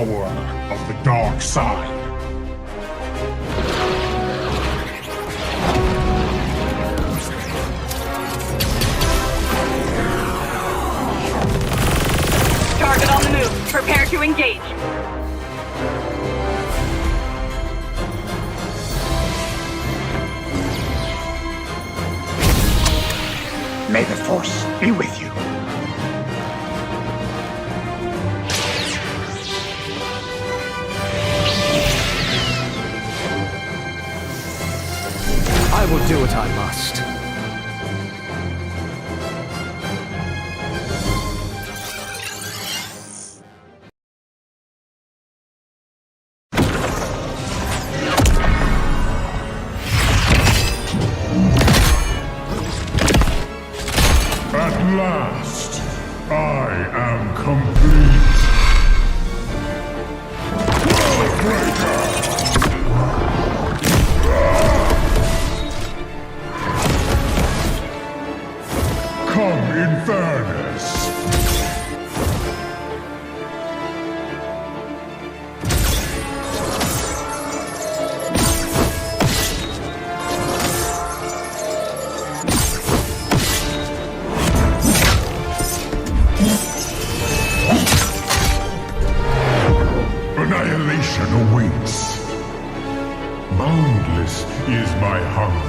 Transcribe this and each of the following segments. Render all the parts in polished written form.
power of the dark side. Target on the move. Prepare to engage. May the Force be with you. I will do what I must. At last, I am complete. Worldbreaker! Come in fairness. Annihilation awaits. Boundless is my hunger.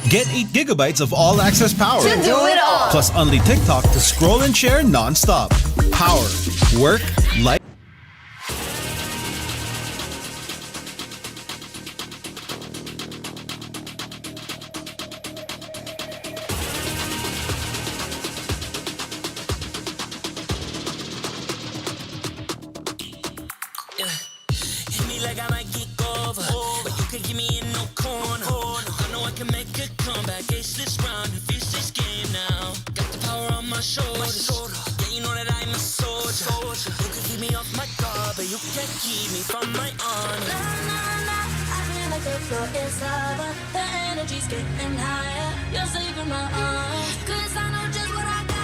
Get 8 gigabytes of all-access power. To do it all. Plus only TikTok to scroll and share non-stop. Power, work, life. Hit me like I might get over, but you could give me in no corner. I know I can make a comeback, ace this round and finish this game now. Got the power on my shoulders, yeah, you know that I'm a soldier. You could keep me off my guard, but you can't keep me from my honor. I feel like the floor is lava. The energy's getting higher. You're saving my arms, 'cause I know just what I got.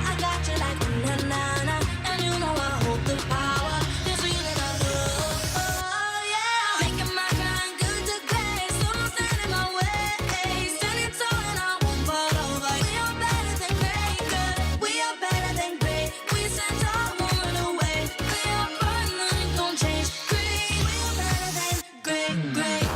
I got you like na-na-na, and you know I hold the power. This feeling I love, oh yeah. Making my grind good to great, so don't stand in my way. Standing tall and I won't fall over. We are better than great, good. We are better than great. We stand tall, won't run away. We are permanent, don't change. Great, we are better than great, great.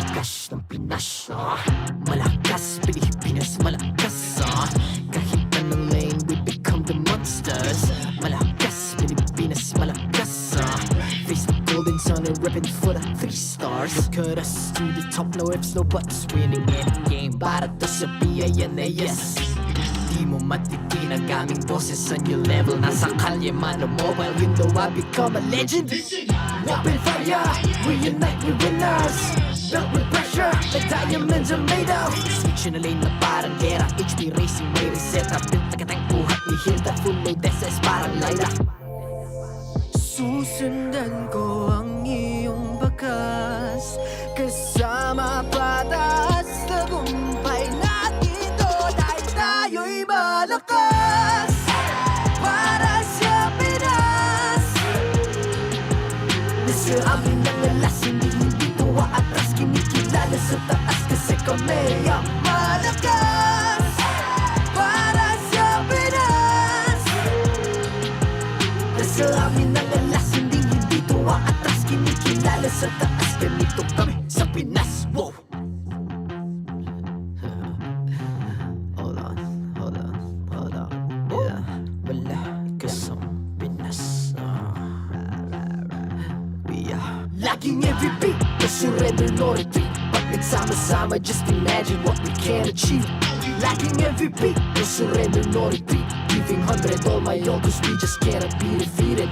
Malakas ng Pinas, malakas Pilipinas, malakas kahit anong lane we become the monsters. Malakas Pilipinas, malakas face the golden sun and repping for the 3 stars. Look at us to the top, no ifs, no buts, winning any game para to sa PINAS. Di mo matitin ang aming boses sa new level. Nasa kalye man o mobile, you know I become a legend. Open fire, we unite, we winners. Built with pressure, the diamonds are made of. Switch na lane na parang gera, HP racing, may reset up. Built agad ang buhat ni Hilda, full load SS parang Laila. Susundan ko ang iyong bakas, kasama patas, tagumpay natin to. Dahil tayo'y malakas, para sa Pinas. Nasa amin ang alas, hindi tuwa atras. Kinikilala sa taas kasi kami ang malakas, para sa Pinas. Nasa amin ang alas, hindi tuwa atras. Kinikilala sa taas, ganito kami sa Pinas. Wow! Hold on. Yeah, malakas ang Pinas. We are laging MVP, no surrender, no retreat. Pag nagsama-sama, just imagine what we can achieve. Laging MVP, no surrender, no retreat. Giving 100 all my all, cause we just cannot be defeated.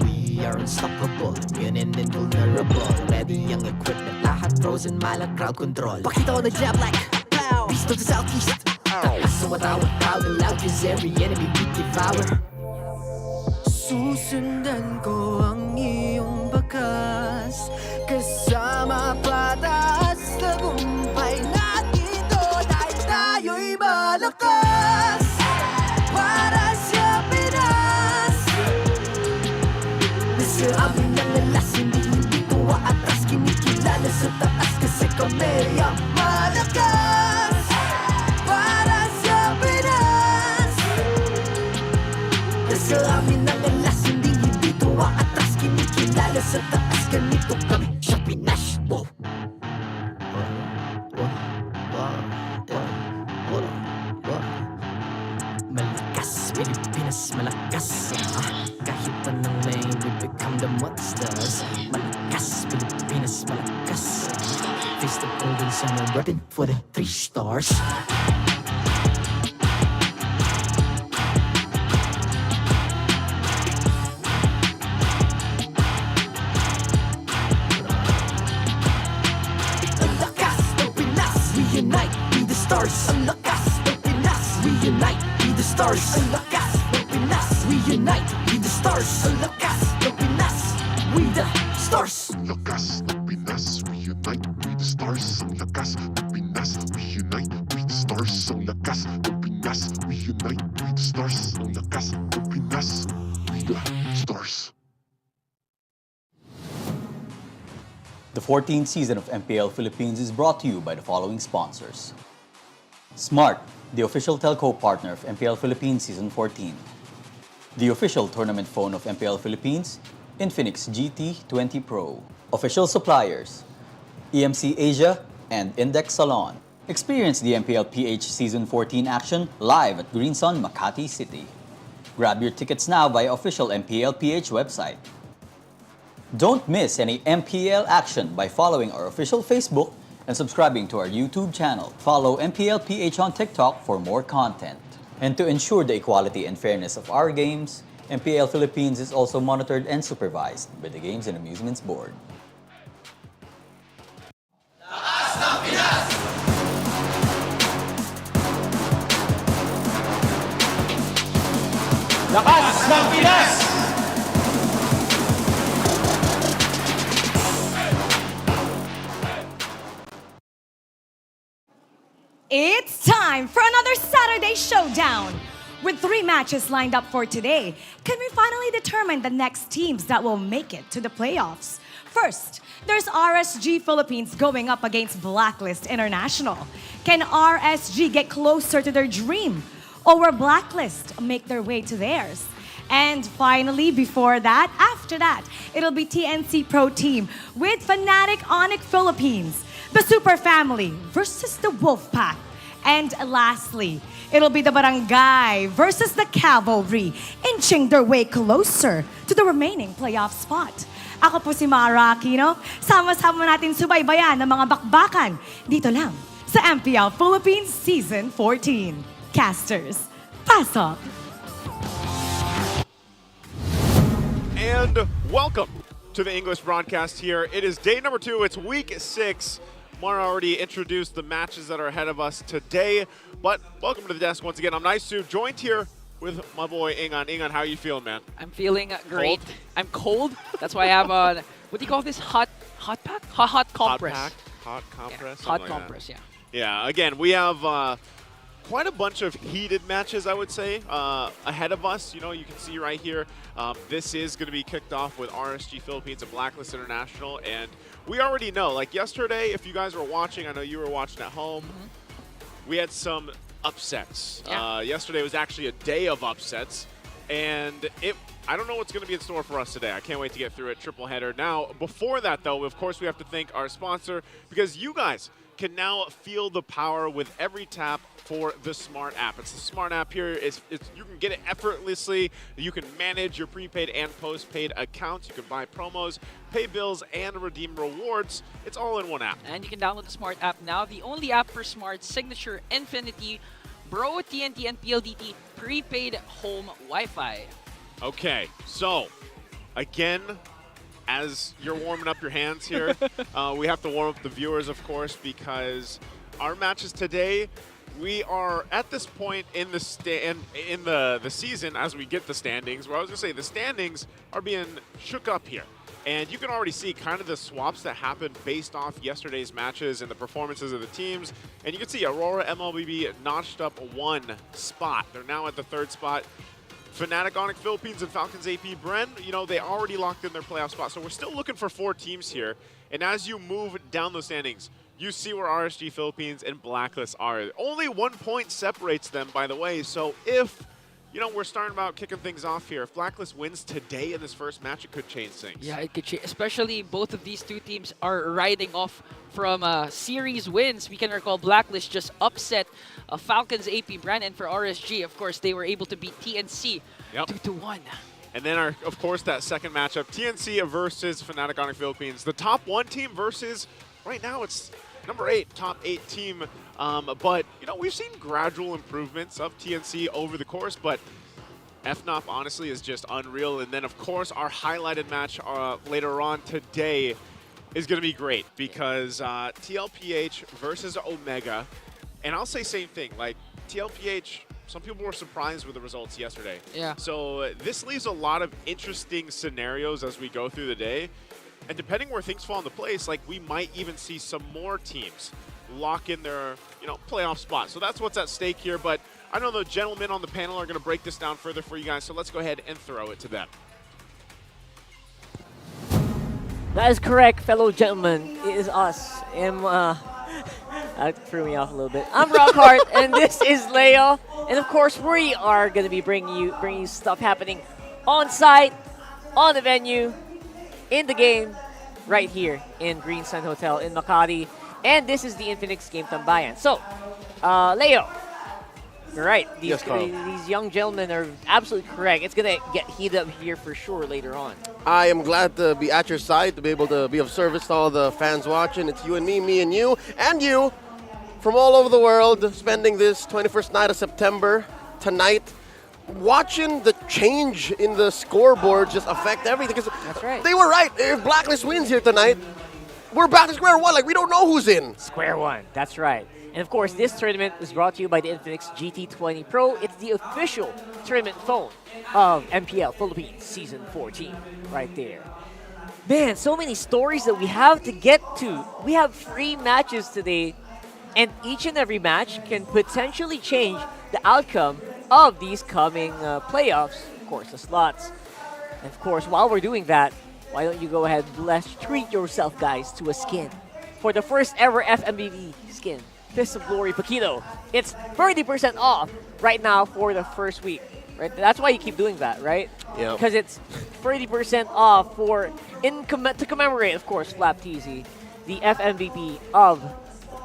We are unstoppable, immune and invulnerable. Ready ang equipment, lahat frozen, malang crowd control. Pakita ko na jab like pow, beast of the southeast. Taas sa matawag, proud and loud, cause every enemy we devour. Susundan ko ang iyong bakas, kasama patas, tagumpay natin to. Dahil tayo'y malakas, para sa Pinas. Nasa amin ang alas, hindi tuwa atras. Kinikilala sa taas kasi kami ang malakas, para sa Pinas. Nasa amin ang alas, hindi tuwa atras. Kinikilala sa taas, ganito kami sa Pinas. Wow! Malakas, Pilipinas, malakas kahit anong lane, we become the monsters. Malakas, Pilipinas, malakas face the golden sun and repping for the 3 stars. Ang lakas ng Pinas, we unite, be the stars. Ang lakas ng Pinas, we unite, be the stars. Ang lakas ng Pinas, we unite, be the stars. Ang lakas ng Pinas, we the stars. Ang lakas ng Pinas, we unite, we the stars. Ang lakas ng Pinas, we unite, we the stars. Ang lakas ng Pinas, we unite, we the stars. Ang lakas ng Pinas, we the stars. The 14th season of MPL Philippines is brought to you by the following sponsors. Smart, the official telco partner of MPL Philippines Season 14. The official tournament phone of MPL Philippines, Infinix GT20 Pro. Official suppliers, EMC Asia and Index Salon. Experience the MPL-PH Season 14 action live at Green Sun, Makati City. Grab your tickets now via official MPL-PH website. Don't miss any MPL action by following our official Facebook and subscribing to our YouTube channel. Follow MPLPH on TikTok for more content. And to ensure the equality and fairness of our games, MPL Philippines is also monitored and supervised by the Games and Amusements Board. Lakas ng Pinas! It's time for another Saturday showdown. With 3 matches lined up for today, can we finally determine the next teams that will make it to the playoffs? First, there's RSG Philippines going up against Blacklist International. Can RSG get closer to their dream? Or will Blacklist make their way to theirs? And finally, after that, it'll be TNC Pro Team with Fnatic Onic Philippines, the Super Family versus the Wolfpack. And lastly, it'll be the Barangay versus the Cavalry, inching their way closer to the remaining playoff spot. Ako po si Mara Aquino. Sama-sama natin subaybayan ng mga bakbakan dito lang sa MPL Philippines Season 14. Casters, pasok! And welcome to the English broadcast here. It is day number 2. It's week 6. Mara already introduced the matches that are ahead of us today. But welcome to the desk once again. I'm Nice2, joined here with my boy Ingan. Ingan, how are you feeling, man? I'm feeling great. Cold? I'm cold. That's why I have a, what do you call this? Hot pack? Hot compress. Hot pack? Hot compress? Yeah, hot like compress, that. yeah. Yeah, again, we have quite a bunch of heated matches, I would say, ahead of us. You know, you can see right here, this is going to be kicked off with RSG Philippines and Blacklist International. And we already know, like yesterday, if you guys were watching, I know you were watching at home, we had some upsets. Yeah. Yesterday was actually a day of upsets. And I don't know what's going to be in store for us today. I can't wait to get through it. Triple header. Now, before that, though, of course, we have to thank our sponsor, because you guys can now feel the power with every tap for the Smart app. It's the Smart app here. You can get it effortlessly. You can manage your prepaid and postpaid accounts. You can buy promos, pay bills, and redeem rewards. It's all in one app. And you can download the Smart app now, the only app for Smart Signature Infinity, Bro TNT, and PLDT prepaid home Wi-Fi. Okay, so again, as you're warming up your hands here, we have to warm up the viewers, of course, because our matches today, we are at this point in the season, as we get the standings, where I was going to say the standings are being shook up here. And you can already see kind of the swaps that happened based off yesterday's matches and the performances of the teams. And you can see Aurora MLBB notched up 1 spot. They're now at the 3rd spot. Fnatic Onic Philippines and Falcons AP Bren, you know, they already locked in their playoff spot. So we're still looking for 4 teams here. And as you move down the standings, you see where RSG Philippines and Blacklist are. Only 1 point separates them, by the way. So if, you know, we're starting about kicking things off here, if Blacklist wins today in this first match, it could change things. Yeah, it could change. Especially both of these 2 teams are riding off from series wins. We can recall Blacklist just upset Falcons AP Brand, and for RSG, of course, they were able to beat TNC 2-1. And then, of course, that second matchup, TNC versus Fnatic Onic Philippines. The top 1 team versus, right now, it's number 8, top 8 team. But, you know, we've seen gradual improvements of TNC over the course, but FNOP, honestly, is just unreal. And then, of course, our highlighted match later on today is going to be great, because TLPH versus Omega. And I'll say same thing, like TLPH, some people were surprised with the results yesterday. Yeah. So this leaves a lot of interesting scenarios as we go through the day. And depending where things fall into place, like we might even see some more teams lock in their, you know, playoff spot. So that's what's at stake here. But I know the gentlemen on the panel are going to break this down further for you guys. So let's go ahead and throw it to them. That is correct, fellow gentlemen. It is us. That threw me off a little bit. I'm Rockhart, and this is Leo. And of course, we are going to be bringing you stuff happening on site, on the venue, in the game, right here in Green Sun Hotel in Makati. And this is the Infinix Game Tambayan. So, Leo, You're right. Yes, Carl. These young gentlemen are absolutely correct. It's going to get heated up here for sure later on. I am glad to be at your side, to be able to be of service to all the fans watching. It's you and me and you, from all over the world, spending this 21st night of September tonight, watching the change in the scoreboard just affect everything. 'Cause That's right. They were right. If Blacklist wins here tonight, we're back to square one. Like, we don't know who's in. Square one. That's right. And of course, this tournament is brought to you by the Infinix GT20 Pro. It's the official tournament phone of MPL Philippines Season 14 right there. Man, so many stories that we have to get to. We have 3 matches today, and each and every match can potentially change the outcome of these coming playoffs. Of course, the slots. And of course, while we're doing that, why don't you go ahead and treat yourself, guys, to a skin for the first ever FMBB skin. Fist of Glory Paquito. It's 30% off right now for the first week. Right? That's why you keep doing that, right? Yeah. Because it's 30% off for to commemorate, of course, Flap TZ, the FMVP of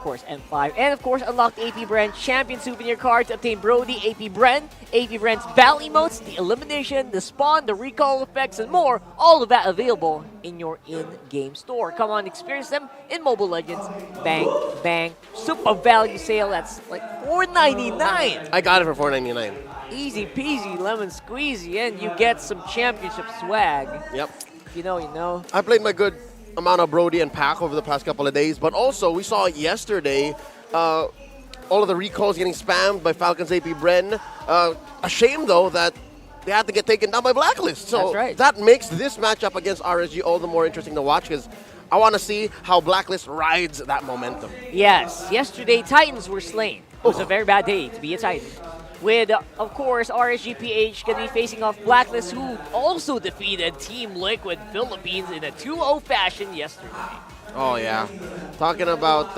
course, M5. And of course, unlock the AP Brand Champion Souvenir card to obtain Brody, AP Brand, AP Brand's Battle Emotes, the Elimination, the Spawn, the Recall Effects, and more. All of that available in your in-game store. Come on, experience them in Mobile Legends. Bang, bang, super value sale. That's like $4.99. I got it for $4.99. Easy peasy, lemon squeezy, and you get some championship swag. Yep. You know. I played my good amount of Brody and Pack over the past couple of days, but also we saw yesterday all of the recalls getting spammed by Falcons AP Bren. A shame, though, that they had to get taken down by Blacklist. So that's right. That makes this matchup against RSG all the more interesting to watch because I want to see how Blacklist rides that momentum. Yes, yesterday Titans were slain. It was a very bad day to be a Titan. With, of course, RSGPH going to be facing off Blacklist, who also defeated Team Liquid Philippines in a 2-0 fashion yesterday. Oh, yeah. Talking about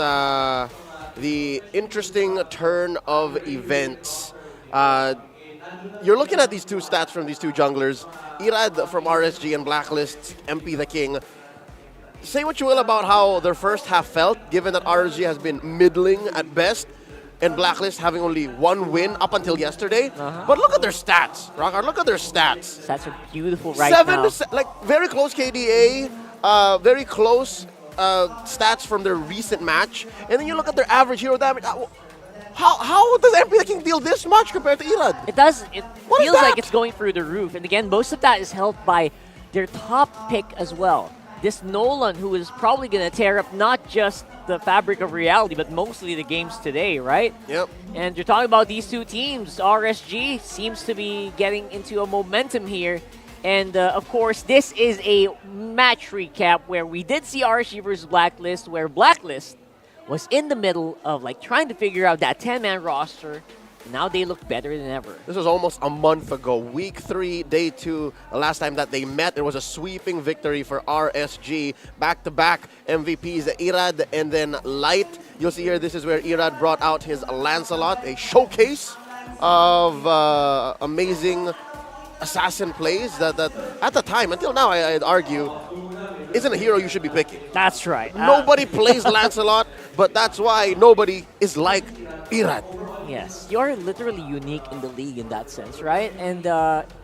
the interesting turn of events. You're looking at these two stats from these two junglers. Irad from RSG and Blacklist, MP the King. Say what you will about how their first half felt, given that RSG has been middling at best, and Blacklist having only one win up until yesterday. But look at their stats, Rockard. Look at their stats. Stats are beautiful right now. Like very close KDA, very close stats from their recent match. And then you look at their average hero damage. How does MP the King deal this much compared to Irad? It does. It feels like it's going through the roof. And again, most of that is helped by their top pick as well. This Nolan, who is probably going to tear up not just the fabric of reality, but mostly the games today, right? Yep. And you're talking about these two teams. RSG seems to be getting into a momentum here. And, of course, this is a match recap where we did see RSG versus Blacklist, where Blacklist was in the middle of, like, trying to figure out that 10-man roster. Now they look better than ever. This was almost a month ago. Week 3, day 2, the last time that they met. It was a sweeping victory for RSG. Back-to-back MVPs, Irad and then Light. You'll see here, this is where Irad brought out his Lancelot, a showcase of amazing assassin plays that at the time, until now, I'd argue, isn't a hero you should be picking. That's right. Nobody plays Lancelot, but that's why nobody is like Irad. Yes, you're literally unique in the league in that sense, right? And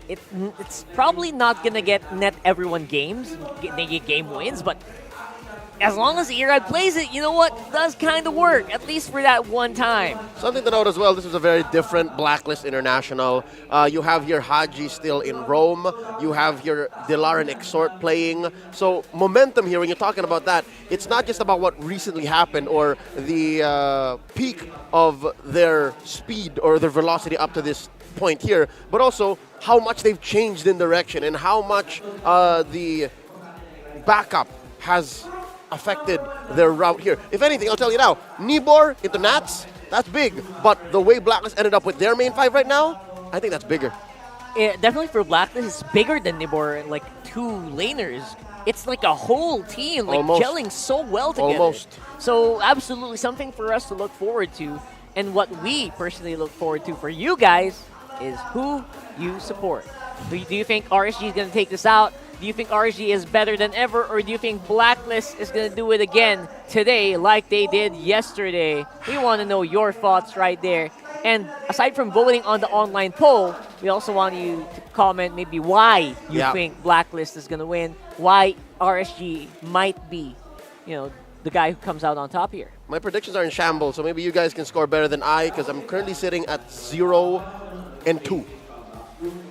it's probably not gonna net everyone games, game wins, but as long as Irad plays it, you know what? It does kind of work, at least for that one time. Something to note as well, this is a very different Blacklist International. You have your Haji still in Rome. You have your Dilar and Exhort playing. So momentum here, when you're talking about that, it's not just about what recently happened or the peak of their speed or their velocity up to this point here, but also how much they've changed in direction and how much the backup has affected their route here. If anything, I'll tell you now, Nibor into Nats, that's big. But the way Blacklist ended up with their main 5 right now, I think that's bigger. Definitely for Blacklist, it's bigger than Nibor, like 2 laners. It's like a whole team, like gelling so well together. Almost. So absolutely something for us to look forward to. And what we personally look forward to for you guys is who you support. Do you think RSG is going to take this out? Do you think RSG is better than ever, or do you think Blacklist is going to do it again today like they did yesterday? We want to know your thoughts right there And aside from voting on the online poll, we also want you to comment maybe why you think Blacklist is going to win, why RSG might be, the guy who comes out on top here. My predictions are in shambles, so maybe you guys can score better than I, because I'm currently sitting at 0-2.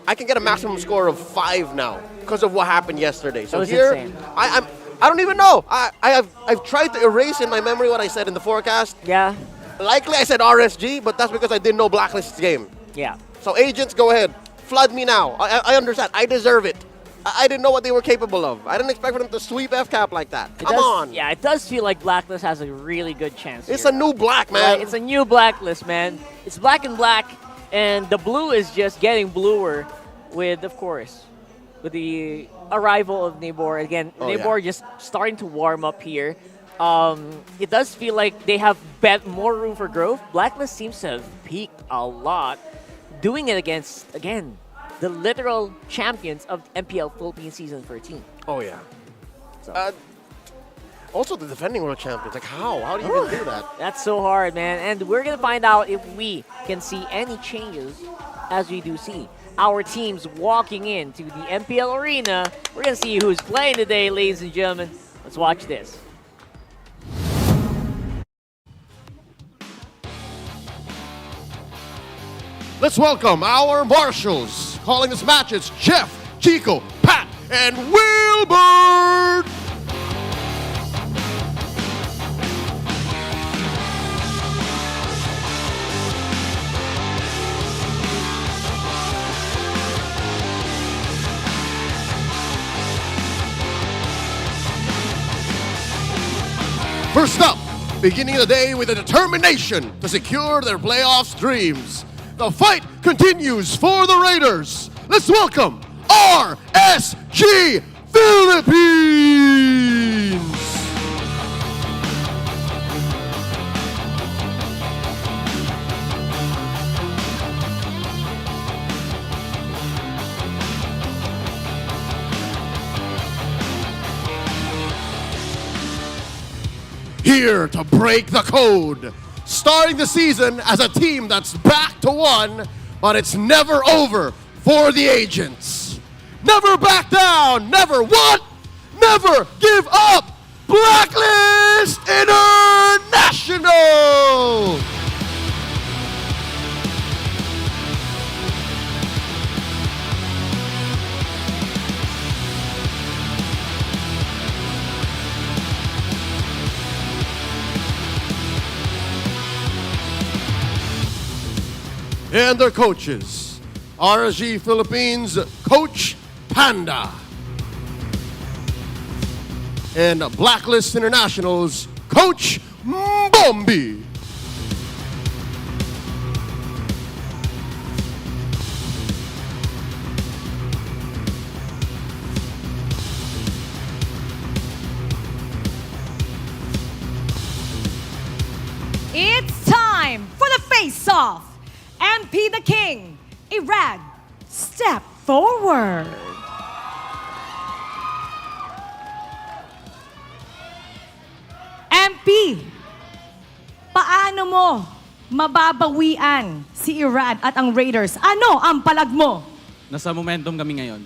I can get a maximum score of 5 now because of what happened yesterday. So here, insane. I don't even know. I've tried to erase in my memory what I said in the forecast. Yeah. Likely I said RSG, but that's because I didn't know Blacklist's game. Yeah. So agents, go ahead. Flood me now. I understand. I deserve it. I didn't know what they were capable of. I didn't expect for them to sweep FCAP like that. Come on. Yeah, it does feel like Blacklist has a really good chance It's here. a new black, man. Right, it's a new Blacklist, man. It's black and black, and the blue is just getting bluer with, of course, with the arrival of Nabor. Again, Nabor just starting to warm up here. It does feel like they have more room for growth. Blacklist seems to have peaked a lot, doing it against, again, the literal champions of MPL Philippines Season 13. Oh, yeah. So. Also, the defending world champions. Like, how? How do you even do that? That's so hard, man. And we're going to find out if we can see any changes as we do see our teams walking into the MPL arena. We're going to see who's playing today, ladies and gentlemen. Let's watch this. Let's welcome our marshals. Calling this match, it's Jeff, Chico, Pat, and Wilbert. First up, beginning the day with a determination to secure their playoffs dreams. The fight continues for the Raiders. Let's welcome RSG Philippines! Here to break the code. Starting the season as a team that's back to 1, but it's never over for the agents. Never back down, never what? Never give up! Blacklist International! And their coaches, RSG Philippines Coach Panda and Blacklist International's Coach Bombi. It's time for the face-off. MP the King, Irad, step forward. MP, paano mo mababawian si Irad at ang Raiders? Ano ang palag mo? Nasa momentum kami ngayon.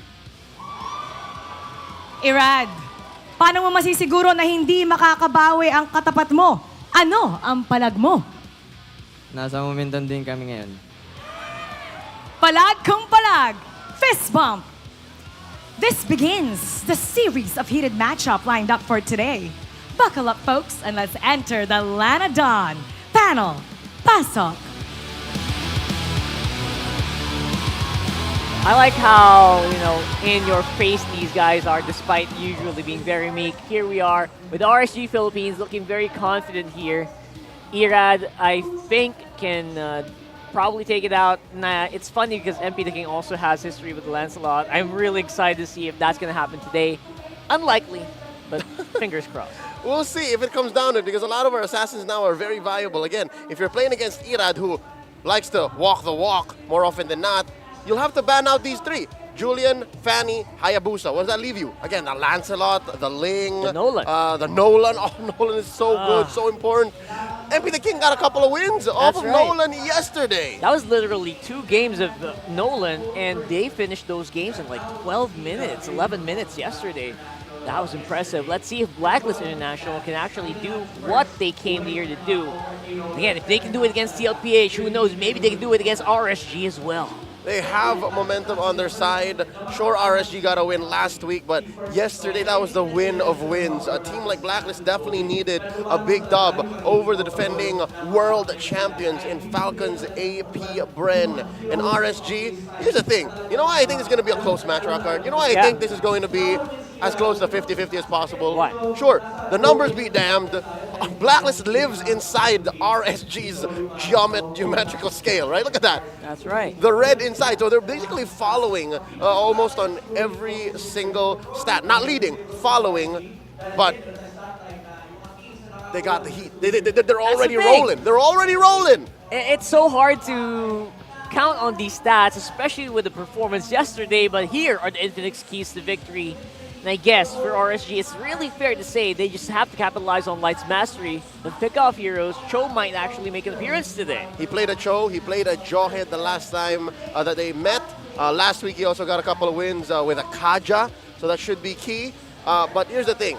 Irad, paano mo masisiguro na hindi makakabawi ang katapat mo? Ano ang palag mo? Nasa momentum din kami ngayon. Palag kung palag, fist bump. This begins the series of heated matchup lined up for today. Buckle up, folks, and let's enter the Lanadon panel. Pasok. I like how, in your face these guys are, despite usually being very meek. Here we are with RSG Philippines looking very confident here. Irad, I think, can probably take it out. Nah, it's funny because MP the King also has history with Lancelot. I'm really excited to see if that's going to happen today. Unlikely, but fingers crossed. We'll see if it comes down to it, because a lot of our assassins now are very viable. Again, if you're playing against Irad, who likes to walk the walk more often than not, you'll have to ban out these 3. Julian, Fanny, Hayabusa. What does that leave you? Again, the Lancelot, the Ling, The Nolan. the Nolan. Oh, Nolan is so good, so important. MP the King got a couple of wins off of right. Nolan yesterday. That was literally 2 games of Nolan, and they finished those games in like 12 minutes, 11 minutes yesterday. That was impressive. Let's see if Blacklist International can actually do what they came here to do. Again, if they can do it against TLPH, who knows, maybe they can do it against RSG as well. They have momentum on their side. Sure, RSG got a win last week, but yesterday that was the win of wins. A team like Blacklist definitely needed a big dub over the defending world champions in Falcons, AP, Bren, and RSG. Here's the thing. You know why I think it's going to be a close match, Rockhard? You know why I think this is going to be as close to 50-50 as possible? Why? Sure, the numbers be damned. Blacklist lives inside the RSG's geometrical scale, right? Look at that. That's right. The red inside. So they're basically following almost on every single stat. Not leading, following, but they got the heat. They're already rolling. They're already rolling. It's so hard to count on these stats, especially with the performance yesterday, but here are the Infinix keys to victory. And I guess for RSG, it's really fair to say they just have to capitalize on Light's mastery and pick off heroes. Cho might actually make an appearance today. He played a Cho, he played a Jawhead the last time that they met. Last week he also got a couple of wins with a Kaja, so that should be key. But here's the thing.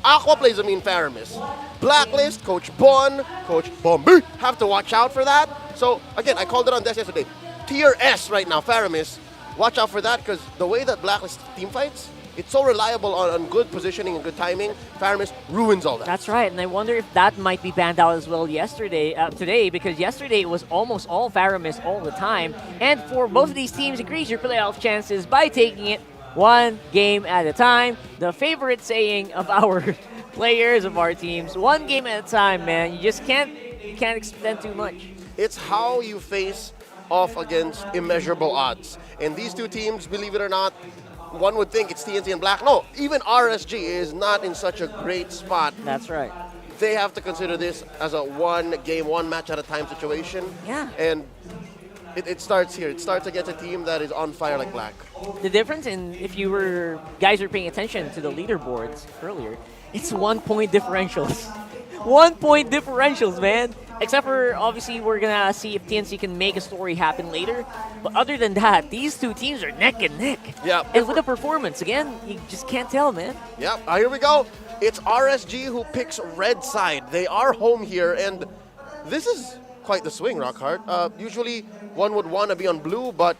Aqua plays a mean Faramis. Blacklist, Coach Bon, Coach Bombi have to watch out for that. So again, I called it on this yesterday. Tier S right now, Faramis. Watch out for that because the way that Blacklist team fights, it's so reliable on good positioning and good timing. Faramis ruins all that. That's right, and I wonder if that might be banned out as well today, because yesterday it was almost all Faramis all the time. And for both of these teams, increase your playoff chances by taking it 1 game at a time. The favorite saying of our players, of our teams, 1 game at a time, man. You just can't extend too much. It's how you face off against immeasurable odds. And these two teams, believe it or not, one would think it's TNC and Black. No, even RSG is not in such a great spot. That's right. They have to consider this as a 1 game, 1 match at a time situation. Yeah. And it starts here. It starts against a team that is on fire like Black. The difference in, if you guys were paying attention to the leaderboards earlier, it's 1 point differentials. 1 point differentials, man. Except for, obviously, we're going to see if TNC can make a story happen later. But other than that, these two teams are neck and neck. Yeah. And with the performance, again, you just can't tell, man. Yep. Here we go. It's RSG who picks red side. They are home here, and this is quite the swing, Rockhard. Usually, one would want to be on blue, but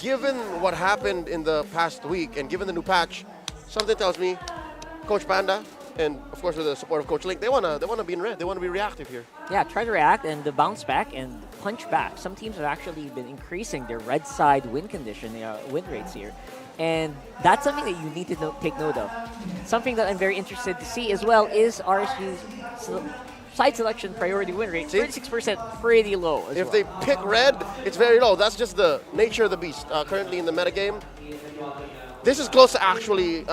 given what happened in the past week and given the new patch, something tells me Coach Panda and, of course, with the support of Coach Link, they wanna be in red. They want to be reactive here. Yeah, try to react and bounce back and punch back. Some teams have actually been increasing their red side win rates here. And that's something that you need to take note of. Something that I'm very interested to see as well is RSG's side selection priority win rate. 36%, pretty low as If well. they pick red, it's very low. That's just the nature of the beast currently in the metagame. This is close to actually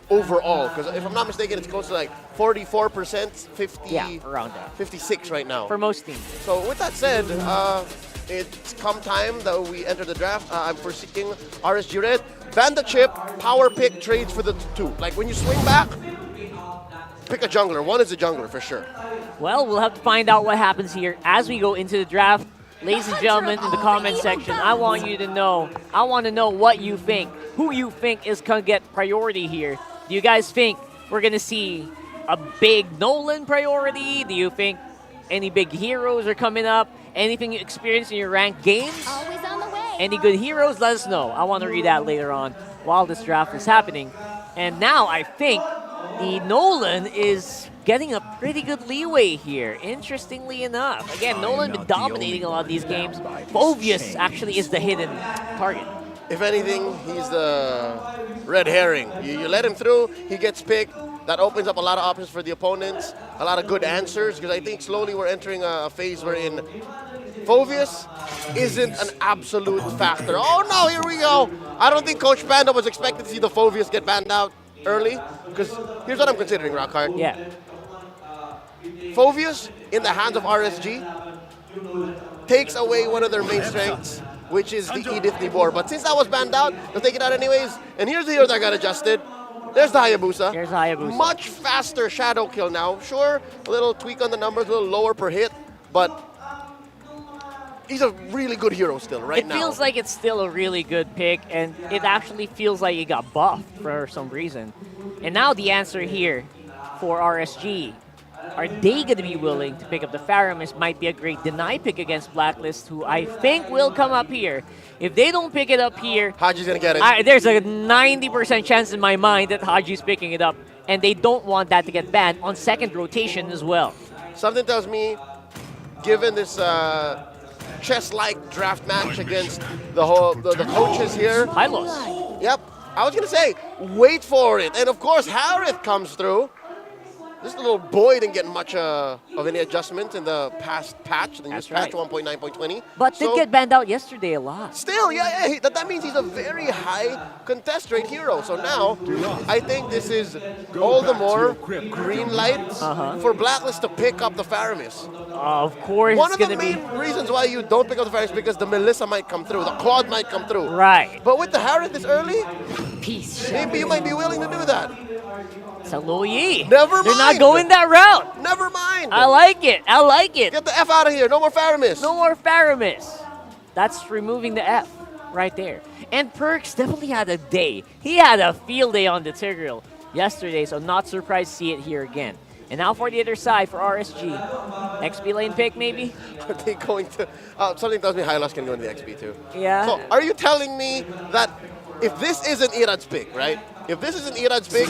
overall, because if I'm not mistaken, it's close to like 44%, 50, yeah, around that. 56 right now. For most teams. So with that said, it's come time that we enter the draft. I'm foreseeing RSG Red. Ban the chip, power pick trades for the 2. Like when you swing back, pick a jungler. 1 is a jungler for sure. Well, we'll have to find out what happens here as we go into the draft. Ladies and gentlemen, in the comment section, I want to know what you think. Who you think is going to get priority here. Do you guys think we're going to see a big Nolan priority? Do you think any big heroes are coming up? Anything you experienced in your ranked games? Always on the way. Any good heroes? Let us know. I want to read that later on while this draft is happening. And now I think the Nolan is getting a pretty good leeway here, interestingly enough. Again, Nolan been dominating a lot of these games. Phoveus actually is the hidden target. If anything, he's the red herring. You let him through, he gets picked. That opens up a lot of options for the opponents, a lot of good answers, because I think slowly we're entering a phase wherein Phoveus isn't an absolute factor. Oh no, here we go. I don't think Coach Panda was expected to see the Phoveus get banned out early, because here's what I'm considering, Rockhard. Yeah. Phoveus, in the hands of RSG, takes away one of their main strengths, which is the Edith Nibor. But since that was banned out, they'll take it out anyways. And here's the hero that got adjusted. There's the Hayabusa. Here's Hayabusa. Much faster shadow kill now. Sure, a little tweak on the numbers, a little lower per hit, but he's a really good hero still right now. It feels like it's still a really good pick, and it actually feels like it got buffed for some reason. And now the answer here for RSG. Are they going to be willing to pick up the Faramis? Might be a great deny pick against Blacklist, who I think will come up here. If they don't pick it up here, Haji's going to get it. There's a 90% chance in my mind that Haji's picking it up, and they don't want that to get banned on second rotation as well. Something tells me, given this chess-like draft match against the coaches here. Hylos. Yep. I was going to say, wait for it. And of course, Harith comes through. This little boy didn't get much of any adjustment in the past patch, the newest patch 1.9.20. But did get banned out yesterday a lot. Still, yeah, that means he's a very high contest rate hero. So now, I think this is all the more green light for Blacklist to pick up the Faramis. Of course, one of the main reasons why you don't pick up the Faramis is because the Melissa might come through, the Claude might come through. Right. But with the Harith this early, Peace. Maybe you might be willing to do that. It's a low Yi. Never mind. They're not going that route. Never mind. I like it. I like it. Get the F out of here. No more Faramis. No more Faramis. That's removing the F right there. And Perks definitely had a day. He had a field day on the Tigreal yesterday, so not surprised to see it here again. And now for the other side for RSG. XP lane pick, maybe? Are they going to... something tells me Hylos can go in the XP too. Yeah. So are you telling me that if this isn't Irad's pick, right? If this isn't Irad's pick,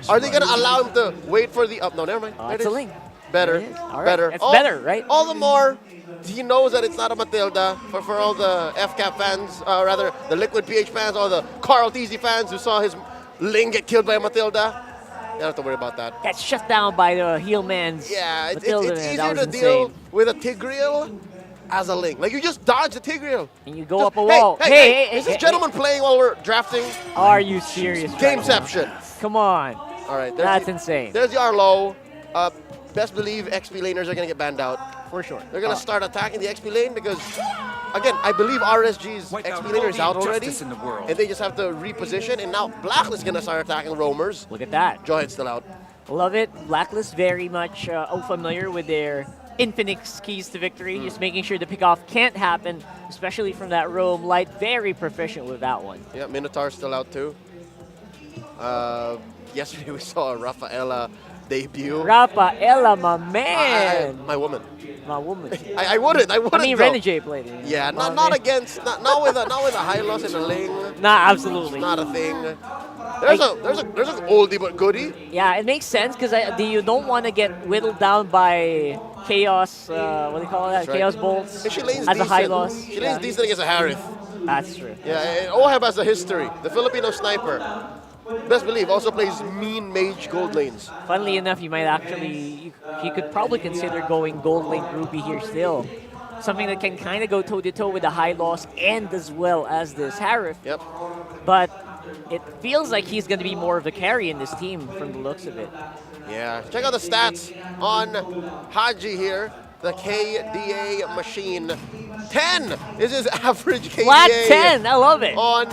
are they going to allow him to wait for the... no, never mind. It's a link. Better. All right. Better. It's better, right? All the more, he knows that it's not a Matilda. For all the FCAP fans, rather the Liquid PH fans, or the Carl TZ fans who saw his Ling get killed by a Matilda, you don't have to worry about that. Gets shut down by the heel man's Yeah, Matilda, it's man. easier That to was deal insane. with a Tigreal as a Link. Like, you just dodge the Tigreal. And you go up a wall. Hey, is this gentleman playing while we're drafting? Are you serious? Gameception. Come on. All right. That's insane. There's the Arlo. Best believe XP laners are going to get banned out. For sure. They're going to start attacking the XP lane because, again, I believe RSG's XP laner is out already. And they just have to reposition. And now Blacklist is going to start attacking roamers. Look at that. Jawhead's still out. Love it. Blacklist very much familiar with their infinite keys to victory. Just making sure the pickoff can't happen, especially from that roam. Light, very proficient with that one. Yeah, Minotaur's still out too. Yesterday we saw a Rafaela debut. Rafaela, my man. My woman. My woman. I wouldn't. I mean, though. Renegade played it. Yeah, not against, not with a Hylos and a Ling. Nah, absolutely. It's not a thing. There's an oldie but goodie. Yeah, it makes sense because you don't want to get whittled down by Chaos. What do you call that? Right. Chaos bolts. And she lanes as a high decent. loss. She lanes decent against a Harith. That's true. Yeah, and Oheb has a history. The Filipino sniper. Best believe also plays mean mage gold lanes. Funnily enough, you might actually, you could probably consider going gold lane Ruby here still. Something that can kind of go toe-to-toe with the high loss and as well as this Harith. Yep. But it feels like he's going to be more of a carry in this team from the looks of it. Yeah, check out the stats on Haji here. The KDA machine. 10 is his average KDA. Flat 10, I love it. On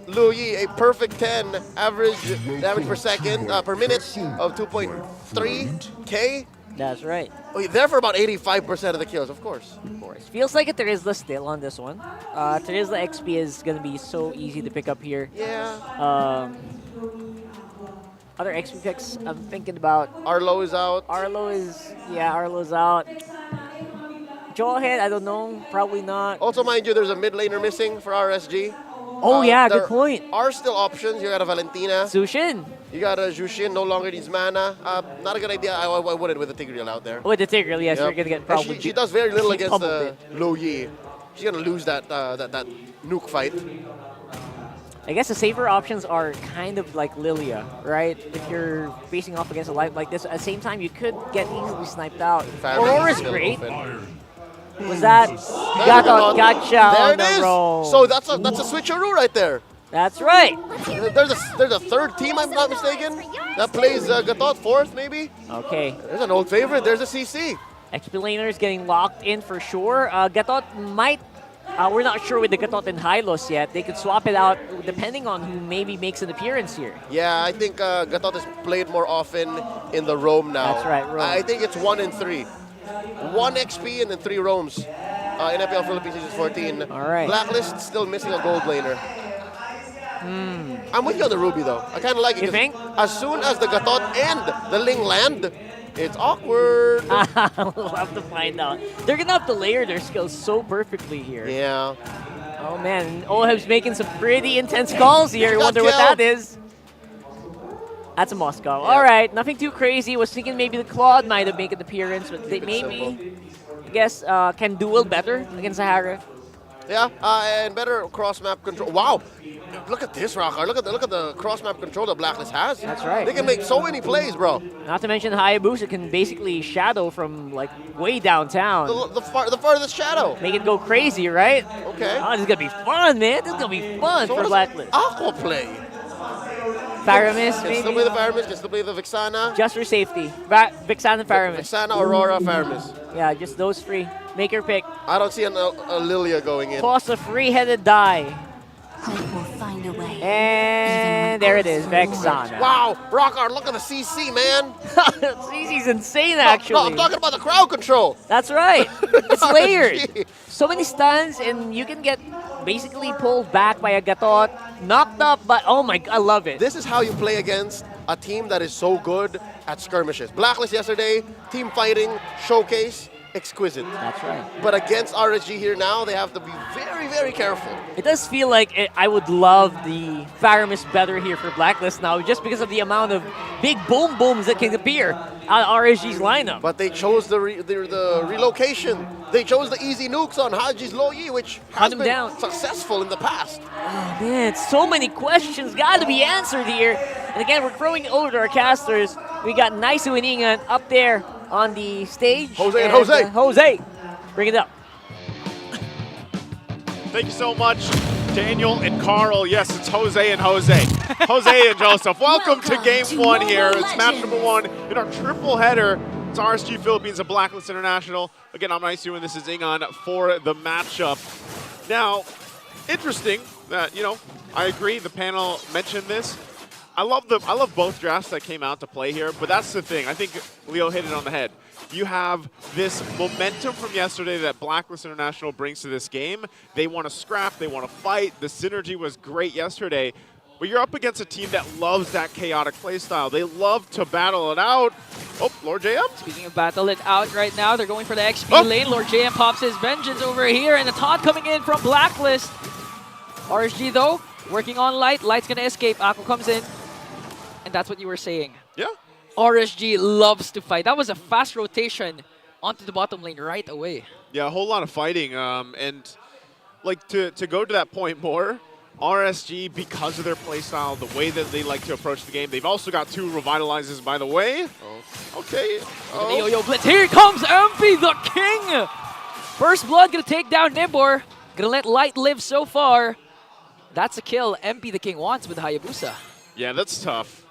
Luyi, a perfect 10 average per second, per minute of 2.3 K. That's right. Oh, there for about 85% of the kills, of course. Feels like a Terizla still on this one. Terizla XP is going to be so easy to pick up here. Yeah. Other XP picks I'm thinking about. Arlo is out. Arlo's out. Jawhead, I don't know. Probably not. Also, mind you, there's a mid laner missing for RSG. Oh, yeah, there good point. Are still options. You got a Valentina. Zushin. You got a Jushin, no longer needs mana. Not a good idea. I wouldn't with the Tigreal out there. With the Tigreal, yes, Yep. you're going to get probably... She does very little against pummeled the Lo Yi. She's going to lose that nuke fight. I guess the safer options are kind of like Lilia, right? If you're facing off against a life like this, at the same time, you could get easily sniped out. Aurora's great. Was that gotcha there on it the is. roll. So that's a switcheroo right there. That's right. There's a third team, I'm not mistaken, that plays Gatot fourth, maybe. Okay. There's an old favorite. There's a CC. XP laner is getting locked in for sure. Gatot might We're not sure with the Gatot and Hylos yet. They could swap it out depending on who maybe makes an appearance here. Yeah, I think Gatot is played more often in the roam now. That's right, roam. I think it's 1 and 3. 1 XP and then 3 roams in MPL Philippines Season 14. All right. Blacklist still missing a gold laner. I'm with you on the Ruby though. I kind of like it. You think? As soon as the Gatot and the Ling land, it's awkward. We'll have to find out. They're going to have to layer their skills so perfectly here. Yeah. Oh man, Oheb's making some pretty intense calls here. I wonder what that is. That's a Moscow. Yeah. All right, nothing too crazy. Was thinking maybe the Claude might have made an appearance, but they maybe, I guess, can duel better against Sahara. Yeah, and better cross-map control. Wow, look at this, Rocker. Look at the cross-map control that Blacklist has. That's right. They can make so many plays, bro. Not to mention Hayabusa can basically shadow from like way downtown. The farthest shadow. Make it go crazy, right? Okay. Oh, this is gonna be fun, man. This is gonna be fun So for what Blacklist. Aqua play. Faramis, Can maybe? still play the Faramis, can still play the Vixana. Just for safety. Vixana and Faramis. Vixana, Aurora, Faramis. Yeah, just those three. Make your pick. I don't see a Lilia going in. Toss a free-headed die. Hope will find a way. And there it is, Vexana. Wow, Rockard, look at the CC, man. CC's insane, actually. No, I'm talking about the crowd control. That's right. It's layered. So many stuns, and you can get basically pulled back by a Gatot, knocked up, but oh my God, I love it. This is how you play against a team that is so good at skirmishes. Blacklist yesterday, team fighting, showcase, exquisite. That's right. But against RSG here now, they have to be very, very careful. It does feel like I would love the Faramis better here for Blacklist now, just because of the amount of big boom booms that can appear on RSG's lineup. But they chose the relocation. They chose the easy nukes on Haji's Lo Yi, which has been down. successful in the past. Oh man, so many questions got to be answered here. And again, we're throwing it over to our casters. We got Naisu and Ingan up there on the stage. Jose and Jose. Jose, bring it up. Thank you so much, Daniel and Carl. Yes, it's Jose and Jose. Jose and Joseph. Welcome to game one here. It's match number one in our triple header. It's RSG Philippines and Blacklist International. Again, I'm Naisu and this is Ingan for the matchup. Now, interesting that, I agree, the panel mentioned this. I love both drafts that came out to play here, but that's the thing. I think Leo hit it on the head. You have this momentum from yesterday that Blacklist International brings to this game. They want to scrap, they want to fight. The synergy was great yesterday, but you're up against a team that loves that chaotic playstyle. They love to battle it out. Oh, Lord JM. Speaking of battle it out right now, they're going for the XP lane. Lord JM pops his vengeance over here, and the taunt coming in from Blacklist. RSG though, working on Light. Light's gonna escape. Ako comes in. And that's what you were saying. Yeah. RSG loves to fight. That was a fast rotation onto the bottom lane right away. Yeah, a whole lot of fighting. And like to go to that point more, RSG, because of their playstyle, the way that they like to approach the game, they've also got 2 revitalizers, by the way. Oh. Okay. The yo-yo blitz. Here comes MP the King. First blood gonna take down Nibor. Gonna let Light live so far. That's a kill MP the King wants with Hayabusa. Yeah, that's tough.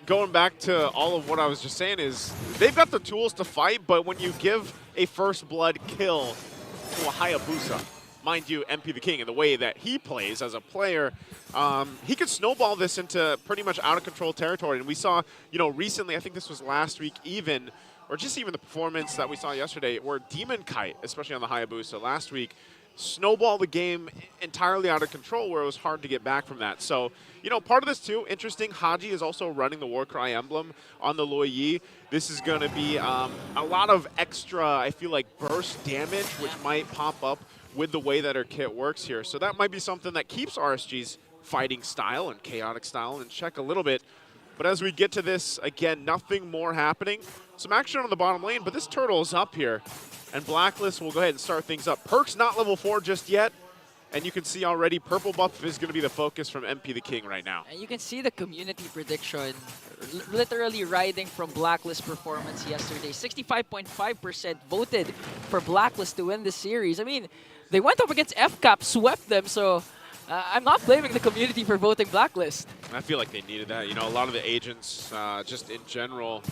Going back to all of what I was just saying is they've got the tools to fight, but when you give a first blood kill to a Hayabusa, mind you, MP the King, and the way that he plays as a player, he could snowball this into pretty much out of control territory. And we saw, recently, I think this was last week even, or just even the performance that we saw yesterday, where Demon Kite, especially on the Hayabusa last week, snowball the game entirely out of control where it was hard to get back from that. So, part of this too, interesting, Haji is also running the Warcry emblem on the Lo Yi. This is going to be a lot of extra, I feel like, burst damage, which might pop up with the way that her kit works here. So that might be something that keeps RSG's fighting style and chaotic style in check a little bit. But as we get to this, again, nothing more happening. Some action on the bottom lane, but this turtle is up here. And Blacklist will go ahead and start things up. Perk's not level 4 just yet. And you can see already purple buff is going to be the focus from MP the King right now. And you can see the community prediction literally riding from Blacklist performance yesterday. 65.5% voted for Blacklist to win this series. I mean, they went up against FCAP, swept them, so I'm not blaming the community for voting Blacklist. I feel like they needed that. A lot of the agents, just in general,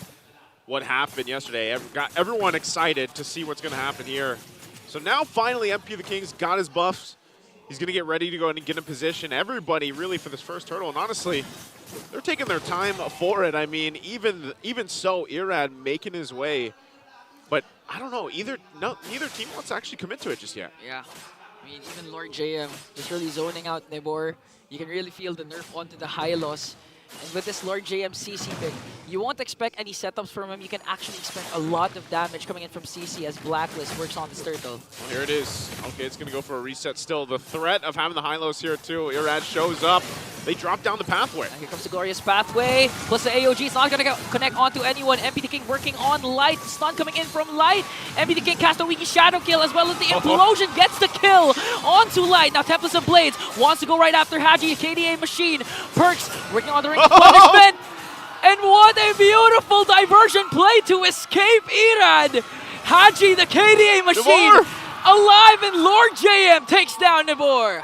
what happened yesterday got everyone excited to see what's going to happen here. So now finally MP the King's got his buffs. He's going to get ready to go and get in position. Everybody really for this first turtle, and honestly, they're taking their time for it. I mean, even so, Irad making his way, but I don't know, neither team wants to actually commit to it just yet. Yeah. I mean, even Lord JM just really zoning out Nebor. You can really feel the nerf onto the Hylos. And with this Lord JM CC pick, you won't expect any setups from him. You can actually expect a lot of damage coming in from CC as Blacklist works on this turtle. Well, here it is. Okay, it's going to go for a reset still. The threat of having the Hylos here too. Irad shows up. They drop down the pathway. And here comes the glorious pathway. Plus the AOG is not going to connect onto anyone. MP the King working on Light. Stun coming in from Light. MP the King casts a Wiki Shadow kill as well as the Implosion gets the kill onto Light. Now Tempest of Blades wants to go right after Haji, KDA Machine. Perks working on the ring of punishment. And what a beautiful diversion play to escape Irad. Haji, the KDA Machine, alive, and Lord JM takes down Nebor.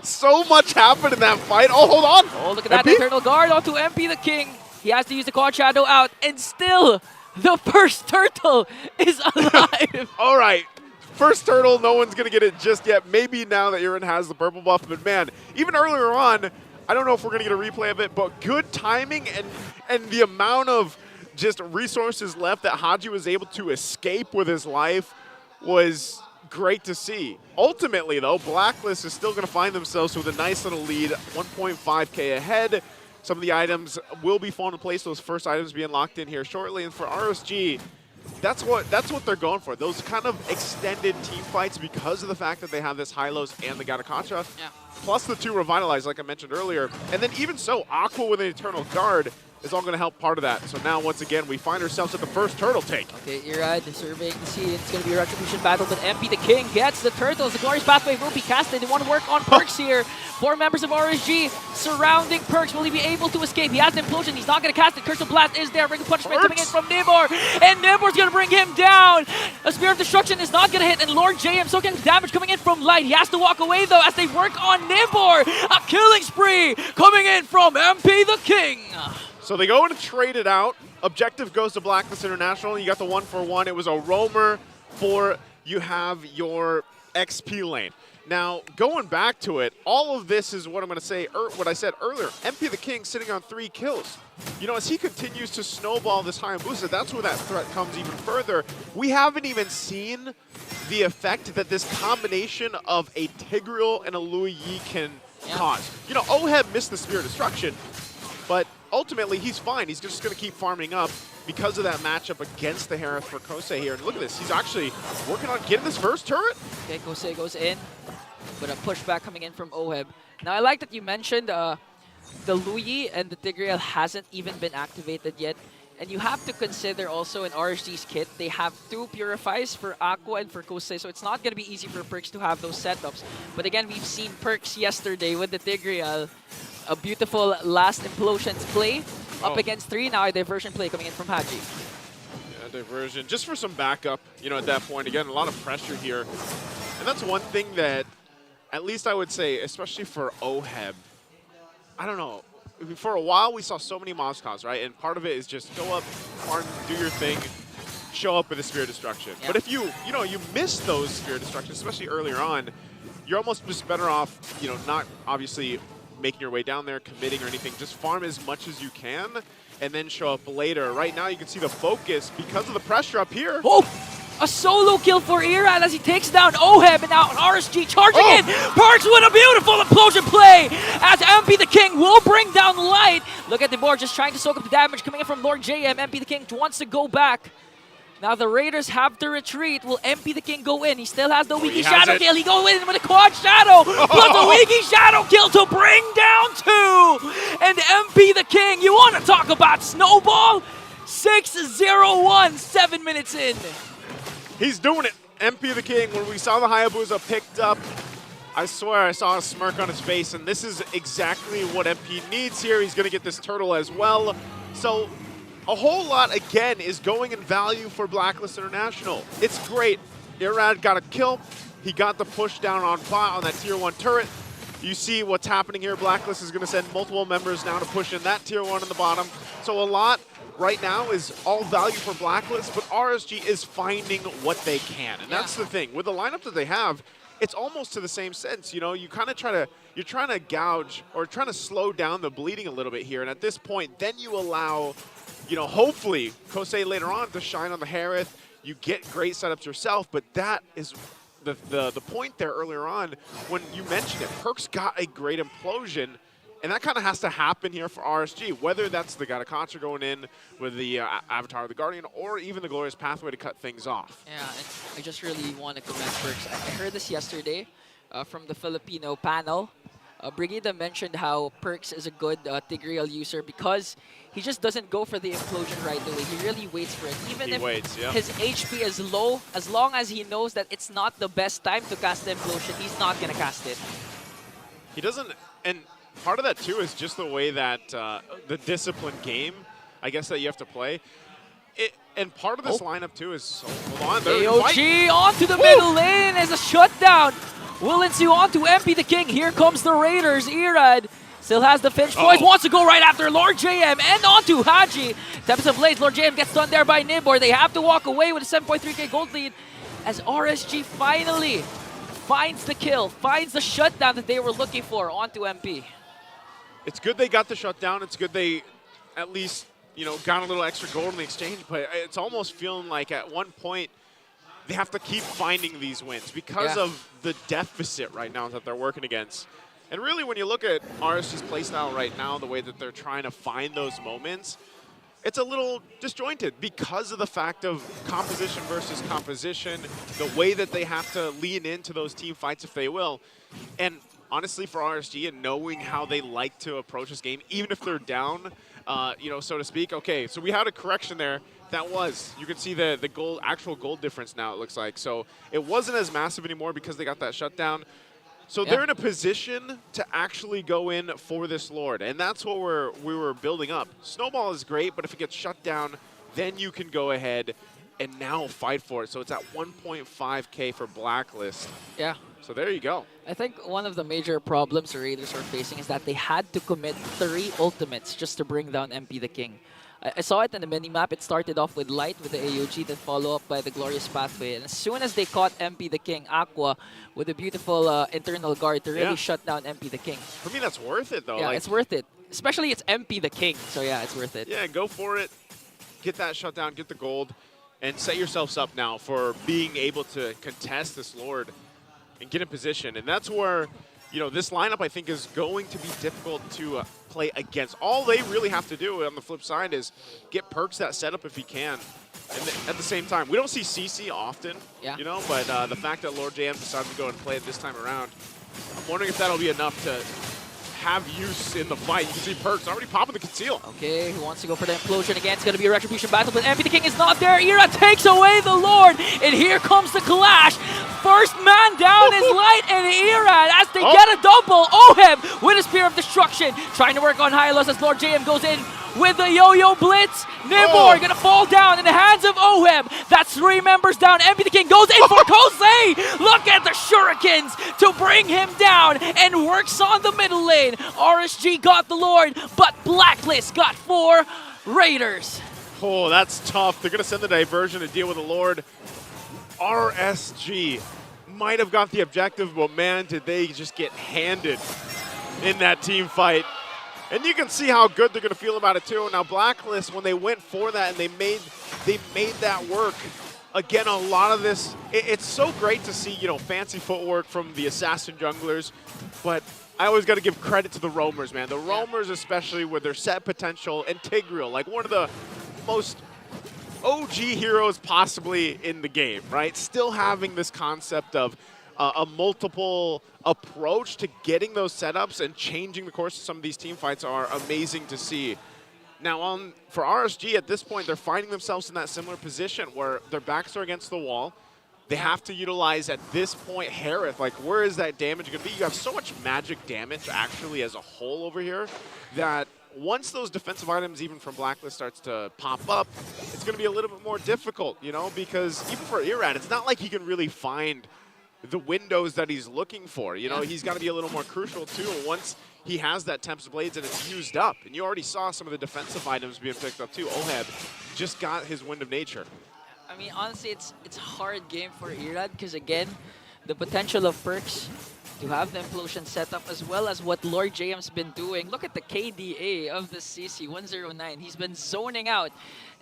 So much happened in that fight. Oh, hold on. Oh, look at that Eternal Guard onto MP the King. He has to use the Quad Shadow out, and still, the first turtle is alive. All right. First turtle, no one's going to get it just yet. Maybe now that Iran has the purple buff, but man, even earlier on, I don't know if we're going to get a replay of it, but good timing and the amount of just resources left that Haji was able to escape with his life was great to see. Ultimately, though, Blacklist is still going to find themselves with a nice little lead, 1.5K ahead. Some of the items will be falling in place, those first items being locked in here shortly. And for RSG, that's what they're going for. Those kind of extended team fights because of the fact that they have this Hylos and the Gatakacha. Yeah. Plus the two Revitalize, like I mentioned earlier. And then even so, Aqua with an Eternal Guard is all going to help part of that. So now, once again, we find ourselves at the first turtle take. Okay, Irad surveying the scene. It's going to be a retribution battle, but MP the King gets the turtles. The Glorious Pathway will be casted. They want to work on Perks here. 4 members of RSG surrounding Perks. Will he be able to escape? He has the Implosion. He's not going to cast it. Curse of Blast is there. Ring of Punishment coming in from Nibor. And Nibor's going to bring him down. A Spear of Destruction is not going to hit. And Lord JM soaking damage coming in from Light. He has to walk away, though, as they work on Nibor. A killing spree coming in from MP the King. So they go and trade it out. Objective goes to Blacklist International. You got the 1-for-1. It was a roamer for you have your XP lane. Now, going back to it, all of this is what I'm going to say, what I said earlier. MP the King sitting on 3 kills. You know, as he continues to snowball this Hayabusa, that's where that threat comes even further. We haven't even seen the effect that this combination of a Tigreal and a Louis Yi can cause. You know, Oheb missed the Spear of Destruction, but ultimately, he's fine. He's just going to keep farming up because of that matchup against the Harith for Kosei here. And look at this. He's actually working on getting this first turret. Okay, Kosei goes in, but a pushback coming in from Oheb. Now, I like that you mentioned the Louis and the Tigreal hasn't even been activated yet. And you have to consider also in RSG's kit, they have 2 Purifies for Aqua and for Kosei, so it's not going to be easy for Perks to have those setups. But again, we've seen Perks yesterday with the Tigreal. A beautiful last Implosions play up against 3. Now a diversion play coming in from Haji. Yeah, diversion. Just for some backup, you know, at that point. Again, a lot of pressure here. And that's one thing that, at least I would say, especially for Oheb, I don't know. For a while, we saw so many Moscows, right? And part of it is just go up, farm, do your thing, show up with a Spear of Destruction. Yeah. But if you miss those Spear of Destruction, especially earlier on, you're almost just better off, you know, not obviously making your way down there, committing or anything. Just farm as much as you can and then show up later. Right now, you can see the focus because of the pressure up here. Oh! A solo kill for Irad as he takes down Oheb, and now RSG charging in. Perks with a beautiful Implosion play as MP the King will bring down Light. Look at the board just trying to soak up the damage coming in from Lord JM. MP the King wants to go back. Now the Raiders have to retreat. Will MP the King go in? He still has the Wiki Shadow kill. He goes in with a Quad Shadow plus a Wiki Shadow kill to bring down 2. And MP the King, you want to talk about snowball? 6-0-1, 7 minutes in. He's doing it. MP the King, when we saw the Hayabusa picked up, I swear I saw a smirk on his face, and this is exactly what MP needs here. He's going to get this turtle as well. So a whole lot, again, is going in value for Blacklist International. It's great. Irad got a kill. He got the push down on bot on that tier 1 turret. You see what's happening here. Blacklist is going to send multiple members now to push in that tier 1 on the bottom. So a lot right now is all value for Blacklist, but RSG is finding what they can. And that's the thing. With the lineup that they have, it's almost to the same sense. You know, you kind of you're trying to gouge or trying to slow down the bleeding a little bit here. And at this point, then you allow, you know, hopefully Kosei later on to shine on the Harith. You get great setups yourself, but that is the point there earlier on when you mentioned it. Perk's got a great implosion, and that kind of has to happen here for RSG, whether that's the Gatacontra going in with the Avatar of the Guardian or even the Glorious Pathway to cut things off. Yeah, and I just really want to commend Perks. I heard this yesterday from the Filipino panel. Brigida mentioned how Perks is a good Tigreal user because he just doesn't go for the implosion right away. He really waits for it. Even if his HP is low, as long as he knows that it's not the best time to cast the implosion, he's not going to cast it. He doesn't, and part of that too is just the way that the disciplined game, I guess, that you have to play. And part of this lineup too is, hold on, AOG onto the middle lane as a shutdown will ensue onto MP the King. Here comes the Raiders. Irad still has the Finch poise, wants to go right after Lord JM and onto Haji. Tempest of Blades, Lord JM gets done there by Nibor. They have to walk away with a 7.3k gold lead as RSG finally finds the kill, finds the shutdown that they were looking for onto MP. It's good they got the shutdown. It's good they at least, you know, got a little extra gold in the exchange, but it's almost feeling like at one point they have to keep finding these wins because of the deficit right now that they're working against. And really, when you look at RSG's playstyle right now, the way that they're trying to find those moments, it's a little disjointed because of the fact of composition versus composition, the way that they have to lean into those team fights if they will. And honestly, for RSG and knowing how they like to approach this game, even if they're down, you know, so to speak. Okay, so we had a correction there. That was, you can see the actual gold difference now, it looks like. So it wasn't as massive anymore because they got that shutdown. So they're in a position to actually go in for this Lord. And that's what we were building up. Snowball is great, but if it gets shut down, then you can go ahead and now fight for it. So it's at 1.5k for Blacklist. Yeah. So there you go. I think one of the major problems the Raiders are facing is that they had to commit 3 ultimates just to bring down MP the King. I saw it in the minimap. It started off with Light with the AOG, then follow up by the Glorious Pathway. And as soon as they caught MP the King, Aqua with a beautiful internal guard to really shut down MP the King. For me, that's worth it, though. Yeah, like, it's worth it. Especially it's MP the King, so yeah, it's worth it. Yeah, go for it. Get that shutdown, get the gold, and set yourselves up now for being able to contest this Lord and get in position. And that's where, you know, this lineup, I think, is going to be difficult to play against. All they really have to do on the flip side is get Perks that setup if he can. And at the same time, we don't see CC often, you know, but the fact that Lord JM decided to go and play it this time around, I'm wondering if that'll be enough to have use in the fight. You can see Perks already popping the conceal. Okay, he wants to go for the implosion again. It's going to be a retribution battle, but MP the King is not there. Ira takes away the Lord, and here comes the clash. First man down is Light and Irad as they get a double. Oheb with a Spear of Destruction, trying to work on Hylos as Lord JM goes in with the Yo-Yo Blitz. Nibor gonna fall down in the hands of Oheb. That's 3 members down. MP the King goes in for Kosei. Look at the shurikens to bring him down and works on the middle lane. RSG got the Lord, but Blacklist got 4 Raiders. Oh, that's tough. They're gonna send the diversion to deal with the Lord. RSG might have got the objective, but man, did they just get handed in that team fight. And you can see how good they're going to feel about it too. Now Blacklist, when they went for that and they made that work. Again, a lot of this, it's so great to see, you know, fancy footwork from the assassin junglers, but I always got to give credit to the roamers, man. The roamers, especially with their set potential, and Tigreal, like one of the most OG heroes possibly in the game, right? Still having this concept of a multiple approach to getting those setups and changing the course of some of these team fights are amazing to see. Now, for RSG, at this point, they're finding themselves in that similar position where their backs are against the wall. They have to utilize, at this point, Harith. Like, where is that damage going to be? You have so much magic damage, actually, as a whole over here, that once those defensive items, even from Blacklist, starts to pop up, it's going to be a little bit more difficult, you know, because even for Irad, it's not like he can really find the windows that he's looking for. You know, he's got to be a little more crucial, too. Once he has that Tempest Blades and it's used up. And you already saw some of the defensive items being picked up too. Oheb just got his Wind of Nature. I mean, honestly, it's a hard game for Irad because, again, the potential of Perks to have the implosion set up as well as what Lord JM's been doing. Look at the KDA of the CC 109. He's been zoning out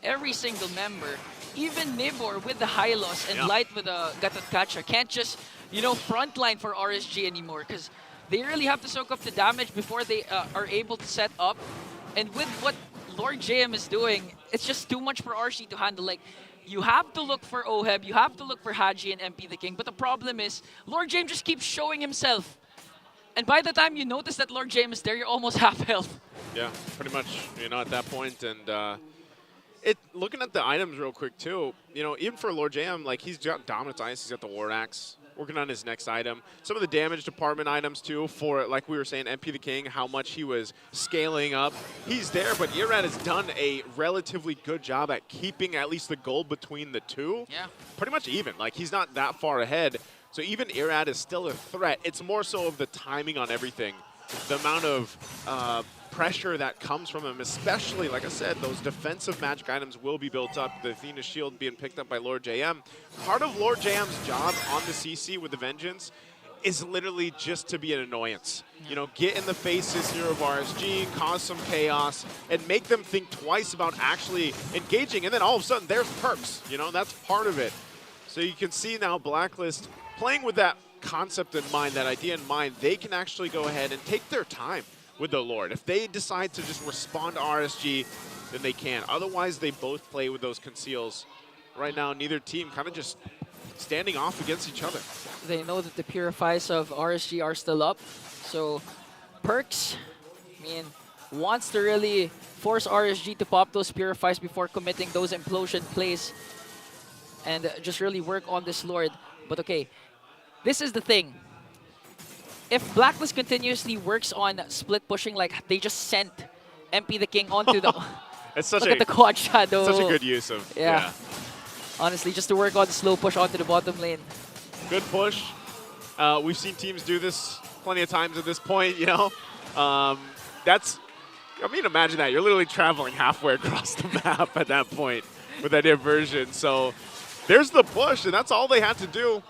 every single member. Even Nibor with the high loss and Light with a Gatot Catcher can't just, you know, frontline for RSG anymore because they really have to soak up the damage before they are able to set up. And with what Lord JM is doing, it's just too much for RSG to handle. Like, you have to look for Oheb, you have to look for Haji and MP the King, but the problem is, Lord James just keeps showing himself. And by the time you notice that Lord James is there, you're almost half health. Yeah, pretty much, you know, at that point. And looking at the items real quick too, you know, even for Lord JM, like he's got Dominance Ice, he's got the War Axe, working on his next item. Some of the damage department items too for, like we were saying, MP the King, how much he was scaling up. He's there, but Irad has done a relatively good job at keeping at least the goal between the two. Yeah. Pretty much even. Like, he's not that far ahead. So even Irad is still a threat. It's more so of the timing on everything. The amount of pressure that comes from him, especially, like I said, those defensive magic items will be built up. The Athena Shield being picked up by Lord JM. Part of Lord JM's job on the CC with the Vengeance is literally just to be an annoyance. You know, get in the faces here of RSG, cause some chaos, and make them think twice about actually engaging. And then all of a sudden, there's Perks. You know, that's part of it. So you can see now Blacklist playing with that concept in mind, that idea in mind. They can actually go ahead and take their time with the Lord. If they decide to just respond to RSG, then they can. Otherwise, they both play with those conceals. Right now, neither team kind of just standing off against each other. They know that the Purifies of RSG are still up. So Perks, I mean, wants to really force RSG to pop those Purifies before committing those implosion plays and just really work on this Lord. But okay, this is the thing. If Blacklist continuously works on split pushing, like they just sent MP the King onto the It's such look at the quad shadow. Such a good use of yeah. Honestly, just to work on the slow push onto the bottom lane. Good push. We've seen teams do this plenty of times at this point, you know. That's, I mean, imagine that. You're literally traveling halfway across the map at that point with that inversion. So there's the push, and that's all they had to do.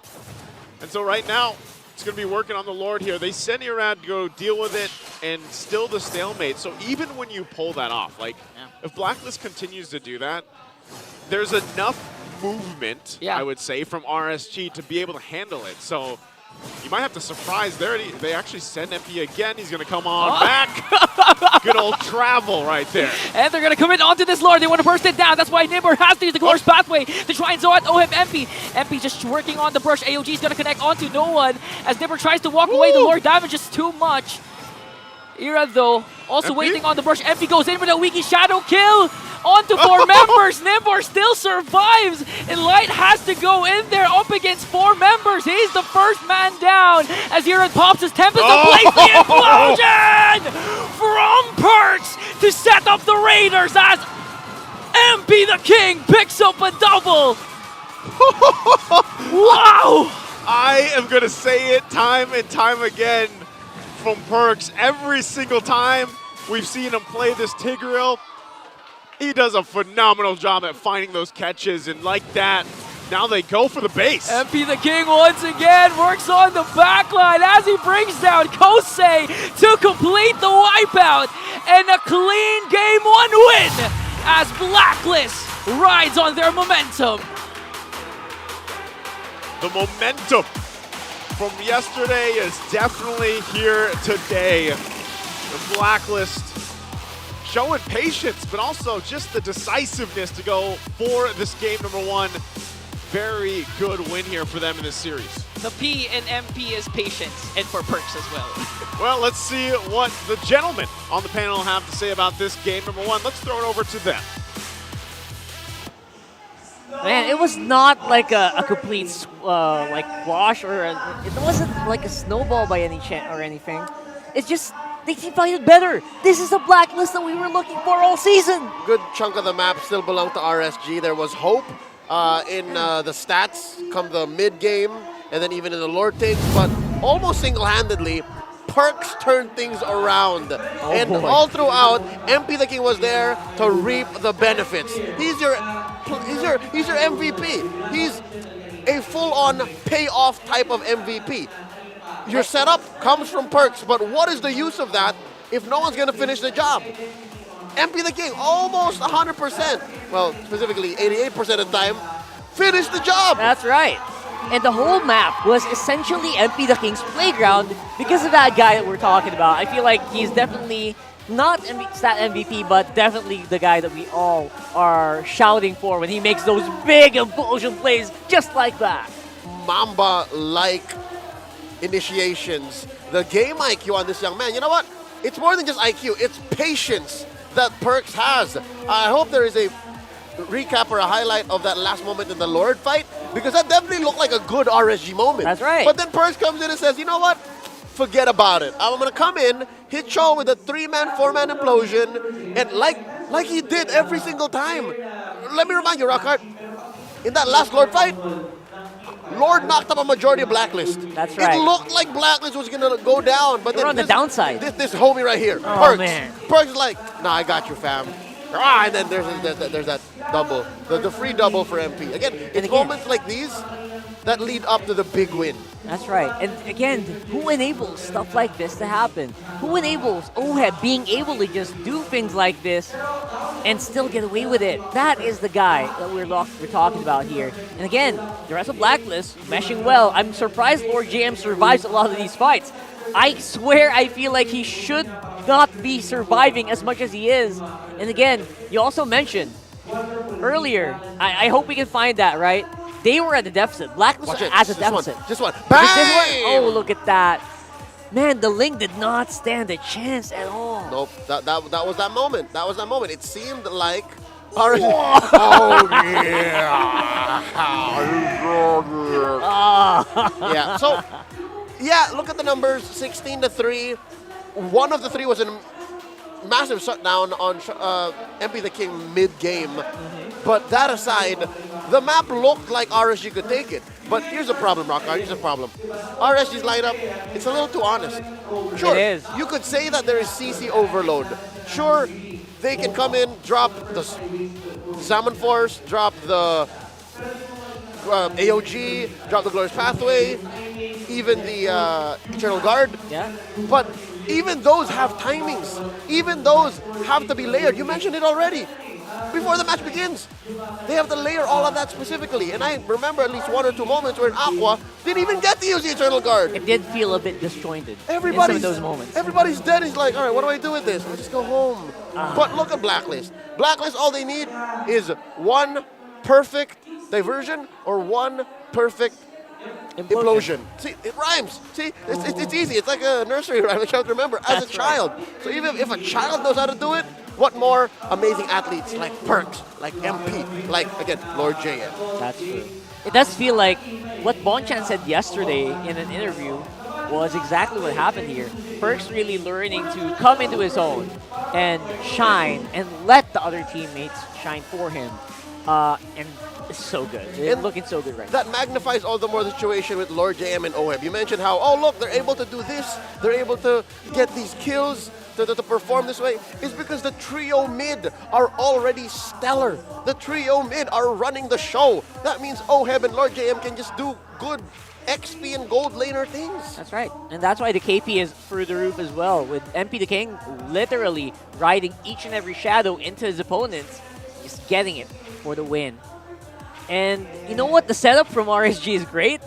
And so right now, it's going to be working on the Lord here. They send Irad to go deal with it, and still the stalemate. So even when you pull that off, like, if Blacklist continues to do that, there's enough movement, I would say, from RSG to be able to handle it. So you might have to surprise there. They actually send MP again. He's going to come on back. Good old travel right there. And they're going to commit onto this Lord. They want to burst it down. That's why Nibor has to use the Glorious Pathway to try and zone out Oheb MP. MP just working on the brush. AOG is going to connect onto no one. As Nibor tries to walk away, the Lord damages too much. Ira, though, also waiting on the brush. MP goes in with a Wiki Shadow kill onto 4 members. Nibor still survives, and Light has to go in there up against 4 members. He's the first man down as Ira pops his Tempest and plays the implosion from Perks to set up the Raiders as MP the King picks up a double. Wow! I am going to say it time and time again. From Perks, every single time we've seen him play this Tigreal, he does a phenomenal job at finding those catches, and like that, now they go for the base. MP the King once again works on the backline as he brings down Kosei to complete the wipeout, and a clean Game 1 win as Blacklist rides on their momentum. The momentum from yesterday is definitely here today. The Blacklist showing patience, but also just the decisiveness to go for this game number 1. Very good win here for them in this series. The P in MP is patience, and for Perks as well. Well, let's see what the gentlemen on the panel have to say about this game number 1. Let's throw it over to them. Man, it was not like a complete like wash, or it wasn't like a snowball by any chance or anything. It's just they played better. This is the Blacklist that we were looking for all season. Good chunk of the map still belonged to RSG. There was hope in the stats come the mid game, and then even in the Lord takes, but almost single-handedly, Perks turned things around. And boy. all throughout, MP the King was there to reap the benefits. He's your MVP. He's a full-on payoff type of MVP. Your setup comes from Perks, but what is the use of that if no one's going to finish the job? MP the King, almost 100%, well, specifically 88% of the time, finished the job. That's right. And the whole map was essentially MP the King's playground because of that guy that we're talking about. I feel like he's definitely not stat MVP, but definitely the guy that we all are shouting for when he makes those big implosion plays just like that. Mamba-like initiations. The game IQ on this young man, you know what? It's more than just IQ, it's patience that Perks has. I hope there is a recap or a highlight of that last moment in the Lord fight, because that definitely looked like a good RSG moment. That's right. But then Perks comes in and says, you know what? Forget about it. I'm going to come in, hit Cho with a 3-man, 4-man implosion, and like he did every single time. Let me remind you, Rockhart, in that last Lord fight, Lord knocked up a majority of Blacklist. That's right. It looked like Blacklist was going to go down, but They're then on the downside. This homie right here, Oh, Perks. man. Perks is like, nah, I got you, fam. And then there's that double, the free double for MP. Again, moments like these that lead up to the big win. That's right. And again, who enables stuff like this to happen? Who enables OHEB being able to just do things like this and still get away with it? That is the guy that we're talking about here. And again, the rest of Blacklist meshing well. I'm surprised Lord JM survives a lot of these fights. I swear I feel like he should not be surviving as much as he is. And again, you also mentioned earlier, I hope we can find that, right? They were at a deficit. Blacklist was at a deficit. Just one. Bang! Oh, look at that. Man, the Link did not stand a chance at all. Nope, that was that moment. That was that moment. It seemed like... Oh, yeah, so... Yeah, look at the numbers, 16-3. One of the three was a massive shutdown on MP the King mid-game. But that aside, the map looked like RSG could take it. But here's the problem, Rockard, here's the problem. RSG's lineup, it's a little too honest. Sure, It is. you could say that there is CC overload. Sure, they can come in, drop the Salmon Force, drop the AOG, drop the Glorious Pathway, even the Eternal Guard. Yeah. But even those have timings. Even those have to be layered. You mentioned it already. Before the match begins, they have to layer all of that specifically. And I remember at least 1 or 2 moments where Aqua didn't even get to use the Eternal Guard. It did feel a bit disjointed in some Everybody's of those moments. Everybody's dead. He's like, all right, what do I do with this? I just go home. But look at Blacklist. Blacklist, all they need is one perfect diversion or one perfect implosion. See, it rhymes. See, it's easy. It's like a nursery rhyme that you have to remember as a child. So even if a child knows how to do it, what more amazing athletes like Perks, like MP, like, again, Lord JM. That's true. It does feel like what Bonchan said yesterday in an interview was exactly what happened here. Perks really learning to come into his own and shine and let the other teammates shine for him. And it's so good. It's looking so good right now. That magnifies all the more the situation with Lord JM and OHEB. You mentioned how, oh look, they're able to do this, they're able to get these kills, to perform this way. It's because the trio mid are already stellar. The trio mid are running the show. That means OHEB and Lord JM can just do good XP and gold laner things. That's right. And that's why the KP is through the roof as well, with MP the King literally riding each and every shadow into his opponents, just getting it for the win. And you know what? The setup from RSG is great,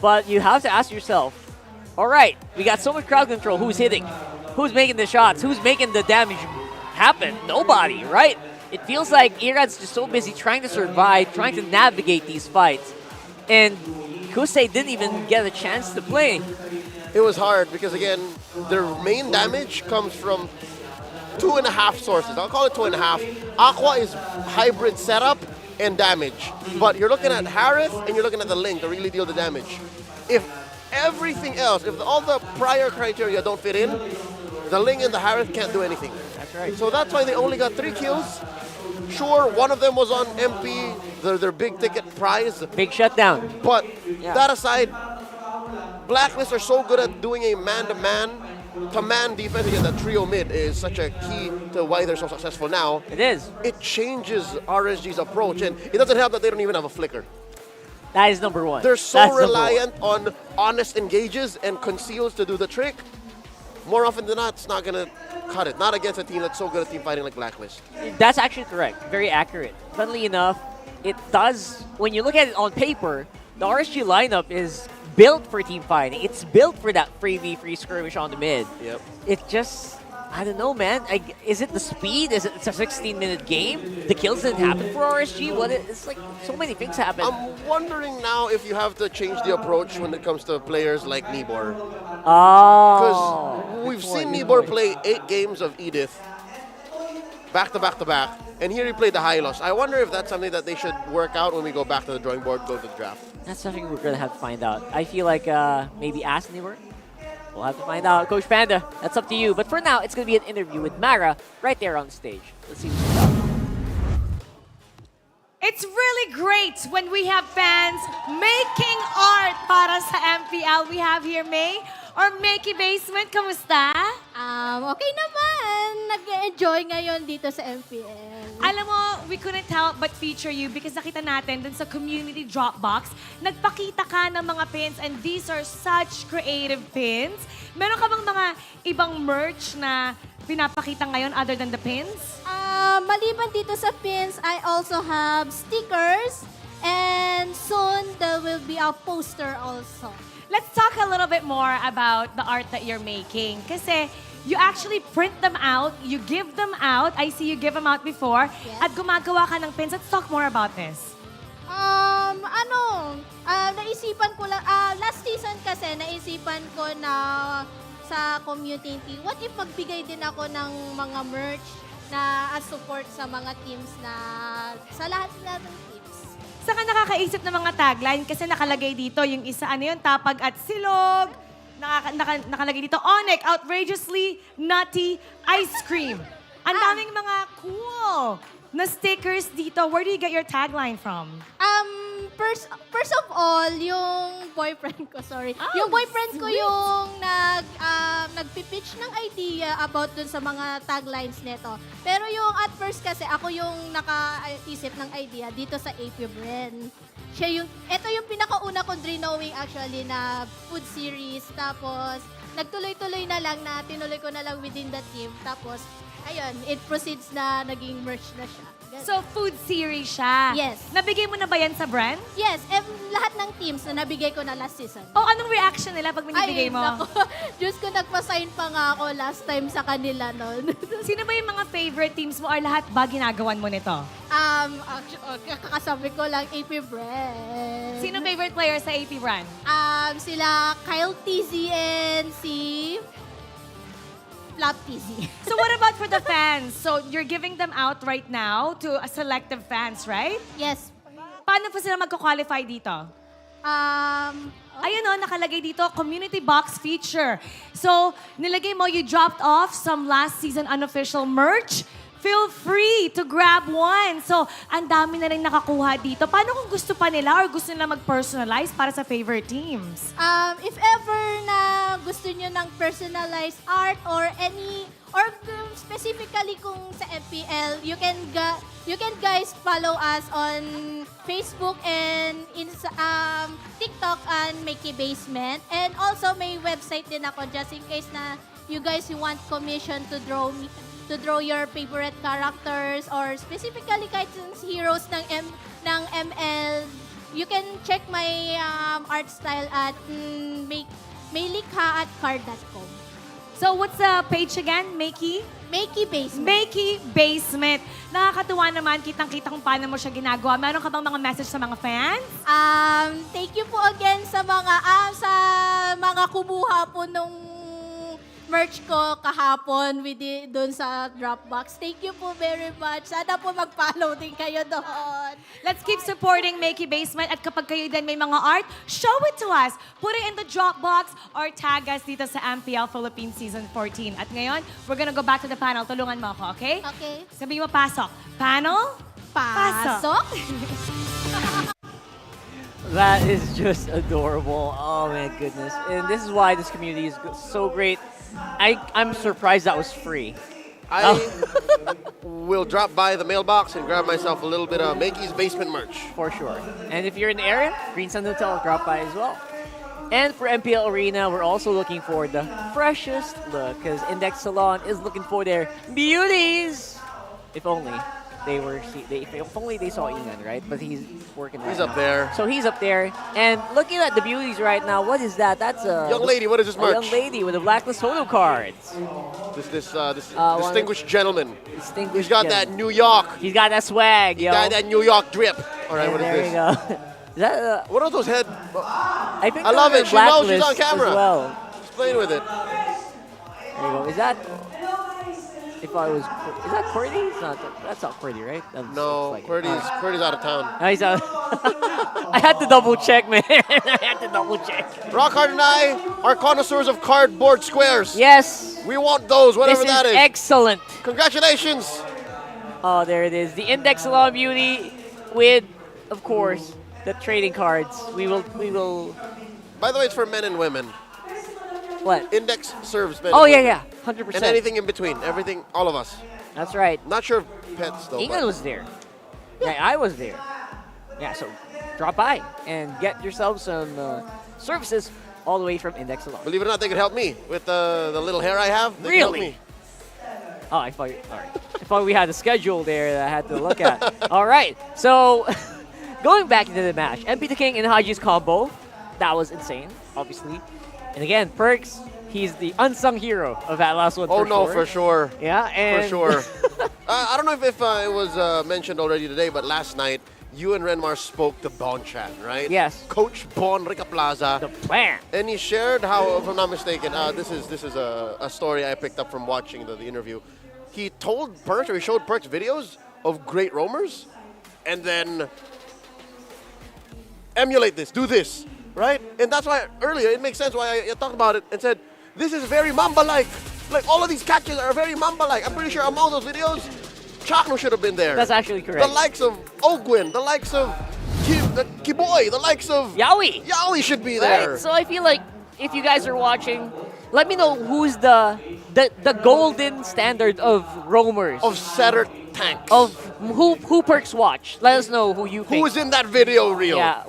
but you have to ask yourself, all right, we got so much crowd control. Who's hitting? Who's making the shots? Who's making the damage happen? Nobody, right? It feels like Irad's just so busy trying to survive, trying to navigate these fights. And Kusei didn't even get a chance to play. It was hard because, again, their main damage comes from 2.5 sources. I'll call it 2.5. Aqua is hybrid setup and damage. But you're looking at Harith and you're looking at the Link to really deal the damage. If everything else, if all the prior criteria don't fit in, the Ling and the Harith can't do anything. That's right. So that's why they only got 3 kills. Sure, one of them was on MP, their big ticket prize. Big shutdown. But that aside, Blacklist are so good at doing a man-to-man to man defense, again, that trio mid is such a key to why they're so successful now. It is. It changes RSG's approach, and it doesn't help that they don't even have a flicker. That is number one. They're so That's number reliant on honest engages and conceals to do the trick. More often than not, it's not going to cut it. Not against a team that's so good at team fighting like Blacklist. That's actually correct. Very accurate. Funnily enough, it does, when you look at it on paper, the RSG lineup is built for team fighting. It's built for that free skirmish on the mid. Yep. It just, I don't know, man. Is it the speed? Is it it's a 16-minute game? The kills didn't happen for RSG. It's like so many things happen. I'm wondering now if you have to change the approach when it comes to players like Nibor. Oh. Because we've seen Nibor play 8 games of Edith back to back to back, and here he played the Hylos. I wonder if that's something that they should work out when we go back to the drawing board, go to the draft. That's something we're going to have to find out. I feel like maybe ask Nibor. We'll have to find out. Coach Panda, that's up to you. But for now, it's going to be an interview with Mara right there on stage. Let's see what's up. It's really great when we have fans making art para sa MPL. We have here May or Makey Basement. Kamusta? Okay naman. Nag-enjoy ngayon dito sa MPL. Alam mo, we couldn't help but feature you because nakita natin dun sa community Dropbox, nagpakita ka ng mga pins and these are such creative pins. Meron ka bang mga ibang merch na pinapakita ngayon other than the pins? Maliban dito sa pins, I also have stickers and soon there will be a poster also. Let's talk a little bit more about the art that you're making. Kasi you actually print them out, you give them out. I see you give them out before. Yes. At gumagawa ka ng pins. Let's talk more about this. Naisipan ko lang, last season kasi, naisipan ko na sa community, what if magbigay din ako ng mga merch na as support sa mga teams na, sa lahat ng teams. Saka nakakaisip ng mga tagline kasi nakalagay dito yung isa, tapag at silog. Nakalagay dito, Onic, outrageously nutty ice cream. Ang daming mga cool na stickers dito. Where do you get your tagline from? First of all, yung boyfriend ko, yung boyfriend ko yung nagpipitch ng idea about dun sa mga taglines nito. Pero yung at first kasi ako yung nakaisip ng idea dito sa AP brand. Ito yung pinakauna kong drawing actually na food series. Tapos, nagtuloy-tuloy na lang na tinuloy ko na lang within the team. Tapos, ayun, it proceeds na naging merch na siya. So, food series siya? Yes. Nabigay mo na ba yan sa brand? Yes, lahat ng teams na nabigay ko na last season. Oh, anong reaction nila pag binibigay mo? Ay, naku. Diyos ko, nagpa-sign pa nga ako last time sa kanila noon. Sino ba yung mga favorite teams mo or lahat ba ginagawan mo nito? Kakasabi ko lang AP brand. Sino favorite player sa AP brand? Sila Kyle TZ and si Flop TZ. So what about for the fans? So you're giving them out right now to a selective fans, right? Yes. Paano po sila magko-qualify dito? Ayun nakalagay dito, community box feature. So, nilagay mo, you dropped off some last season unofficial merch. Feel free to grab one. So, ang dami na rin nakakuha dito. Paano kung gusto pa nila or gusto nila mag-personalize para sa favorite teams? If ever na gusto nyo ng personalized art or specifically kung sa MPL, you can guys follow us on Facebook and TikTok and Makey Basement. And also may website din ako just in case na you guys want commission to draw your favorite characters or specifically kahit heroes ng ML. You can check my art style at maylikha at card.com. So what's the page again? Makey? Makey Basement. Makey Basement. Nakakatuwa naman, kitang-kita kung paano mo siya ginagawa. Meron ka bang mga message sa mga fans? Thank you po again sa mga kumuha po nung merch ko kahapon doon sa Dropbox. Thank you po very much. Sana po mag-follow din kayo doon. Let's keep supporting Makey Basement at kapag kayo din may mga art, show it to us. Put it in the Dropbox or tag us dito sa MPL Philippines Season 14. At ngayon, we're gonna go back to the panel. Tulungan mo ako, okay? Okay. Sabihin mo, pasok. Panel? Pasok. That is just adorable. Oh my goodness. And this is why this community is so great. I'm surprised that was free. I will drop by the mailbox and grab myself a little bit of Makey's Basement merch. For sure. And if you're in the area, Green Sun Hotel will drop by as well. And for MPL Arena, we're also looking for the freshest look because Index Salon is looking for their beauties. If only they were, if only they saw Ian, right? But he's working. He's up there. So he's up there. And looking at the beauties right now, what is that? That's a young lady. What is this merch? A young lady with the Blacklist photo cards. This distinguished gentleman. Distinguished. He's got that New York. He's got that swag, yo. He's got that New York drip. All right, and what is there this? you go. Is that, what are those head? I think I love it. She knows she's on camera. As well. She's playing with it. There you go. Is that? If I was, is that Cordy? It's not. That's not Cordy, right? No, like Cordy's out of town. No, he's out. I had to double check, man. I had to double check. Rockhard and I are connoisseurs of cardboard squares. Yes. We want those, whatever that is. Excellent. Congratulations. Oh, there it is. The Index Salon Beauty with, of course, the trading cards. We will. By the way, it's for men and women. What? Index serves men. Oh, yeah, 100%. And anything in between. Everything, all of us. That's right. Not sure if pets, though. England was there. Yeah, I was there. Yeah, so drop by and get yourself some services all the way from Index Salon. Believe it or not, they could help me with the little hair I have. They Really? Could help me. Oh, I thought, all right. I thought we had a schedule there that I had to look at. All right, so going back into the match, MP the King and Haji's combo, that was insane, obviously. And again, Perks, he's the unsung hero of that last one. For sure. Yeah, and for sure. I don't know if it was mentioned already today, but last night you and Renmar spoke to Bonchan, right? Yes. Coach Bon Rica Plaza. The plan. And he shared how, if I'm not mistaken, this is a story I picked up from watching the interview. He told Perks, or he showed Perks videos of great roamers, and then emulate this, do this. Right? And that's why earlier it makes sense why I talked about it and said, this is very Mamba-like. Like all of these catches are very Mamba-like. I'm pretty sure among those videos, Chakno should have been there. That's actually correct. The likes of Ogwin, the likes of Kiboy, the likes of Yaoi. Yaoi should be there. Right? So I feel like if you guys are watching, let me know who's the golden standard of roamers. Of setter tanks. Of who Perks watch. Let us know who you think. Who was in that video reel? Yeah,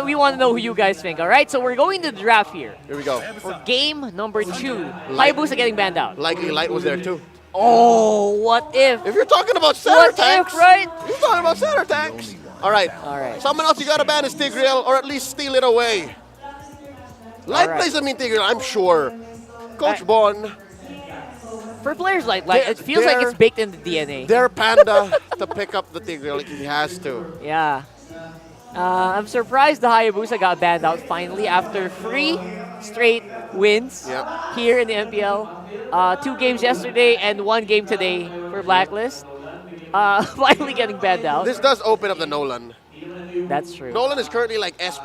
we want to know who you guys think, all right? So we're going to the draft here. Here we go. For game number 2. Hayabusa getting banned out. Likely Light was there too. Oh, what if? If you're talking about setter What tanks, if, right? You're talking about setter tanks. All right. Someone else you got to ban is Tigreal, or at least steal it away. Light plays a mean Tigreal, I'm sure. Coach Bon. For players like Light, it feels like it's baked in the DNA. They're Panda to pick up the Tigreal like he has to. Yeah. I'm surprised the Hayabusa got banned out finally after 3 straight wins here in the MPL. 2 games yesterday and 1 game today for Blacklist. Finally getting banned out. This does open up the Nolan. That's true. Nolan is currently like S+.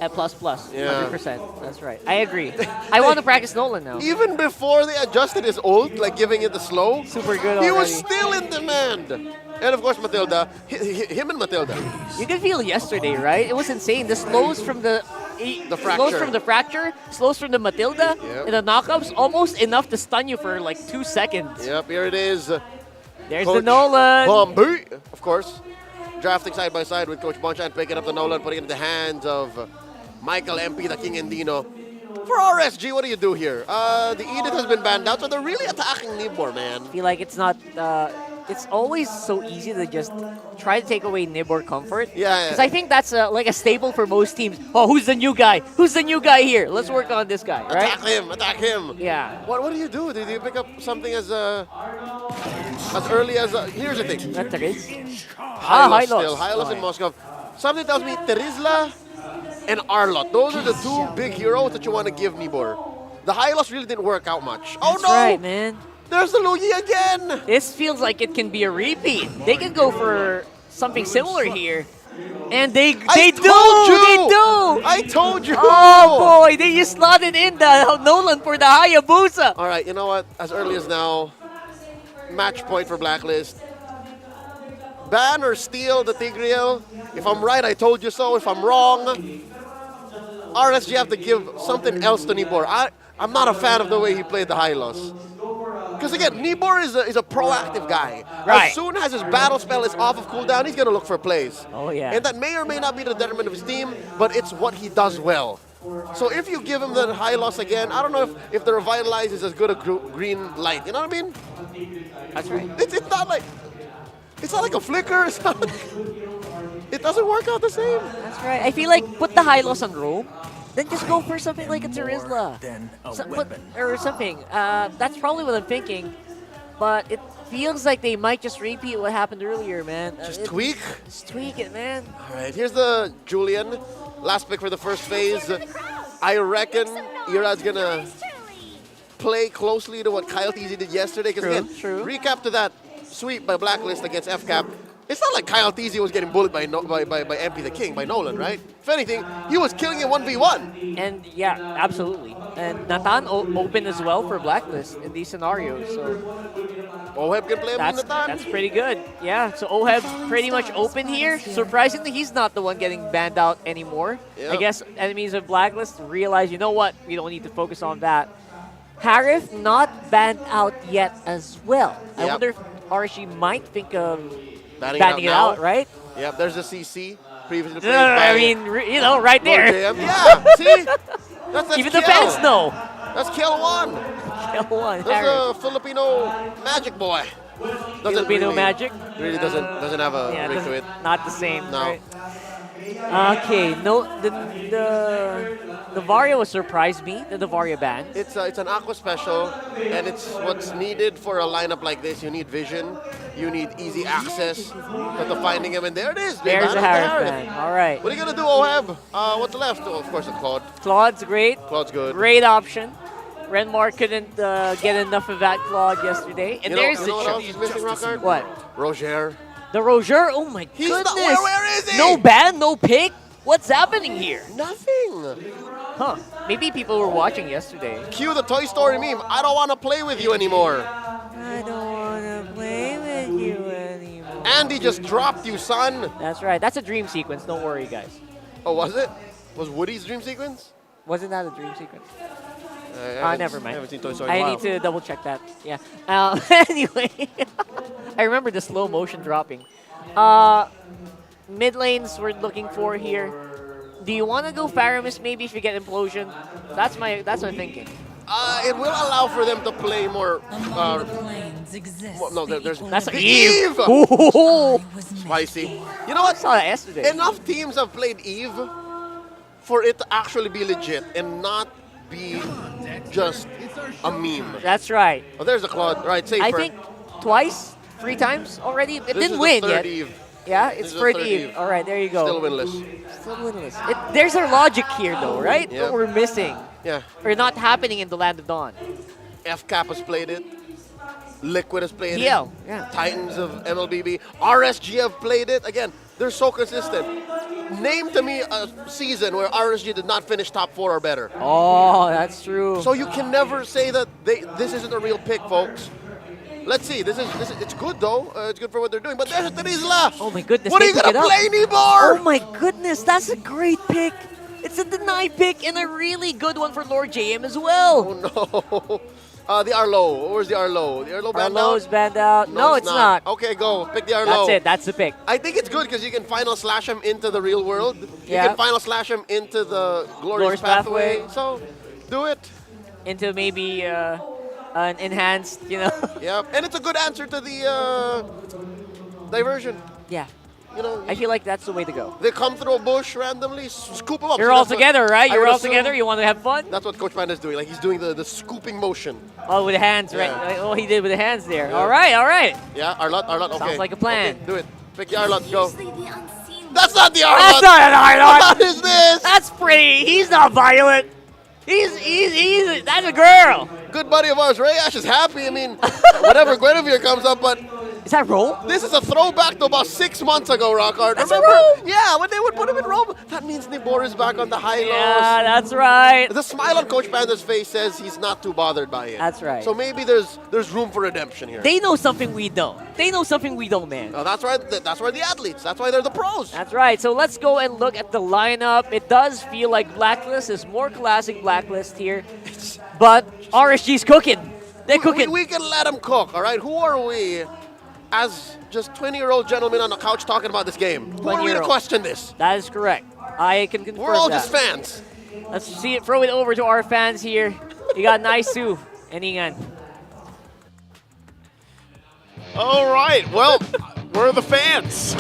At plus. Yeah. 100%. That's right. I agree. I want to practice Nolan now. Even before they adjusted his ult, like giving it the slow, super good he already. was still in demand. And of course, Matilda, him and Matilda. You could feel yesterday, right? It was insane. The slows from the slows from the fracture, slows from the Matilda, and the knockups, almost enough to stun you for like 2 seconds. Yep, here it is. There's Coach the Nolan. Bombi, of course. Drafting side by side with Coach Bonchan, picking up the Nolan, putting it in the hands of Michael MP, the King Andino. For RSG, what do you do here? The Edith has been banned out, so they're really attacking Nibor, man. I feel like it's not... it's always so easy to just try to take away Nibor comfort. Yeah. Because I think that's like a staple for most teams. Oh, who's the new guy? Who's the new guy here? Let's work on this guy, right? Attack him. Yeah. What do you do? Do you pick up something as early as... here's the thing. Hylos in Moscow. Something tells me Terizla and Arlot. Those are the 2 big heroes that you want to give Nibor. The Hylos really didn't work out much. Oh That's no! right, man. There's the Luigi again! This feels like it can be a repeat. They can go for something similar here. And they do! I told you! Oh boy, they just slotted in the Nolan for the Hayabusa. All right, you know what? As early as now, match point for Blacklist. ban or steal the Tigreal. If I'm right, I told you so. If I'm wrong, RSG have to give something else to Nibor. I'm not a fan of the way he played the Hylos. Because again, Nibor is a proactive guy. Right. As soon as his battle spell is off of cooldown, he's going to look for plays. Oh, yeah. And that may or may not be the detriment of his team, but it's what he does well. So if you give him the Hylos again, I don't know if the Revitalize is as good a green light. You know what I mean? That's right. It's not like... It's not like a flicker. It's not like, it doesn't work out the same. That's right. I feel like put the Hylos on roam, then just go for something like a Terizla. Then a Or something. That's probably what I'm thinking. But it feels like they might just repeat what happened earlier, man. Just tweak? Just tweak it, man. All right, here's the Julian. Last pick for the first phase. I reckon Ira's going to play closely to what Kyle TZ did yesterday. Because again, recap to that sweep by Blacklist against FCAP. It's not like Kyle TZ was getting bullied by MP the King, by Nolan, right? If anything, he was killing him 1v1. And yeah, absolutely. And Nathan open as well for Blacklist in these scenarios. So Oheb can play him in Nathan. That's pretty good. Yeah, so Oheb pretty much open here. Surprisingly, he's not the one getting banned out anymore. Yep. I guess enemies of Blacklist realize, you know what, we don't need to focus on that. Harif not banned out yet as well. I wonder if RSG might think of banning it out, right? Yep, there's a CC previously played I by mean, you know, right there. Yeah, see? That's Even the fans know. That's kill one. Kill one. That's a Filipino magic boy. Filipino magic? Really doesn't have a ring to it. Not the same. No. Right? Okay, no, the Varia was surprised me, the Varia ban. It's an Aqua special, and it's what's needed for a lineup like this. You need vision, you need easy access to finding him, and there it is. There's a Harif ban. All right. What are you gonna do, Oheb? What's left? Oh, of course, it's Claude. Claude's great. Claude's good. Great option. Renmar couldn't get enough of that Claude yesterday, and there's the what else is missing, Rockard? What? Roger. The Roger? Oh my He's goodness! not, where is he? No ban, no pick. What's happening here? Nothing. Huh? Maybe people were watching yesterday. Cue the Toy Story meme. I don't want to play with you anymore. I don't want to play with you anymore. Andy just dropped you, son. That's right. That's a dream sequence. Don't worry, guys. Oh, was it? Was Woody's dream sequence? Wasn't that a dream sequence? Never mind. I haven't seen Toy Story in a while. need to double check that. Yeah. Anyway, I remember the slow motion dropping. Mid lanes we're looking for here. Do you want to go Faramis maybe if you get Implosion? That's my thinking. It will allow for them to play more. No, there's That's the Eve. Spicy. You know what? I saw that yesterday. Enough teams have played Eve for it to actually be legit and not be just a meme. That's right. Oh, there's a Claude. Right, safer. I think twice, 3 times already. It This didn't is win the third yet. Eve. Yeah, This it's is the third third Eve. Eve. All right, there you go. Still winless. Still winless. There's a logic here, though, right? Yeah. That we're missing. Yeah. Or not happening in the Land of Dawn. FCAP has played it. Liquid has played TL, it. yeah. Titans of MLBB. RSG have played it. Again, they're so consistent. Name to me a season where RSG did not finish top 4 or better. Oh, that's true. So you can never say that this isn't a real pick, folks. Let's see. This is it's good though. It's good for what they're doing. But there's a Terizla. Oh my goodness. What are you they gonna pick it play, up. Nibor? Oh my goodness, that's a great pick. It's a deny pick and a really good one for Lord JM as well. Oh no. The Arlo. Where's the Arlo? The Arlo banned Arlo out? is banned out. No, it's not. Okay, go. Pick the Arlo. That's it. That's the pick. I think it's good because you can final slash him into the real world. Yeah. You can final slash him into the glorious pathway. So, do it. Into maybe an enhanced, you know. Yep. And it's a good answer to the diversion. Yeah. You know, I feel like that's the way to go. they come through a bush randomly, scoop them up. You're So all that's what- together, right? I You're would all assume together. You want to have fun? That's what Coach Panda's doing. Like he's doing the scooping motion. Oh, with the hands, right? Yeah. Like, oh, he did with the hands there. Yeah. All right, all right. Yeah, Arlot, okay. Sounds like a plan. Okay, do it. Pick the Arlot, go. That's not the Arlot! That's not an Arlot! What is this? That's pretty. He's not violent. That's a girl. Good buddy of ours, Ray Ash is happy. I mean, whatever Guinevere comes up, but Is that Rome? This is a throwback to about 6 months ago, Rockhard. That's Remember? Rome. Yeah, when they would put him in Rome. That means Nibor is back on the high lows. Yeah, that's right. The smile on Coach Panda's face says he's not too bothered by it. That's right. So maybe there's room for redemption here. They know something we don't. They know something we don't, man. Oh, that's right. That's why the athletes. That's why they're the pros. That's right. So let's go and look at the lineup. It does feel like Blacklist is more classic Blacklist here, but RSG's cooking. They're cooking. We can let them cook, all right? Who are we as just 20-year-old gentlemen on the couch talking about this game? Who are we to question this? That is correct. I can confirm We're all that. just fans. Let's see it. Throw it over to our fans here. You got Naisu and Ingan. All right, well, we're the fans.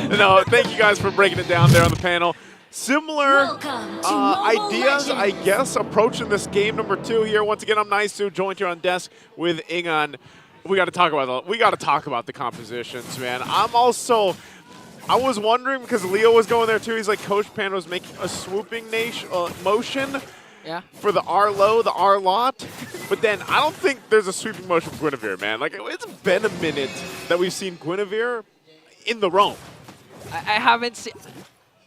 No, thank you guys for breaking it down there on the panel. Similar ideas, I guess, approaching this game number 2 here. Once again, I'm Naisu, joined here on desk with Ingan. We got to talk about the compositions, man. I was wondering because Leo was going there too. He's like, Coach Panda was making a swooping motion. Yeah. For the R low, the R lot. But then I don't think there's a sweeping motion for Guinevere, man. Like, it's been a minute that we've seen Guinevere in the roam. I haven't seen.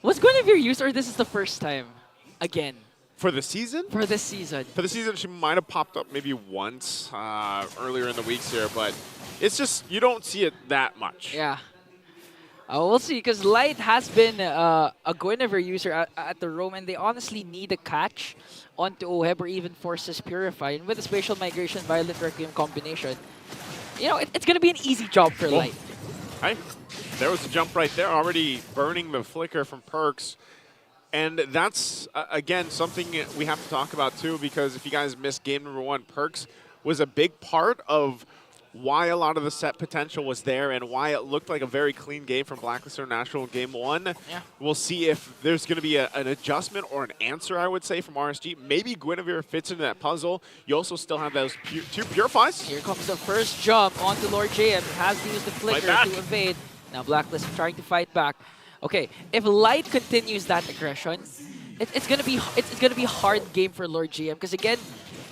Was Guinevere used, or this is the first time again? For the season? For this season. For the season, she might have popped up maybe once earlier in the weeks here, but it's just, you don't see it that much. Yeah. We'll see, because Light has been a Guinevere user at the roam, and they honestly need a catch onto Oheb or even forces Purify. And with the spatial migration, Violent Requiem combination, you know, it's going to be an easy job for Light. Right. There was a jump right there, already burning the flicker from Perks. And that's, again, something we have to talk about, too, because if you guys missed game number 1, Perks was a big part of why a lot of the set potential was there and why it looked like a very clean game from Blacklist International in game 1. Yeah. We'll see if there's going to be an adjustment or an answer, I would say, from RSG. Maybe Guinevere fits into that puzzle. You also still have those 2 Purifies. Here comes the first jump onto Lord JM. Has to use the flicker to evade. Now Blacklist trying to fight back. Okay, if Light continues that aggression, it's gonna be a hard game for Lord GM because again,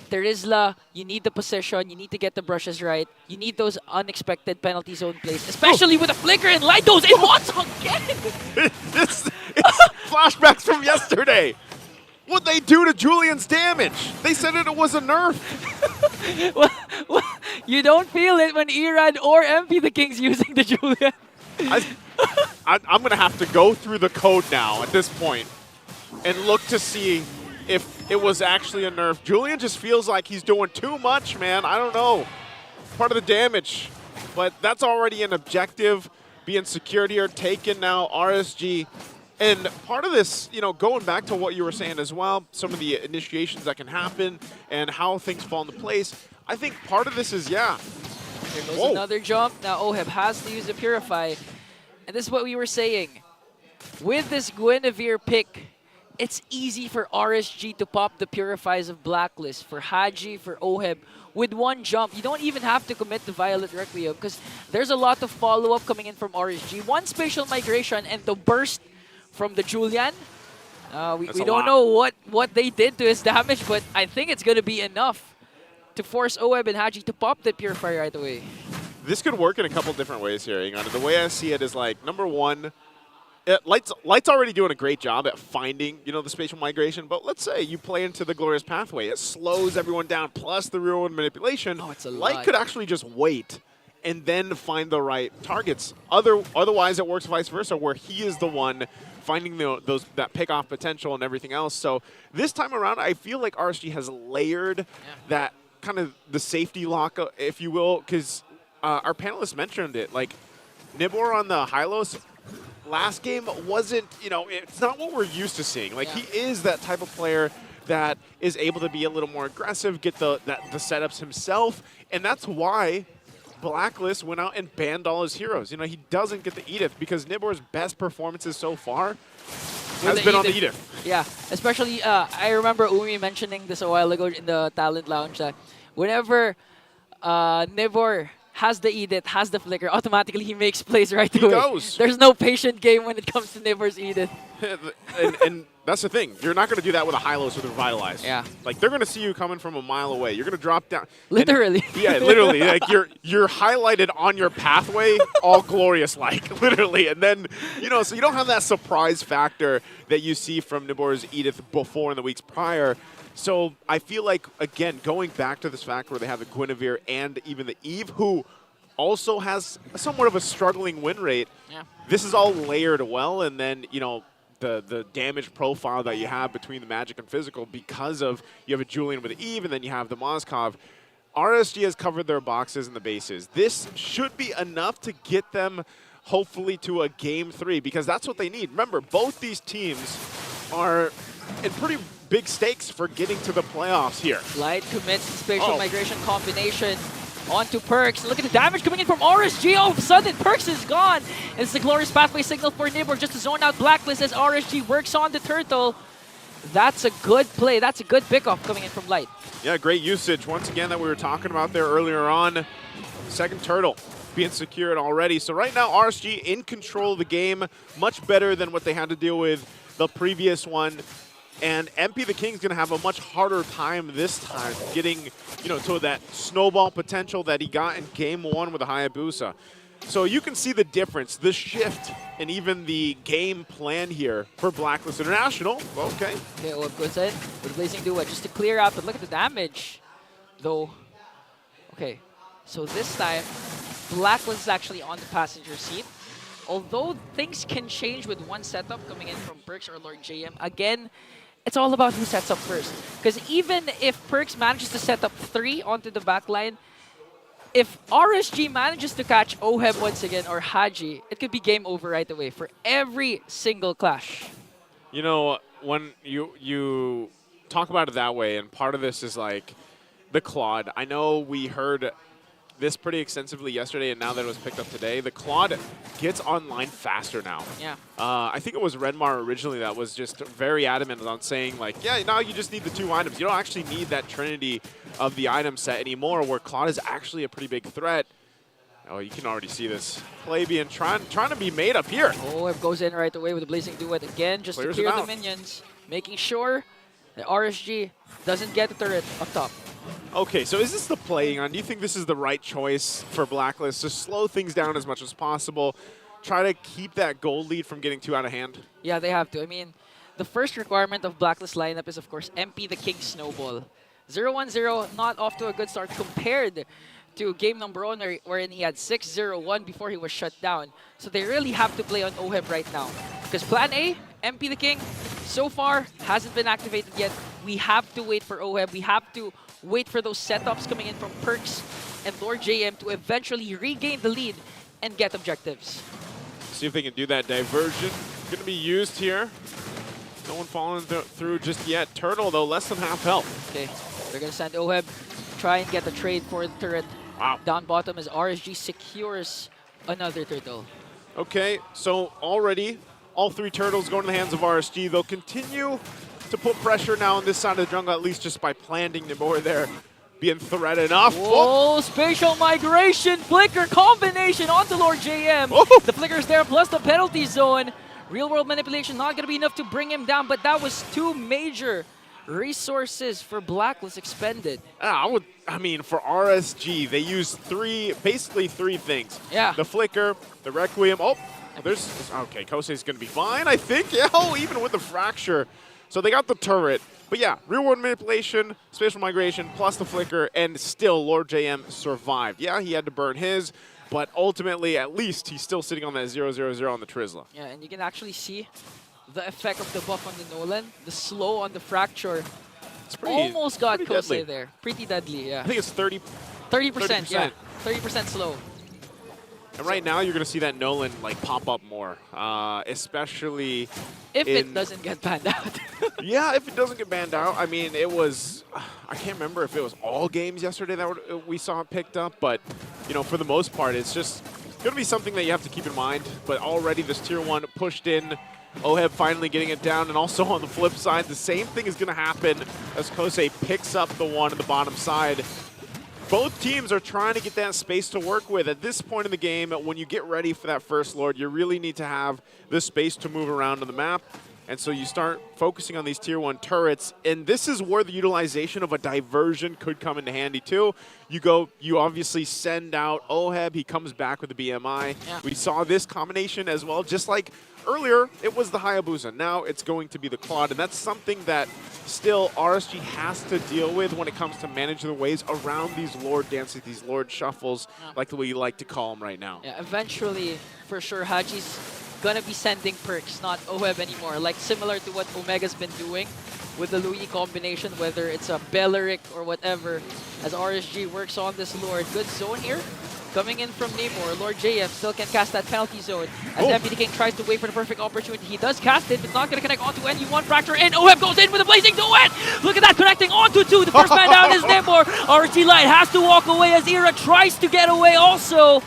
there is you need the position, you need to get the brushes right, you need those unexpected penalty zone plays, especially with a flicker and Light goes in once again. It's flashbacks from yesterday. What'd they do to Julian's damage? They said it was a nerf. well, you don't feel it when Irad or MP the King's using the Julian. I'm going to have to go through the code now at this point and look to see if it was actually a nerf. Julian just feels like he's doing too much, man. I don't know. Part of the damage. But that's already an objective being secured here, taken now, RSG. And part of this, you know, going back to what you were saying as well, some of the initiations that can happen and how things fall into place, I think part of this is, yeah. Here goes another jump. Now Oheb has to use the Purify. And this is what we were saying. With this Guinevere pick, it's easy for RSG to pop the Purifies of Blacklist, for Haji, for Oheb. With one jump, you don't even have to commit the Violet Requiem because there's a lot of follow-up coming in from RSG. One spatial migration and the burst from the Julian. We don't know what they did to his damage, but I think it's going to be enough to force Oheb and Haji to pop the Purifier right away. This could work in a couple different ways here, Ingan. The way I see it is like, number one, Light's already doing a great job at finding, you know, the spatial migration, but let's say you play into the Glorious Pathway. It slows everyone down, plus the real-world manipulation. Oh, it's a Light lot. could actually just wait and then find the right targets. Otherwise, it works vice versa, where he is the one finding that pick-off potential and everything else. So this time around, I feel like RSG has layered that kind of the safety lock, if you will, because our panelists mentioned it. Like, Nibor on the Hylos last game wasn't, you know, it's not what we're used to seeing. Like, he is that type of player that is able to be a little more aggressive, get the setups himself, and that's why Blacklist went out and banned all his heroes. You know, he doesn't get the Edith because Nibor's best performances so far has been on the Edith. Yeah, especially, I remember Umi mentioning this a while ago in the Talent Lounge that whenever Nibor has the Edith, has the flicker, automatically he makes plays right away. He goes. There's no patient game when it comes to Nibor's Edith. and that's the thing. You're not going to do that with a Hylos with a Revitalize. Yeah. Like, they're going to see you coming from a mile away. You're going to drop down. Literally. And, yeah, literally. Like, you're highlighted on your pathway, all glorious-like, literally. And then, you know, so you don't have that surprise factor that you see from Nibor's Edith before in the weeks prior. So I feel like, again, going back to this fact where they have the Guinevere and even the Eve, who also has somewhat of a struggling win rate. Yeah. This is all layered well, and then, you know, the damage profile that you have between the Magic and Physical because of you have a Julian with Eve, and then you have the Moskov. RSG has covered their boxes and the bases. This should be enough to get them, hopefully, to a Game 3, because that's what they need. Remember, both these teams are in pretty big stakes for getting to the playoffs here. Light commits the spatial migration combination onto Perks. Look at the damage coming in from RSG. All of a sudden, Perks is gone. It's the glorious pathway signal for Nibor just to zone out Blacklist as RSG works on the turtle. That's a good play. That's a good pickoff coming in from Light. Yeah, great usage. Once again, that we were talking about there earlier on. Second turtle being secured already. So right now, RSG in control of the game. Much better than what they had to deal with the previous one. And MP the King's going to have a much harder time this time getting, you know, to that snowball potential that he got in Game 1 with the Hayabusa. So you can see the difference, the shift, and even the game plan here for Blacklist International. Okay. Okay, Oab goes in with Blazing Duet just to clear out, but look at the damage, though. Okay, so this time, Blacklist is actually on the passenger seat. Although things can change with one setup coming in from Perks or Lord JM, again, it's all about who sets up first. Because even if Perks manages to set up 3 onto the backline, if RSG manages to catch Oheb once again or Haji, it could be game over right away for every single clash. You know, when you talk about it that way, and part of this is like the Claude. I know we heard this pretty extensively yesterday, and now that it was picked up today, the Claude gets online faster now. Yeah. I think it was Redmar originally that was just very adamant on saying, like, yeah, now you just need the 2 items. You don't actually need that trinity of the item set anymore, where Claude is actually a pretty big threat. Oh, you can already see this play being trying to be made up here. Oh, it goes in right away with the Blazing Duet again, just Clears to clear it the out. minions, making sure that RSG doesn't get the turret up top. Okay, so is this the play on? Do you think this is the right choice for Blacklist to slow things down as much as possible, try to keep that gold lead from getting too out of hand? Yeah, they have to. I mean, the first requirement of Blacklist lineup is, of course, MP the King Snowball. 0-1-0, not off to a good start compared to game number 1 wherein he had 6-0-1 before he was shut down. So they really have to play on Oheb right now. Because plan A, MP the King, so far hasn't been activated yet. We have to wait for Oheb. We have to wait for those setups coming in from Perks and Lord JM to eventually regain the lead and get objectives. See if they can do that diversion. Going to be used here. No one falling through just yet. Turtle, though, less than half health. Okay, they're going to send Oheb, try and get the trade for the turret. Wow. Down bottom as RSG secures another turtle. Okay, so already all 3 turtles going to the hands of RSG. They'll continue to put pressure now on this side of the jungle, at least just by planting Nibor there, being threat enough. Whoa, spatial migration, flicker combination onto Lord JM. The flicker's there, plus the penalty zone. Real world manipulation not going to be enough to bring him down, but that was 2 major resources for Blacklist expended. I mean, for RSG, they used basically three things. Yeah. The flicker, the Requiem. Oh, okay, Kosei's going to be fine, I think. Yeah, even with the fracture. So they got the turret. But yeah, real world manipulation, spatial migration, plus the flicker, and still Lord JM survived. Yeah, he had to burn his, but ultimately, at least, he's still sitting on that 0-0-0 on the Trizla. Yeah, and you can actually see the effect of the buff on the Nolan, the slow on the fracture. It's almost got pretty Kosei deadly. there. Pretty deadly, yeah. I think it's 30%. 30%, yeah. 30% slow. And right now, you're going to see that Nolan like pop up more, especially if it doesn't get banned out. Yeah, if it doesn't get banned out. I mean, it was, I can't remember if it was all games yesterday that we saw it picked up, but, you know, for the most part, it's just going to be something that you have to keep in mind. But already this Tier 1 pushed in, Oheb finally getting it down, and also on the flip side, the same thing is going to happen as Kosei picks up the one on the bottom side. Both teams are trying to get that space to work with. At this point in the game, when you get ready for that first Lord, you really need to have the space to move around on the map. And so you start focusing on these tier 1 turrets, and this is where the utilization of a diversion could come into handy too. You obviously send out Oheb, he comes back with the BMI. Yeah. We saw this combination as well, just like earlier, it was the Hayabusa. Now it's going to be the Claude, and that's something that still RSG has to deal with when it comes to managing the waves around these Lord dances, these Lord shuffles, like the way you like to call them right now. Yeah, eventually, for sure, Haji's gonna be sending perks, not Oheb anymore. Like similar to what Omega's been doing with the Louis combination, whether it's a Beleric or whatever, as RSG works on this Lord. Good zone here. Coming in from Namor, Lord JF still can cast that penalty zone. As MPD King tries to wait for the perfect opportunity. He does cast it, but not going to connect onto any one fracture. And Oheb goes in with a blazing duet! Look at that, connecting onto 2. The first man down is Namor. RSG Light has to walk away as Ira tries to get away also.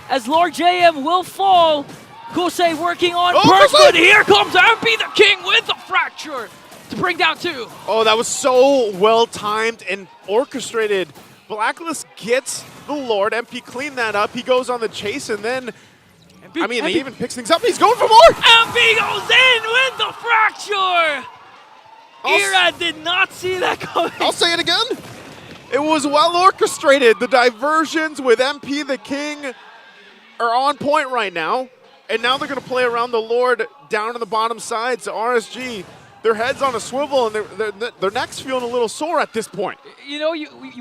As Lord JM will fall. Kosei working on perks, but here comes MP the King with the fracture to bring down 2. Oh, that was so well timed and orchestrated. Blacklist gets the Lord. MP cleaned that up. He goes on the chase, and then, he even picks things up. He's going for more. MP goes in with the fracture. Ira did not see that coming. I'll say it again. It was well orchestrated. The diversions with MP the King are on point right now. And now they're going to play around the Lord down on the bottom side. So RSG, their head's on a swivel, and their neck's feeling a little sore at this point. You know,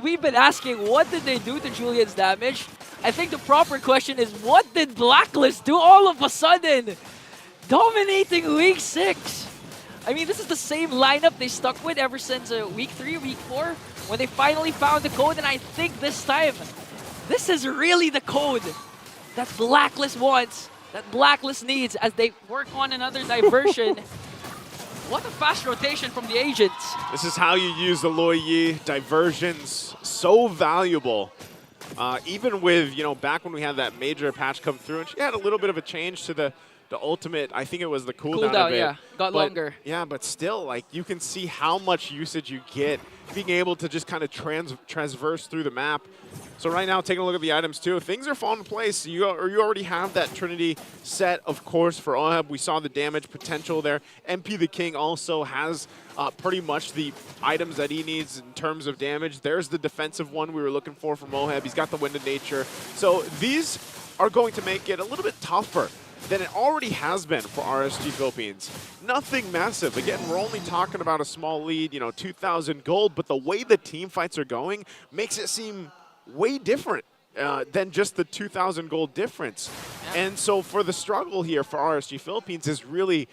we've been asking, what did they do to Julian's damage? I think the proper question is, what did Blacklist do all of a sudden? Dominating Week 6. I mean, this is the same lineup they stuck with ever since Week 3, Week 4, when they finally found the code. And I think this time, this is really the code that Blacklist wants, that Blacklist needs as they work on another diversion. What a fast rotation from the agents. This is how you use the Loi Yi diversions. So valuable. Even with, back when we had that major patch come through, and she had a little bit of a change to the ultimate. I think it was the cooldown of it. Yeah, got longer. Yeah, but still, like, you can see how much usage you get being able to just kind of transverse through the map. So right now, taking a look at the items too, things are falling in place. You already have that Trinity set, of course, for Oheb. We saw the damage potential there. MP the King also has pretty much the items that he needs in terms of damage. There's the defensive one we were looking for from Oheb. He's got the Wind of Nature. So these are going to make it a little bit tougher than it already has been for RSG Philippines. Nothing massive. Again, we're only talking about a small lead, 2,000 gold, but the way the team fights are going makes it seem way different than just the 2,000 gold difference. And so for the struggle here for RSG Philippines is really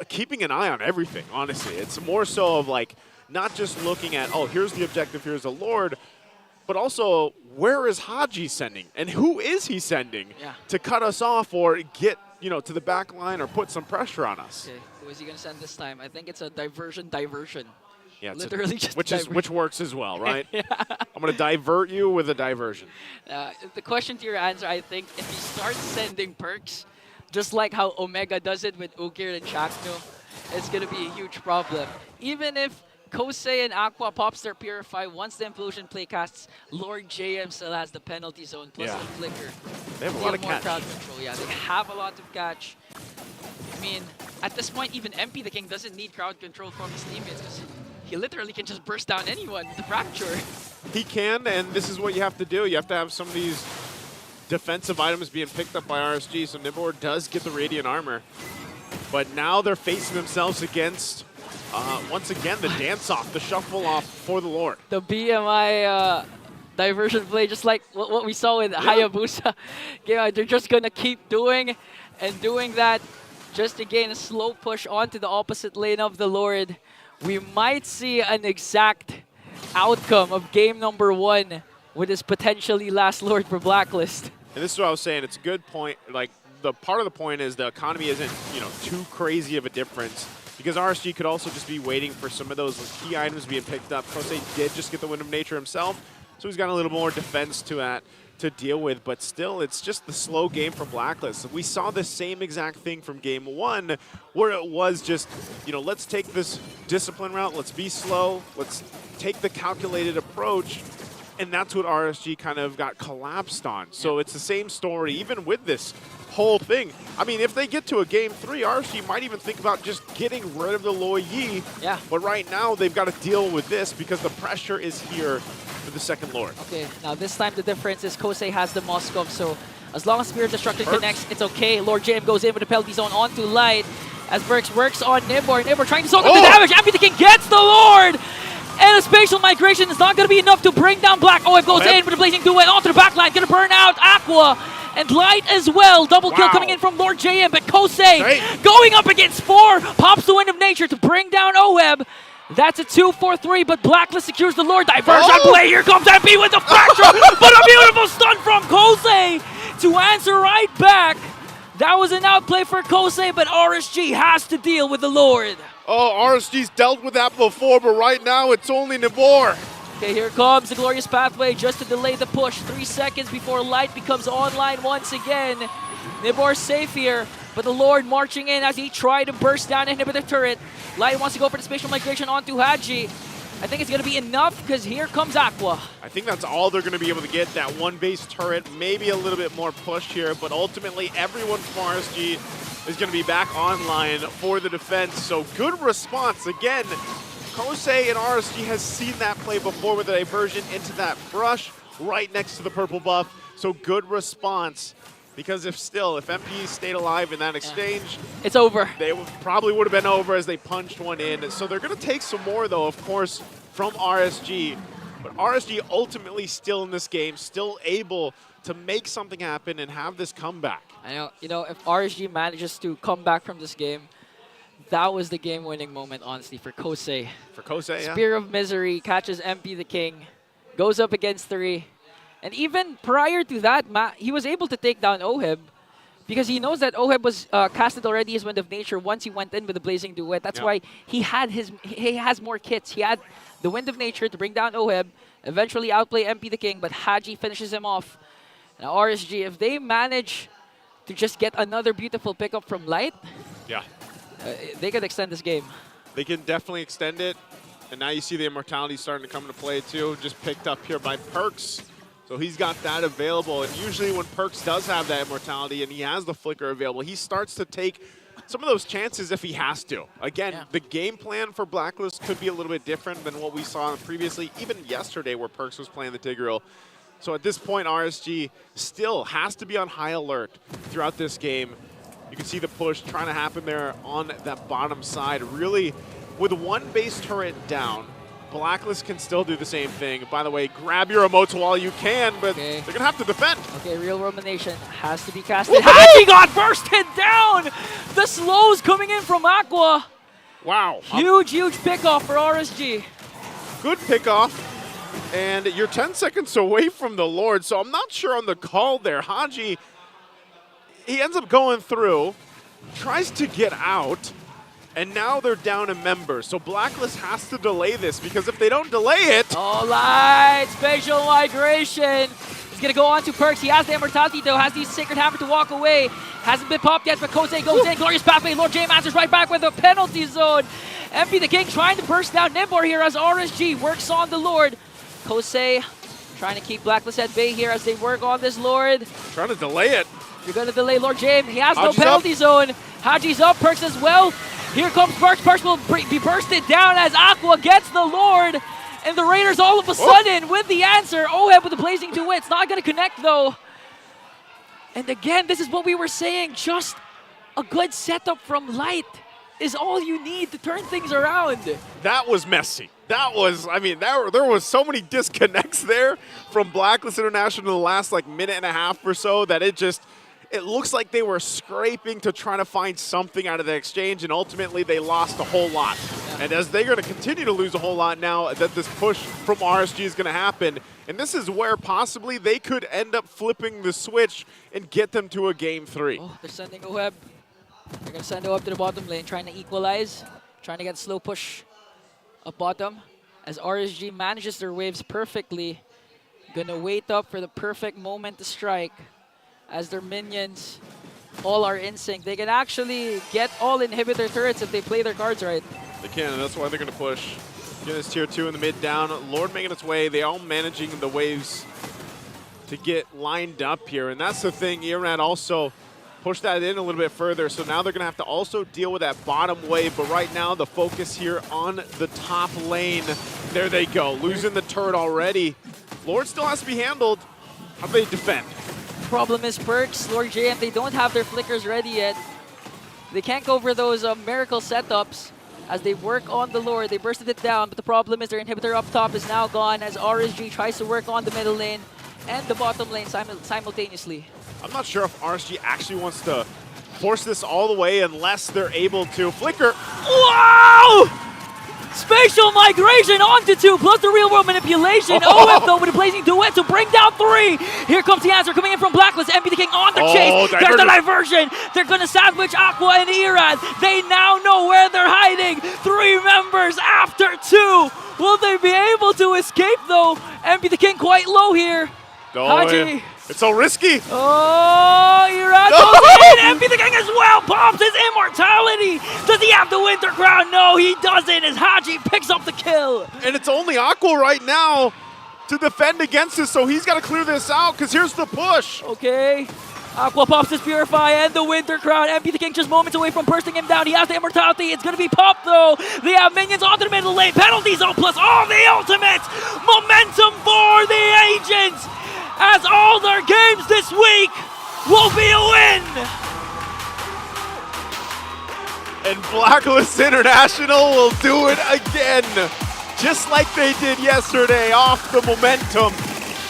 keeping an eye on everything, honestly. It's more so of like, not just looking at, oh, here's the objective, here's the Lord, but also, where is Haji sending? And who is he sending to cut us off or get, to the back line or put some pressure on us? Okay, who is he going to send this time? I think it's a diversion. Yeah, literally just which works as well, right? I'm going to divert you with a diversion. The question to your answer, I think, if you start sending perks, just like how Omega does it with Ukir and Chakno, it's going to be a huge problem. Even if Kosei and Aqua pops their Purify, once the Implosion play casts, Lord JM still has the penalty zone plus the Flicker. They have a lot of catch. Crowd control. Yeah, they have a lot of catch. I mean, at this point, even MP the King doesn't need crowd control from his teammates because he literally can just burst down anyone with the fracture. He can, and this is what you have to do. You have to have some of these defensive items being picked up by RSG, so Nibor does get the Radiant Armor. But now they're facing themselves against, once again, the dance-off, the shuffle-off for the Lord. The BMI diversion play, just like what we saw with Hayabusa. They're just going to keep doing and doing that just to gain a slow push onto the opposite lane of the Lord. We might see an exact outcome of game number 1 with this potentially last Lord for Blacklist. And this is what I was saying. It's a good point. Like, the part of the point is the economy isn't, too crazy of a difference because RSG could also just be waiting for some of those key items being picked up. Kosei did just get the Wind of Nature himself, so he's got a little more defense to that to deal with, but still, it's just the slow game for Blacklist. We saw the same exact thing from game 1, where it was just, let's take this discipline route, let's be slow, let's take the calculated approach, and that's what RSG kind of got collapsed on. So it's the same story, even with this whole thing. I mean, if they get to a game 3, RSG might even think about just getting rid of the Loi Yi. Yeah. But right now, they've got to deal with this because the pressure is here for the second Lord. Okay, now this time the difference is Kosei has the Moskov, so as long as Spirit Destruction connects, it's okay. Lord JM goes in with the penalty zone onto Light as Burks works on Nibor. Nibor trying to soak up the damage. MP the King gets the Lord! And a spatial migration is not going to be enough to bring down Black. OF goes in with a Blazing Duet onto the backline. Going to burn out Aqua and Light as well. Double kill coming in from Lord JM, but Kosei going up against 4. Pops the Wind of Nature to bring down Oheb. That's a 2-4-3, but Blacklist secures the Lord. Diverge on play. Here comes MP with the fracture, but a beautiful stun from Kosei to answer right back. That was an outplay for Kosei, but RSG has to deal with the Lord. Oh, RSG's dealt with that before, but right now it's only Nibor. Okay, here comes the Glorious Pathway just to delay the push. 3 seconds before Light becomes online once again. Nibor safe here, but the Lord marching in as he tried to burst down and inhibit the turret. Light wants to go for the spatial migration onto Haji. I think it's going to be enough because here comes Aqua. I think that's all they're going to be able to get, that one base turret, maybe a little bit more push here, but ultimately everyone from RSG is going to be back online for the defense. So good response. Again, Kosei and RSG has seen that play before with a diversion into that brush right next to the purple buff. So good response. Because if MP stayed alive in that exchange, it's over. They probably would have been over as they punched one in. So they're going to take some more, though, of course, from RSG. But RSG ultimately still in this game, still able to make something happen and have this comeback. I know, if RSG manages to come back from this game, that was the game-winning moment, honestly, for Kosei. For Kosei, yeah. Spear of Misery catches MP the King, goes up against 3. And even prior to that, he was able to take down Oheb because he knows that Oheb was casted already as Wind of Nature once he went in with the Blazing Duet. That's why he has more kits. He had the Wind of Nature to bring down Oheb, eventually outplay MP the King, but Haji finishes him off. Now RSG, if they manage to just get another beautiful pickup from Light, they could extend this game. They can definitely extend it. And now you see the Immortality starting to come into play too, just picked up here by Perks. So he's got that available, and usually when Perks does have that Immortality and he has the Flicker available, he starts to take some of those chances if he has to. Again, the game plan for Blacklist could be a little bit different than what we saw previously, even yesterday where Perks was playing the Tigreal. So at this point, RSG still has to be on high alert throughout this game. You can see the push trying to happen there on that bottom side. Really, with one base turret down, Blacklist can still do the same thing. By the way, grab your emotes while you can, but they're going to have to defend. Okay, Real Romanation has to be casted. Haji got bursted down! The slows coming in from Aqua. Wow. Huge pickoff for RSG. Good pickoff. And you're 10 seconds away from the Lord, so I'm not sure on the call there. Haji, he ends up going through, tries to get out, and now they're down a member. So Blacklist has to delay this, because if they don't delay it... All right, spatial migration. He's going to go on to Perks. He has the Immortality, though. Has the Sacred Hammer to walk away. Hasn't been popped yet, but Kosei goes in. Glorious Pathway. Lord J answers right back with a penalty zone. MP the King trying to burst down Nibor here as RSG works on the Lord. Kosei trying to keep Blacklist at bay here as they work on this Lord. Trying to delay it. You're going to delay Lord J. He has Haji's no penalty up. zone. Haji's up. Perks as well. Here comes Perks. Perks will be bursted down as Aqua gets the Lord. And the Raiders all of a sudden with the answer. Oheb with the Blazing Duet. It's not going to connect though. And again, this is what we were saying. Just a good setup from Light is all you need to turn things around. That was messy. That was, I mean, there was so many disconnects there from Blacklist International in the last like minute and a half or so that it looks like they were scraping to try to find something out of the exchange, and ultimately they lost a whole lot. And as they're going to continue to lose a whole lot now that this push from RSG is going to happen, and this is where possibly they could end up flipping the switch and get them to a game 3. Oh, they're sending Oheb. They're going to send Oheb to the bottom lane, trying to equalize, trying to get slow push up bottom. As RSG manages their waves perfectly, gonna wait up for the perfect moment to strike. As their minions all are in sync. They can actually get all inhibitor turrets if they play their cards right. They can, and that's why they're going to push. Get this tier 2 in the mid down. Lord making its way. They all managing the waves to get lined up here. And that's the thing, Irad also push that in a little bit further. So now they're going to have to also deal with that bottom wave. But right now, the focus here on the top lane. There they go, losing the turret already. Lord still has to be handled. How do they defend? Problem is Perks, Lord J, and they don't have their flickers ready yet. They can't go for those miracle setups. As they work on the Lord, they bursted it down, but the problem is their inhibitor up top is now gone as RSG tries to work on the middle lane and the bottom lane simultaneously. I'm not sure if RSG actually wants to force this all the way unless they're able to. Flicker. Wow! Spatial migration onto 2, plus the real-world manipulation. OF, though, with a blazing duet to bring down 3. Here comes the answer coming in from Blacklist. MP the King on the chase. There's the diversion. They're going to sandwich Aqua and Irad. They now know where they're hiding. 3 members after 2. Will they be able to escape, though? MP the King quite low here. Haji. It's so risky. Oh, Irad goes in. MP the King as well. Pops his immortality. Does he have the Winter Crown? No, he doesn't as Haji picks up the kill. And it's only Aqua right now to defend against this, so he's got to clear this out because here's the push. Okay. Aqua pops his Purify and the Winter Crown. MP the King just moments away from bursting him down. He has the immortality. It's going to be popped, though. They have minions onto the middle lane. Penalty zone plus all the ultimates. Momentum for the Agents, as all their games this week will be a win. And Blacklist International will do it again. Just like they did yesterday, off the momentum.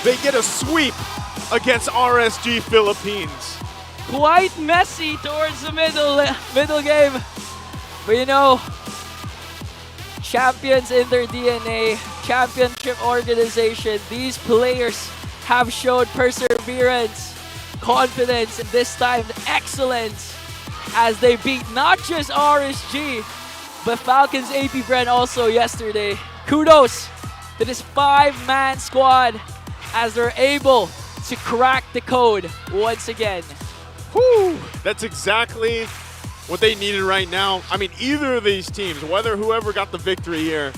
They get a sweep against RSG Philippines. Quite messy towards the middle game. But you know, champions in their DNA, championship organization, these players have showed perseverance, confidence, and this time excellence as they beat not just RSG, but Falcons AP Brand also yesterday. Kudos to this 5-man squad as they're able to crack the code once again. Whew, that's exactly what they needed right now. I mean, either of these teams, whoever got the victory here,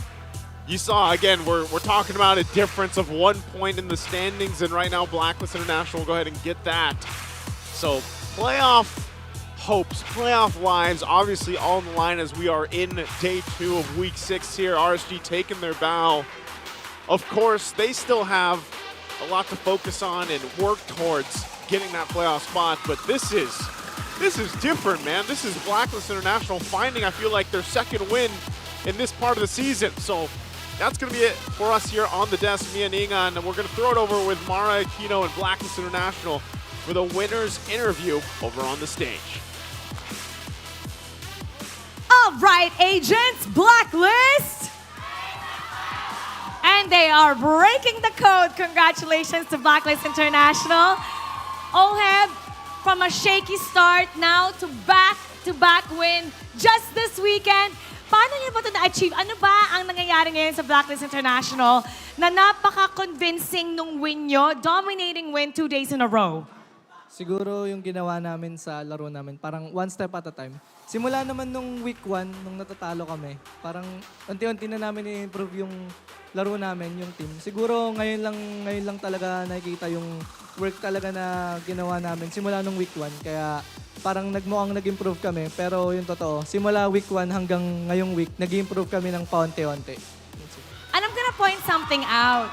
you saw, again, we're talking about a difference of 1 point in the standings, and right now Blacklist International will go ahead and get that. So playoff hopes, playoff lives, obviously all on the line as we are in day 2 of week 6 here. RSG taking their bow. Of course, they still have a lot to focus on and work towards getting that playoff spot, but this is different, man. This is Blacklist International finding, I feel like, their second win in this part of the season. So that's going to be it for us here on the desk, me and Ingan, and we're going to throw it over with Mara Aquino and Blacklist International for the winners interview over on the stage. All right, Agents, Blacklist. And they are breaking the code. Congratulations to Blacklist International. Oheb, from a shaky start now to back-to-back win just this weekend. Paano niyo ba ito na-achieve? Ano ba ang nangyayari ngayon sa Blacklist International na napaka-convincing nung win nyo, dominating win 2 days in a row? Siguro yung ginawa namin sa laro namin, parang one step at a time. Simula naman nung week 1, nung natatalo kami, parang unti-unti na namin i-improve yung laro namin, yung team. Siguro ngayon lang talaga nakikita yung work talaga na ginawa namin simula nung week 1. Kaya parang mukhang nag-improve kami. Pero yung totoo, simula week 1 hanggang ngayong week, nag-improve kami ng paunti-unti. And I'm gonna point something out.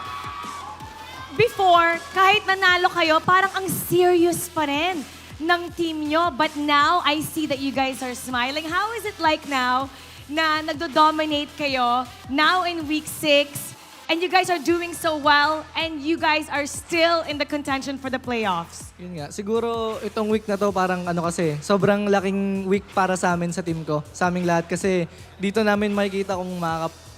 Before, kahit nanalo kayo, parang ang serious pa rin ng team nyo. But now, I see that you guys are smiling. How is it like now na nagdo-dominate kayo now in week 6 and you guys are doing so well and you guys are still in the contention for the playoffs? Yun nga, siguro itong week na to parang kasi, sobrang laking week para sa amin sa team ko, sa aming lahat kasi dito namin makikita kung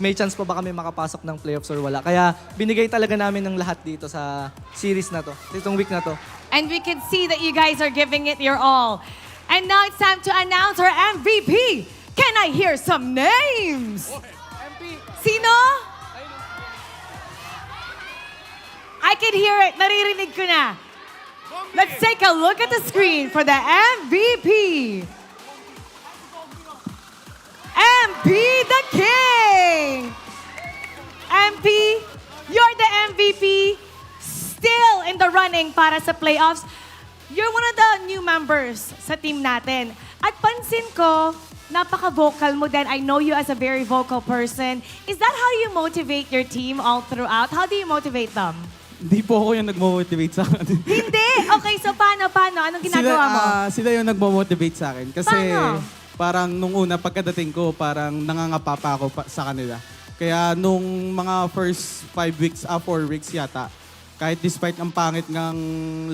may chance pa ba kami makapasok ng playoffs or wala. Kaya binigay talaga namin ng lahat dito sa series na to, itong week na to. And we can see that you guys are giving it your all. And now it's time to announce our MVP. Can I hear some names? Sino? I can hear it. Naririnig ko na. Let's take a look at the screen for the MVP. MP the King. MP, you're the MVP. Still in the running para sa playoffs. You're one of the new new members sa team natin. At pansin ko, napaka-vocal mo din. I know you as a very vocal person. Is that how you motivate your team all throughout? How do you motivate them? Hindi po ako yung nagmo-motivate sa akin. Hindi! Okay, so paano? Anong ginagawa mo? Sila yung nagmo-motivate sa akin. Kasi Paano? parang nung una, pagkadating ko, parang nangangapa pa ako sa kanila. Kaya nung mga first 4 weeks yata, kahit despite ang pangit ng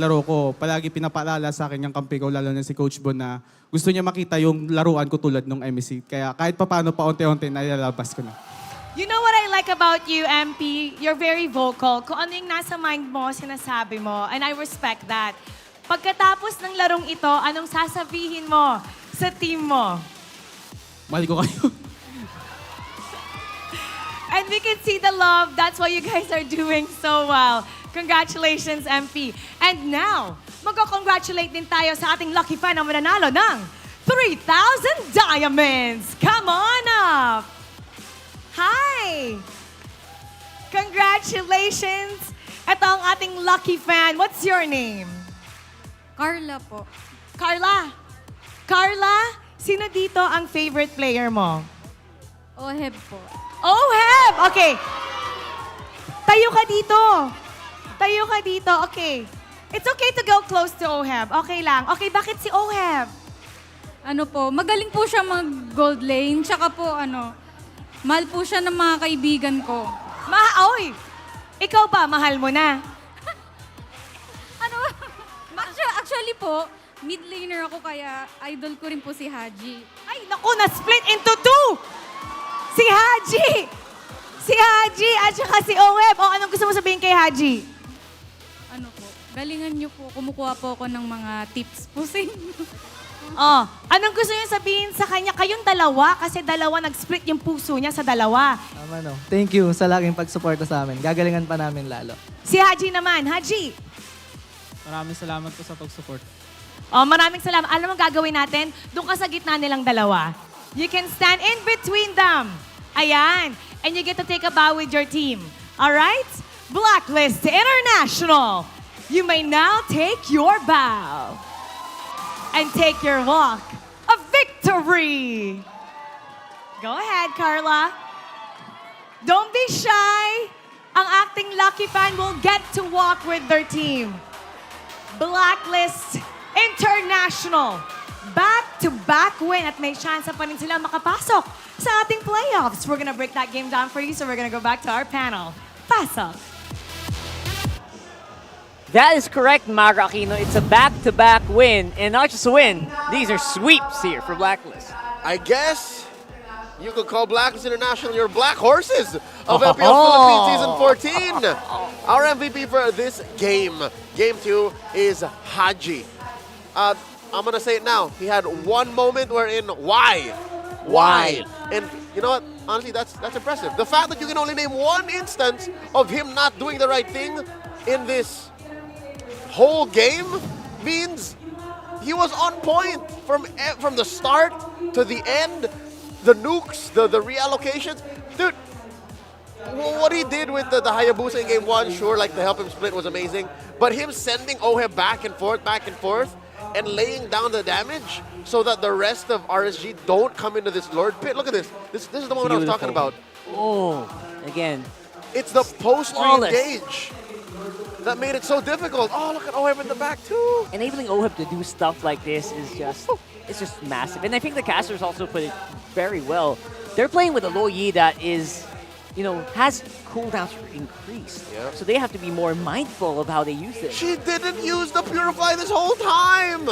laro ko, palagi pinapaalala sa akin yung kampi ko, lalo na si Coach Bon, na gusto niya makita yung laruan ko tulad nung MEC. Kaya kahit papaano pa unti-unti, nailalabas ko na. You know what I like about you, MP? You're very vocal. Kung ano yung nasa mind mo, sinasabi mo. And I respect that. Pagkatapos ng larong ito, anong sasabihin mo sa team mo? Mahal ko kayo. And we can see the love. That's why you guys are doing so well. Congratulations, MP. And now, magko-congratulate din tayo sa ating lucky fan na mananalo ng 3,000 diamonds. Come on up! Hi! Congratulations! Ito ang ating lucky fan. What's your name? Carla po. Carla? Carla, sino dito ang favorite player mo? Oheb po. Oheb! Okay. Tayo ka dito. Tayo ka dito. Okay. It's okay to go close to Oheb. Okay lang. Okay, bakit si Oheb? Ano po, magaling po siya mag-gold lane. Tsaka po, mahal po siya ng mga kaibigan ko. Oy! Ikaw ba, mahal mo na? Actually po, mid laner ako kaya idol ko rin po si Haji. Ay, naku, na-split into 2! Si Haji! Si Haji at saka si Oheb. O, anong gusto mo sabihin kay Haji? Ano po, galingan niyo po, kumukuha po ako ng mga tips po sa inyo. Oh, anong gusto niyo sabihin sa kanya? Kayong dalawa, kasi dalawa nag-split yung puso niya sa dalawa. Tama no. Thank you sa laging pagsuporta sa amin. Gagalingan pa namin lalo. Si Haji naman. Haji! Maraming salamat po sa pag-support. Oh, maraming salamat. Alam mo gagawin natin? Doon ka sa gitna nilang dalawa. You can stand in between them. Ayan. And you get to take a bow with your team. Alright? Blacklist International. You may now take your bow. And take your walk of victory. Go ahead, Carla. Don't be shy. Ang acting lucky fan will get to walk with their team. Blacklist International. Back-to-back win at may chance pa rin sila makapasok sa ating playoffs. We're gonna break that game down for you, so we're gonna go back to our panel. Pasok. That is correct, Maga Aquino. It's a back-to-back win. And not just a win, these are sweeps here for Blacklist. I guess you could call Blacklist International your black horses of MPL Philippines Season 14. Our MVP for this game, Game 2, is Haji. I'm going to say it now. He had one moment wherein, why? And you know what? Honestly, that's impressive. The fact that you can only name one instance of him not doing the right thing in this whole game means he was on point from the start to the end. The nukes, the reallocations. Dude, what he did with the Hayabusa in Game 1, sure, like the help him split was amazing. But him sending Oheb back and forth, and laying down the damage so that the rest of RSG don't come into this Lord Pit. Look at this. This is the moment I was talking about. Oh, again. It's the post-re-engage that made it so difficult. Oh, look at Oheb in the back too. Enabling Oheb to do stuff like this is it's just massive. And I think the casters also put it very well. They're playing with a low Yi that is, has cooldowns increased. Yep. So they have to be more mindful of how they use it. She didn't use the Purify this whole time.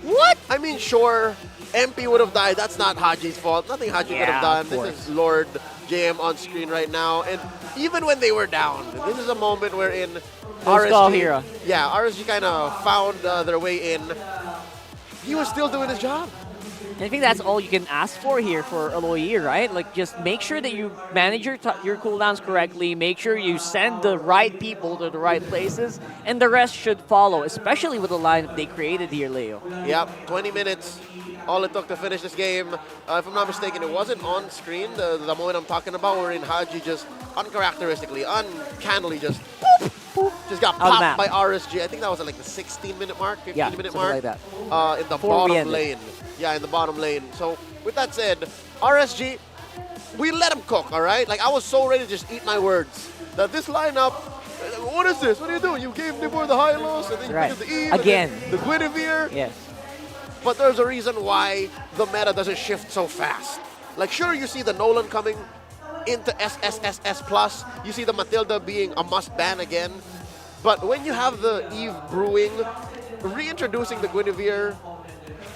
What? I mean, sure, MP would have died. That's not Haji's fault. Nothing Haji could have done. This is Lord JM on screen right now. And even when they were down, this is a moment wherein RSG kind of found their way in. He was still doing his job. And I think that's all you can ask for here for Aloy, right? Like, just make sure that you manage your cooldowns correctly, make sure you send the right people to the right places, and the rest should follow, especially with the lineup they created here, Leo. Yep, 20 minutes, all it took to finish this game. If I'm not mistaken, it wasn't on screen, the moment I'm talking about, wherein Haji just uncharacteristically, uncannily just just got Out of the popped map. by RSG. I think that was at like the 16-minute mark, 15-minute something mark. like that. In the Before we bottom ended. lane. Yeah, in the bottom lane. So with that said, RSG, we let him cook, all right? Like, I was so ready to just eat my words. That this lineup, what is this? What are you doing? You gave Nibor the Hylos, and then you Right. picked the Eve, Again. and then the Guinevere. Yes. But there's a reason why the meta doesn't shift so fast. Like, sure, you see the Nolan coming into SSSS+. You see the Matilda being a must-ban again. But when you have the Eve brewing, reintroducing the Guinevere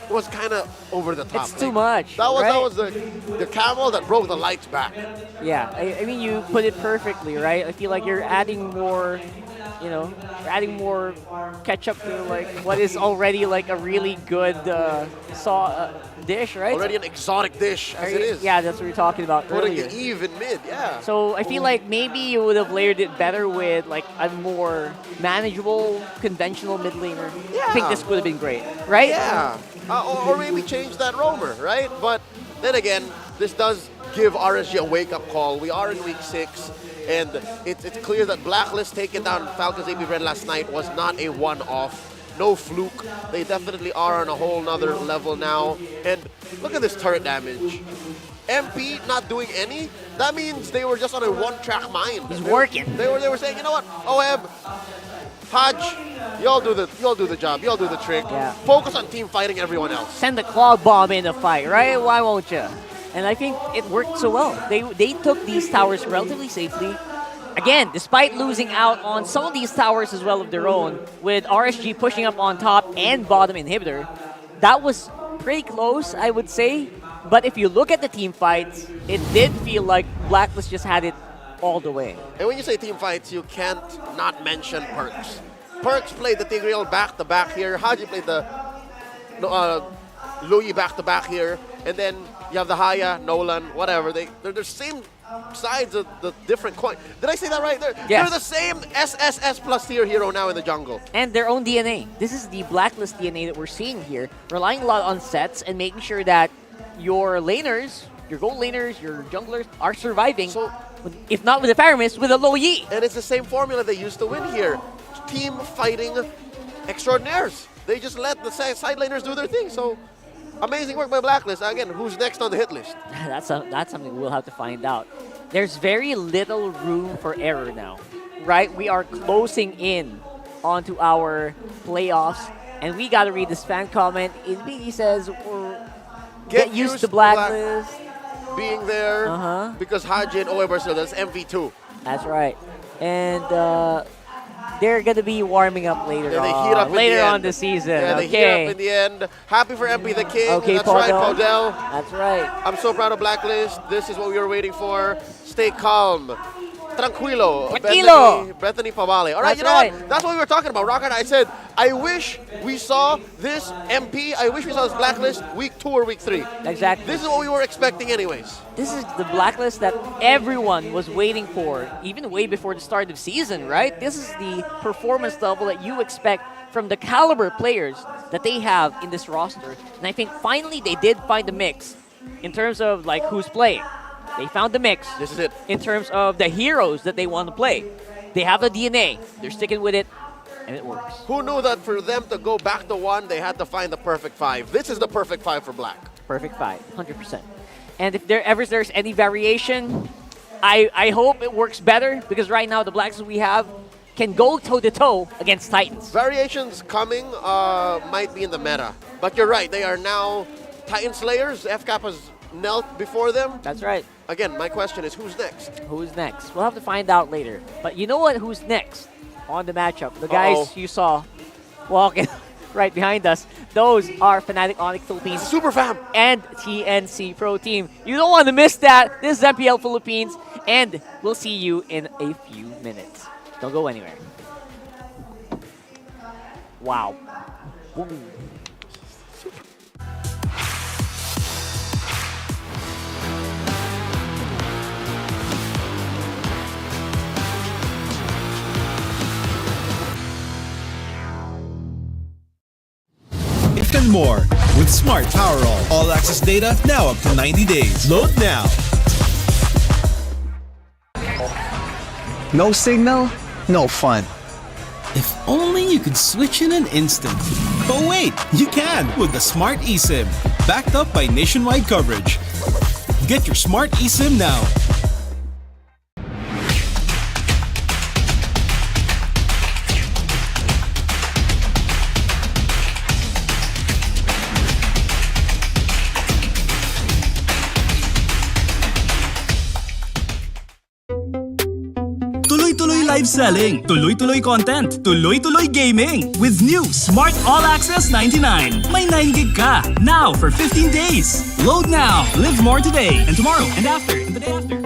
was kind of over the top. It's too much. That was right? the camel that broke the lights back. Yeah, I mean, you put it perfectly, right? I feel like you're adding more, you know, you're adding more ketchup to like what is already like a really good dish, right? Already an exotic dish, as it is. Yeah, that's what we were talking about Putting earlier. the Eve in mid, yeah. So I feel like maybe you would have layered it better with like a more manageable, conventional mid laner. I think this would have been great, right? Yeah. Or maybe change that roamer, right? But then again, this does give RSG a wake-up call. We are in week 6, and it's clear that Blacklist taking down Falcons AP Red last night was not a one-off. No fluke. They definitely are on a whole nother level now. And look at this turret damage. MP not doing any. That means they were just on a one-track mind. He's working. They were saying, you know what, OM, Hodge, y'all do the job. Y'all do the trick. Yeah. Focus on team fighting everyone else. Send the cloud bomb in the fight, right? Why won't you? And I think it worked so well. They took these towers relatively safely. Again, despite losing out on some of these towers as well of their own, with RSG pushing up on top and bottom inhibitor, that was pretty close, I would say. But if you look at the team fights, it did feel like Blacklist just had it all the way. And when you say team fights, you can't not mention Perks. Perks played the Tigreal back-to-back here. Haji played the Louis back-to-back here. And then you have the Haya, Nolan, whatever. They're the same sides of the different coin. Did I say that right? They're the same SSS plus tier hero now in the jungle. And their own DNA. This is the Blacklist DNA that we're seeing here, relying a lot on sets and making sure that your laners, your gold laners, your junglers are surviving. So, if not with the Paramis, with a low Yi. And it's the same formula they used to win here. Team fighting extraordinaires. They just let the side laners do their thing. So, amazing work by Blacklist. Again, who's next on the hit list? That's something we'll have to find out. There's very little room for error now, right? We are closing in onto our playoffs, and we got to read this fan comment. He says, get used to Blacklist. Being there because Haji and Oeber still does MV2. That's right. And they're going to be warming up later They heat up later on on the season. Yeah, they heat up in the end. Happy for MP the King. Okay, That's right, Podell. That's right. I'm so proud of Blacklist. This is what we were waiting for. Stay calm. Tranquilo. Bethany Pavale. All right, That's you know right. what? That's what we were talking about. Rocket, I said, I wish we saw this MP. I wish we saw this Blacklist week 2 or week 3. Exactly. This is what we were expecting anyways. This is the Blacklist that everyone was waiting for, even way before the start of the season, right? This is the performance level that you expect from the caliber players that they have in this roster. And I think finally they did find the mix in terms of like who's playing. They found the mix. This is it. In terms of the heroes that they want to play. They have the DNA. They're sticking with it, and it works. Who knew that for them to go back to 1, they had to find the perfect 5? This is the perfect 5 for Black. Perfect 5, 100%. And if there's any variation, I hope it works better, because right now the Blacks we have can go toe-to-toe against Titans. Variations coming might be in the meta. But you're right, they are now Titan Slayers. FCAP has knelt before them. That's right. Again, my question is, who's next? Who's next? We'll have to find out later. But you know what? Who's next on the matchup? The guys you saw walking right behind us, those are Fnatic Onic Philippines. Super fam! And TNC Pro Team. You don't want to miss that. This is MPL Philippines, and we'll see you in a few minutes. Don't go anywhere. Wow. Ooh. And more with Smart Power All access data now up to 90 days. Load now. No signal, no fun. If only you could switch in an instant. But wait, you can with the Smart eSIM, backed up by nationwide coverage. Get your Smart eSIM now. Tuloy-tuloy live selling, tuloy-tuloy content, tuloy-tuloy gaming. With new Smart All Access 99. May 9 gig ka, now for 15 days. Load now, live more today, and tomorrow, and after, and the day after.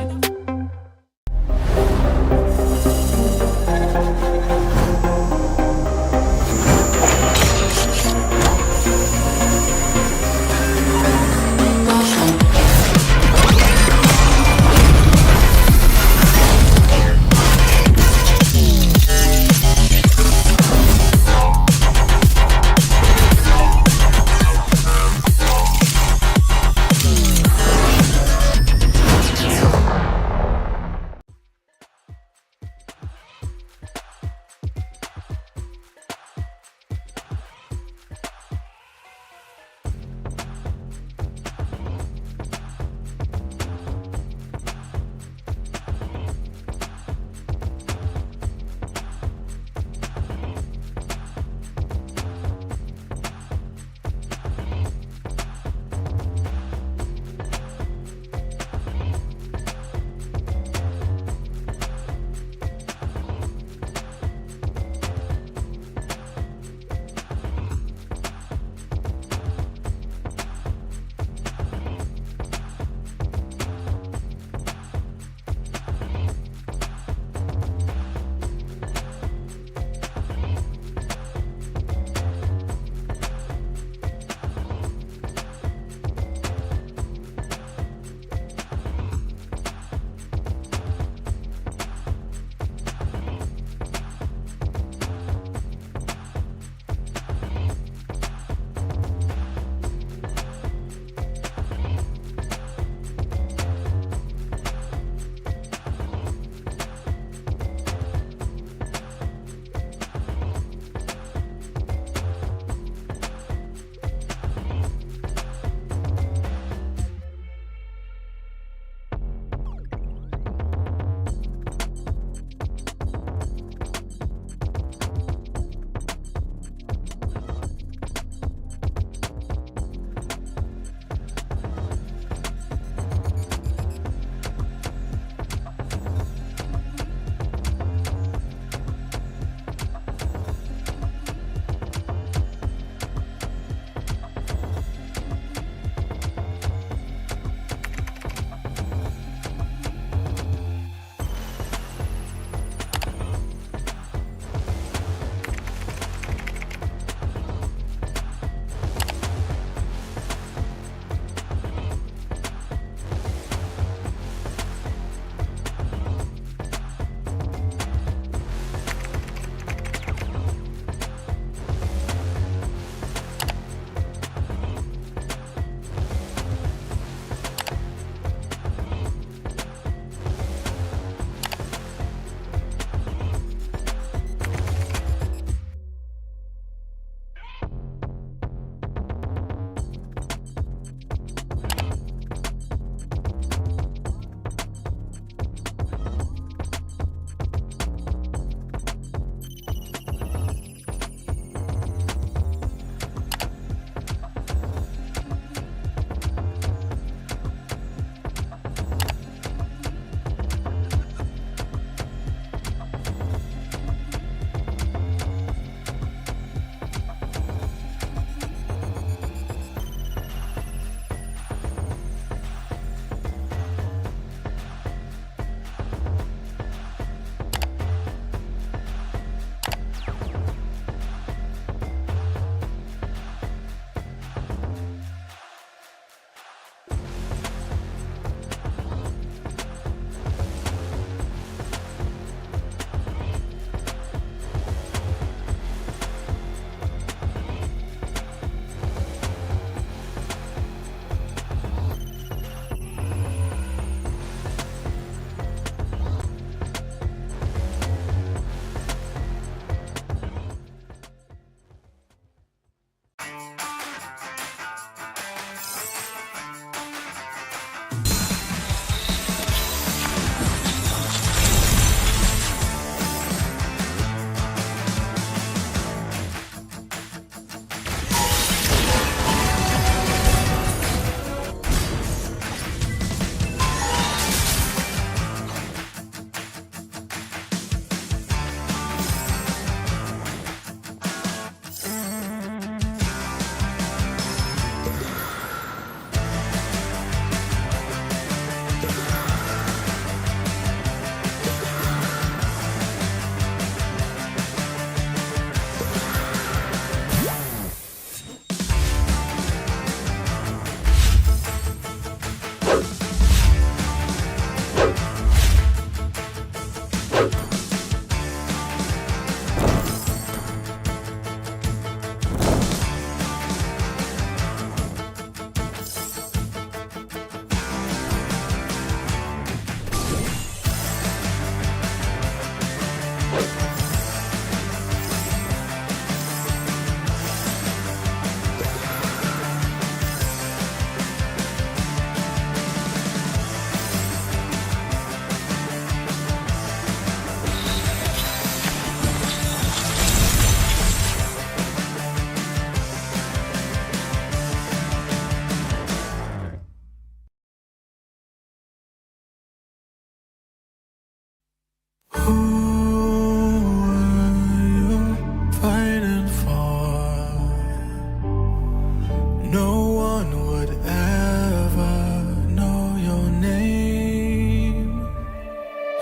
No one would ever know your name.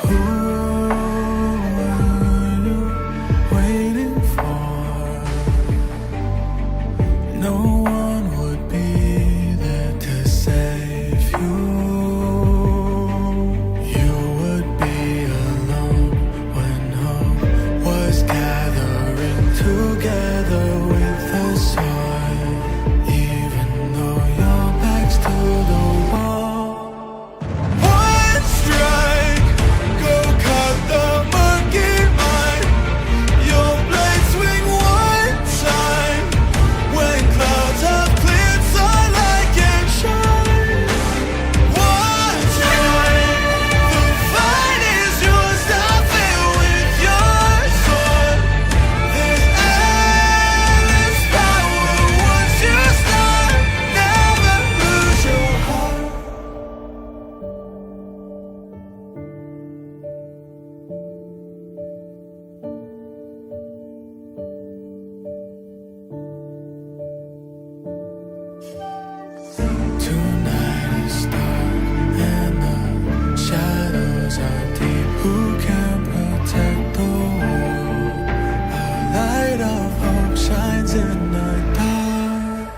Who were you waiting for? No one would be there to save you. You would be alone when hope was gathering together with the sword. Even though your back's to the wall. One strike, go cut the monkey mind. Your blade swing one time. When clouds have cleared, sunlight can shine. One time, the fight is yours. Stop it with your sword. There's endless power once you start. Never lose your heart. Tonight is dark and the shadows are deep. Who can protect the world? A light of hope shines in the dark.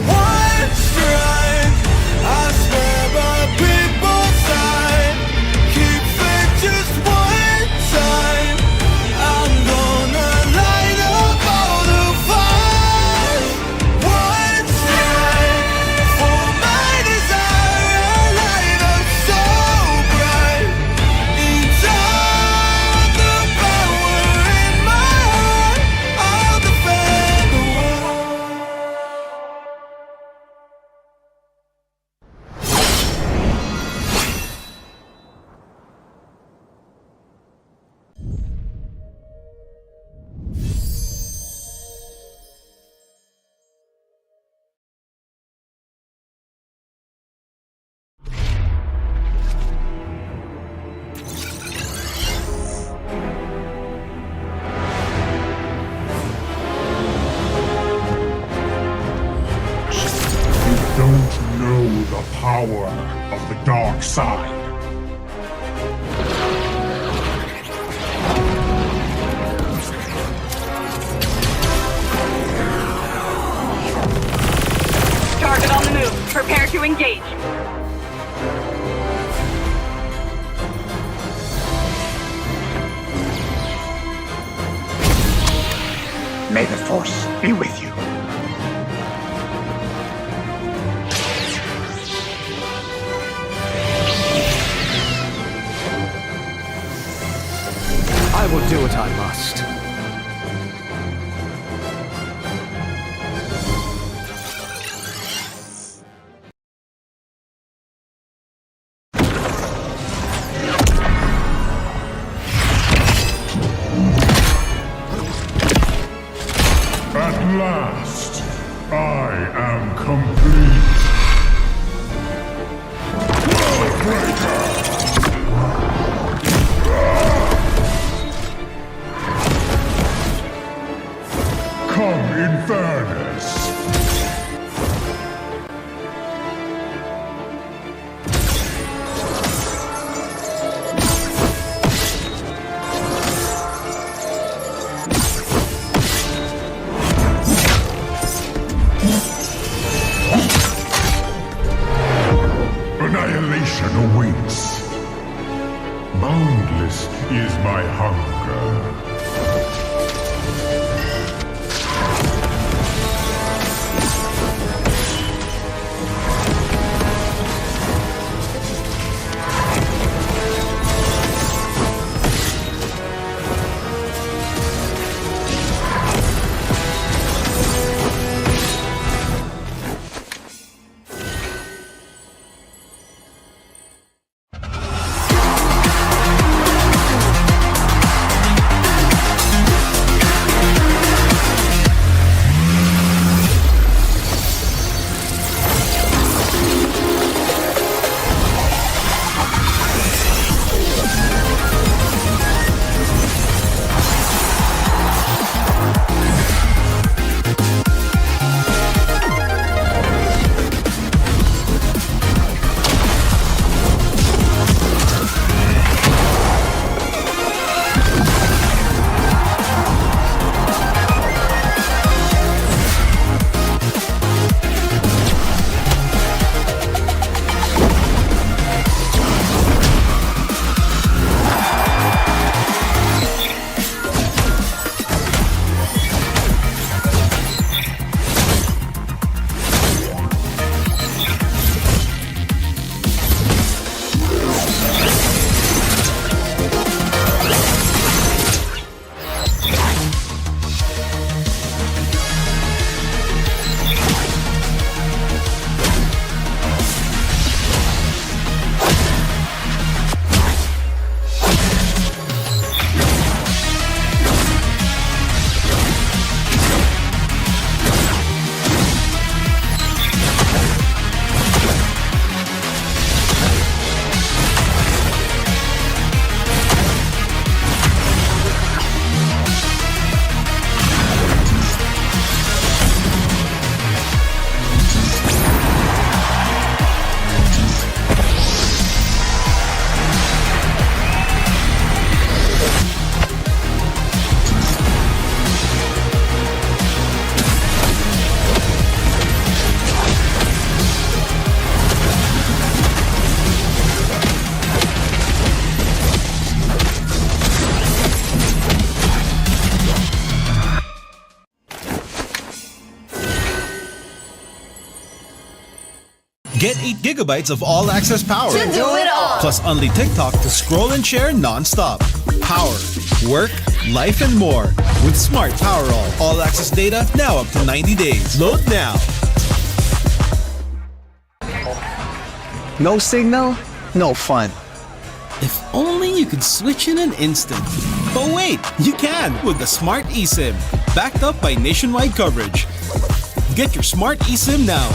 One strike, I swear by people's side. Keep faith just one time. I'm gonna light up all the fires. One strike for my desire, a light up so bright. Each of the power in my heart, I'll defend the world. You don't know the power of the dark side. Target on the move. Prepare to engage. May the Force be with you. I will do what I must. At last, I am complete. Come in fairness. Annihilation awaits. Boundless is my hunger. Get 8 gigabytes of all-access power. To do it all. Plus only TikTok to scroll and share non-stop. Power, work, life, and more. With Smart Power all-access data now up to 90 days. Load now. No signal, no fun. If only you could switch in an instant. But wait, you can with the Smart eSIM. Backed up by nationwide coverage. Get your Smart eSIM now.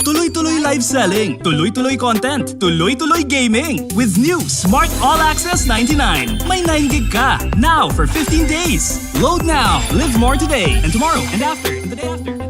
Tuloy-tuloy live selling, tuloy-tuloy content, tuloy-tuloy gaming. With new Smart All Access 99. May 9 gig ka, now for 15 days. Load now, live more today, and tomorrow, and after, and the day after.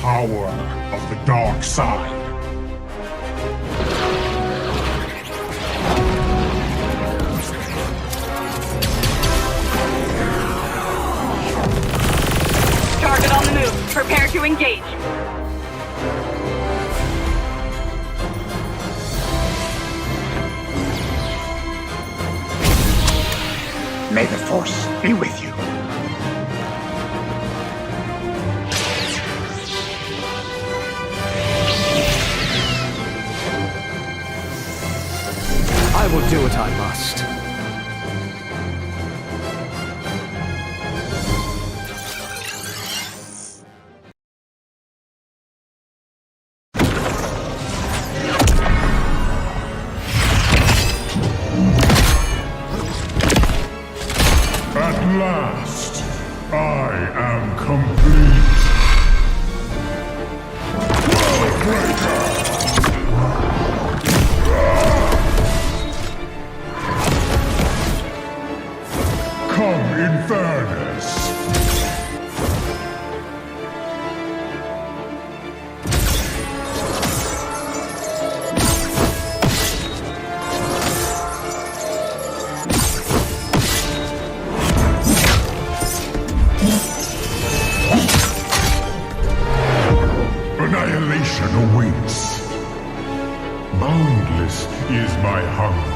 power of the dark side. Target on the move. Prepare to engage. May the Force be with you. I will do what I must. At last, I am complete. Worldbreaker! Come in fairness. Annihilation awaits. Boundless is my hunger.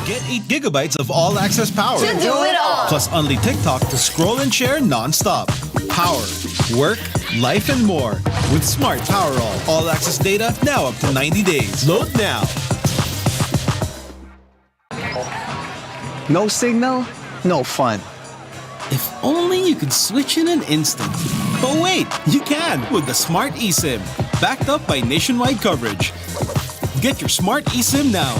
Get 8 gigabytes of all-access power. To do it all. Plus only TikTok to scroll and share non-stop. Power, work, life, and more. With Smart Power all-access data now up to 90 days. Load now. No signal, no fun. If only you could switch in an instant. But wait, you can with the Smart eSIM. Backed up by nationwide coverage. Get your Smart eSIM now.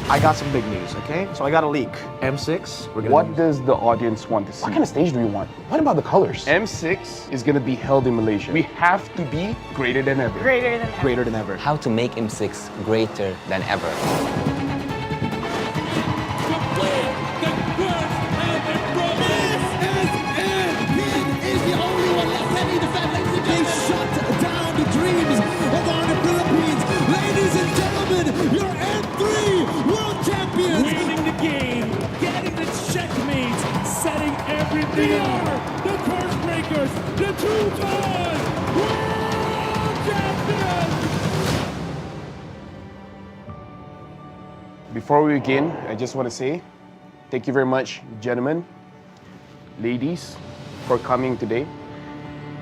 I got some big news, okay? So I got a leak. M6, we're gonna What does the audience want to see? What kind of stage do we want? What about the colors? M6 is gonna be held in Malaysia. We have to be greater than ever. Greater than ever. Greater than ever. How to make M6 greater than ever. They are the curse breakers, the two-time world champions! Before we begin, I just want to say thank you very much, gentlemen, ladies, for coming today.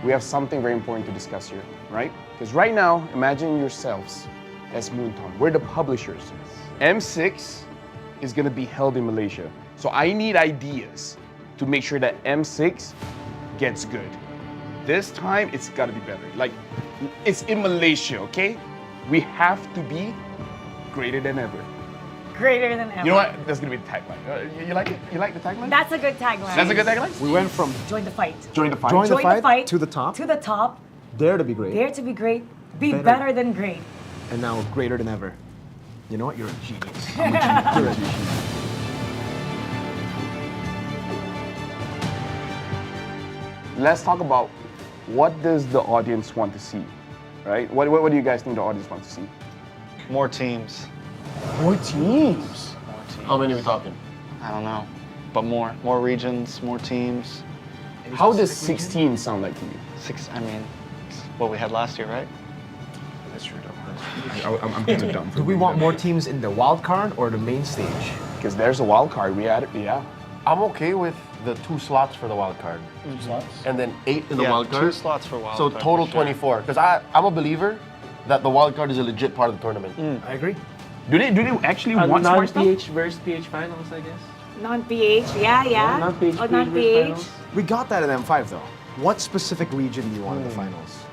We have something very important to discuss here, right? Because right now, imagine yourselves as Moonton. We're the publishers. M6 is going to be held in Malaysia. So I need ideas to make sure that M6 gets good. This time, it's gotta be better. Like, it's in Malaysia, okay? We have to be greater than ever. Greater than ever. You know what? That's gonna be the tagline. You like it? You like the tagline? That's a good tagline. That's a good tagline? We went from Join the fight. Join the fight. Join the fight to the top. To the top. Dare to be great. Dare to be great. Be better than great. And now greater than ever. You know what? You're a genius. I'm a genius. You're a genius. Let's talk about what does the audience want to see, right? What do you guys think the audience wants to see? More teams. More teams? How many are we talking? I don't know, but more regions, more teams. How does 16 sound like to you? I mean, it's what we had last year, right? That's true, though. I'm kind of dumb. Do we want more teams in the wild card or the main stage? Because there's a wild card. We had it, yeah. I'm okay with the 2 slots for the wild card. 2 slots? And then 8 in the Yeah, wild card. 2 slots for wild so card, total for sure. 24. Because I'm a believer that the wild card is a legit part of the tournament. I agree. Do they actually want smart stuff? Non-PH versus PH finals, I guess. Non-PH, yeah. Non-PH, Oh, non-PH. We got that in M5 though. What specific region do you want in the finals?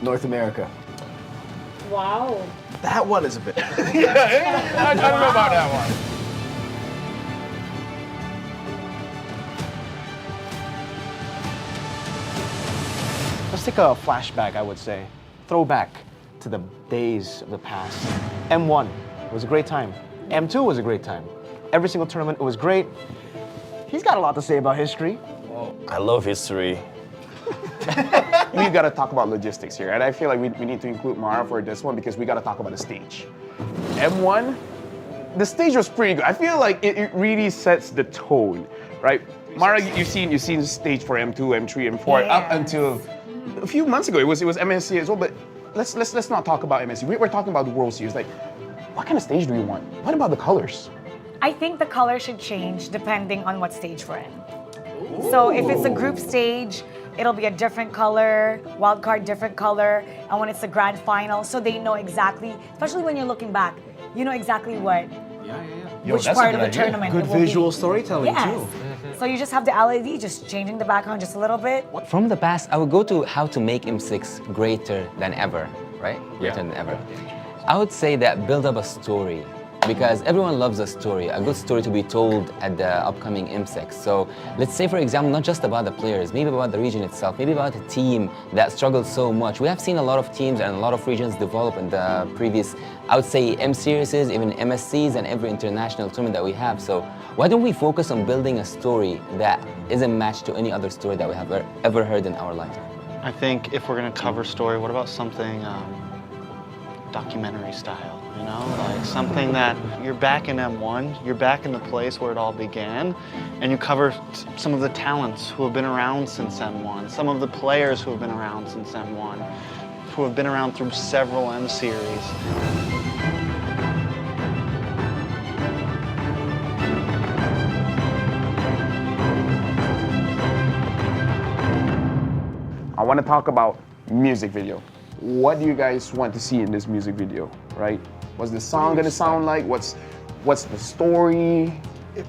North America. Wow. That one is a bit. I don't know about that one. Let's take a flashback, I would say. Throwback to the days of the past. M1 was a great time. M2 was a great time. Every single tournament, it was great. He's got a lot to say about history. I love history. We got to talk about logistics here, and I feel like we need to include Mara for this one because we got to talk about the stage. M1, the stage was pretty good. I feel like it really sets the tone, right? Mara, you've seen the stage for M2, M3, M4 up until a few months ago. It was MSC as well, but let's not talk about MSC. We're talking about the World Series. Like, what kind of stage do we want? What about the colors? I think the color should change depending on what stage we're in. So if it's a group stage, it'll be a different color, wild card different color, and when it's the grand final, so they know exactly, especially when you're looking back, you know exactly what, which part of the tournament Good it will visual be. storytelling Yes. too. So you just have the LED, just changing the background just a little bit. From the past, I would go to how to make M6 greater than ever, right? Greater than ever. I would say that build up a story because everyone loves a story, a good story to be told at the upcoming M6. So let's say, for example, not just about the players, maybe about the region itself, maybe about a team that struggled so much. We have seen a lot of teams and a lot of regions develop in the previous, I would say, M series, even MSCs and every international tournament that we have. So why don't we focus on building a story that isn't matched to any other story that we have ever heard in our life? I think if we're going to cover story, what about something documentary style? You know, like something that you're back in M1, you're back in the place where it all began, and you cover some of the talents who have been around since M1, some of the players who have been around since M1, who have been around through several M series. I want to talk about music video. What do you guys want to see in this music video, right? What's the song gonna sound like? What's the story?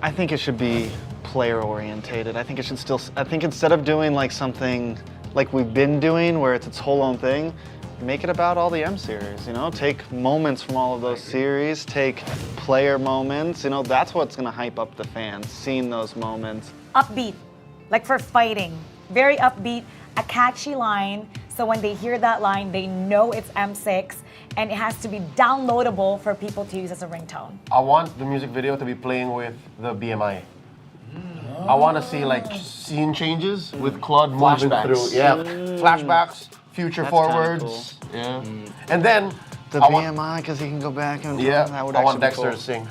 I think it should be player orientated. I think it should still, I think instead of doing like something like we've been doing where it's its whole own thing, make it about all the M series, you know? Take moments from all of those series, take player moments, you know, that's what's gonna hype up the fans, seeing those moments. Upbeat, like for fighting. Very upbeat, a catchy line, so when they hear that line, they know it's M6, and it has to be downloadable for people to use as a ringtone. I want the music video to be playing with the BMI. I want to see like scene changes with Claude moving through. Yeah, flashbacks, future That's forwards. kinda cool. Yeah, and then The BMI, because he can go back and that would I want actually be Dexter cool. to sing.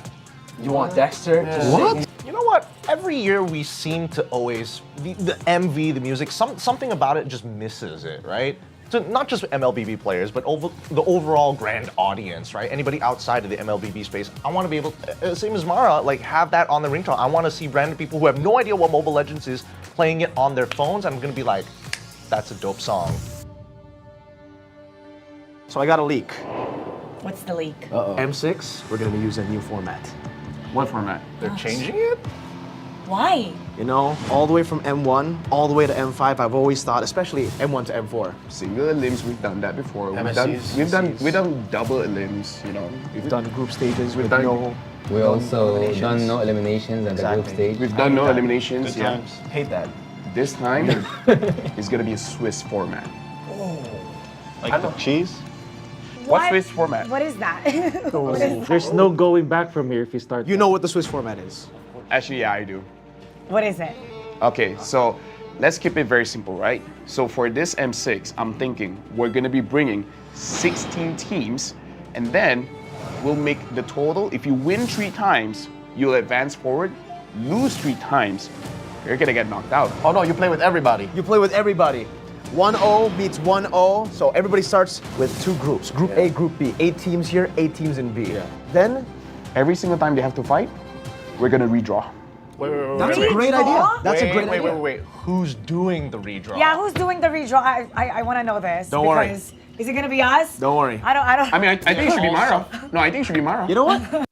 You want Dexter? What? You know what? Every year we seem to always, the MV, the music, something about it just misses it, right? So not just MLBB players, but the overall grand audience, right? Anybody outside of the MLBB space, I want to be able, same as Mara, like have that on the ringtone. I want to see random people who have no idea what Mobile Legends is playing it on their phones. I'm going to be like, that's a dope song. So I got a leak. What's the leak? M6, we're gonna be using a new format. What format? They're changing it? Why? You know, all the way from M1, all the way to M5, I've always thought, especially M1 to M4. Single elims, we've done that before. MSCs, We've done double elims, you know. We've done group stages with done- no... We also done no eliminations at the group stage. We've done no eliminations. Good times. Hate that. This time, it's gonna be a Swiss format. Like the cheese? What's Swiss format? What is that? What is There's no going back from here if you start. You know what the Swiss format is. Actually, yeah, I do. What is it? Okay, so let's keep it very simple, right? So for this M6, I'm thinking we're gonna be bringing 16 teams, and then we'll make the total. If you win 3 times, you'll advance forward. Lose 3 times, you're gonna get knocked out. Oh no, you play with everybody. You play with everybody. 1-0 meets 1-0, so everybody starts with 2 groups. Group A, Group B. 8 teams here, 8 teams in B. Then, every single time they have to fight, we're gonna redraw. Wait. That's a great idea. That's a great idea. Wait. Who's doing the redraw? Yeah, who's doing the redraw? I want to know this. Don't worry. Because is it gonna be us? Don't worry. I don't. I mean, I think it should be Mara. No, I think it should be Mara. You know what?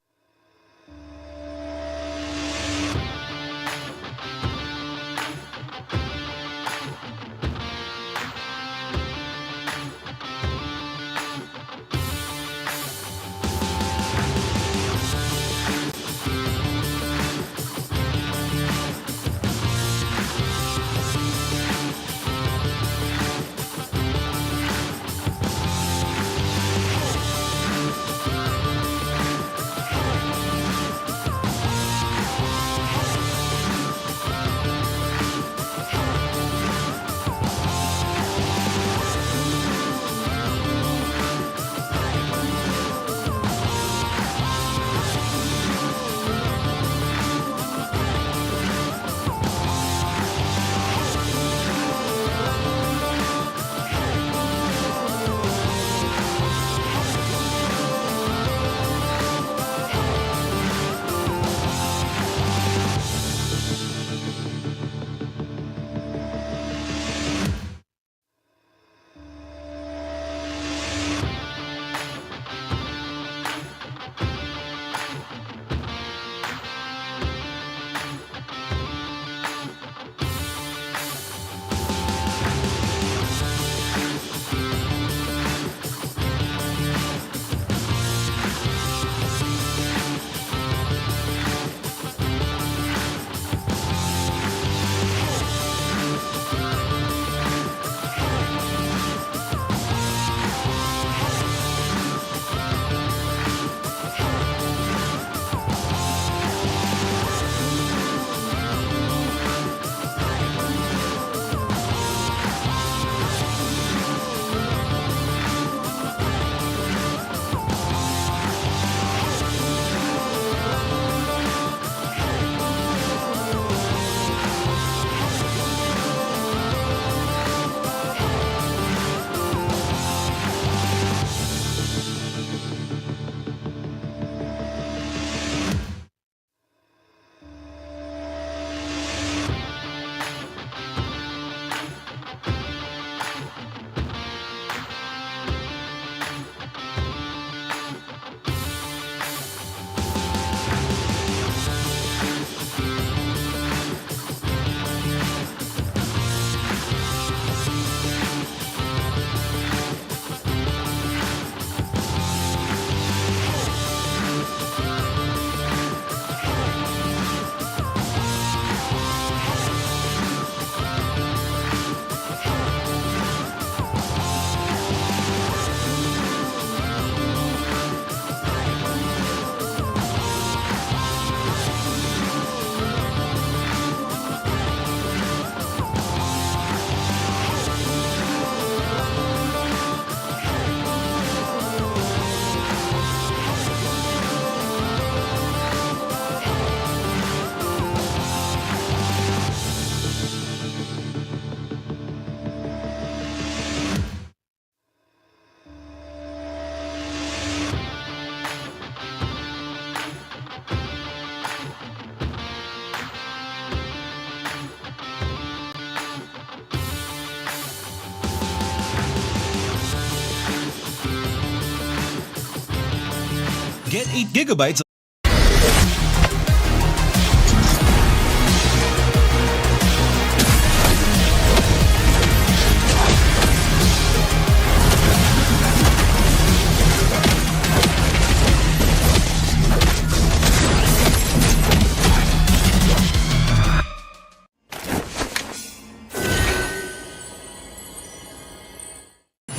Get 8 gigabytes.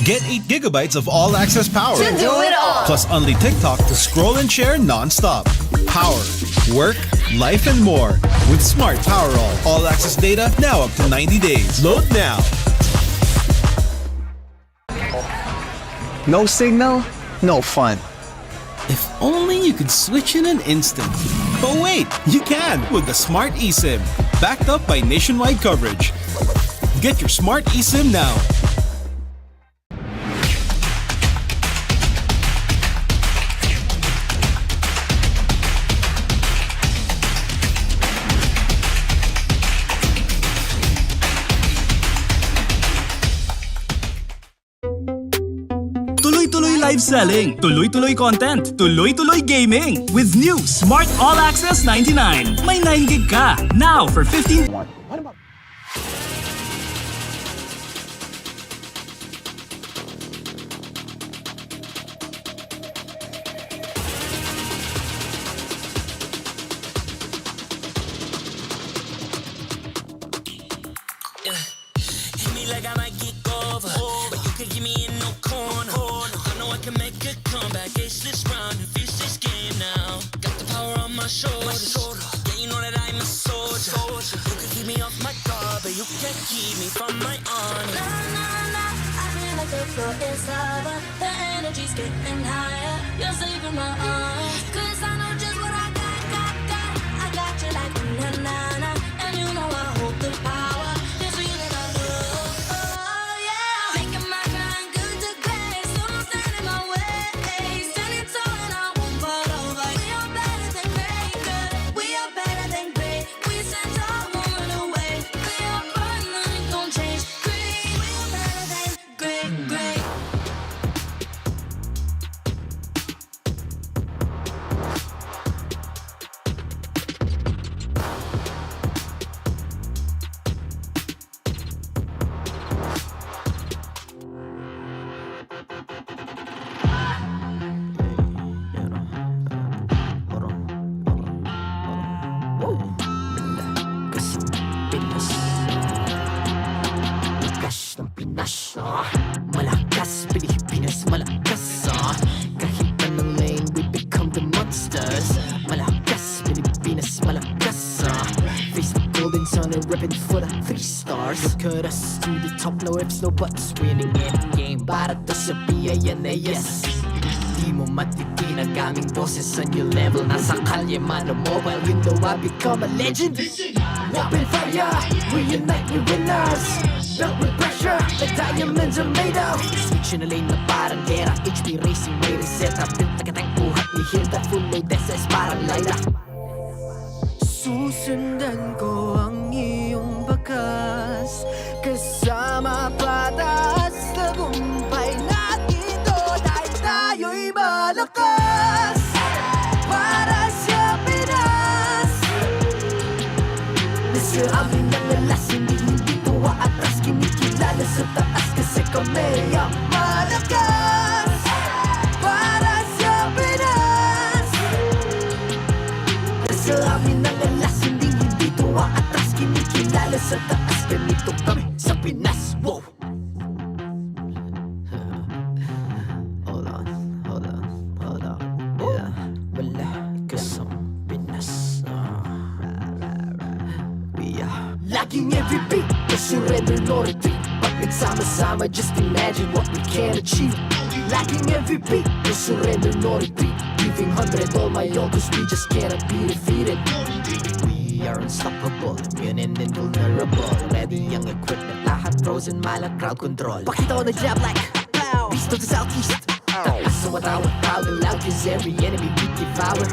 Get 8 gigabytes of all-access power. To do it all. Plus only TikTok to scroll and share non-stop. Power, work, life, and more. With Smart Power all-access data now up to 90 days. Load now. No signal, no fun. If only you could switch in an instant. But wait, you can with the Smart eSIM. Backed up by nationwide coverage. Get your Smart eSIM now. Tuloy-tuloy live selling, tuloy-tuloy content, tuloy-tuloy gaming. With new Smart All Access 99. May 9 gig ka. Now for 15... Like I might get over, but you can give me in no corner. I know I can make a comeback, ace this round and finish this game now. Got the power on my shoulders. Yeah, you know that I'm a soldier. You can keep me off my guard, but you can't keep me from my honor. I feel like the floor is lava. The energy's getting higher. You're saving my arms. 'Cause I know just what I got. I got you like na-na-na. And you know I hold the power. This feeling I love. Oh yeah. Making my grind good to great. So don't stand in my way. Standing tall and I won't fall over. We are better than great. Good. We are better than great. We stand tall, won't run away. We are burning, nothing gon' change. Great. We are better than great. Malakas, Pilipinas, malakas Kahit anong lane, we become the monsters. Malakas, Pilipinas, malakas Face the golden sun and repping for the 3 stars. Look at us, to the top, no ifs, no buts. Winning any game, para to sa yes. Di mo matitin ang aming boses sa new level. Nasa kalye man o mobile, you know I become a legend. Open fire, we unite, we winners. Built with pressure, like diamonds are made of. Switch in a lane na parang gera. HP racing, may reset up. Built like ang buhat ni Hilda. Full load SS parang Laila. Susundan ko ang iyong bakas. Kasama patas, tagumpay natin to. Dahil tayo'y malakas. Para sa Pinas. Nasa amin ang alas, hindi tuwa atras. Kinikilala sa taas kasi kami ang malakas. Para sa Pinas. Nasa amin ang alas, hindi tuwa atras. Kinikilala sa taas, ganito kami sa Pinas. Wow! Hold on. Yeah, wala ka sa Pinas. We are Laging every beat, no surrender, no retreat. Pag nagsama-sama, just imagine what we can achieve. Laging every beat, no surrender, no retreat. Giving 100 all my all, 'cause we just cannot be defeated. We are unstoppable, immune and invulnerable. Ready ang equipment, lahat frozen, malang crowd control. Pakita ko na jab like pow. East to the southeast. Taas sa matawag, proud and loud, 'cause every enemy we devour.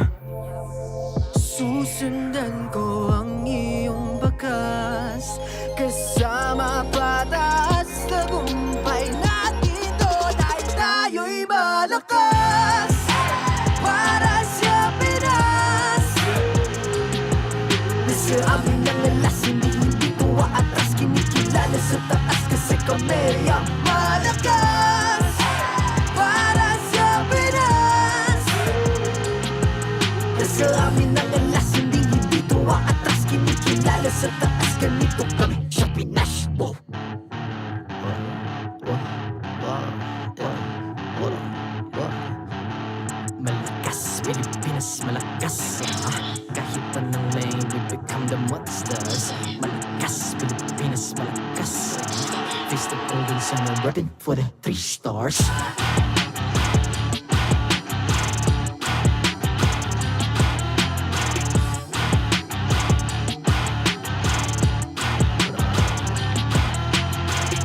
Susundan ko ang iyong bakas. Kasama patas, tagumpay natin to. Dahil tayo'y malakas. Para Sa amin ang alas, hindi dito aatras. Kinikilala sa taas, ganito kami sa Pinas. Malakas, Pilipinas, malakas. Kahit anong lane, we become the monsters. Malakas, Pilipinas, malakas. Face the golden sun, we're repping for the 3 stars.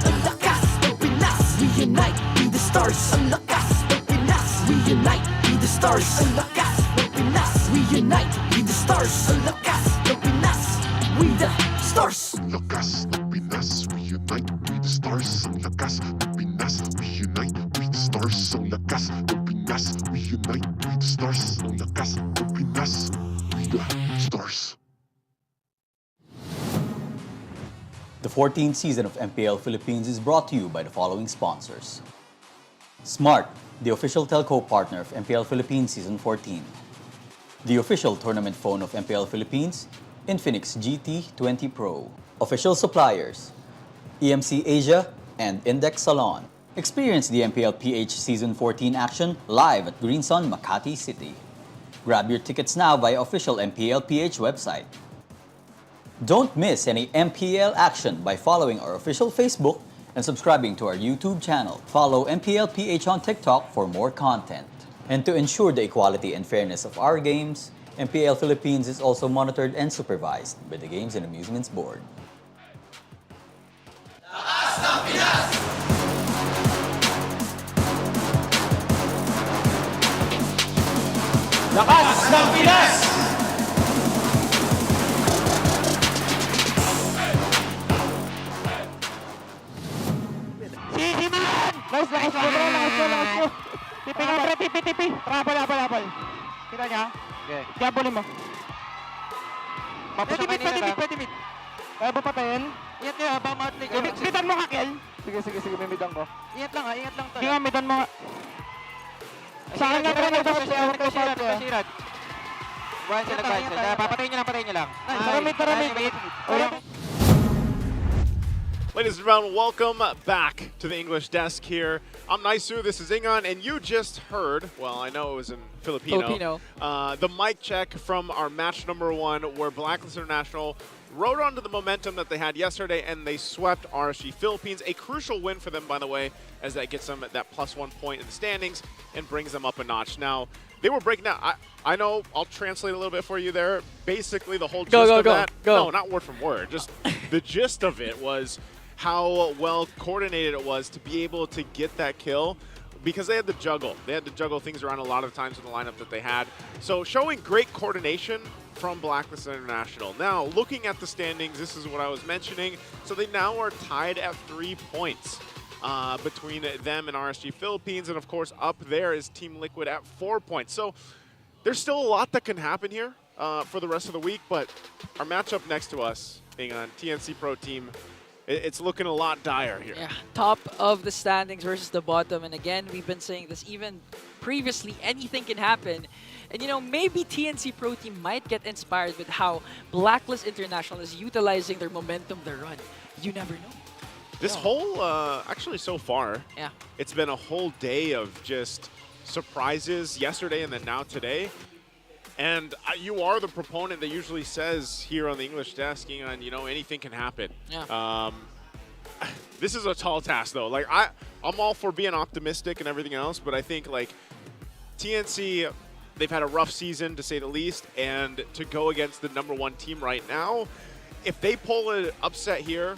Ang lakas ng Pinas, we unite, be the stars. Ang lakas ng Pinas, we unite, be the stars. Ang lakas ng Pinas, we unite, be the stars. Ang lakas ng Pinas, we the stars. Ang lakas ng Pinas, we unite, we the stars. Ang lakas ng Pinas, we unite, we the stars. Ang lakas ng Pinas, we unite, we the stars. Ang lakas ng Pinas, we the stars. The 14th season of MPL Philippines is brought to you by the following sponsors. Smart, the official telco partner of MPL Philippines Season 14. The official tournament phone of MPL Philippines, Infinix GT20 Pro. Official suppliers, EMC Asia and Index Salon. Experience the MPL-PH Season 14 action live at Green Sun, Makati City. Grab your tickets now via official MPL-PH website. Don't miss any MPL action by following our official Facebook and subscribing to our YouTube channel. Follow MPL-PH on TikTok for more content. And to ensure the equality and fairness of our games, MPL Philippines is also monitored and supervised by the Games and Amusements Board. Lakas ng Pinas! Nice, lakas mo, bro. Lakas mo. Tipi nga, pre. Tipi. Rapal. Kita niya? Okay. Gabulin mo. Pwede mid. Kaya ba patayin? Ingat nyo, habang ma-outplay ka. Midan mo ka, Kel. Sige, may midan ko. Ingat lang. Sige nga, midan mo nga. Sa akin nga, pre. Nagkasirad. Buwan sila. Papatayin nyo lang. Tara, mid. Ladies and gentlemen, welcome back to the English desk here. I'm Naisu, this is Ingon, and you just heard, well, I know it was in Filipino. The mic check from our match number 1 where Blacklist International rode onto the momentum that they had yesterday and they swept RSG Philippines. A crucial win for them, by the way, as that gets them at that +1 point in the standings and brings them up a notch. Now, they were breaking down. I know, I'll translate a little bit for you there. Basically, the whole gist of that. No, not word from word. Just the gist of it was how well coordinated it was to be able to get that kill because they had to juggle. They had to juggle things around a lot of times in the lineup that they had. So showing great coordination from Blacklist International. Now, looking at the standings, this is what I was mentioning. So they now are tied at 3 points between them and RSG Philippines. And of course, up there is Team Liquid at 4 points. So there's still a lot that can happen here for the rest of the week. But our matchup next to us, being on TNC Pro Team, it's looking a lot dire here. Yeah, top of the standings versus the bottom. And again, we've been saying this even previously, anything can happen. And you know, maybe TNC Pro Team might get inspired with how Blacklist International is utilizing their momentum, their run. You never know. This whole, actually so far, it's been a whole day of just surprises yesterday and then now today. And you are the proponent that usually says here on the English desk, and you know, anything can happen. Yeah. This is a tall task, though. Like I'm all for being optimistic and everything else, but I think like TNC, they've had a rough season to say the least, and to go against the #1 team right now, if they pull an upset here,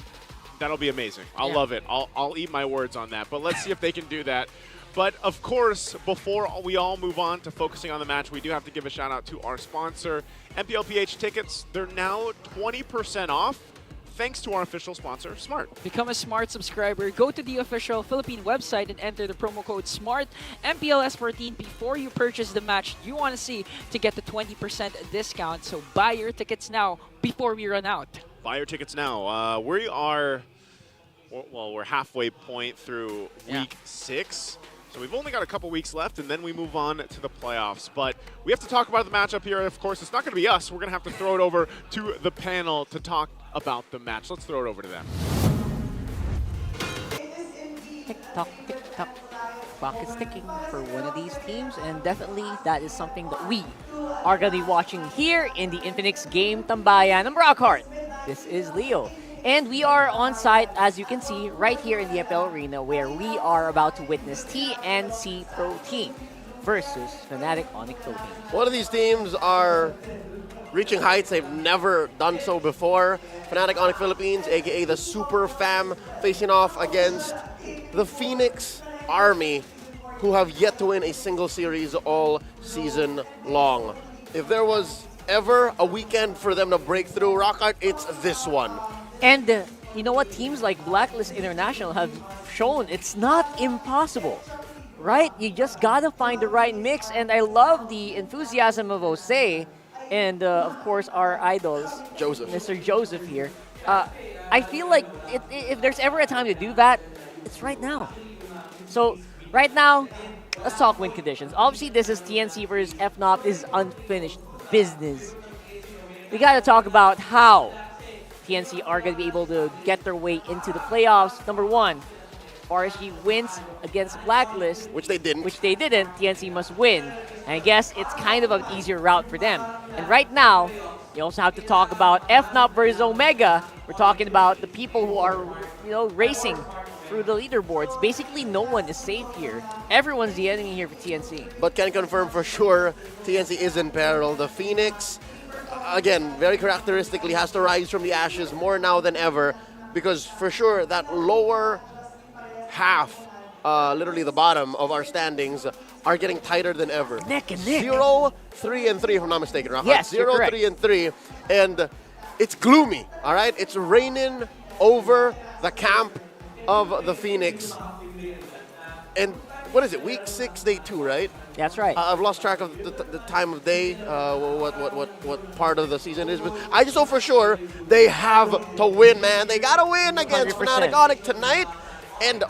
that'll be amazing. I'll love it. I'll eat my words on that. But let's see if they can do that. But of course, before we all move on to focusing on the match, we do have to give a shout out to our sponsor, MPL-PH tickets. They're now 20% off thanks to our official sponsor, Smart. Become a Smart subscriber. Go to the official Philippine website and enter the promo code SMART MPL S14 before you purchase the match you want to see to get the 20% discount. So buy your tickets now before we run out. Buy your tickets now. We are, well, we're halfway point through week 6. So we've only got a couple weeks left, and then we move on to the playoffs. But we have to talk about the matchup here. Of course, it's not going to be us. We're going to have to throw it over to the panel to talk about the match. Let's throw it over to them. Tick-tock, tick-tock. Clock is ticking for one of these teams, and definitely that is something that we are going to be watching here in the Infinix Game Tambayan. I'm Brockhart. This is Leo. And we are on site, as you can see, right here in the MPL Arena, where we are about to witness TNC Pro Team versus Fnatic Onic Philippines. One of these teams are reaching heights they've never done so before. Fnatic Onic Philippines, aka the Super Fam, facing off against the Phoenix Army, who have yet to win a single series all season long. If there was ever a weekend for them to break through, Rockhart, it's this one. And you know what? Teams like Blacklist International have shown it's not impossible, right? You just gotta find the right mix, and I love the enthusiasm of Jose and, of course, our idols, Joseph. Mr. Joseph here. I feel like if there's ever a time to do that, it's right now. So, right now, let's talk win conditions. Obviously, this is TNC versus FNOP. This is unfinished business. We got to talk about how TNC are going to be able to get their way into the playoffs. Number one, RSG wins against Blacklist. Which they didn't. TNC must win. And I guess it's kind of an easier route for them. And right now, you also have to talk about FNOP versus Omega. We're talking about the people who are, racing through the leaderboards. Basically, no one is safe here. Everyone's the enemy here for TNC. But can confirm for sure, TNC is in peril. The Phoenix, again, very characteristically, has to rise from the ashes more now than ever, because for sure that lower half, literally the bottom of our standings, are getting tighter than ever. Neck and neck. 0-3-3, if I'm not mistaken, right? Yes, you're correct. 0-3-3, and it's gloomy. All right, it's raining over the camp of the Phoenix. And what is it? Week 6, day 2, right? That's right. I've lost track of the time of day, what part of the season it is, but I just know for sure they have to win, man. They gotta win against 100%. Fnatic Onic tonight and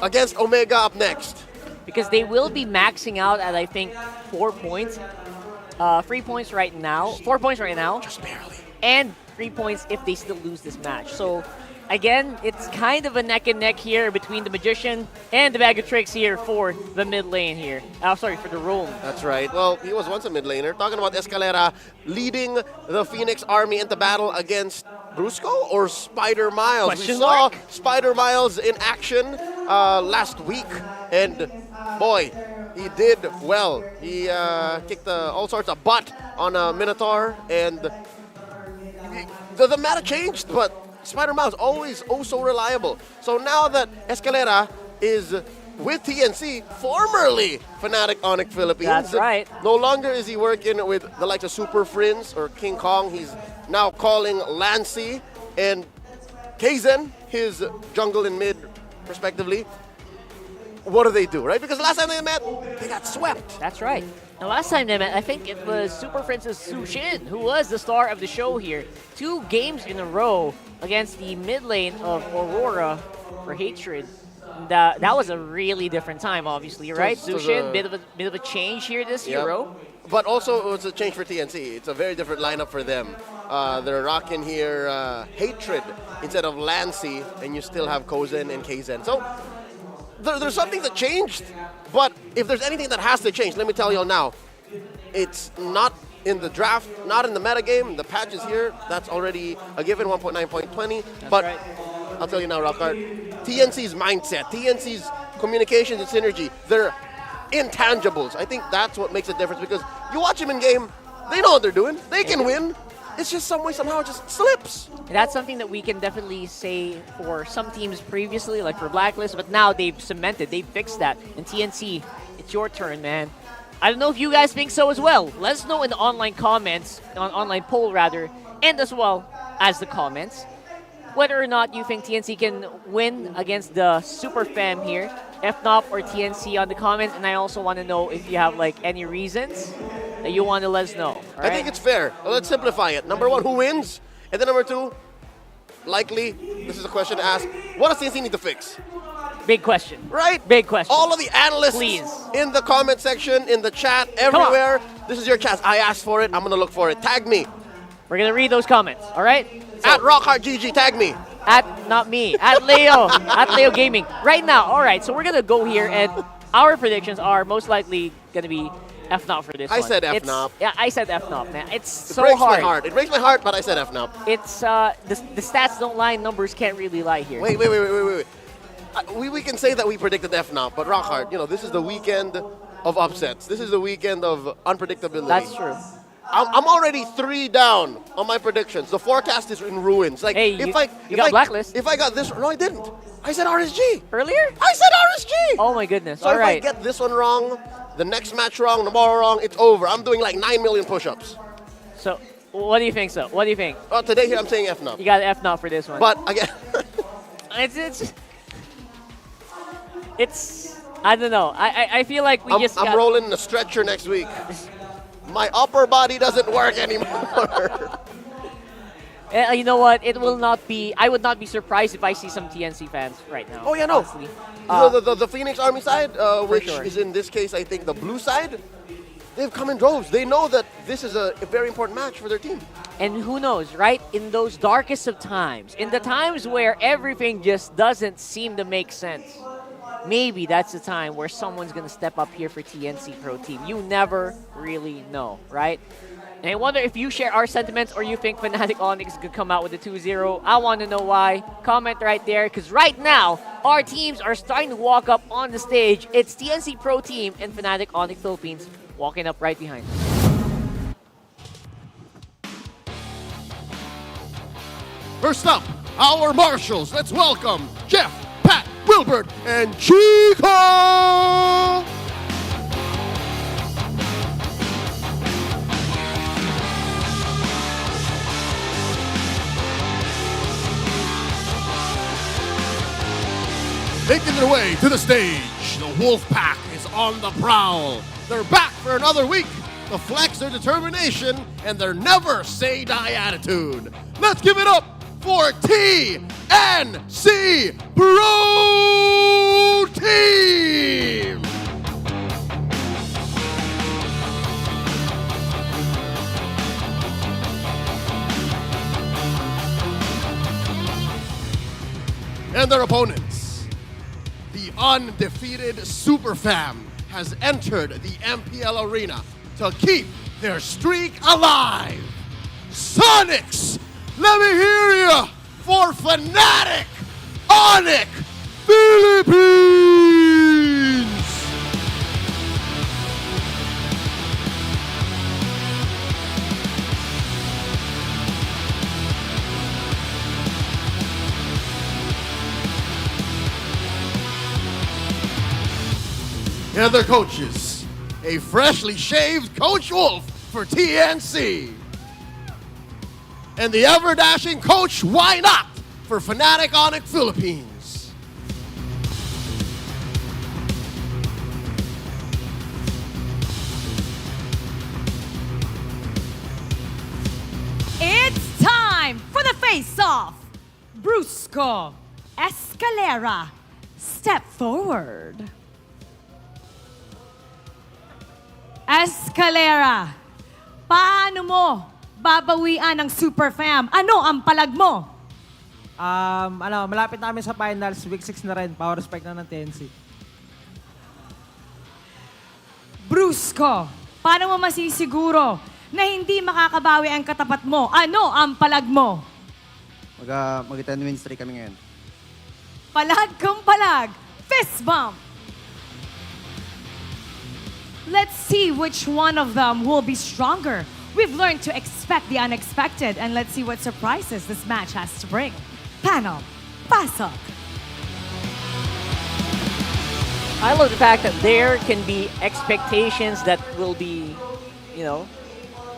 against Omega up next. Because they will be maxing out at, I think, 4 points. 3 points right now. 4 points right now. Just barely. And 3 points if they still lose this match. So, again, it's kind of a neck and neck here between the Magician and the Bag of Tricks here for the mid lane here. Sorry, for the Roam. That's right. Well, he was once a mid laner. Talking about Escalera leading the Phoenix Army into battle against Brusco or Spider Miles. Question We saw mark? Spider Miles in action last week, and boy, he did well. He kicked all sorts of butt on a Minotaur, and the meta changed, but Spider Miles always so reliable. So now that Escalera is with TNC, formerly Fnatic Onic Philippines. That's right. No longer is he working with the likes of Super Friends or King Kong. He's now calling Lancy and Kaizen, his jungle and mid, respectively. What do, right? Because last time they met, they got swept. That's right. And last time they met, I think it was Super Princess Su Shin, who was the star of the show here. 2 games in a row against the mid lane of Aurora for Hatred. That was a really different time, obviously, right? Su Shin, bit of a change here this Euro. But also, it was a change for TNC. It's a very different lineup for them. They're rocking here Hatred instead of Lancy, and you still have Kozen and Kaizen. So there's something that changed, but if there's anything that has to change, let me tell you now, it's not in the draft, not in the metagame. The patch is here. That's already a given, 1.9.20. But right. I'll tell you now, Rockhart, TNC's mindset, TNC's communications and synergy, they're intangibles. I think that's what makes a difference, because you watch them in game, they know what they're doing. They can win. It's just some way, somehow, it just slips. And that's something that we can definitely say for some teams previously, like for Blacklist, but now they've cemented, they've fixed that. And TNC, it's your turn, man. I don't know if you guys think so as well. Let us know in the online comments, online poll rather, and as well as the comments, whether or not you think TNC can win against the Super Fam here, FNOP or TNC on the comments. And I also want to know if you have any reasons that you want to let us know. I think it's fair. Let's simplify it. Number 1, who wins? And then number 2, likely, this is a question to ask, what does TNC need to fix? Big question. Right? Big question. All of the analysts Please. in the comment section, in the chat, everywhere. This is your chance. I asked for it. I'm going to look for it. Tag me. We're going to read those comments, all right? At RockHeartGG, tag me. Not me. At Leo. At Leo Gaming. Right now, all right, so we're going to go here, and our predictions are most likely going to be FNOP for this one. I said FNOP. Yeah, I said FNOP, man. It's It so breaks hard. my heart. It breaks my heart, but I said FNOP. It's, the stats don't lie, numbers can't really lie here. Wait. We can say that we predicted FNOP, but Rockhart, you know, this is the weekend of upsets. This is the weekend of unpredictability. That's true. I'm already 3 down on my predictions. The forecast is in ruins. Like, Hey, you got Blacklist. If I got this, no, I didn't. I said RSG. Earlier? I said RSG. Oh my goodness. So all if right. I get this one wrong, the next match wrong, tomorrow wrong, it's over. I'm doing like 9 million push-ups. So, what do you think, so? What do you think? Oh, today here I'm saying FNOP. You got FNOP for this one. But again, it's I don't know. I feel like I'm rolling in a stretcher next week. My upper body doesn't work anymore. You know what? It will not be. I would not be surprised if I see some TNC fans right now. Oh yeah, no. Honestly. The Phoenix Army side, which sure. is in this case, I think the blue side, they've come in droves. They know that this is a very important match for their team. And who knows, right? In those darkest of times, in the times where everything just doesn't seem to make sense, maybe that's the time where someone's going to step up here for TNC Pro Team. You never really know, right? And I wonder if you share our sentiments or you think Fnatic Onic could come out with a 2-0. I want to know why. Comment right there, because right now, our teams are starting to walk up on the stage. It's TNC Pro Team and Fnatic Onic Philippines walking up right behind us. First up, our marshals. Let's welcome Jeff, Pat, Wilbert, and Chico! Making their way to the stage, the Wolfpack is on the prowl. They're back for another week to flex their determination and their never say die attitude. Let's give it up for TNC Pro Team! And their opponents, the undefeated Super Fam has entered the MPL arena to keep their streak alive. Sonics, let me hear you for Fnatic Onic Philippines! And their coaches, a freshly shaved Coach Wolf for TNC. And the ever-dashing Coach Why Not for Fnatic Onic Philippines. It's time for the face-off. Brusco, Escalera, step forward. Escalera, paano mo babawian ng Super Fam? Ano ang palag mo? Malapit namin sa finals, week 6 na rin, power respect na ng TNC. Brusco, paano mo masisiguro na hindi makakabawi ang katapat mo? Ano ang palag mo? Mag-10 win streak kami ngayon. Palag kang palag, fist bump. Let's see which one of them will be stronger. We've learned to expect the unexpected, and let's see what surprises this match has to bring. Panel, pasok. I love the fact that there can be expectations that will be,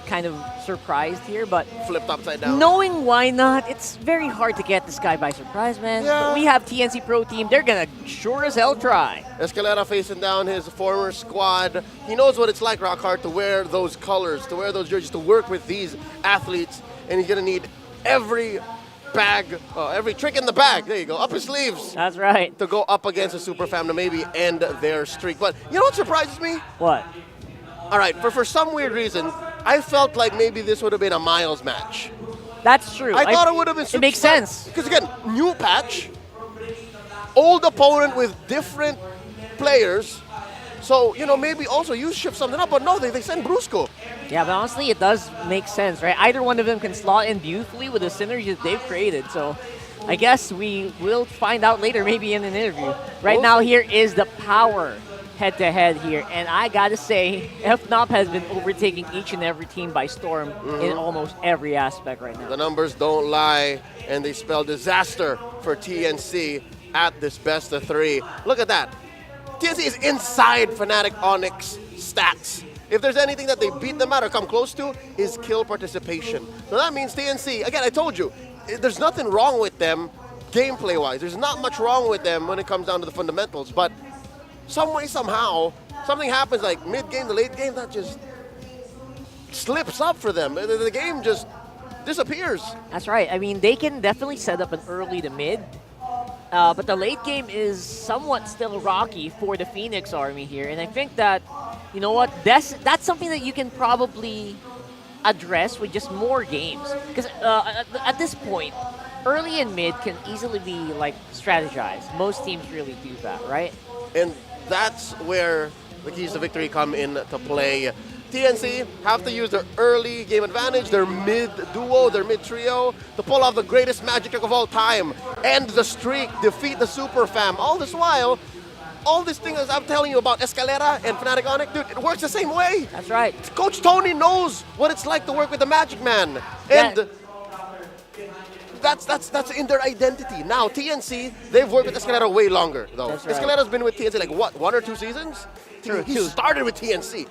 kind of surprised here, but flipped upside down. Knowing Why Not, it's very hard to get this guy by surprise, man. Yeah. But we have TNC Pro Team. They're gonna sure as hell try. Escalera facing down his former squad. He knows what it's like, Rockhart, to wear those colors, to wear those jerseys, to work with these athletes, and he's gonna need every bag, every trick in the bag. There you go, up his sleeves. That's right. To go up against a super fam to maybe end their streak. But you know what surprises me? What? All right, for some weird reason, I felt like maybe this would have been a Miles match. That's true. I thought it would have been. It makes sense. Because again, new patch, old opponent with different players. So, you know, maybe also you shift something up, but no, they send Brusco. Yeah, but honestly, it does make sense, right? Either one of them can slot in beautifully with the synergy that they've created. So I guess we will find out later, maybe in an interview. Right now, here is the power head-to-head here. And I gotta say, FNOP has been overtaking each and every team by storm in almost every aspect right now. The numbers don't lie, and they spell disaster for TNC at this best of 3. Look at that. TNC is inside Fnatic Onic's stats. If there's anything that they beat them at or come close to, is kill participation. So that means TNC, again, I told you, there's nothing wrong with them gameplay-wise. There's not much wrong with them when it comes down to the fundamentals, but some way, somehow, something happens like mid-game to late game that just slips up for them. The game just disappears. That's right. I mean, they can definitely set up an early to mid, but the late game is somewhat still rocky for the Phoenix Army here. And I think that, you know what, that's something that you can probably address with just more games. Because at this point, early and mid can easily be like strategized. Most teams really do that, right? And that's where the keys to victory come into play. TNC have to use their early game advantage, their mid-duo, their mid-trio, to pull off the greatest magic trick of all time, end the streak, defeat the super fam. All this while, all these things I'm telling you about Escalera and Fnatic Onic, dude, it works the same way. That's right. Coach Tony knows what it's like to work with the Magic Man. And that's in their identity. Now, TNC, they've worked with Escalera way longer, though. That's right. Escalera's been with TNC like, what, 1 or 2 seasons? He started with TNC.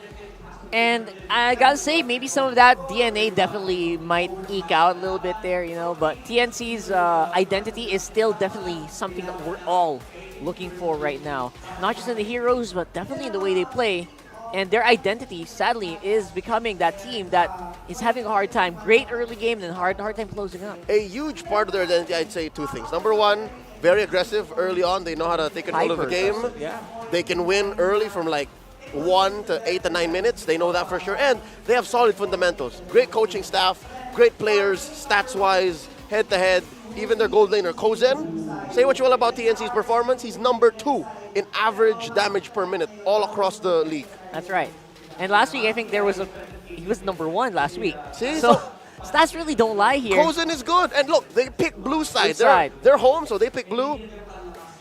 And I gotta say, maybe some of that DNA definitely might eke out a little bit there, you know, but TNC's identity is still definitely something that we're all looking for right now. Not just in the heroes, but definitely in the way they play. And their identity, sadly, is becoming that team that is having a hard time. Great early game and hard time closing up. A huge part of their identity, I'd say 2 things. Number 1, very aggressive early on. They know how to take control of the game. Yeah. They can win early from like 1 to 8 to 9 minutes. They know that for sure. And they have solid fundamentals. Great coaching staff, great players, stats-wise, head-to-head. Even their gold laner, Kozen. Say what you will about TNC's performance. He's number 2 in average damage per minute all across the league. That's right. And last week, I think he was number 1 last week. See? So stats really don't lie here. Kozen is good. And look, they pick blue side. Side. They're home, so they pick blue.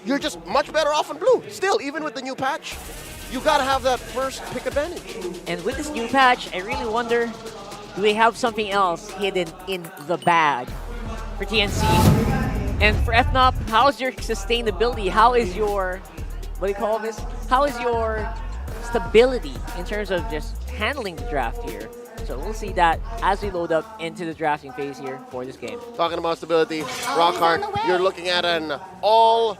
You're just much better off on blue. Still, even with the new patch, you gotta have that first pick advantage. And with this new patch, I really wonder, do they have something else hidden in the bag for TNC? And for FNOP, how's your sustainability? How is your, what do you call this? How is your stability in terms of just handling the draft here? So we'll see that as we load up into the drafting phase here for this game. Talking about stability, Rockhart, you're looking at an all-star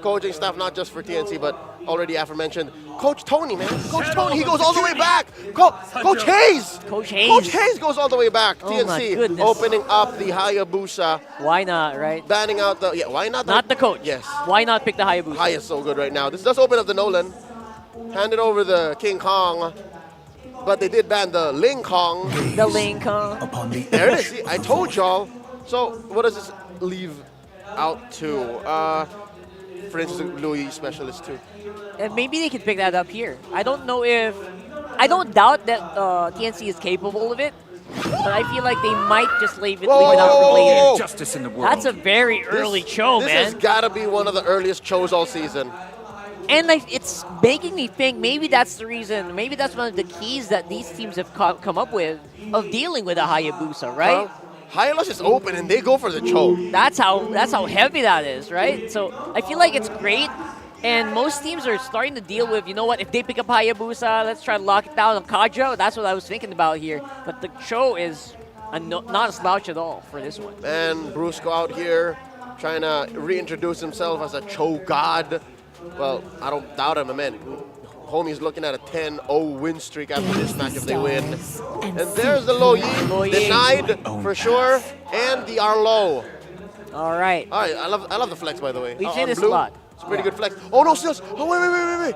coaching staff, not just for TNC, but already aforementioned Coach Tony, man. Coach Tony, he goes all the way back. Coach Hayes. Coach Hayes. Coach Hayes goes all the way back. Oh my TNC goodness. opening up the Hayabusa. Why not, right? Banning out the, why not? Not the coach. Yes. Why not pick the Hayabusa? Hay is so good right now. This does open up the Nolan. Hand it over the King Kong. But they did ban the Ling Kong. The Ling Kong. There it is. See, I told y'all. So what does this leave out to? For instance, Louis Specialist too. And maybe they can pick that up here. I don't know if... I don't doubt that TNC is capable of it, but I feel like they might just leave it out for later. Justice in the world. That's a very early Cho, this man. This has got to be one of the earliest Chos all season. And like, it's making me think maybe that's the reason, maybe that's one of the keys that these teams have come up with of dealing with a Hayabusa, right? Hylos is open and they go for the Cho. That's how heavy that is, right? So I feel like it's great. And most teams are starting to deal with, you know what, if they pick up Hayabusa, let's try to lock it down on Kajo. That's what I was thinking about here. But the Cho is not a slouch at all for this one. And Brusco out here trying to reintroduce himself as a Cho god. Well, I don't doubt him, man. Homie's looking at a 10-0 win streak after this match if they win. And there's the low yi, denied for sure, and the Arlo. All right. All right, I love the flex, by the way. We've seen this a blue, lot. it's a pretty good flex. Oh, no, Stills. Oh, wait.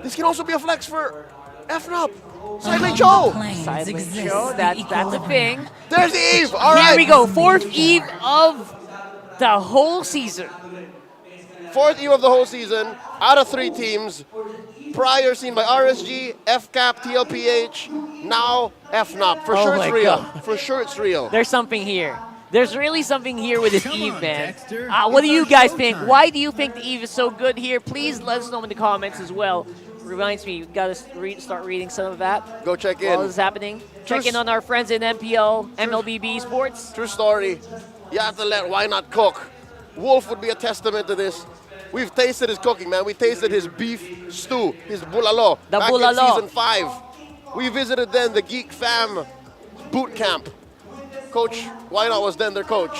This can also be a flex for FNOP. Side lane Joe. Side lane Joe, that's a thing. There's the Eve. All right. Here we go. 4th Eve of the whole season. 4th Eve of the whole season, out of 3 teams. Prior seen by RSG, FCAP, TLPH, now FNOP. For sure it's real. God. For sure it's real. There's something here. There's really something here with this Eve, man. What do you guys think? Why do you think the Eve is so good here? Please let us know in the comments as well. Reminds me, we've got to start reading some of that. Go check in. While this is happening. Check in on our friends in MPL, MLBB Sports. True story. You have to let Why Not cook. Wolf would be a testament to this. We've tasted his cooking, man. We tasted his beef stew, his bulalo. The back bulalo. in season 5. We visited then the Geek Fam boot camp. Coach Why Not was then their coach.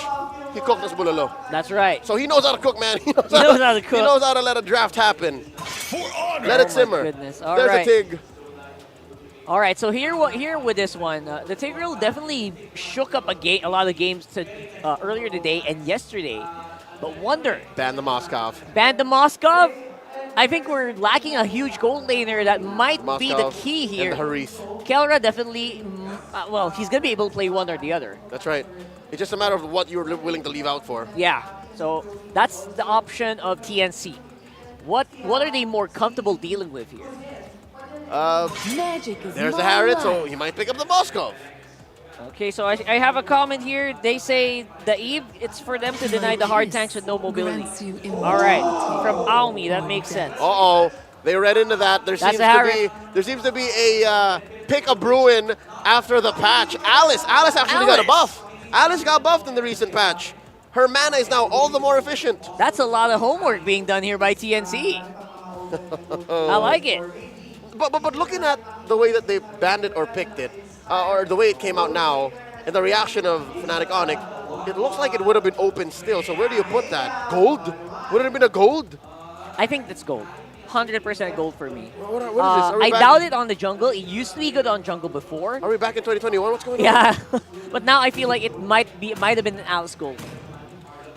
He cooked us bulalo. That's right. So he knows how to cook, man. He knows how to cook. He knows how to let a draft happen. Let it simmer. Goodness. All There's right. a Tig. All right, so here with this one, the Tigreal definitely shook up a lot of games earlier today and yesterday. But Wonder Ban the Moskov. banned the Moskov. I think we're lacking a huge gold laner that might be the Moskov key here. And the Harith. Kelra definitely, well, he's going to be able to play one or the other. That's right. It's just a matter of what you're willing to leave out for. Yeah, so that's the option of TNC. What are they more comfortable dealing with here? There's the Harriet, so he might pick up the Moskov. Okay, so I have a comment here. They say the Eve, it's for them to deny the hard tanks with no mobility. All right, from Aomi, that makes sense. Uh-oh, they read into that. There seems to be a pick a Bruin after the patch. Alice actually got a buff. Alice got buffed in the recent patch. Her mana is now all the more efficient. That's a lot of homework being done here by TNC. I like it. But looking at the way that they banned it or picked it, or the way it came out now, and the reaction of Fnatic Onic, it looks like it would have been open still. So where do you put that? Gold? Would it have been a gold? I think that's gold. 100% gold for me. What is this? Are we I back? doubt it on the jungle. It used to be good on jungle before. Are we back in 2021? What's going on? Yeah, but now I feel like it might have been an Alice gold.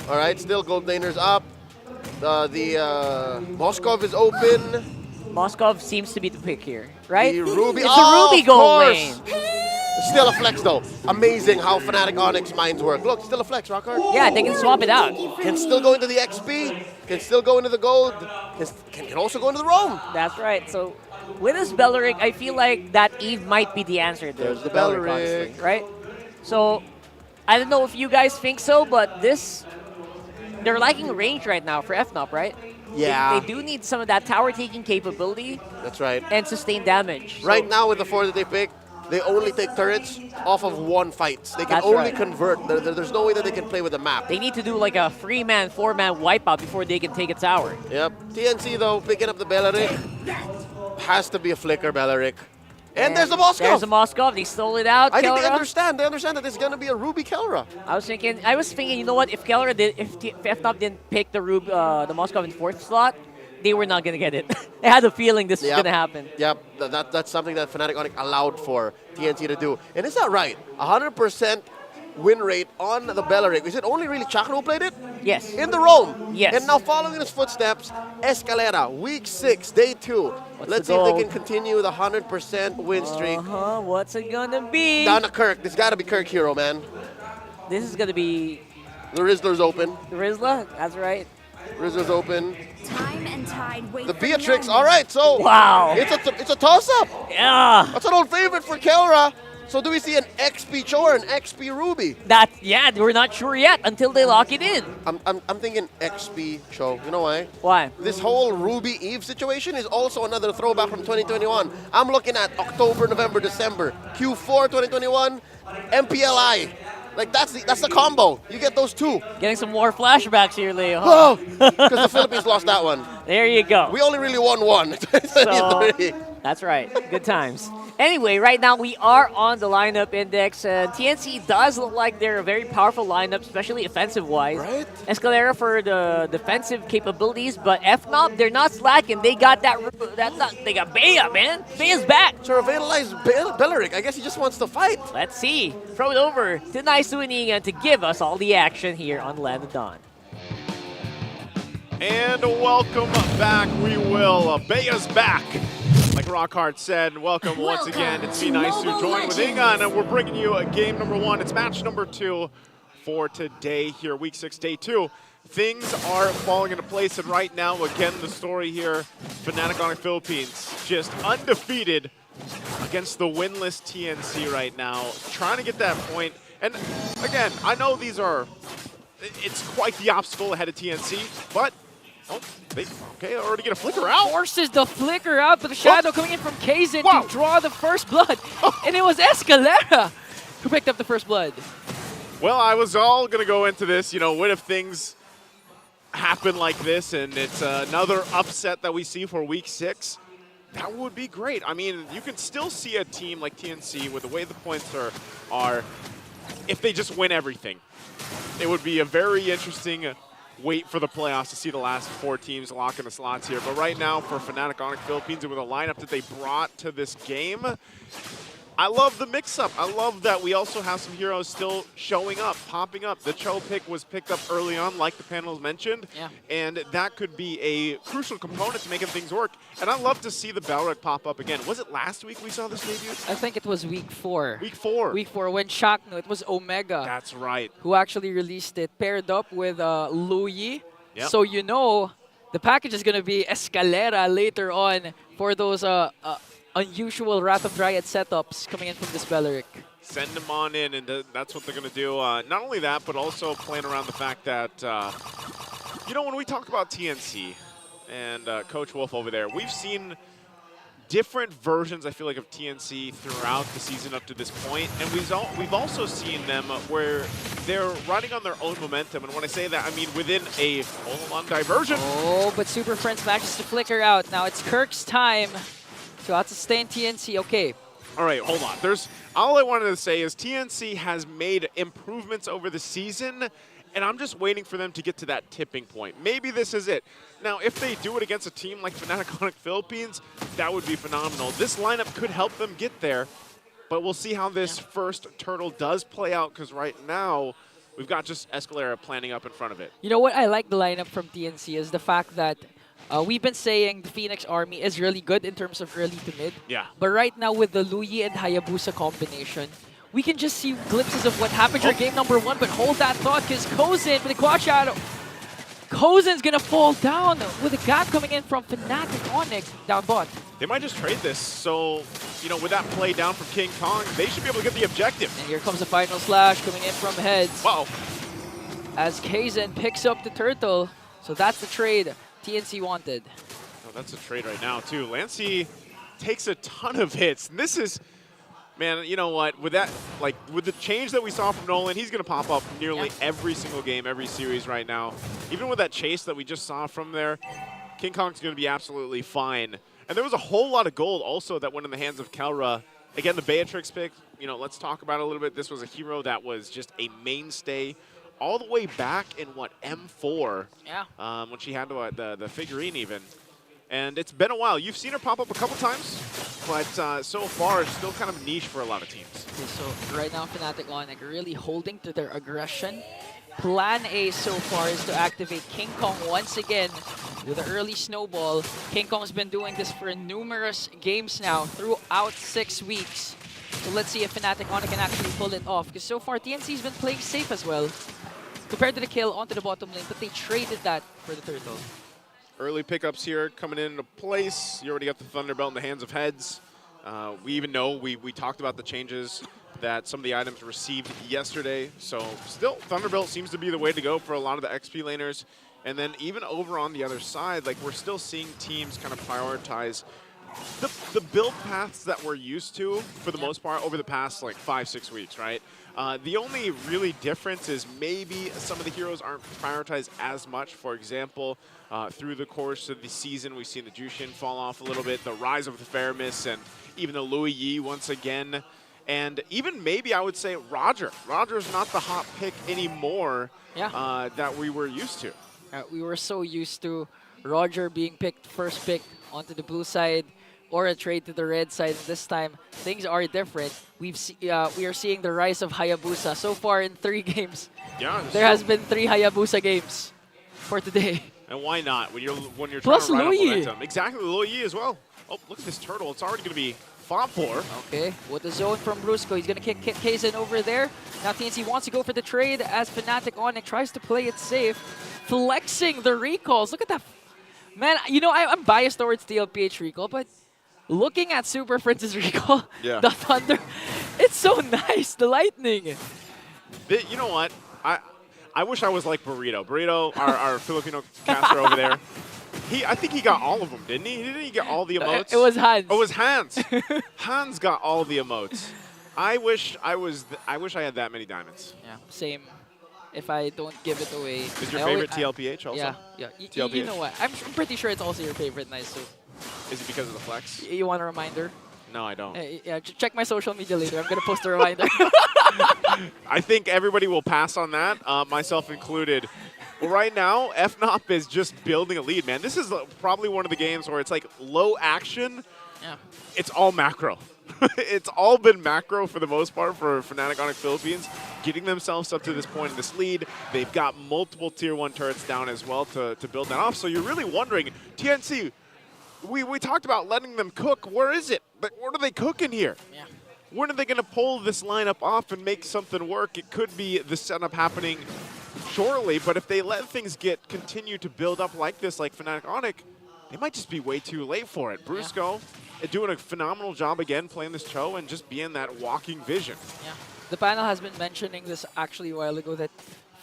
All right, still gold laners up. The Moskov is open. Moskov seems to be the pick here, right? The Ruby. It's oh, a Ruby of gold course. lane. Still a flex though. Amazing how Fnatic Onyx minds work. Look, still a flex, Rockhard. Yeah, they can swap it out. Can still go into the XP. Can still go into the gold. Can also go into the roam. That's right. So with this Belleric, I feel like that Eve might be the answer. There's the Belleric, Belleric. honestly, right? So I don't know if you guys think so, but they're lacking range right now for FNOP, right? Yeah. They do need some of that tower taking capability. That's right. And sustain damage. Right now with the 4 that they pick, they only take turrets off of 1 fight. They can That's only right. convert. There's no way that they can play with the map. They need to do like a 3-man, 4-man wipeout before they can take a tower. Yep. TNC though, picking up the Belleric. Has to be a flicker Belleric. And there's the Moskov. There's the Moskov. They stole it out. I think they Kelra. understand. They understand that it's gonna be a Ruby Kelra. I was thinking, you know what? If Kelra if FNOP didn't pick the Moskov in 4th slot, they were not gonna get it. I had a feeling this was gonna happen. Yep, that's something that Fnatic Onic allowed for TNC to do. And is that right? 100% win rate on the Belleric. Is it only really Chakra who played it? Yes. In the roam. Yes. And now following his footsteps, Escalera, week 6, day 2. Let's see if they can continue the 100% win streak. What's it gonna be? Down to Kirk. This gotta be Kirk hero, man. This is gonna be The Rizzler's open. the Rizla. That's right. Rizzler's open. Time and tide wait The for Beatrix. none. All right, so Wow. it's a toss-up. Yeah. That's an old favorite for Kelra. So do we see an XP Cho or an XP Ruby? We're not sure yet until they lock it in. I'm thinking XP Cho. You know why? Why? This whole Ruby Eve situation is also another throwback from 2021. I'm looking at October, November, December, Q4 2021, MPLI. Like that's the combo. You get those 2. Getting some more flashbacks here, Leo. Oh, because the Philippines lost that one. There you go. We only really won 1. 2023. That's right. Good times. Anyway, right now we are on the lineup index. TNC does look like they're a very powerful lineup, especially offensive-wise. Right. Escalera for the defensive capabilities, but FNOP, they're not slacking. They got they got Bea, man. Bea's back. To revitalize Belleric. I guess he just wants to fight. Let's see. Throw it over to Naisu and Ingan to give us all the action here on Land of Dawn. And welcome back, we will. Bea's back. Like Rockhart said, welcome once again. It's me, Naisu, joined with Ingan, and we're bringing you a game number 1. It's match number 2 for today here, week 6, day 2. Things are falling into place, and right now, again, the story here, Fnatic Onic Philippines, just undefeated against the winless TNC right now, trying to get that point. And again, I know it's quite the obstacle ahead of TNC, but they already get a flicker out. Forces the flicker out, but the shadow coming in from Kaizen to draw the first blood. And it was Escalera who picked up the first blood. Well, I was all going to go into this, what if things happen like this and it's another upset that we see for week 6? That would be great. I mean, you can still see a team like TNC with the way the points are if they just win everything. It would be a very interesting wait for the playoffs to see the last 4 teams lock in the slots here. But right now for Fnatic Onic Philippines and with the lineup that they brought to this game, I love the mix-up. I love that we also have some heroes still showing up, popping up. The Cho pick was picked up early on, like the panels mentioned, and that could be a crucial component to making things work. And I love to see the Belleric pop up again. Was it last week we saw this debut? I think it was week 4. Week 4. Week 4 when Shakno, it was Omega. That's right. Who actually released it, paired up with Luyi. Yep. So the package is going to be Escalera later on for those unusual Wrath of Dryad setups coming in from this Belleric. Send them on in, and that's what they're going to do. Not only that, but also playing around the fact that, when we talk about TNC and Coach Wolf over there, we've seen different versions, I feel like, of TNC throughout the season up to this point, and we've also seen them where they're riding on their own momentum, and when I say that, I mean within a all-along diversion. Oh, but Super Friends manages to flicker out. Now it's Kirk's time to out-sustain TNC. Okay. All right, hold on. All I wanted to say is TNC has made improvements over the season, and I'm just waiting for them to get to that tipping point. Maybe this is it. Now, if they do it against a team like Fnatic Onic Philippines, that would be phenomenal. This lineup could help them get there, but we'll see how this first turtle does play out, because right now, we've got just Escalera planning up in front of it. You know what I like the lineup from TNC is the fact that we've been saying the Phoenix Army is really good in terms of early to mid. Yeah. But right now with the Luyi and Hayabusa combination, we can just see glimpses of what happened during game number 1. But hold that thought, because Kozin with the quad shadow. Kozin's going to fall down with a gap coming in from Fnatic Onic down bot. They might just trade this. So, with that play down from King Kong, they should be able to get the objective. And here comes the final slash coming in from heads. Wow. As Kaizen picks up the turtle. So that's the trade TNC wanted. Oh, that's a trade right now, too. Lancey takes a ton of hits. And this is, man, you know what? With that, with the change that we saw from Nolan, he's going to pop up nearly every single game, every series right now. Even with that chase that we just saw from there, King Kong's going to be absolutely fine. And there was a whole lot of gold also that went in the hands of Kelra. Again, the Beatrix pick, let's talk about it a little bit. This was a hero that was just a mainstay all the way back in, M4? Yeah. When she had the figurine even. And it's been a while. You've seen her pop up a couple times, but so far it's still kind of niche for a lot of teams. Okay, so right now Fnatic Onic really holding to their aggression. Plan A so far is to activate King Kong once again with an early snowball. King Kong's been doing this for numerous games now throughout 6 weeks. So let's see if Fnatic Onic can actually pull it off, because so far TNC's been playing safe as well. Compared to the kill onto the bottom lane, but they traded that for the turtle. Early pickups here coming into place. You already got the Thunderbelt in the hands of heads. We even know, we talked about the changes that some of the items received yesterday. So still, Thunderbelt seems to be the way to go for a lot of the XP laners. And then even over on the other side, we're still seeing teams kind of prioritize the build paths that we're used to, for the most part, over the past like 5-6 weeks, right? The only really difference is maybe some of the heroes aren't prioritized as much. For example, through the course of the season, we've seen the Jushin fall off a little bit, the rise of the Faramis, and even the Louis Yi once again. And even maybe I would say Roger. Roger's not the hot pick anymore that we were used to. We were so used to Roger being picked first pick onto the blue side or a trade to the red side. This time, things are different. We are seeing the rise of Hayabusa. So far in 3 games, there has been 3 Hayabusa games for today. And why not when you're Plus trying to ride up Louis. momentum? Exactly, Louis Yi as well. Oh, look at this turtle. It's already going to be fought for. Okay, with the zone from Brusco, he's going to kick Kaizen over there. Now TNC wants to go for the trade as Fnatic Onic tries to play it safe, flexing the recalls. Look at that. Man, you know, I'm biased towards TLPH recall, but looking at Super Prince's recall, the Thunder, it's so nice, the lightning. You know what? I wish I was like Burrito. Burrito, our Filipino caster over there. I think he got all of them, didn't he? Didn't he get all the emotes? It was Hans. Oh, it was Hans. Hans got all the emotes. I wish I had that many diamonds. Yeah, same. If I don't give it away. Is your favorite TLPH also? Yeah. TLPH? You know what? I'm pretty sure it's also your favorite Nice too. Is it because of the flex? You want a reminder? No, I don't. Yeah, check my social media later. I'm gonna post a reminder. I think everybody will pass on that, myself included. Well, right now, FNOP is just building a lead, man. This is probably one of the games where it's like low action. Yeah. It's all macro. It's all been macro for the most part for Fnatic Onic Philippines, getting themselves up to this point in this lead. They've got multiple Tier 1 turrets down as well to build that off. So you're really wondering, TNC, we talked about letting them cook. Where is it? But what are they cooking here? Yeah. When are they going to pull this lineup off and make something work? It could be the setup happening shortly, but if they let things continue to build up like this, like Fnatic Onic, they might just be way too late for it. Brusco doing a phenomenal job again playing this Cho and just being that walking vision. Yeah. The panel has been mentioning this actually a while ago that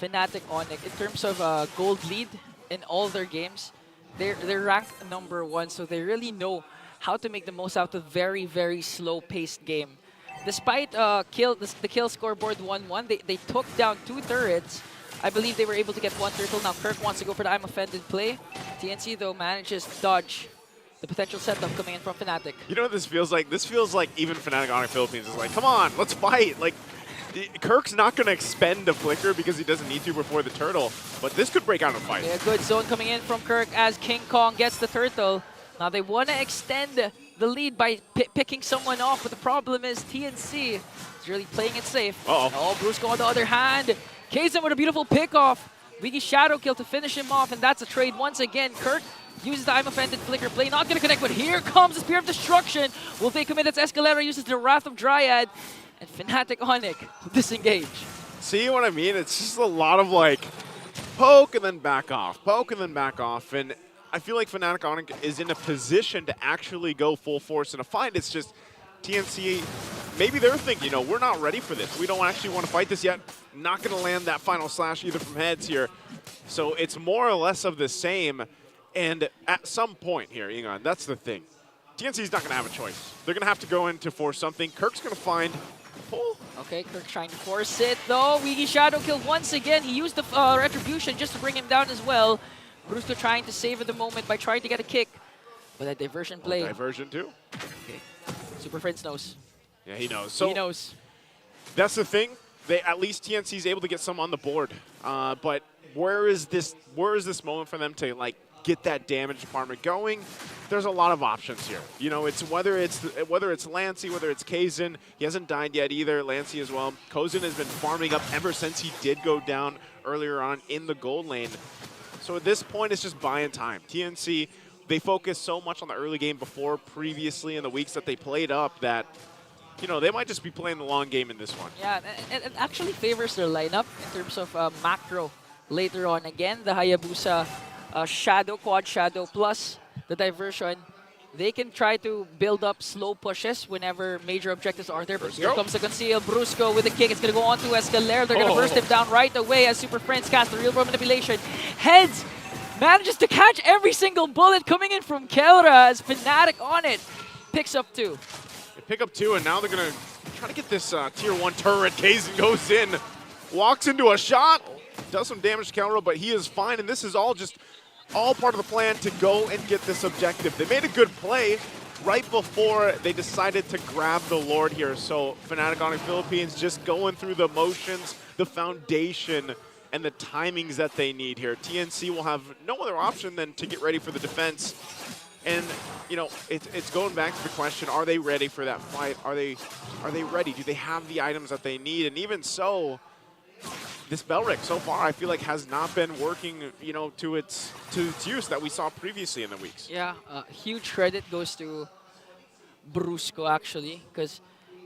Fnatic Onic, in terms of gold lead in all their games, they're ranked #1, so they really know how to make the most out of very, very slow-paced game. Despite the kill scoreboard 1-1, they took down 2 turrets. I believe they were able to get 1 turtle. Now Kirk wants to go for the I'm offended play. TNC, though, manages to dodge the potential setup coming in from Fnatic. You know what this feels like? This feels like even Fnatic Onic Philippines is like, come on, let's fight. Like, Kirk's not going to expend a flicker because he doesn't need to before the turtle, but this could break out in a fight. Yeah, good zone coming in from Kirk as King Kong gets the turtle. Now they want to extend the lead by picking someone off, but the problem is TNC is really playing it safe. Oh, Brusco on the other hand. Kaizen with a beautiful pick-off. Wiggy Shadow Kill to finish him off, and that's a trade once again. Kirk uses the I'm offended flicker play, not going to connect, but here comes the Spear of Destruction. Will they commit? It's Escalera uses the Wrath of Dryad, and Fnatic Onic disengage. See what I mean? It's just a lot of like poke and then back off, poke and then back off, and I feel like Fnatic Onic is in a position to actually go full force in a fight. It's just TNC, maybe they're thinking, you know, we're not ready for this. We don't actually want to fight this yet. Not going to land that final slash either from heads here. So it's more or less of the same. And at some point here, Ingon, that's the thing. TNC's not going to have a choice. They're going to have to go in to force something. Kirk's going to find pull. Okay, Kirk trying to force it though. Wiggy Shadow Kill once again. He used the Retribution just to bring him down as well. Brusco trying to save at the moment by trying to get a kick. But that diversion play. Diversion too. Okay. Super Prince knows. Yeah, he knows. So he knows. That's the thing. At least TNC is able to get some on the board. But where is this moment for them to like get that damage department going? There's a lot of options here. You know, it's whether it's Lancey, whether it's Kaizen. He hasn't died yet either. Lancey as well. Kaizen has been farming up ever since he did go down earlier on in the gold lane. So at this point, it's just buying time. TNC, they focused so much on the early game before previously in the weeks that they played up that, you know, they might just be playing the long game in this one. Yeah, it actually favors their lineup in terms of macro later on. Again, the Hayabusa quad shadow plus the diversion. They can try to build up slow pushes whenever major objectives are there. But here comes the conceal. Brusco with the kick. It's going to go on to Escalera. They're going to burst him down right away as Super Friends cast the real world manipulation. Heads manages to catch every single bullet coming in from Kelra as Fnatic on it. picks up 2. They pick up 2, and now they're going to try to get this tier 1 turret. Kazin goes in, walks into a shot, does some damage to Kelro, but he is fine, and this is all part of the plan to go and get this objective. They made a good play right before they decided to grab the Lord here. So Fnatic Onic Philippines just going through the motions, the foundation, and the timings that they need here. TNC will have no other option than to get ready for the defense. And, you know, it's going back to the question, are they ready for that fight? Are they ready? Do they have the items that they need? And even so, this Belric so far I feel like has not been working, you know, to its use that we saw previously in the weeks. Yeah, huge credit goes to Brusco actually, because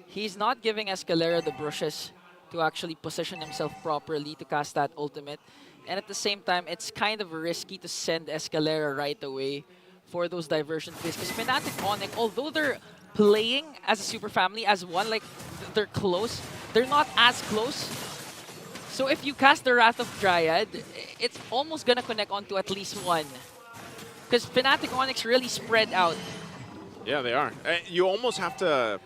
he's not giving Escalera the brushes to actually position himself properly to cast that ultimate. And at the same time, it's kind of risky to send Escalera right away for those diversion plays. Because Fnatic Onic, although they're playing as a super family, as one, like they're close, they're not as close. So if you cast the Wrath of Dryad, it's almost gonna connect onto at least one. Because Fnatic Onyx really spread out. Yeah, they are. You almost have to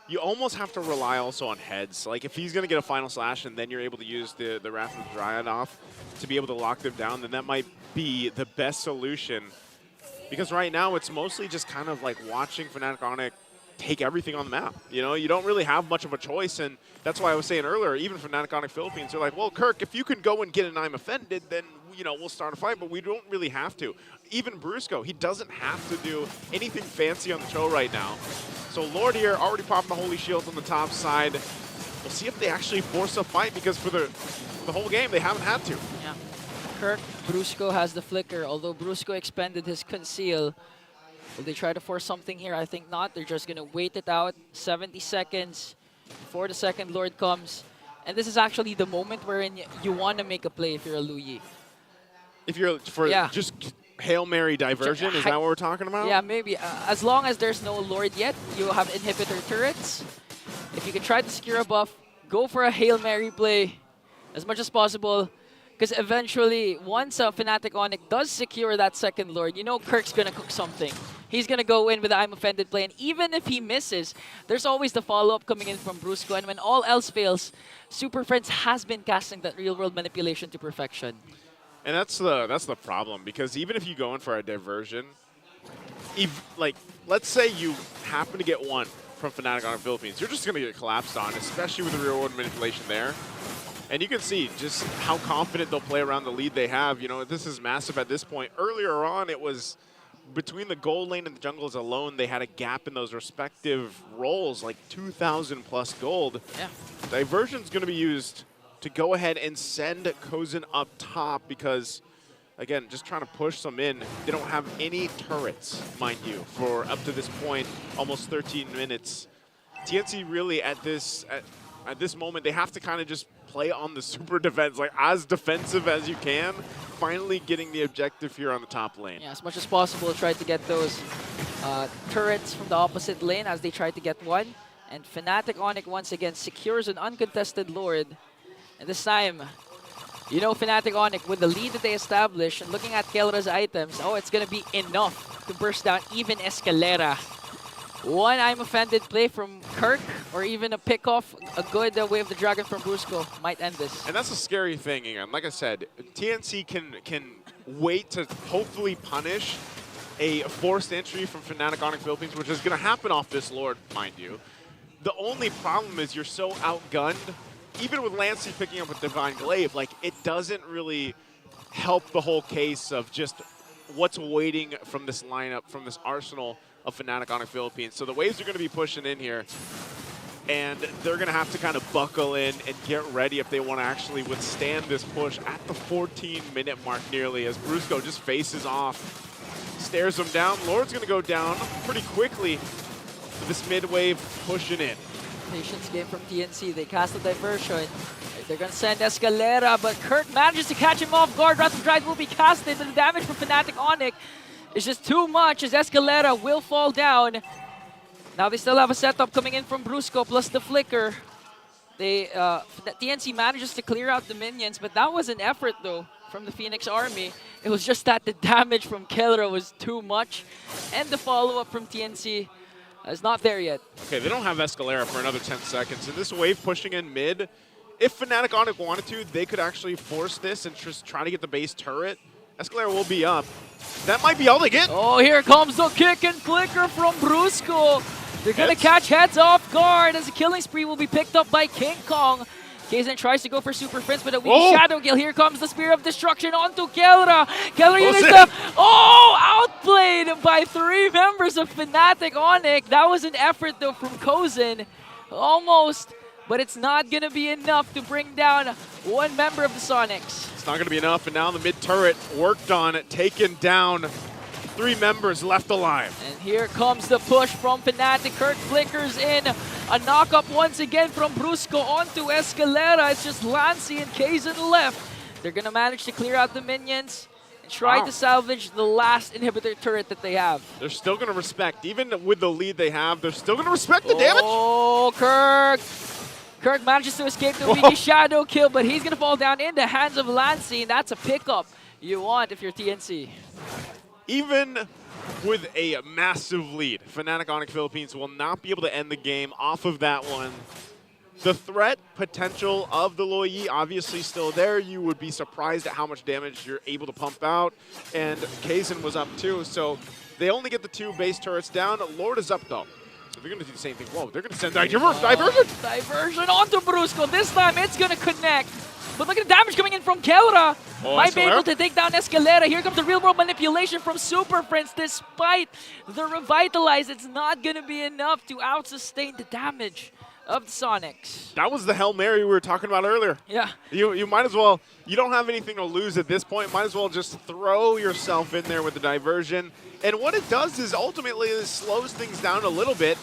rely also on heads. Like if he's gonna get a final slash and then you're able to use the Wrath of Dryad off to be able to lock them down, then that might be the best solution. Because right now it's mostly just kind of like watching Fnatic Onic take everything on the map. You know, you don't really have much of a choice, and that's why I was saying earlier, even Fnatic Onic Philippines, they're like, well, Kirk, if you can go and get an I'm offended, then, you know, we'll start a fight, but we don't really have to. Even Brusco, he doesn't have to do anything fancy on the show right now. So Lord here already popping the Holy Shields on the top side. We'll see if they actually force a fight, because for the whole game, they haven't had to. Yeah. Kirk, Brusco has the flicker, although Brusco expended his conceal. Will they try to force something here? I think not. They're just going to wait it out. 70 seconds before the second Lord comes. And this is actually the moment wherein you want to make a play if you're a Lu Yi. If you're for just Hail Mary diversion, is that what we're talking about? Yeah, maybe. As long as there's no Lord yet, you have inhibitor turrets. If you can try to secure a buff, go for a Hail Mary play as much as possible. Because eventually, once Fnatic Onic does secure that second Lord, you know Kirk's going to cook something. He's going to go in with the I'm offended play. And even if he misses, there's always the follow-up coming in from Brusco. And when all else fails, Super Friends has been casting that real-world manipulation to perfection. And that's the problem, because even if you go in for a diversion, like, let's say you happen to get one from Fnatic Onic Philippines, you're just going to get collapsed on, especially with the real-world manipulation there. And you can see just how confident they'll play around the lead they have. You know, this is massive at this point. Earlier on, it was between the gold lane and the jungles alone, they had a gap in those respective roles, like 2,000 plus gold. Yeah. Diversion's going to be used to go ahead and send Kozin up top because, again, just trying to push some in. They don't have any turrets, mind you, for up to this point, almost 13 minutes. TNC really at this moment, they have to kind of just play on the super defense, like as defensive as you can, finally getting the objective here on the top lane. Yeah, as much as possible, try to get those turrets from the opposite lane as they try to get one. And Fnatic Onic once again secures an uncontested Lord. And this time, you know Fnatic Onic, with the lead that they established, and looking at Kelra's items, oh, it's going to be enough to burst down even Escalera. One I'm offended play from Kirk, or even a pick-off, a good Wave the Dragon from Brusco might end this. And that's a scary thing, again. Like I said, TNC can wait to hopefully punish a forced entry from Fnatic Onic Philippines, which is going to happen off this Lord, mind you. The only problem is you're so outgunned, even with Lancey picking up a Divine Glaive, like it doesn't really help the whole case of just what's waiting from this lineup, from this arsenal of Fnatic Onic Philippines. So the waves are going to be pushing in here, and they're going to have to kind of buckle in and get ready if they want to actually withstand this push at the 14-minute mark nearly, as Brusco just faces off, stares him down. Lord's going to go down pretty quickly with this mid-wave pushing in. Patience game from TNC. They cast a diversion. They're going to send Escalera, but Kirk manages to catch him off guard. Wrath of Dryad will be casted, but the damage from Fnatic Onic is just too much as Escalera will fall down. Now they still have a setup coming in from Brusco plus the flicker. TNC manages to clear out the minions, but that was an effort though from the Phoenix army. It was just that the damage from Kelra was too much, and the follow-up from TNC It's not there yet. Okay, they don't have Escalera for another 10 seconds. And this wave pushing in mid, if Fnatic Onic wanted to, they could actually force this and just try to get the base turret. Escalera will be up. That might be all they get. Oh, here comes the kick and flicker from Brusco. They're going to catch heads off guard as the killing spree will be picked up by King Kong. Kaizen tries to go for Super Prince, but a weak Shadow Kill. Here comes the Spear of Destruction onto Kelra. Kelra uses the... Oh! Outplayed by 3 members of Fnatic Onic. That was an effort, though, from Kozen. Almost, but it's not going to be enough to bring down 1 member of the Sonics. It's not going to be enough, and now the mid turret worked on it, taken down. 3 members left alive. And here comes the push from Fnatic. Kirk flickers in. A knock-up once again from Brusco onto Escalera. It's just Lancy and Kaizen left. They're going to manage to clear out the minions and try to salvage the last inhibitor turret that they have. They're still going to respect, even with the lead they have, they're still going to respect the damage. Oh, Kirk! Kirk manages to escape the weaky Shadow Kill, but he's going to fall down in the hands of Lancy, and that's a pickup you want if you're TNC. Even with a massive lead, Fnatic Onic Philippines will not be able to end the game off of that one. The threat potential of the Luoyi obviously still there. You would be surprised at how much damage you're able to pump out. And Kaizen was up too, so they only get the 2 base turrets down. Lord is up though. So they're going to do the same thing. Whoa, they're going to send Diversion! Diversion onto Brusco. This time it's going to connect. But look at the damage coming in from Kelra. Might be able to take down Escalera. Here comes the real-world manipulation from Super Prince. Despite the Revitalize, it's not going to be enough to out-sustain the damage of the Sonics. That was the Hail Mary we were talking about earlier. Yeah. You might as well, you don't have anything to lose at this point. Might as well just throw yourself in there with the diversion. And what it does is ultimately it slows things down a little bit.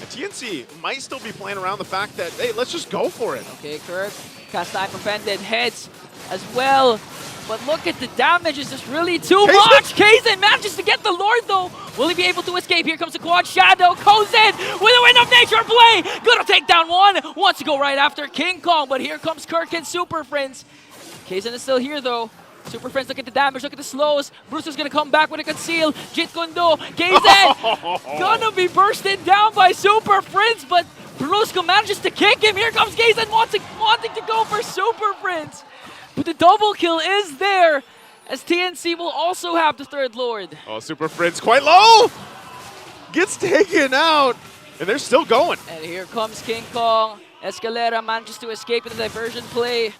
TNC might still be playing around the fact that, hey, let's just go for it. Okay, Kirk, cast time prevented, heads as well. But look at the damage, is just really too much. Kaizen manages to get the Lord though. Will he be able to escape? Here comes the quad shadow. Kozen with a Wind of Nature play. Gonna take down 1. Wants to go right after King Kong, but here comes Kirk and Super Prince. Kaizen is still here though. Super Friends, look at the damage, look at the slows. Brewster's gonna come back with a conceal. Jit Kundo, Kaizen gonna be bursted down by Super Friends, but Brusco manages to kick him. Here comes Kaizen wanting to go for Super Friends. But the double kill is there, as TNC will also have the 3rd Lord. Oh, Super Friends quite low! Gets taken out, and they're still going. And here comes King Kong. Escalera manages to escape with the diversion play.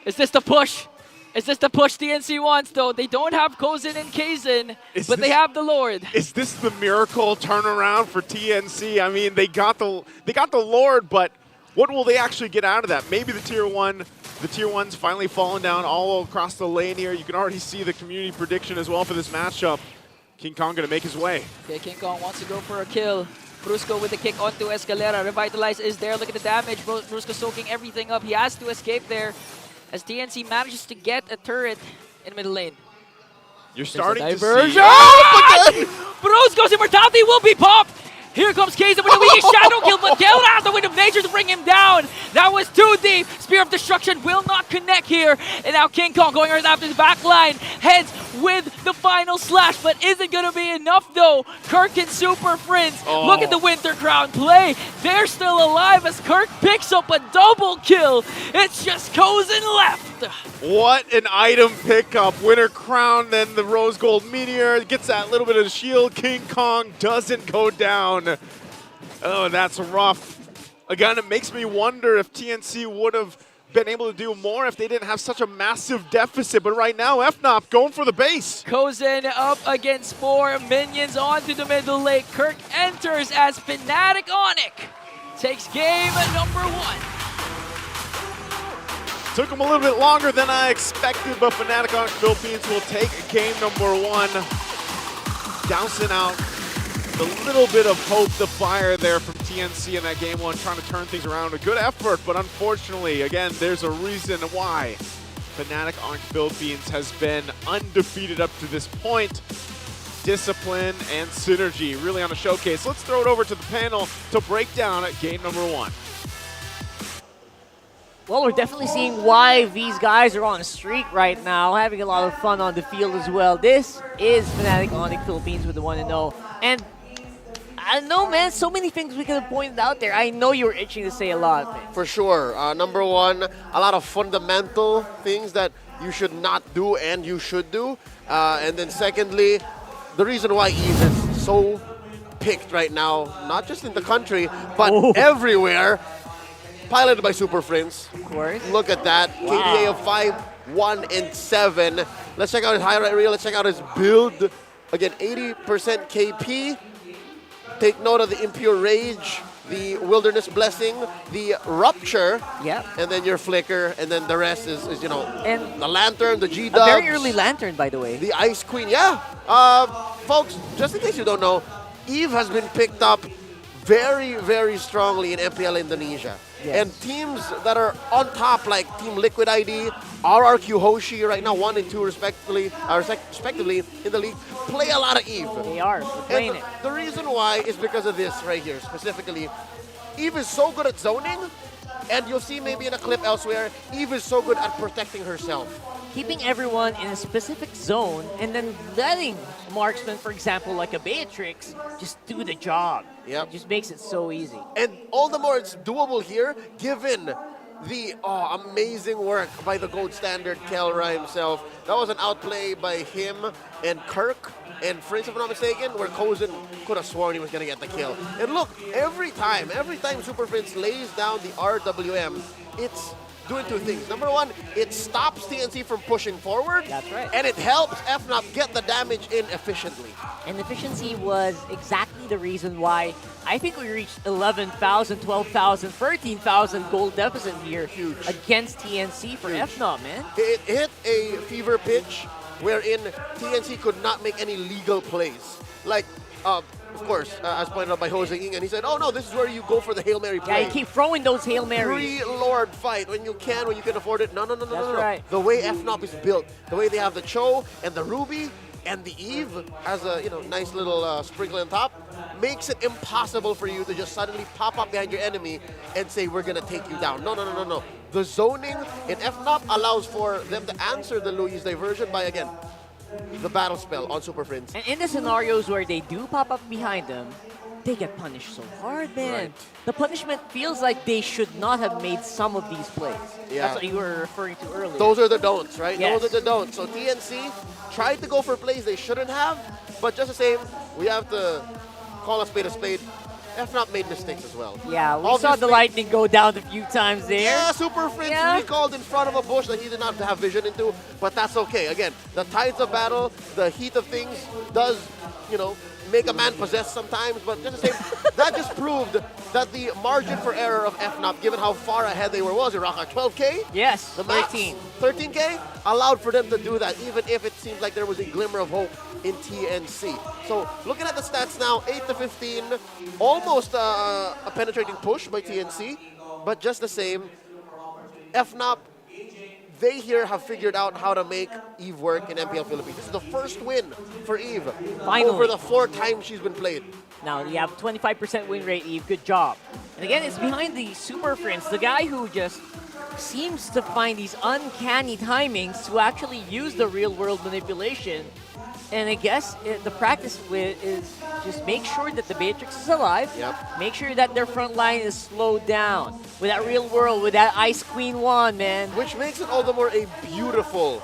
Is this the push? Is this the push TNC wants, though? They don't have Kozen and Kaizen, but they have the Lord. Is this the miracle turnaround for TNC? I mean, they got the Lord, but what will they actually get out of that? Maybe the tier 1's finally falling down all across the lane here. You can already see the community prediction as well for this matchup. King Kong gonna make his way. Okay, King Kong wants to go for a kill. Brusco with the kick onto Escalera. Revitalize is there. Look at the damage. Brusco soaking everything up. He has to escape there, as TNC manages to get a turret in middle lane. You're starting to diversion. see... Oh! Brusco's immortality will be popped. Here comes Kaizen with a weak shadow kill, but Kelra has the Wind of Nature to bring him down. That was too deep. Spear of Destruction will not connect here. And now King Kong going right after the back line. Heads with the final slash, but isn't going to be enough though. Kirk and Super Friends. Look at the Winter Crown play. They're still alive as Kirk picks up a double kill. It's just Kozen left. What an item pickup. Winter Crown, then the Rose Gold Meteor. Gets that little bit of the shield. King Kong doesn't go down. Oh, that's rough. Again, it makes me wonder if TNC would have been able to do more if they didn't have such a massive deficit. But right now, FNOP going for the base. Kozen up against 4 minions onto the middle lane. Kirk enters as Fnatic Onic takes game number 1. Took them a little bit longer than I expected, but Fnatic Onic Philippines will take game number 1. Dousing out the little bit of hope, the fire there from TNC in that game 1, trying to turn things around. A good effort, but unfortunately, again, there's a reason why Fnatic Onic Philippines has been undefeated up to this point. Discipline and synergy really on a showcase. Let's throw it over to the panel to break down game number 1. Well, we're definitely seeing why these guys are on a streak right now, having a lot of fun on the field as well. This is Fnatic Onic Philippines with the 1-0. And I don't know, man. So many things we could have pointed out there. I know you were itching to say a lot of things. For sure. Number one, a lot of fundamental things that you should not do and you should do. And then secondly, the reason why Eve is so picked right now, not just in the country, but everywhere, piloted by Super Friends. Of course. Look at that. Wow. KDA of 5, 1, and 7. Let's check out his highlight reel. Let's check out his build. Again, 80% KP. Take note of the Impure Rage, the Wilderness Blessing, the Rupture, and then your Flicker, and then the rest is you know, and the Lantern, the G-Dubs. A very early Lantern, by the way. The Ice Queen, yeah. Folks, just in case you don't know, Eve has been picked up very, very strongly in MPL Indonesia. Yes. And teams that are on top, like Team Liquid ID, RRQ Hoshi, right now 1 and 2 respectively in the league, play a lot of Eve. They are. They're playing it. The reason why is because of this right here, specifically. Eve is so good at zoning, and you'll see maybe in a clip elsewhere, Eve is so good at protecting herself. Keeping everyone in a specific zone and then letting marksmen, for example, like a Beatrix, just do the job. Yep. It just makes it so easy. And all the more it's doable here, given the amazing work by the gold standard Kelra himself. That was an outplay by him and Kirk and Prince, if I'm not mistaken, where Kozin could have sworn he was going to get the kill. And look, every time Super Prince lays down the RWM, it's doing two things. Number one, it stops TNC from pushing forward. That's right. And it helps FNOP get the damage in efficiently. And efficiency was exactly the reason why I think we reached 11,000, 12,000, 13,000 gold deficit here against TNC for FNOP, man. It hit a fever pitch wherein TNC could not make any legal plays. Like, of course, as pointed out by Jose Ing, and he said, oh no, this is where you go for the Hail Mary play. Yeah, you keep throwing those Hail Marys. Three-Lord fight when you can afford it. No. That's right. The way FNOP is built, the way they have the Cho and the Ruby and the Eve as a nice little sprinkle on top, makes it impossible for you to just suddenly pop up behind your enemy and say, we're going to take you down. No. The zoning in FNOP allows for them to answer the Luis diversion by, again, the battle spell on Super Friends. And in the scenarios where they do pop up behind them, they get punished so hard, man. Right. The punishment feels like they should not have made some of these plays. Yeah. That's what you were referring to earlier. Those are the don'ts, right? Yes. Those are the don'ts. So TNC tried to go for plays they shouldn't have, but just the same, we have to call a spade a spade. FNOP made mistakes as well. Yeah, we saw the lightning go down a few times there. Yeah, Super Friends recalled in front of a bush that he did not have vision into, but that's okay. Again, the tides of battle, the heat of things does, make a man possessed sometimes, but just the same, that just proved that the margin for error of FNOP, given how far ahead they were, was it, Rocker? 12K? Yes, the max, 13K allowed for them to do that, even if it seems like there was a glimmer of hope in TNC. So looking at the stats now, 8 to 15, almost a penetrating push by TNC, but just the same, FNOP, they here have figured out how to make Eve work in MPL Philippines. This is the first win for Eve Finally. over the 4 times she's been played. Now you have 25% win rate, Eve. Good job. And again, it's behind the Super Friends, the guy who just seems to find these uncanny timings to actually use the real-world manipulation. And I guess the practice with is just make sure that the Beatrix is alive. Yep. Make sure that their front line is slowed down. With that real world, with that Ice Queen wand, man. Which makes it all the more a beautiful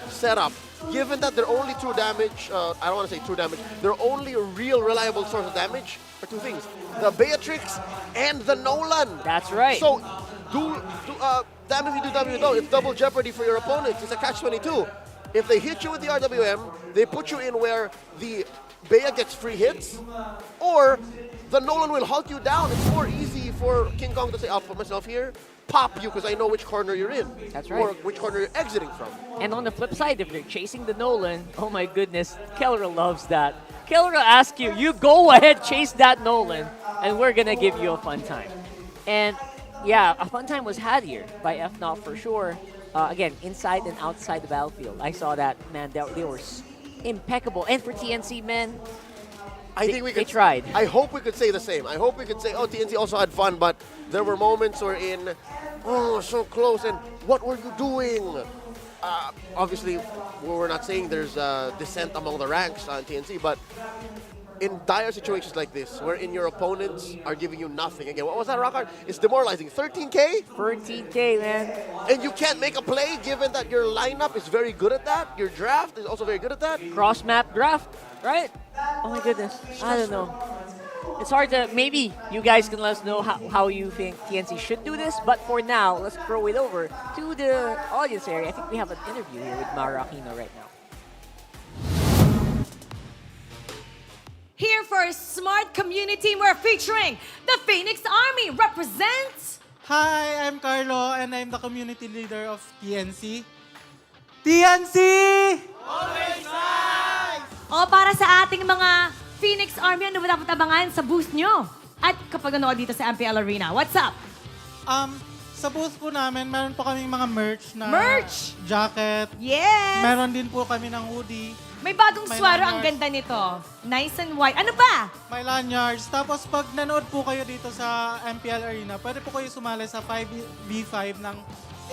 setup. Given that their only true damage, I don't want to say true damage, their only real reliable source of damage are 2 things. The Beatrix and the Nolan. That's right. So, damn if you do, damn if you don't. It's double jeopardy for your opponents. It's a catch-22. If they hit you with the RWM, they put you in where the Bea gets free hits, or the Nolan will halt you down. It's more easy for King Kong to say, I'll put myself here, pop you because I know which corner you're in. That's right. Or which corner you're exiting from. And on the flip side, if they're chasing the Nolan, oh my goodness, Kelra loves that. Kelra asks you go ahead, chase that Nolan, and we're going to give you a fun time. And yeah, a fun time was had here by FNOP for sure. Again, inside and outside the battlefield. I saw that, man, they were impeccable. And for TNC, man, I think we could, they tried. I hope we could say the same. I hope we could say, oh, TNC also had fun, but there were moments wherein, oh, so close, and what were you doing? Obviously, we're not saying there's dissent among the ranks on TNC, but in dire situations like this, wherein your opponents are giving you nothing. Again, what was that, Rockhard? It's demoralizing. 13K? 13K, man. And you can't make a play given that your lineup is very good at that. Your draft is also very good at that. Cross-map draft, right? Oh my goodness. I don't know. It's hard to, maybe you guys can let us know how you think TNC should do this, but for now, let's throw it over to the audience area. I think we have an interview here with Mara Aquino right now. Here for a smart community, we're featuring the Phoenix Army represents... Hi, I'm Carlo and I'm the community leader of TNC. TNC! Always nice! O para sa ating mga Phoenix Army, ano ba dapat abangan sa booth nyo? At kapag nanood dito sa MPL Arena, what's up? Sa booth po namin, meron po kaming mga merch na Merch! jacket. Yes! Meron din po kami ng hoodie. May bagong May swero, ang lanyards. ganda nito. Nice and white. Ano ba? May lanyards. Tapos pag nanood po kayo dito sa MPL Arena, pwede po kayo sumali sa 5v5 ng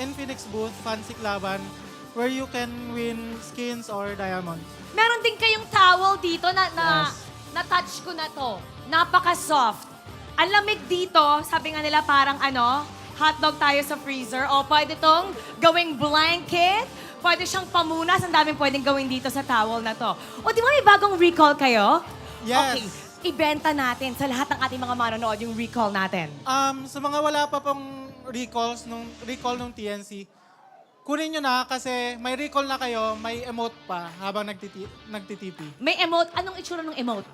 Infinix booth, Fancy Laban, where you can win skins or diamonds. Meron din kayong towel dito na-touch ko na to. Napaka-soft. Ang lamig dito, sabi nga nila parang hotdog tayo sa freezer. O pwede tong gawing blanket. Pwede siyang pamunas. Ang daming pwedeng gawin dito sa towel na to. O di ba may bagong recall kayo? Yes. Okay, ibenta natin sa lahat ng ating mga manonood yung recall natin. Sa mga wala pa pong recall nung TNC, kunin nyo na kasi may recall na kayo, may emote pa habang nagtitipi. May emote. Anong itsura ng emote?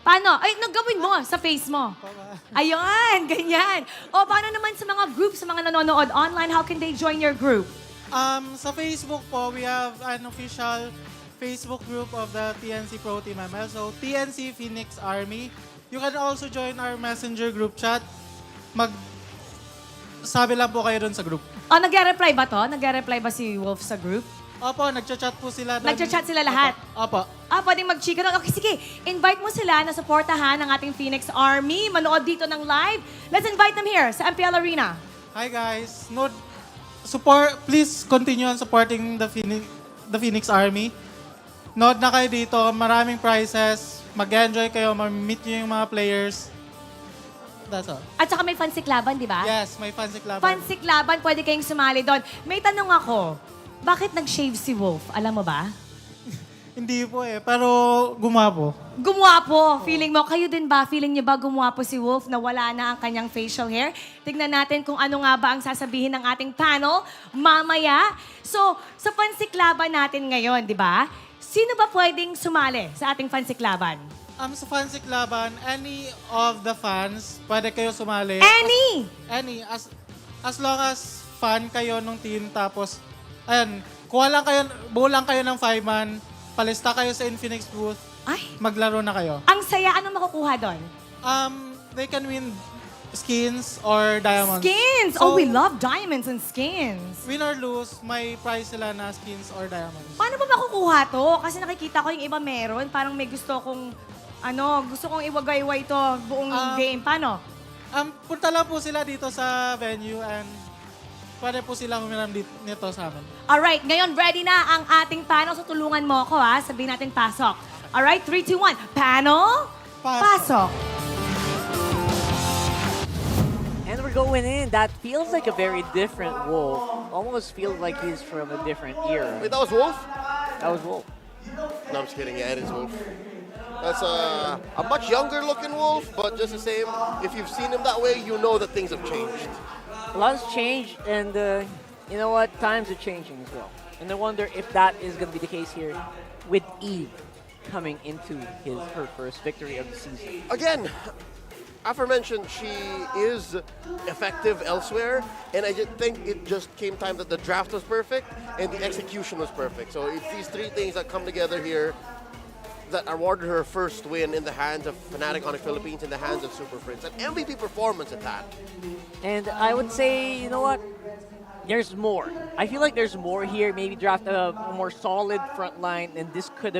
Paano? Ay, nagawin mo sa face mo. Ayun, ganyan. O, paano naman sa mga groups, sa mga nanonood online, how can they join your group? Sa Facebook po, we have an official Facebook group of the TNC Pro Team ML. So, TNC Phoenix Army. You can also join our messenger group chat. Sabi lang po kayo dun sa group. O, nagre-reply ba to? Nagre-reply ba si Wolf sa group? Opo, nagchat-chat po sila doon. Nagchat-chat sila lahat? Opo. Pwedeng mag-chika doon. Okay, sige. Invite mo sila na supportahan ng ating Phoenix Army. Manood dito ng live. Let's invite them here sa MPL Arena. Hi guys. Please continue on supporting the Phoenix Army. Nood na kayo dito. Maraming prizes. Mag-enjoy kayo. Ma-meet nyo yung mga players. That's all. At saka may Fancy Laban, di ba? Yes, may Fancy Laban. Fancy Laban, pwede kayong sumali doon. May tanong ako. Bakit nag-shave si Wolf? Alam mo ba? Hindi po pero gumwapo. Gumwapo. Feeling mo, kayo din ba? Feeling niyo ba gumwapo si Wolf na wala na ang kanyang facial hair? Tignan natin kung ano nga ba ang sasabihin ng ating panel mamaya. So, sa pansiklaban natin ngayon, di ba? Sino ba pwedeng sumali sa ating pansiklaban? Sa pansiklaban, any of the fans, pwede kayo sumali. Any? Any. As long as fan kayo nung team, tapos, buo lang kayo ng 5-man, palista kayo sa Infinix booth, maglaro na kayo. Ang saya, anong makukuha doon? They can win skins or diamonds. Skins! So, we love diamonds and skins. Win or lose, may prize sila na skins or diamonds. Paano ba makukuha to? Kasi nakikita ko yung iba meron. Parang may gusto kong iwagayway to buong game. Paano? Punta lang po sila dito sa venue and pwede po silang umiram nito sa amin. Alright, ngayon ready na ang ating panel. So tulungan mo ako sabihin natin pasok. Alright, 3, 2, 1. Panel, pasok. And we're going in. That feels like a very different Wolf. Almost feels like he's from a different era. Wait, that was Wolf? That was Wolf. No, I'm just kidding. Yeah, it is Wolf. That's a much younger looking Wolf, but just the same, if you've seen him that way, you know that things have changed. A lot has changed, and you know what? Times are changing as well. And I wonder if that is going to be the case here with Eve coming into her first victory of the season. Again, aforementioned, she is effective elsewhere, and I just think it just came time that the draft was perfect and the execution was perfect. So it's these three things that come together here that awarded her first win in the hands of Fnatic Onic Philippines, in the hands of Super Prince. An MVP performance at that. And I would say, you know what? There's more. I feel like there's more here. Maybe draft a more solid front line, and this could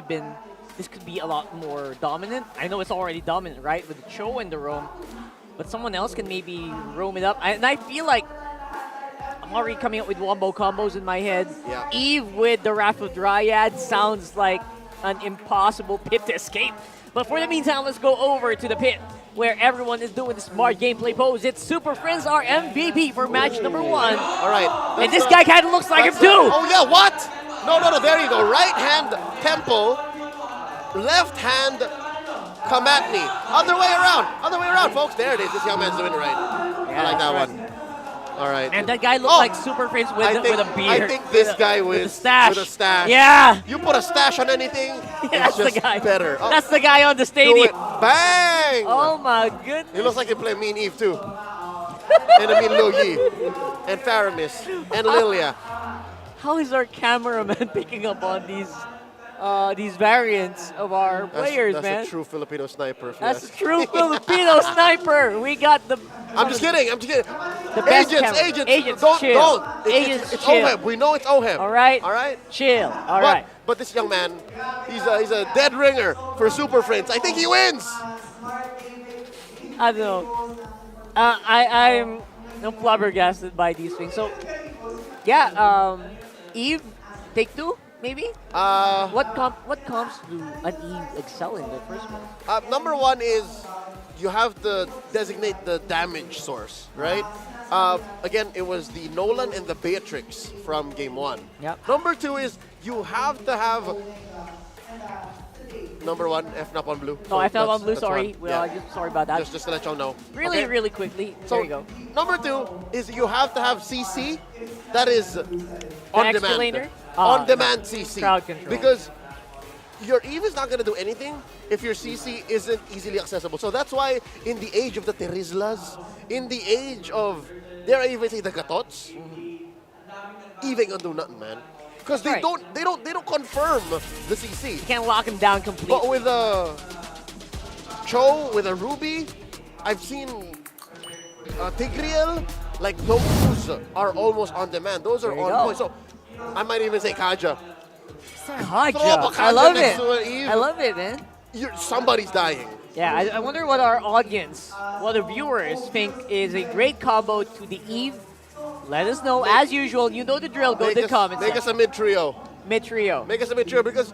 be a lot more dominant. I know it's already dominant, right? With the Cho and the roam. But someone else can maybe roam it up. And I feel like I'm already coming up with wombo combos in my head. Yeah. Eve with the Wrath of Dryad sounds like an impossible pit to escape. But for the meantime, let's go over to the pit where everyone is doing the smart gameplay pose. It's Super Friends are MVP for match number 1. All right. And this guy kind of looks like him too. Oh yeah, what? No, there you go. Right hand Temple, left hand come at me. Other way around, folks. There it is. This young man's doing it right. I like that one. All right. And that guy looks like Super Friends with a beard. I think this guy with wins a stash. with a stash. Yeah. You put a stash on anything, That's it's the just guy. better. Oh, That's the guy on the do stadium. it. Bang! Oh my goodness. It looks like they play Mean Eve too. And I mean Loyi. And Faramis. And Lilia. How is our cameraman picking up on these variants of our players, that's man? a true Filipino sniper. That's a true Filipino sniper. We got the. I'm just kidding. The best Agents, chill. don't. It's chill. OHEB. We know it's OHEB. All right. All right. Chill. All right. But this young man, he's a dead ringer for Super Friends. I think he wins. I don't know. I'm flabbergasted by these things. So, yeah. Eve, take 2. Maybe? What comps do an Eve excel in the first one? Number 1 is you have to designate the damage source, right? Again, it was the Nolan and the Beatrix from game 1. Yep. Number 2 is you have to have number 1, FNOP on blue. No, FNOP on blue, that's sorry. one. Well, sorry about that. Just to let y'all know. Really, Okay? really quickly. So, there you go. Number 2 is you have to have CC that is on extra demand. laner? On-demand CC. Crowd control. Because your Eve is not going to do anything if your CC isn't easily accessible. So that's why in the age of the Terizlas, in the age of, dare I even say, the Gatots, Eve ain't gonna do nothing, man. Because they don't confirm the CC. You can't lock him down completely. But with a Cho, with a Ruby, I've seen Tigreal, like those are almost on demand. Those are on point. So I might even say Kaja. Kaja. I love it. I love it, man. Somebody's dying. Yeah, I wonder what our audience, what the viewers think is a great combo to the Eve. Let us know. As usual, you know the drill. Go to the comments. Make us a mid-trio. Mid-trio. Make us a mid-trio because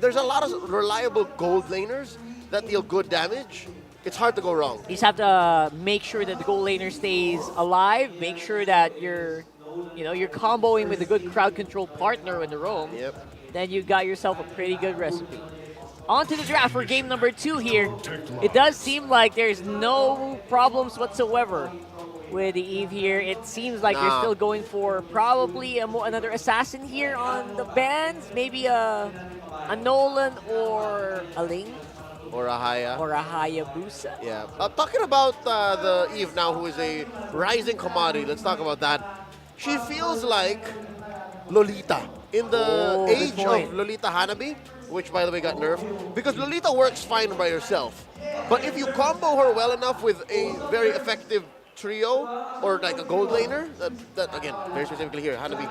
there's a lot of reliable gold laners that deal good damage. It's hard to go wrong. You just have to make sure that the gold laner stays alive. Make sure that you're comboing with a good crowd control partner in the roam. Yep. Then you got yourself a pretty good recipe. On to the draft for game number 2 here. It does seem like there's no problems whatsoever with the Eve here. It seems like they're still going for probably another assassin here on the bands. Maybe a Nolan or a Ling. Or a Haya. Or a Hayabusa. Yeah. Talking about the Eve now, who is a rising commodity. Let's talk about that. She feels like Lolita in the age of Lolita Hanabi, which by the way got nerfed, because Lolita works fine by herself. But if you combo her well enough with a very effective trio or like a gold laner, that again, very specifically here, Hanabi,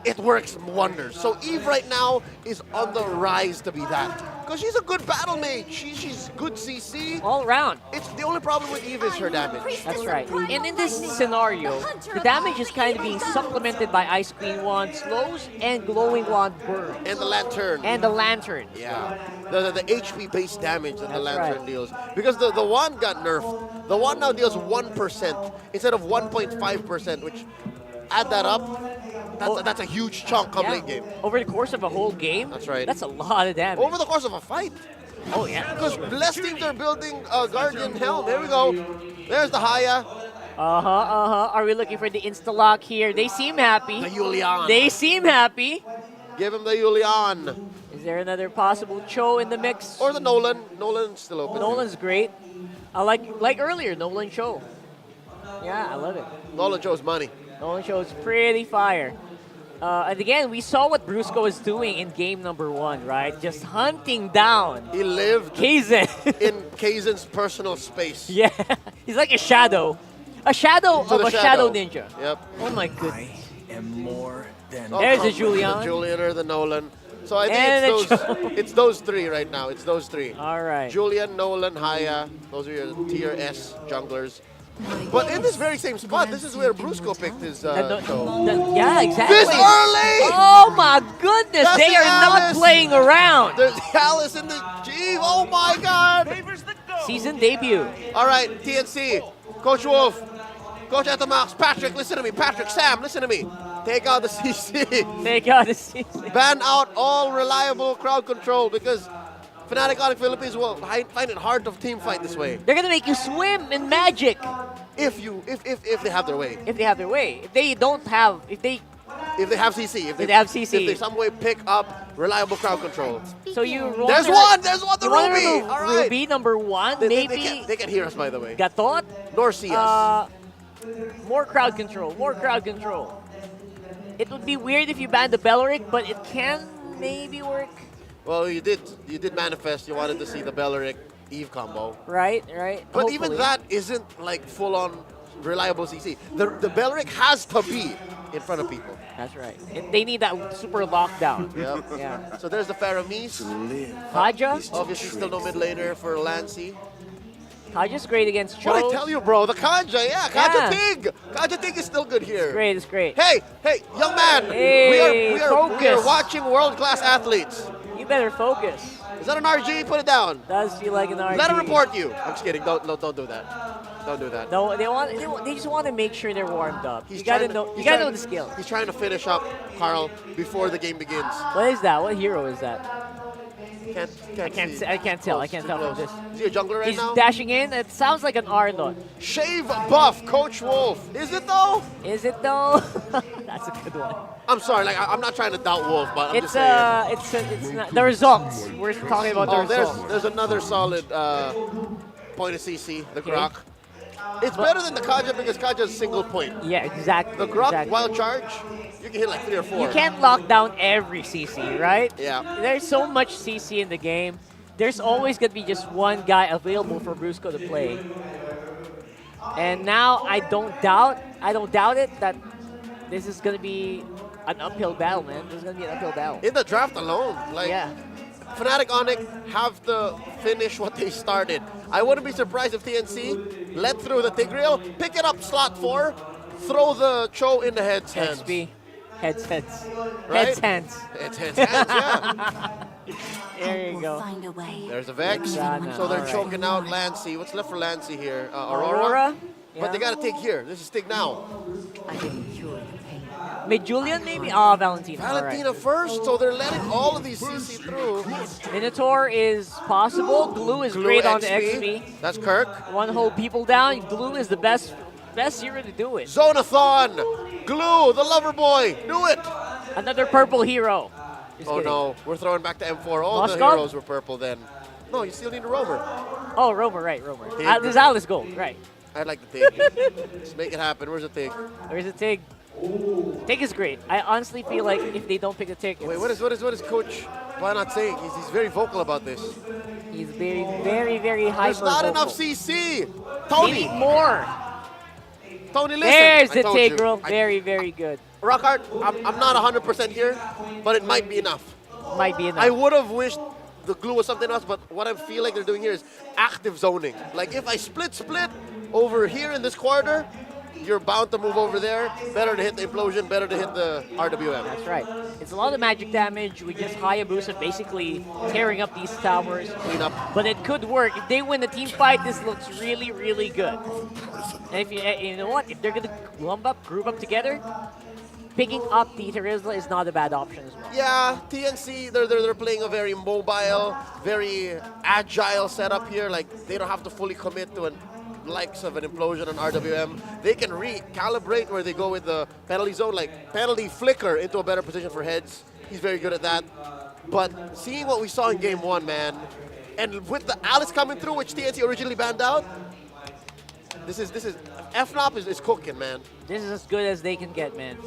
it works wonders. So Eve right now is on the rise to be that. Because she's a good battle mate. She's good CC. All around. It's the only problem with Eve is her damage. That's right. And in this scenario, the damage is kind of being supplemented by Ice Queen Wand slows and Glowing Wand burns. And the Lantern. And the Lantern. Yeah. The HP-based damage that the Lantern deals. Because the wand got nerfed. The wand now deals 1% instead of 1.5%, which add that up, that's a huge chunk come late game. Over the course of a whole game? That's right. That's a lot of damage. Over the course of a fight. Oh, yeah. Because Blessed teams are building Guardian Helm. There we go. There's the Haya. Are we looking for the insta-lock here? They seem happy. The Julian. They seem happy. Give him the Julian. Is there another possible Cho in the mix? Or the Nolan. Nolan's still open. Nolan's great. I like earlier, Nolan Cho. Yeah, I love it. Nolan Cho's money. Nolan Cho is pretty fire. And again, we saw what Brusco was doing in game number 1, right? Just hunting down. He lived Kaizen. in Kaizen's personal space. Yeah, he's like a shadow. A shadow of a shadow ninja. Yep. Oh my goodness. I am more than... There's the Julian. The Julian or the Nolan. So I think it's those three right now. It's those three. All right. Julian, Nolan, Haya. Those are your tier S junglers. But in this very same spot, this is where Brusco picked his show. Yeah, exactly. This early! Oh my goodness, That's they the are not Alice. playing around. There's Alice in the Jeeve. Oh my God! Season debut. All right, TNC, Coach Wolf, Coach Etamax, Patrick, listen to me. Patrick, Sam, listen to me. Take out the CC. Take out the CC. Ban out all reliable crowd control because Fnatic Onic Philippines will find it hard to team fight this way. They're gonna make you swim in Magic. If they have their way. If they have their way. If they don't have, if they have CC. If they have CC. If they some way pick up reliable crowd control. So you There's one, the Ruby. Ruby. All right. Ruby #1, maybe. They can hear us, by the way. Gatot. Nor see us. More crowd control. More crowd control. It would be weird if you banned the Belleric, but it can maybe work. Well, you did manifest. You wanted to see the Belleric Eve combo. Right. But Hopefully. even that isn't like full-on reliable CC. The Belleric has to be in front of people. That's right. They need that super lockdown. Yep. Yeah. So there's the Faramis. Kaja. Obviously still no mid laner for Lancy. Kaja's great against Cho. What I tell you, bro, the Kanja, Kanja Tig. Kanja Tig is still good here. It's great. Hey, young man. Hey, we are focus. watching world-class athletes. You better focus. Is that an RG? Put it down. Does feel like an RG. Let him report you. I'm just kidding. Don't do that. Don't do that. No, they just want to make sure they're warmed up. You gotta know the skill. He's trying to finish up Carl before the game begins. What is that? What hero is that? I can't tell. I can't tell from this. Is he a jungler right now? He's dashing in. It sounds like an Arnold. Shave buff, Coach Wolf. Is it though? Is it though? That's a good one. I'm sorry. Like I'm not trying to doubt Wolf, but I'm just saying. It's not, the results. We're talking about the results. There's another solid point of CC. The Grok. It's better than the Kaja because Kaja is single point. Yeah, exactly. The Grok exactly. wild charge, you can hit like 3 or 4. You can't lock down every CC, right? Yeah. There's so much CC in the game. There's always going to be just one guy available for Brusco to play. And now I don't doubt it that this is going to be an uphill battle, man. This is going to be an uphill battle. In the draft alone, like Fnatic Onic have to finish what they started. I wouldn't be surprised if TNC let through the Tigreal, pick it up slot 4, throw the Cho in the heads. XP. Heads. Right? Hands. Heads, yeah. There you go. There's a Vex. So they're choking out Lancy. What's left for Lancy here? Aurora? But they got to Tig here. This is Tig now. Mid-Julian maybe? Oh, Valentina. Valentina first, so they're letting all of these CC through. Minotaur is possible. Glue is great on the XP. That's Kirk. One hold people down. Glue is the best hero to do it. Zonathon. Glue, the lover boy. Do it. Another purple hero. Just kidding. No. We're throwing back to M4. All the Moskov? heroes were purple then. No, you still need a rover. Oh, Romer, right, Romer. Tig. This Alice gold, right. I'd like the Tig. Just make it happen. Where's the Tig? Where's the Tig? Tig is great. I honestly feel like if they don't pick the Tig, Wait, what is Coach why not saying? He's very vocal about this. He's very, very, very hyper. There's not enough CC. Tony. They need more. Tony, listen. There's the I told Tig, you. bro. Very, very good. Rockhart, I'm not 100% here, but it might be enough. Might be enough. I would have wished the glue was something else, but what I feel like they're doing here is active zoning. Like if I split over here in this quarter, you're bound to move over there. Better to hit the implosion, better to hit the RWM. That's right. It's a lot of magic damage. We just Hayabusa basically tearing up these towers. Clean up. But it could work. If they win the team fight, this looks really, really good. And if you know what? If they're going to group up together, picking up the Terizla is not a bad option as well. Yeah, TNC, they're playing a very mobile, very agile setup here. Like, they don't have to fully commit to likes of an implosion on RWM. They can recalibrate where they go with the penalty zone, like penalty flicker into a better position for heads. He's very good at that. But seeing what we saw in game 1, man, and with the Alice coming through, which TNC originally banned out, this is FNOP is cooking, man. This is as good as they can get, man.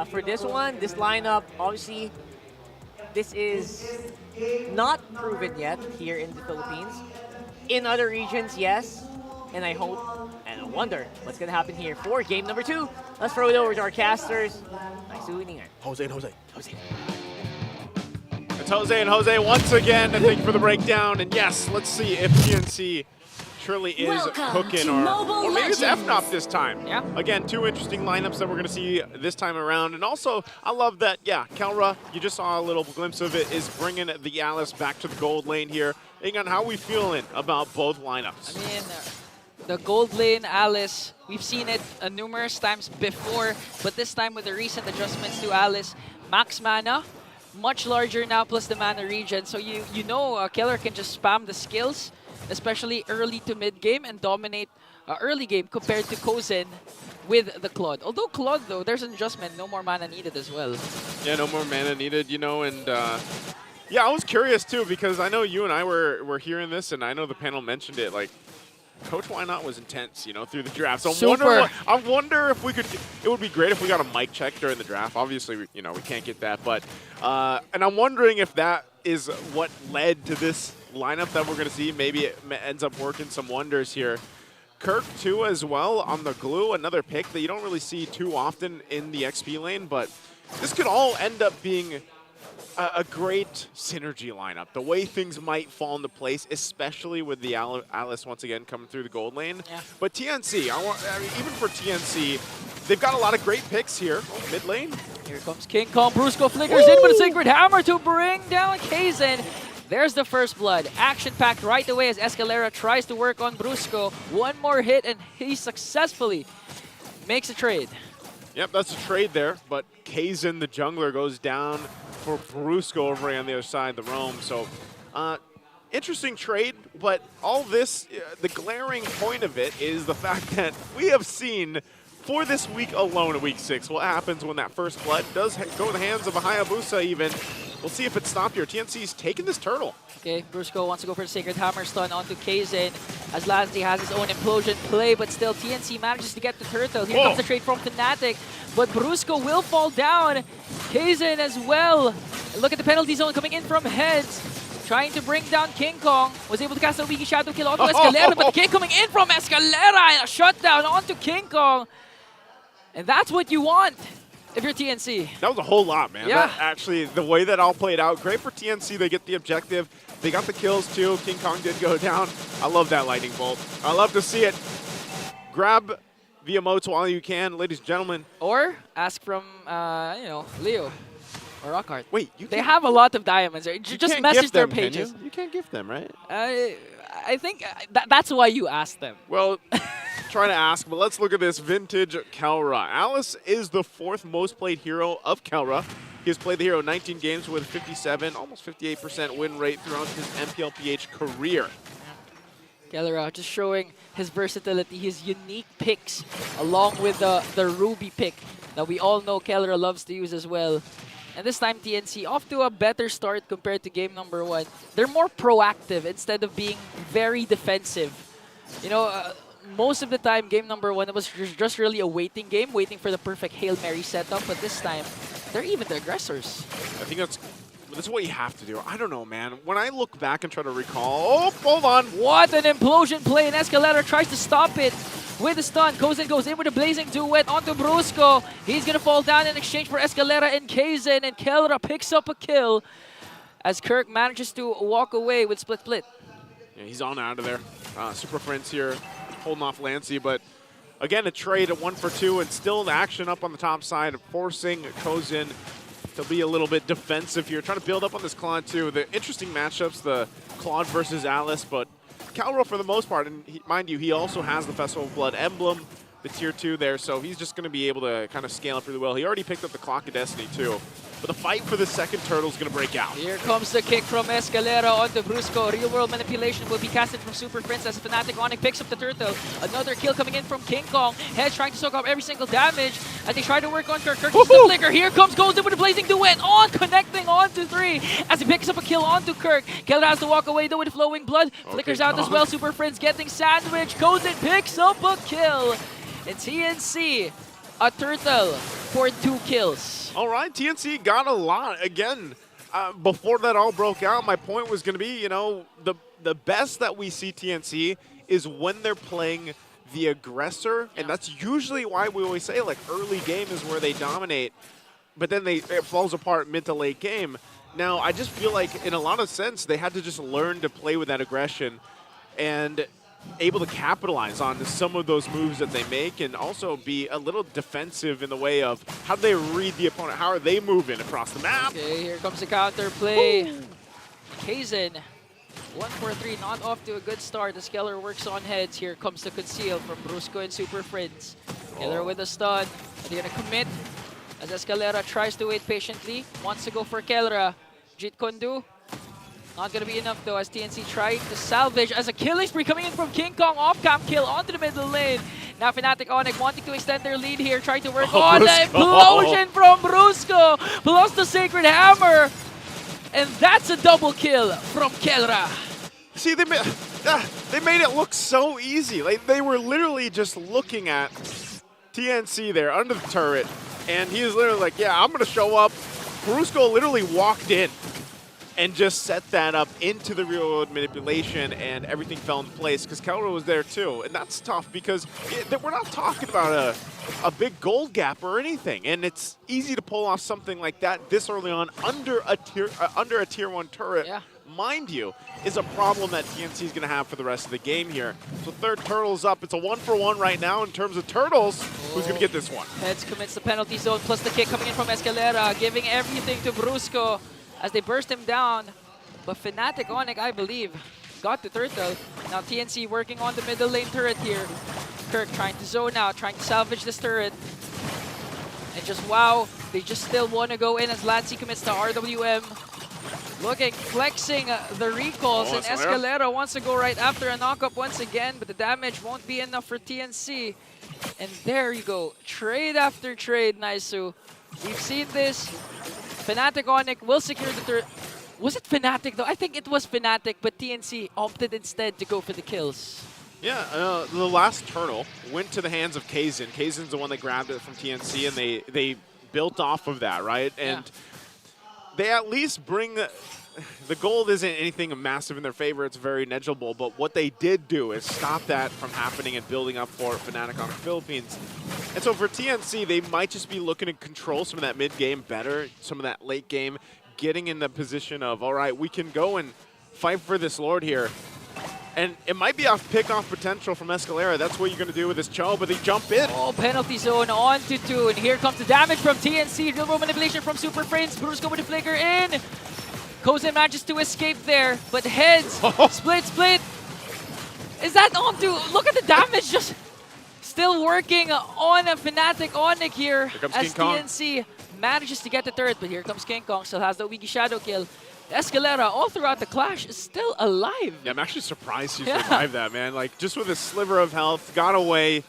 For this one, this lineup, obviously, this is not proven yet here in the Philippines. In other regions, yes. And I hope and I wonder what's going to happen here for game number 2. Let's throw it over to our casters. Nice winning it. Jose. It's Jose and Jose once again, and thank you for the breakdown. And yes, let's see if TNC truly is Welcome cooking, to Mobile or maybe it's Legends. FNOP this time. Yeah. Again, two interesting lineups that we're going to see this time around. And also, I love that, yeah, Kelra, you just saw a little glimpse of it, is bringing the Alice back to the gold lane here. Ingan, how are we feeling about both lineups? I mean, the gold lane Alice, we've seen it numerous times before, but this time with the recent adjustments to Alice, max mana, much larger now, plus the mana regen. So you know Killer can just spam the skills, especially early to mid game, and dominate early game compared to Kozen with the Claude. Although Claude, though, there's an adjustment, no more mana needed as well. Yeah, no more mana needed, you know, and yeah, I was curious too, because I know you and I were hearing this, and I know the panel mentioned it, like, Coach Why Not was intense, you know, through the draft. So I wonder if we could, it would be great if we got a mic check during the draft. Obviously, we can't get that, but, and I'm wondering if that is what led to this lineup that we're going to see. Maybe it ends up working some wonders here. Kirk, too, as well, on the glue, another pick that you don't really see too often in the XP lane, but this could all end up being a great synergy lineup. The way things might fall into place, especially with the Alice once again coming through the gold lane. Yeah. But TNC, I mean, even for TNC, they've got a lot of great picks here. Oh, mid lane. Here comes King Kong. Brusco flickers in with a Sacred Hammer to bring down Kaizen. There's the first blood. Action-packed right away as Escalera tries to work on Brusco. One more hit and he successfully makes a trade. Yep, that's a trade there, but Kaizen, the jungler, goes down for Brusco over on the other side of the roam. So, interesting trade, but all this, the glaring point of it is the fact that we have seen for this week alone, in week 6, what happens when that first blood does go in the hands of a Hayabusa even. We'll see if it's stopped here. TNC's taking this turtle. Okay, Brusco wants to go for the Sacred Hammer stun onto Kaizen as Lansdy has his own implosion play, but still TNC manages to get the turtle. Here comes the trade from Fnatic, but Brusco will fall down. Kaizen as well. And look at the penalty zone coming in from Heads. Trying to bring down King Kong. Was able to cast a Wiki Shadow kill onto Escalera, but the kick coming in from Escalera and a shutdown onto King Kong. And that's what you want if you're TNC. That was a whole lot, man. Yeah. That actually, the way that all played out, great for TNC. They get the objective. They got the kills, too. King Kong did go down. I love that lightning bolt. I love to see it. Grab the emotes while you can, ladies and gentlemen. Or ask from, Leo or Rockhart. Wait, they have a lot of diamonds. Just message their pages. You can't gift them, right? I think that's why you asked them. Well, trying to ask, but let's look at this vintage Kelra. Alice is the 4th most played hero of Kelra. He has played the hero 19 games with 57, almost 58% win rate throughout his MPLPH career. Kelra just showing his versatility, his unique picks, along with the Ruby pick that we all know Kelra loves to use as well. And this time TNC off to a better start compared to game number 1. They're more proactive instead of being very defensive. You know, most of the time, game number 1, it was just really a waiting game, waiting for the perfect Hail Mary setup. But this time, they're even the aggressors. I think that's what you have to do. I don't know, man. When I look back and try to recall... Oh, hold on. What an implosion play, and Escalera tries to stop it with the stun. Kozen goes in with a blazing duet onto Brusco. He's going to fall down in exchange for Escalera and Kaizen, and Kelra picks up a kill as Kirk manages to walk away with split. Yeah, he's on out of there. Super Prince here holding off Lancy, but again, a trade at 1 for 2, and still the action up on the top side, forcing Kozen to be a little bit defensive here, trying to build up on this Claude too. The interesting matchups, the Claude versus Alice, but Calro for the most part, and mind you, he also has the Festival of Blood emblem, the tier 2 there, so he's just going to be able to kind of scale up really well. He already picked up the Clock of Destiny too. But the fight for the second turtle is going to break out. Here comes the kick from Escalera onto Brusco. Real World Manipulation will be casted from Super Prince as Fnatic Onic picks up the turtle. Another kill coming in from King Kong. Heads trying to soak up every single damage as they try to work on Kirk. Kirk uses the flicker. Here comes Golden with a blazing duet on, connecting onto 3 as he picks up a kill onto Kirk. Kelra has to walk away though with flowing blood. Flickers out as well. Super Prince getting sandwiched. Golden picks up a kill. And TNC, a turtle for 2 kills. All right, TNC got a lot. Again, before that all broke out, my point was going to be, you know, the best that we see TNC is when they're playing the aggressor, and that's usually why we always say, like, early game is where they dominate, but then it falls apart mid to late game. Now, I just feel like, in a lot of sense, they had to just learn to play with that aggression, and able to capitalize on some of those moves that they make and also be a little defensive in the way of how do they read the opponent, how are they moving across the map. Okay, here comes the counter play. Kaizen, 1-4-3, not off to a good start. As Keller works on heads, here comes the conceal from Brusco and Super Friends. Keller with a stun. Are they gonna commit? As Escalera tries to wait patiently, wants to go for Keller. Jit Kondu. Not gonna be enough though as TNC trying to salvage as a killing spree coming in from King Kong. Off-cam kill onto the middle lane. Now Fnatic Onic wanting to extend their lead here, trying to work on the implosion from Brusco. Plus the Sacred Hammer. And that's a double kill from Kelra. See, they made it look so easy. Like they were literally just looking at TNC there under the turret, and he was literally like, yeah, I'm gonna show up. Brusco literally walked in and just set that up into the real world manipulation, and everything fell into place because Kelra was there too. And that's tough because we're not talking about a big gold gap or anything, and it's easy to pull off something like that this early on under a tier 1 turret. Yeah. Mind you, is a problem that TNC is going to have for the rest of the game here. So third turtle's up. It's a 1-for-1 right now in terms of turtles. Who's going to get this one? Heads commits the penalty zone, plus the kick coming in from Escalera, giving everything to Brusco as they burst him down. But Fnatic Onic, I believe, got the turtle. Now TNC working on the middle lane turret here. Kirk trying to zone out, trying to salvage this turret. And just wow, they just still want to go in as Lancey commits to RWM. Looking, flexing the recalls, and Escalera wants to go right after a knockup once again, but the damage won't be enough for TNC. And there you go, trade after trade, Naisu. We've seen this. Fnatic Onic will secure the third. Was it Fnatic though? I think it was Fnatic, but TNC opted instead to go for the kills. Yeah, the last turtle went to the hands of Kaizen. Kaizen's the one that grabbed it from TNC, and they built off of that, right? And they at least bring the gold isn't anything massive in their favor. It's very negligible. But what they did do is stop that from happening and building up for Fnatic Onic Philippines. And so for TNC, they might just be looking to control some of that mid game better, some of that late game, getting in the position of, all right, we can go and fight for this Lord here. And it might be off pick-off potential from Escalera. That's what you're going to do with this Cho, but they jump in. Oh, penalty zone on to 2. And here comes the damage from TNC. Real world manipulation from Super Friends. Brusco with the flicker in. Kozen manages to escape there, but heads. Split. Is that on to? Look at the damage. Just still working on a Fnatic Onic here as TNC manages to get the turret. But here comes King Kong. Still has the Wiki Shadow kill. Escalera, all throughout the clash, is still alive. Yeah, I'm actually surprised he survived that, man. Like, just with a sliver of health, got away.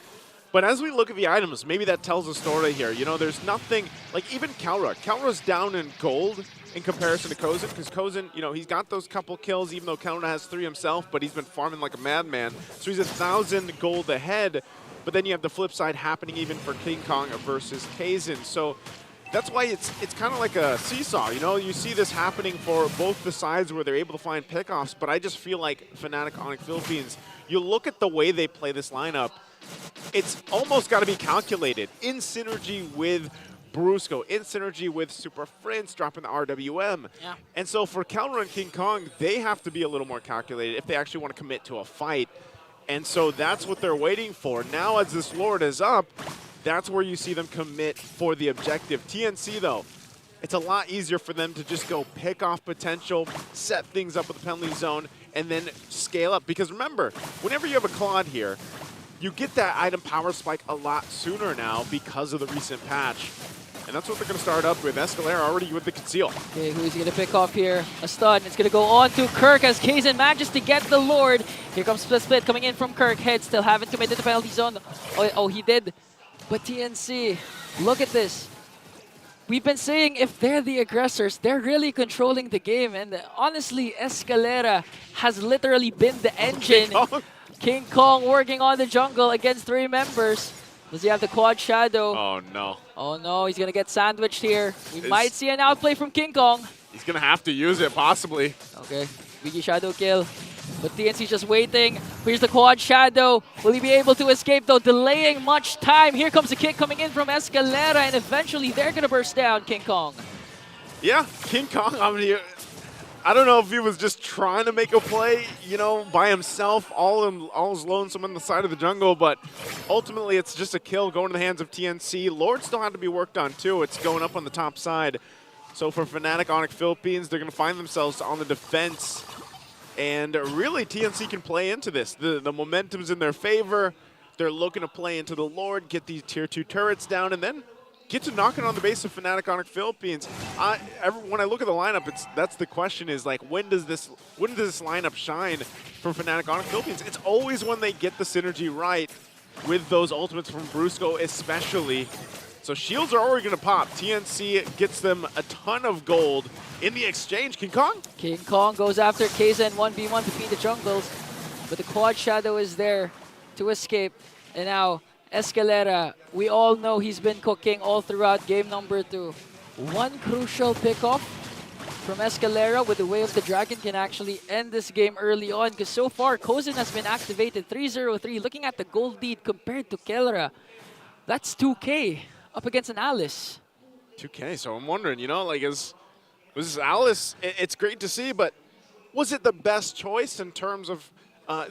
But as we look at the items, maybe that tells a story here. You know, there's nothing, like even Kelra. Kelra's down in gold in comparison to Kozen, because Kozen, you know, he's got those couple kills, even though Kelra has 3 himself, but he's been farming like a madman. So he's 1,000 gold ahead. But then you have the flip side happening even for King Kong versus Kaizen. So that's why it's kind of like a seesaw, you know? You see this happening for both the sides where they're able to find pickoffs, but I just feel like Fnatic Onic Philippines, you look at the way they play this lineup, it's almost got to be calculated in synergy with Brusco, in synergy with Super Friends dropping the RWM. Yeah. And so for Kelra and King Kong, they have to be a little more calculated if they actually want to commit to a fight. And so that's what they're waiting for. Now as this Lord is up, that's where you see them commit for the objective. TNC, though, it's a lot easier for them to just go pick off potential, set things up with the penalty zone, and then scale up. Because remember, whenever you have a Claude here, you get that item power spike a lot sooner now because of the recent patch. And that's what they're going to start up with. Escalera already with the conceal. Okay, who's he going to pick off here? A stun. It's going to go on to Kirk as Kaizen manages to get the Lord. Here comes Split coming in from Kirk. Head still haven't committed the penalty zone. Oh, he did. But TNC, look at this. We've been saying if they're the aggressors, they're really controlling the game. And honestly, Escalera has literally been the engine. King Kong working on the jungle against 3 members. Does he have the quad shadow? Oh, no. Oh, no. He's going to get sandwiched here. We might see an outplay from King Kong. He's going to have to use it, possibly. Okay. Wiki shadow kill. But TNC's just waiting. Here's the quad shadow. Will he be able to escape, though? Delaying much time. Here comes the kick coming in from Escalera, and eventually they're going to burst down King Kong. Yeah, King Kong, I mean, I don't know if he was just trying to make a play, you know, by himself, all lonesome on the side of the jungle, but ultimately it's just a kill going to the hands of TNC. Lord still had to be worked on too. It's going up on the top side. So for Fnatic Onic Philippines, they're going to find themselves on the defense. And really, TNC can play into this. The momentum's in their favor. They're looking to play into the Lord, get these tier 2 turrets down, and then get to knocking on the base of Fnatic Onic Philippines. When I look at the lineup, that's the question is like, when does this lineup shine for Fnatic Onic Philippines? It's always when they get the synergy right with those ultimates from Brusco especially. So shields are already going to pop. TNC gets them a ton of gold in the exchange. King Kong? King Kong goes after Kaizen 1v1 between the jungles, but the quad shadow is there to escape. And now Escalera, we all know he's been cooking all throughout game number 2. One crucial pickoff from Escalera with the Way of the Dragon can actually end this game early on, because so far Kozin has been activated 3-0-3. Looking at the gold lead compared to Kelra, that's 2K up against an Alice. 2K, so I'm wondering, you know, like, was this Alice? It's great to see, but was it the best choice in terms of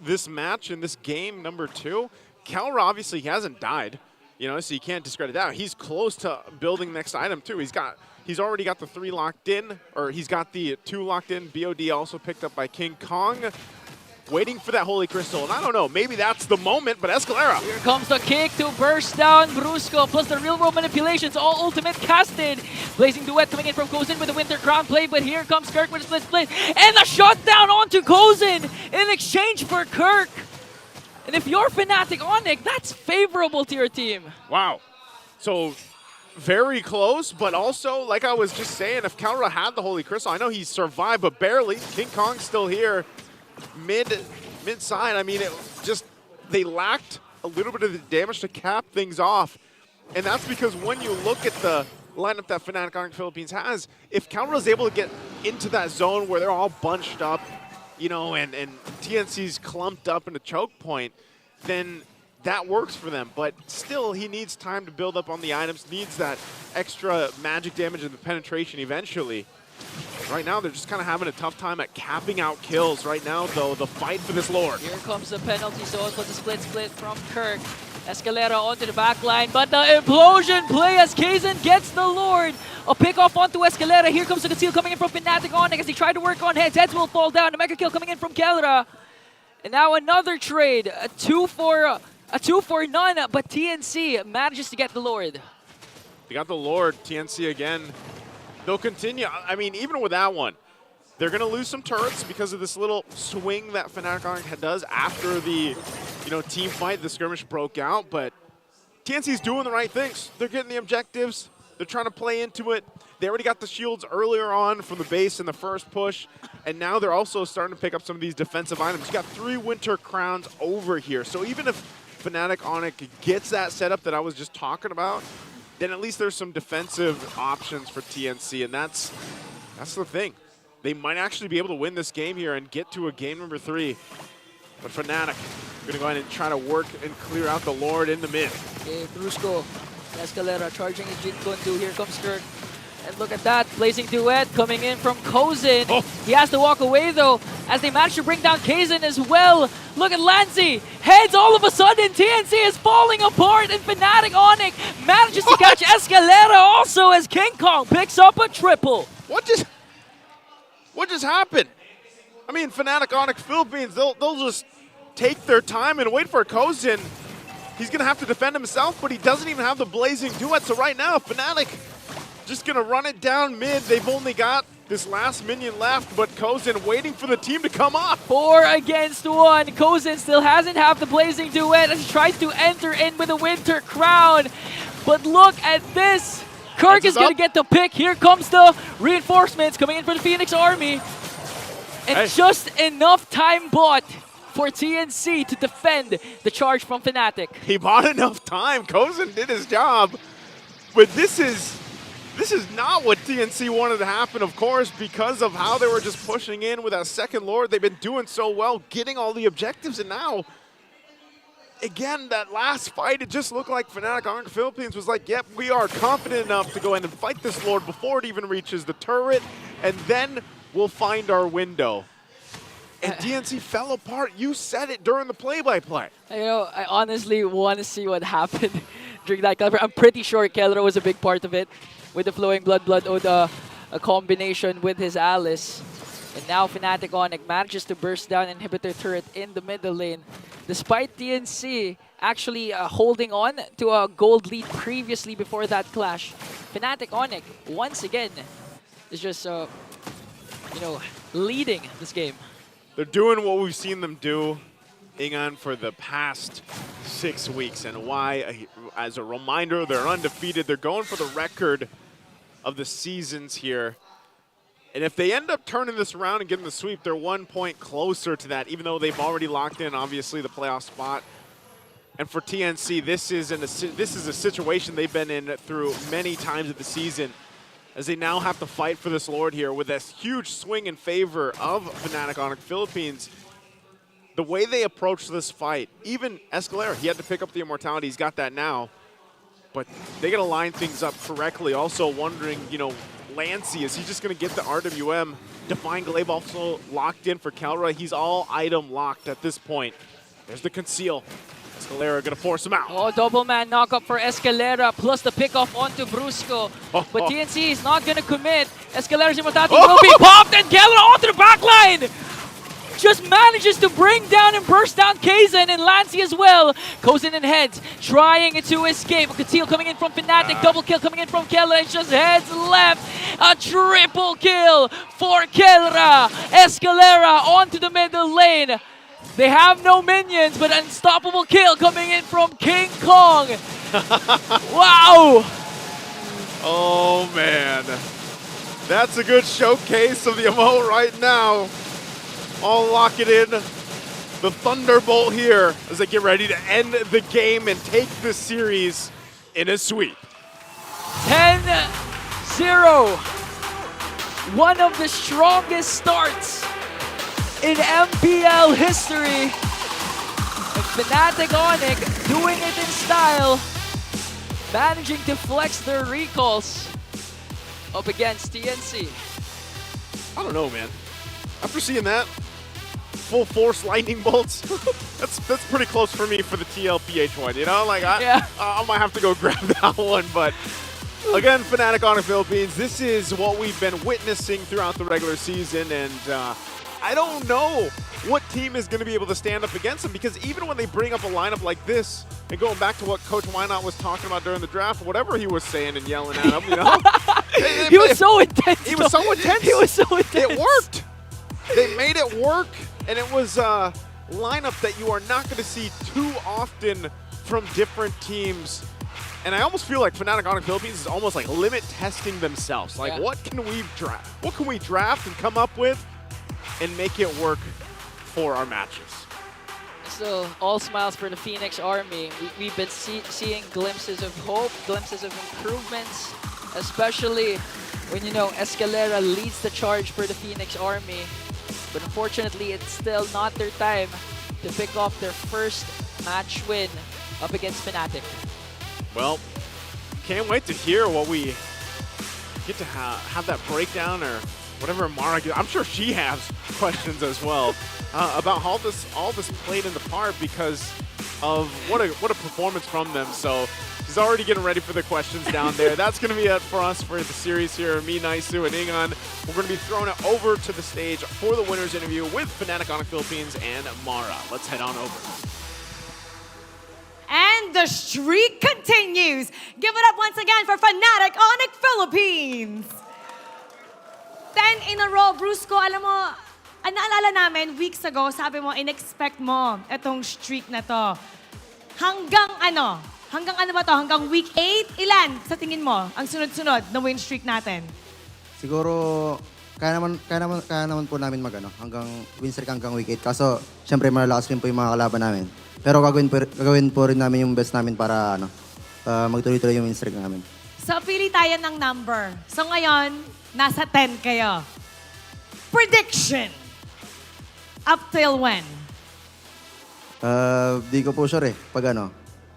this match in this game number 2? Kelra obviously he hasn't died, you know, so you can't discredit that. He's close to building next item too. He's already got the 3 locked in, or he's got the 2 locked in. BOD also picked up by King Kong, waiting for that Holy Crystal. And I don't know, maybe that's the moment, but Escalera. Here comes the kick to burst down Brusco, plus the real world manipulations, all ultimate casted. Blazing Duet coming in from Kozin with the Winter Crown play, but here comes Kirk with a split, and a shutdown onto Kozin in exchange for Kirk. And if you're Fnatic Onic, that's favorable to your team. Wow. So very close, but also, like I was just saying, if Kelra had the Holy Crystal, I know he survived, but barely. King Kong's still here, mid-side. I mean, they lacked a little bit of the damage to cap things off. And that's because when you look at the lineup that Fnatic Onic Philippines has, if Kelra is able to get into that zone where they're all bunched up, you know, and TNC's clumped up in a choke point, then that works for them. But still, he needs time to build up on the items, needs that extra magic damage and the penetration eventually. Right now, they're just kind of having a tough time at capping out kills. Right now, though, the fight for this Lord. Here comes the penalty zone for the split from Kirk. Escalera onto the back line, but the implosion play as Kaizen gets the Lord. A pick off onto Escalera. Here comes the conceal coming in from Fnatic Onic as they try to work on heads. Heads will fall down. The mega kill coming in from Kelra. And now another trade. A 2 for none, but TNC manages to get the Lord. They got the Lord. TNC again. They'll continue. I mean, even with that one, they're going to lose some turrets because of this little swing that Fnatic Onic does after the, you know, team fight. The skirmish broke out, but TNC's doing the right things. They're getting the objectives. They're trying to play into it. They already got the shields earlier on from the base in the first push, and now they're also starting to pick up some of these defensive items. You got 3 Winter Crowns over here, so even if Fnatic Onic gets that setup that I was just talking about, then at least there's some defensive options for TNC, and that's the thing. They might actually be able to win this game here and get to a game number 3. But Fnatic going to go ahead and try to work and clear out the Lord in the mid. Okay, Brusco, Escalera charging his Jin Kundu. Here comes Kirk. And look at that, Blazing Duet coming in from Kozin. Oh. He has to walk away though, as they manage to bring down Kaizen as well. Look at Lancy, heads all of a sudden, TNC is falling apart, and Fnatic Onic manages to catch Escalera also as King Kong picks up a triple. What just happened? I mean, Fnatic Onic Philippines, they'll just take their time and wait for Kozin. He's going to have to defend himself, but he doesn't even have the Blazing Duet. So right now, Fnatic just going to run it down mid. They've only got this last minion left, but Kozin waiting for the team to come up. 4 against 1. Kozin still hasn't have the Blazing Duet as he tries to enter in with a Winter Crown. But look at this. Kirk is going to get the pick. Here comes the reinforcements coming in for the Phoenix Army. And just enough time bought for TNC to defend the charge from Fnatic. He bought enough time. Kozin did his job. But this is not what TNC wanted to happen, of course, because of how they were just pushing in with that second Lord. They've been doing so well, getting all the objectives, and now, again, that last fight, it just looked like Fnatic Onic Philippines was like, yep, we are confident enough to go in and fight this Lord before it even reaches the turret, and then will find our window. And TNC fell apart. You said it during the play-by-play. You know, I honestly want to see what happened during that cover. I'm pretty sure Kelra was a big part of it with the Flowing Blood Oda, a combination with his Alice. And now Fnatic Onic manages to burst down Inhibitor Turret in the middle lane. Despite TNC actually holding on to a gold lead previously before that clash, Fnatic Onic, once again, is just, you know, leading this game. They're doing what we've seen them do, Ingan, for the past 6 weeks. And why, as a reminder, they're undefeated. They're going for the record of the seasons here. And if they end up turning this around and getting the sweep, they're 1 point closer to that, even though they've already locked in, obviously, the playoff spot. And for TNC, this is a situation they've been in through many times of the season, as they now have to fight for this Lord here with this huge swing in favor of Fnatic Onic Philippines. The way they approach this fight, even Escalera, he had to pick up the Immortality. He's got that now. But they got to line things up correctly. Also wondering, you know, Lancy, is he just going to get the RWM? Define Glaive also locked in for Kelra. He's all item locked at this point. There's the conceal. Escalera going to force him out. Oh, double man knockup for Escalera, plus the pickoff onto Brusco. But TNC is not going to commit. Escalera's Immortality will be popped, and Kelra onto the backline! Just manages to bring down and burst down Kaizen and Lancy as well. Goes in and heads, trying to escape. Conceal coming in from Fnatic, double kill coming in from Kelra. It's just heads left. A triple kill for Kelra. Escalera onto the middle lane. They have no minions, but unstoppable kill coming in from King Kong. Wow! Oh, man. That's a good showcase of the emote right now. I'll lock it in. The Thunderbolt here as they get ready to end the game and take this series in a sweep. 10-0. One of the strongest starts in MPL history. And Fnatic Onic doing it in style, managing to flex their recalls up against TNC. I don't know, man. After seeing that, full force lightning bolts, that's pretty close for me for the TLPH one, you know? Like, I might have to go grab that one, but again, Fnatic Onic Philippines, this is what we've been witnessing throughout the regular season, and I don't know what team is going to be able to stand up against them, because even when they bring up a lineup like this, and going back to what Coach Wynot was talking about during the draft, whatever he was saying and yelling at them, you know? He was so intense. He was so intense. He was so intense. It worked. They made it work, and it was a lineup that you are not going to see too often from different teams. And I almost feel like Fnatic Onic Philippines is almost like limit testing themselves. Like, what can we draft? What can we draft and come up with and make it work for our matches? So, all smiles for the Phoenix Army. We've been seeing glimpses of hope, glimpses of improvements, especially when, you know, Escalera leads the charge for the Phoenix Army. But unfortunately, it's still not their time to pick off their first match win up against Fnatic. Well, can't wait to hear what we get to have that breakdown, or whatever Mara gets. I'm sure she has questions as well about how all this played into part, because of what a performance from them. So she's already getting ready for the questions down there. That's going to be it for us for the series here. Me, Naisu, and Ingan. We're going to be throwing it over to the stage for the winner's interview with Fnatic Onic Philippines and Mara. Let's head on over. And the streak continues. Give it up once again for Fnatic Onic Philippines. 10 in a row, Brusco. Alam mo, naalala namin, weeks ago, sabi mo, in-expect mo itong streak na to. Hanggang ano? Hanggang ano ba to? Hanggang week 8? Ilan sa tingin mo ang sunod-sunod na win streak natin? Siguro, kaya naman po namin hanggang win streak hanggang week 8. Kaso, syempre malalakas rin po yung mga kalaban namin. Pero gagawin po rin namin yung best namin para magtuloy-tuloy yung win streak namin. So, pili tayo ng number. So, ngayon, nasa 10 kayo. Prediction. Up till when? Di ko po sure eh. Pag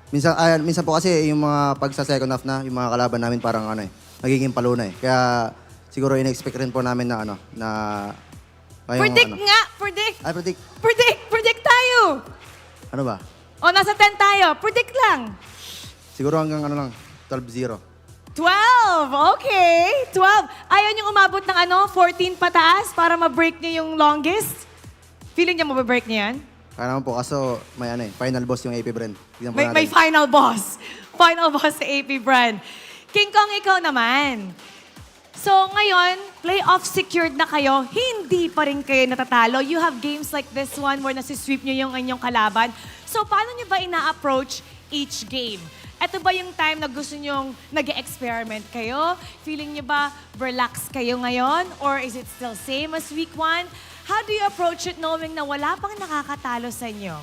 minsan po kasi yung mga pag sa second half na, yung mga kalaban namin parang nagiging palo na eh. Kaya siguro in-expect rin po namin na na Predict nga! Predict! Ay, predict. Predict tayo! Ano ba? O, nasa 10 tayo. Predict lang. Siguro hanggang 12-0. 12! Okay! 12. Ayaw niyong umabot ng 14 pataas para ma-break niyo yung longest? Feeling niya mababreak niya yan? Kaya naman po, kaso may final boss yung AP brand. Tignan po May natin. final boss. Final boss sa AP brand. King Kong, ikaw naman. So ngayon, playoff secured na kayo, hindi pa rin kayo natatalo. You have games like this one where nasisweep nyo yung inyong kalaban. So paano nyo ba ina-approach each game? Ito ba yung time na gusto nyong nag-experiment kayo? Feeling nyo ba relax kayo ngayon? Or is it still same as week 1? How do you approach it knowing na wala pang nakakatalo sa inyo?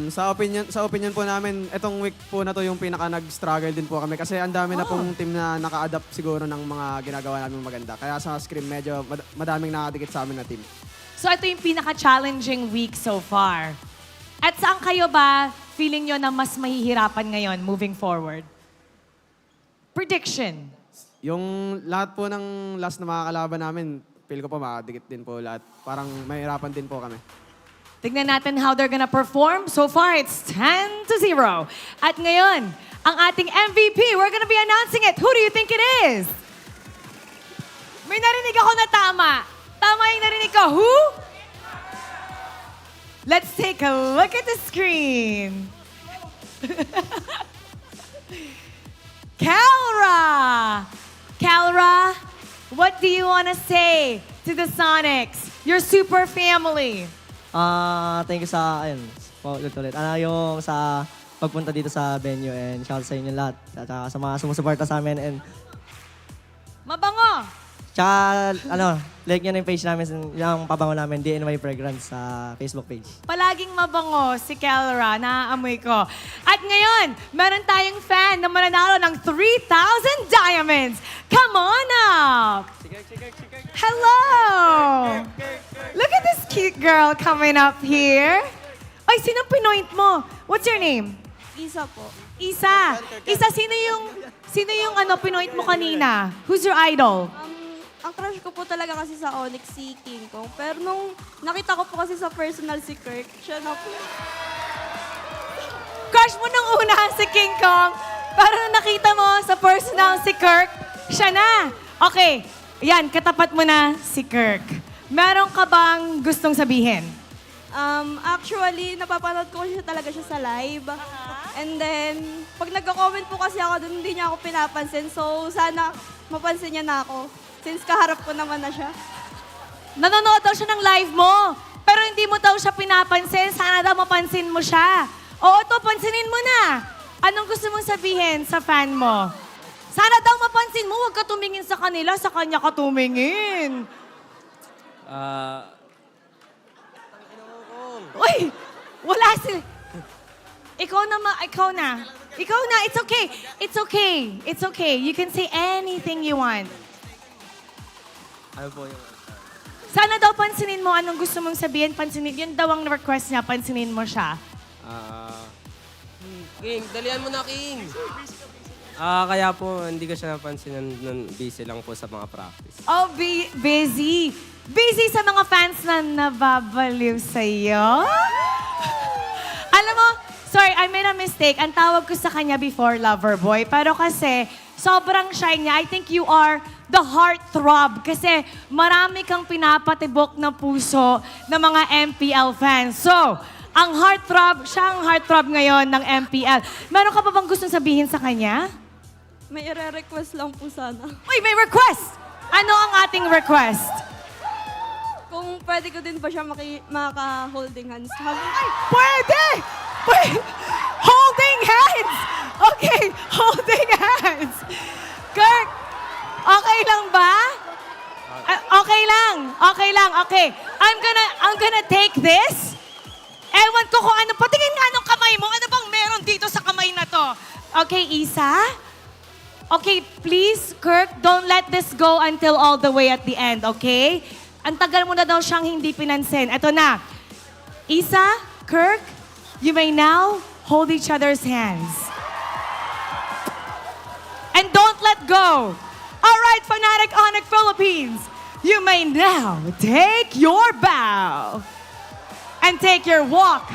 Sa opinion po namin, itong week po na to yung pinaka nag-struggle din po kami kasi ang dami na pong team na naka-adapt siguro ng mga ginagawa namin maganda. Kaya sa scrim medyo madaming nakadikit sa amin na team. So ito yung pinaka-challenging week so far. At saan kayo ba feeling nyo na mas mahihirapan ngayon moving forward? Prediction. Yung lahat po ng last na mga kalaban namin, feel ko po makadikit din po lahat. Parang mahirapan din po kami. Tignan natin how they're gonna perform. So far, it's 10-0. At ngayon, ang ating MVP, we're gonna be announcing it. Who do you think it is? May narinig ako na tama. Tama yung narinig ko. Who? Let's take a look at the screen. Calra! Calra, what do you want to say to the Sonics, your super family? Thank you sa, ulit. Yung sa pagpunta dito sa venue and shout sa inyo lahat. At sa mga sumusuporta sa amin and Mabango! tsaka, like nyo na yung page namin, yung pabango namin, DNY Fragrance sa Facebook page. Palaging mabango si Calra, naaamoy ko. At ngayon, meron tayong fan na mananalo ng 3,000 diamonds. Come on up! Hello! Look at this cute girl coming up here. Ay, sino pinoint mo? What's your name? Isa po. Isa. Isa, sino yung pinoint mo kanina? Who's your idol? Ang crush ko po talaga kasi sa Onic si King Kong. Pero nung nakita ko po kasi sa personal si Kirk, siya na po. Crush mo nung una si King Kong, pero nung nakita mo sa personal si Kirk, siya na. Okay, yan, katapat mo na si Kirk. Meron ka bang gustong sabihin? Actually, napapanood ko siya talaga siya sa live. And then, pag nagko-comment po kasi ako doon, hindi niya ako pinapansin. So, sana mapansin niya na ako. Since kaharap ko naman na siya. Nanonood daw siya ng live mo, pero hindi mo daw siya pinapansin. Sana daw mapansin mo siya. Oo, to, pansinin mo na. Anong gusto mong sabihin sa fan mo? Sana daw mapansin mo, huwag ka tumingin sa kanila, sa kanya ka tumingin. Uy! Wala sila. Ikaw na. It's okay. It's okay. It's okay. You can say anything you want. Ano po yung... Sana daw pansinin mo anong gusto mong sabihin. Pansinin. Yun daw ang request niya. Pansinin mo siya. King, dalian mo na, King! Kaya po, hindi ko siya napansin nun busy lang po sa mga practice. Oh, busy. Busy sa mga fans na nababaliw sa'yo? Alam mo, sorry, I made a mistake. Ang tawag ko sa kanya before Loverboy. Pero kasi, sobrang shy niya. I think you are the heartthrob. Kasi marami kang pinapatibok na puso ng mga MPL fans. So, ang heartthrob, siya ang heartthrob ngayon ng MPL. Meron ka pa bang gustong sabihin sa kanya? May ire-request lang po sana. Uy, may request! Ano ang ating request? Kung pwede ko din ba siya maka-holding hands. Ay, pwede! Holding hands! Okay, holding hands. Kirk, okay lang ba? Okay lang. Okay. I'm gonna take this. Ewan ko kung ano. Patingin nga nung kamay mo. Ano bang meron dito sa kamay na to? Okay, Isa? Okay, please, Kirk, don't let this go until all the way at the end, okay? Ang tagal mo na daw siyang hindi pinansin. Ito na. Isa, Kirk, you may now hold each other's hands. And don't let go. All right, Fnatic Onic Philippines, you may now take your bow and take your walk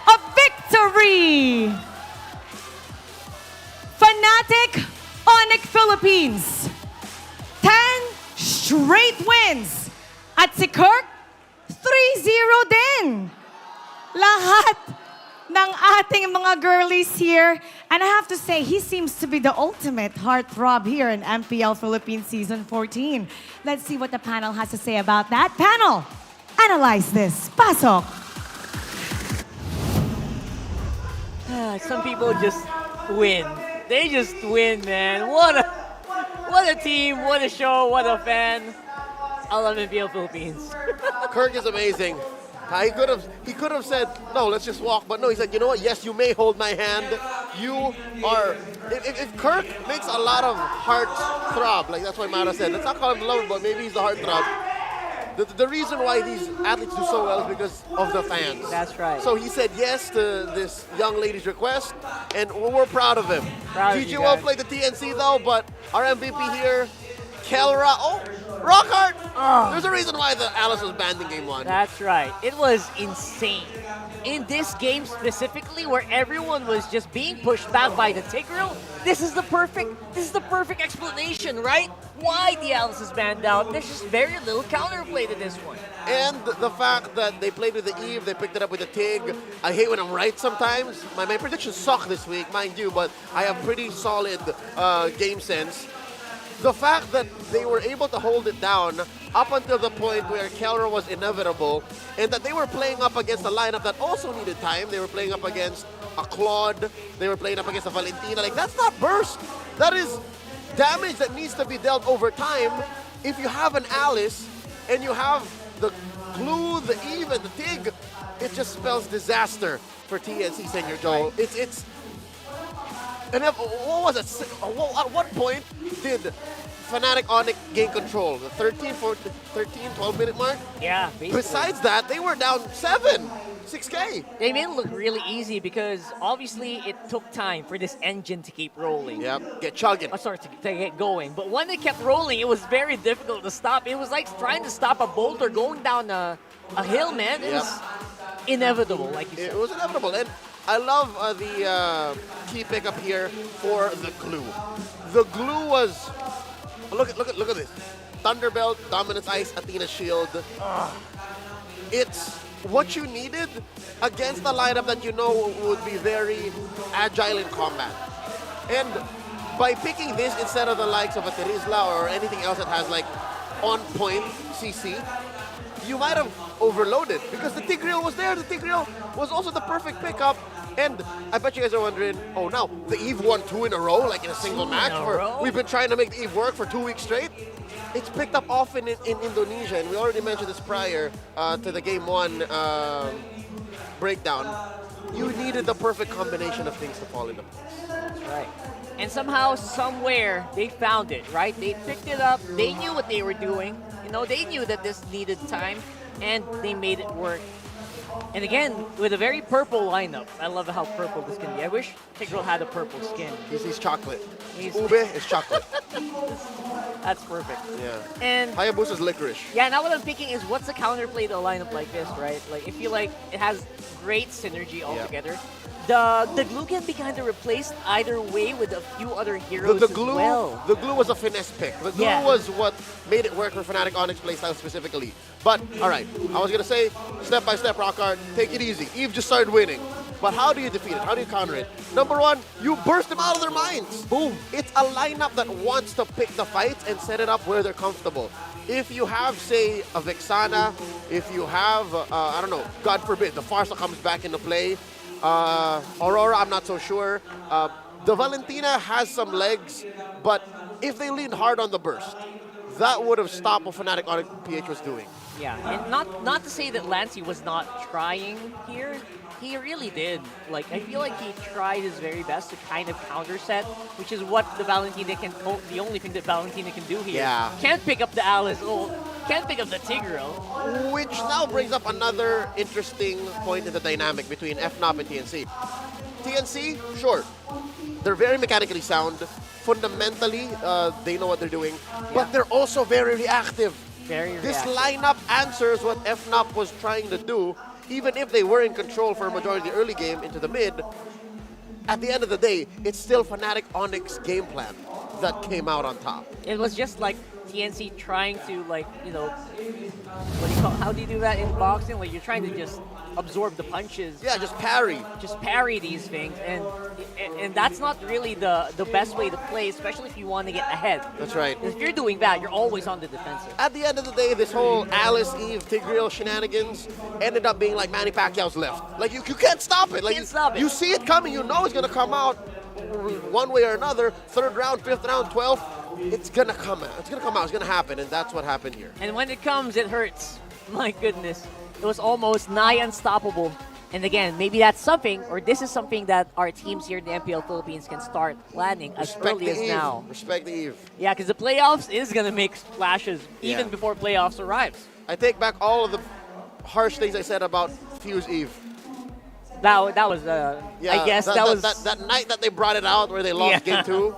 of victory. Fnatic Onic Philippines, 10 straight wins. At si Kirk, 3-0 din. Lahat ng ating mga girlies here. And I have to say, he seems to be the ultimate heartthrob here in MPL Philippines Season 14. Let's see what the panel has to say about that. Panel, analyze this. Pasok. Some people just win. They just win, man. What a team, what a show, what a fan. I love MPL Philippines. Kirk is amazing. He could have said, no, let's just walk. But no, he said, you know what? Yes, you may hold my hand. You are... If Kirk makes a lot of hearts throb, like that's what Mara said. Let's not call him the lover boy. Maybe he's the heart throb. The reason why these athletes do so well is because of the fans. That's right. So he said yes to this young lady's request, and we're proud of him. Proud of you GG will guys. play the TNC though, but our MVP here, Kelra. Oh, Rockhart! There's a reason why the Alice was banned in game 1. That's right. It was insane. In this game specifically, where everyone was just being pushed back by the Tigreal, this is the perfect explanation, right? Why the Alice is banned out. There's just very little counterplay to this one. And the fact that they played with the Eve, they picked it up with the Tig. I hate when I'm right sometimes. My predictions suck this week, mind you, but I have pretty solid game sense. The fact that they were able to hold it down up until the point where Kelra was inevitable, and that they were playing up against a lineup that also needed time. They were playing up against a Claude. They were playing up against a Valentina. Like, that's not burst. That is damage that needs to be dealt over time. If you have an Alice and you have the Glue, the Eve, and the Tig, it just spells disaster for TNC, Senor Joel. It's and what was it? At what point did Fnatic Onic gain control? The 12-minute mark? Yeah, basically. Besides that, they were down 6K. They made it look really easy because obviously it took time for this engine to keep rolling. Yep, get chugging. Sorry, to get going. But when it kept rolling, it was very difficult to stop. It was like trying to stop a bolter going down a hill, man. It was inevitable, like you said. It was inevitable. And I love the key pickup here for the Glue. The Glue was... Look at this. Thunderbelt, Dominance Ice, Athena Shield. It's what you needed against a lineup that you know would be very agile in combat. And by picking this instead of the likes of a Terizla or anything else that has like on-point CC, you might have overloaded because the Tigreal was there. The Tigreal was also the perfect pickup. And I bet you guys are wondering, oh, now the Eve won 2 in a row, like in a single match. We've been trying to make the Eve work for 2 weeks straight. It's picked up often in Indonesia, and we already mentioned this prior to the Game 1 breakdown. You needed the perfect combination of things to fall into place. That's right. And somehow, somewhere, they found it, right? They picked it up. They knew what they were doing. You know, they knew that this needed time, and they made it work. And again, with a very purple lineup. I love how purple this can be. I wish Tigreal had a purple skin. He's chocolate. Ube is chocolate. That's perfect. Yeah. And Hayabusa's licorice. yeah, now what I'm thinking is what's the counterplay to a lineup like this, right? Like, I feel like it has great synergy altogether. The Glue can be kind of replaced either way with a few other heroes The Glue, as well. the Glue was a finesse pick. The Glue was what made it work for Fnatic Onyx playstyle specifically. But, all right, I was going to say, step by step, Rockhart, take it easy. Eve just started winning. But how do you defeat it? How do you counter it? Number one, you burst them out of their minds. Boom. It's a lineup that wants to pick the fights and set it up where they're comfortable. If you have, say, a Vexana, if you have, I don't know, God forbid, the Farsa comes back into play, Aurora, I'm not so sure. The Valentina has some legs, but if they leaned hard on the burst, that would have stopped what Fnatic Onic PH was doing. Yeah, and not to say that Lancey was not trying here. He really did. Like, I feel like he tried his very best to kind of counter set, which is what the Valentina can, the only thing that Valentina can do here. Yeah. Can't pick up the Alice, can't pick up the Tigreal. Which now brings up another interesting point in the dynamic between FNOP and TNC. TNC, sure, they're very mechanically sound. fundamentally, they know what they're doing, but they're also very reactive. This lineup answers what FNOP was trying to do, even if they were in control for a majority of the early game into the mid. At the end of the day, it's still Fnatic Onic's game plan that came out on top. It was just like TNC trying to, like, you know, what do you call, how do you do that in boxing? Like, you're trying to just absorb the punches. Yeah, just parry. Just parry these things, and that's not really the best way to play, especially if you want to get ahead. That's right. If you're doing that, you're always on the defensive. At the end of the day, this whole Alice, Eve, Tigreal shenanigans ended up being like Manny Pacquiao's left. Like, you can't stop it. Like, you see it coming, you know it's going to come out one way or another. Third round, fifth round, 12th, it's going to come out. It's going to come out. It's going to happen, and that's what happened here. And when it comes, it hurts. My goodness. It was almost nigh unstoppable. And again, maybe that's something, or this is something that our teams here in the MPL Philippines can start planning as early as now. Respect the Eve. Yeah, because the playoffs is going to make splashes even before playoffs arrives. I take back all of the harsh things I said about Fuse Eve. That was, I guess that was... That night that they brought it out where they lost game 2,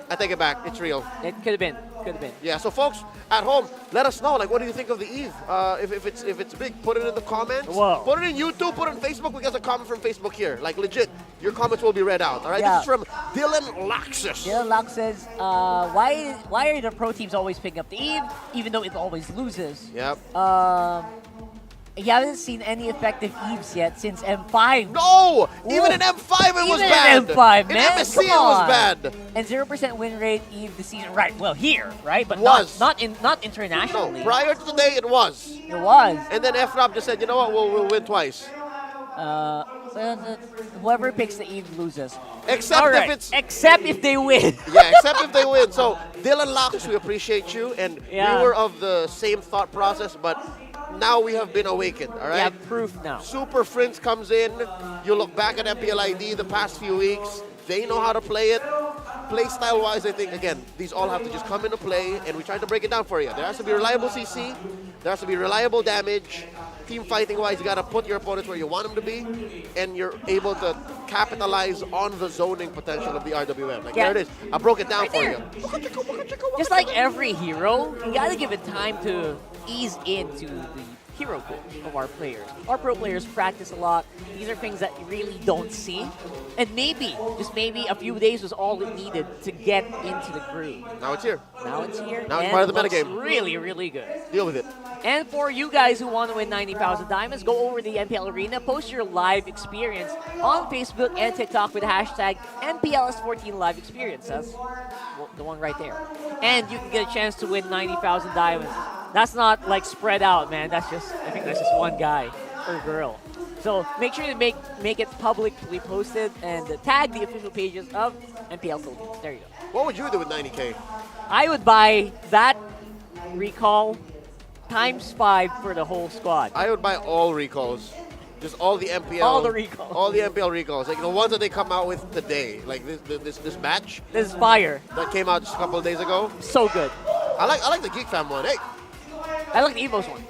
I take it back. It's real. It could have been. Could have been. Yeah, so folks at home, let us know. Like, what do you think of the Eve? If it's big, put it in the comments. Whoa. Put it in YouTube. Put it on Facebook. We got a comment from Facebook here. Like, legit, your comments will be read out. All right. Yeah. This is from Dylan Laxus. Dylan Lax says, why are the pro teams always picking up the Eve, even though it always loses? Yep. You haven't seen any effective Eves yet since M5. No! Even in M5 it was bad. Even in M5, in man. MSC it was bad. And 0% win rate Eve this season. Right, well, here, right? But was. not internationally. No, prior to today it was. It was. And then FNOP just said, you know what, we'll win twice. Whoever picks the Eve loses. Except if it's... Except if they win. Yeah, except if they win. So, Dylan Lax, we appreciate you. And we were of the same thought process, but now we have been awakened, all right? We have proof now. Super Friends comes in. You look back at MPL ID the past few weeks. They know how to play it. Play style-wise, I think, again, these all have to just come into play, and we try to break it down for you. There has to be reliable CC. There has to be reliable damage. Team fighting-wise, you got to put your opponents where you want them to be, and you're able to capitalize on the zoning potential of the RWM. Like, there it is. I broke it down for you. Just like every hero, you gotta give it time to ease into the hero pool of our players. Our pro players practice a lot. These are things that you really don't see. And maybe, just maybe, a few days was all it needed to get into the groove. Now it's here. Now it's here. Now it's part of the looks metagame. Really, really good. Deal with it. And for you guys who want to win 90,000 diamonds, go over to the MPL Arena, post your live experience on Facebook and TikTok with the hashtag MPL14 live experience. That's the one right there. And you can get a chance to win 90,000 diamonds. That's not like spread out, man. That's just, I think that's just one guy or girl. So make sure to make it publicly posted and tag the official pages of MPL Philippines. There you go. What would you do with 90K? I would buy that recall ×5 for the whole squad. I would buy all recalls. Just all the MPL. All the recalls. All the MPL recalls. Like the ones that they come out with today. Like this batch. This is fire. That came out just a couple of days ago. So good. I like the Geek Fam one. Hey. I like the Evos one.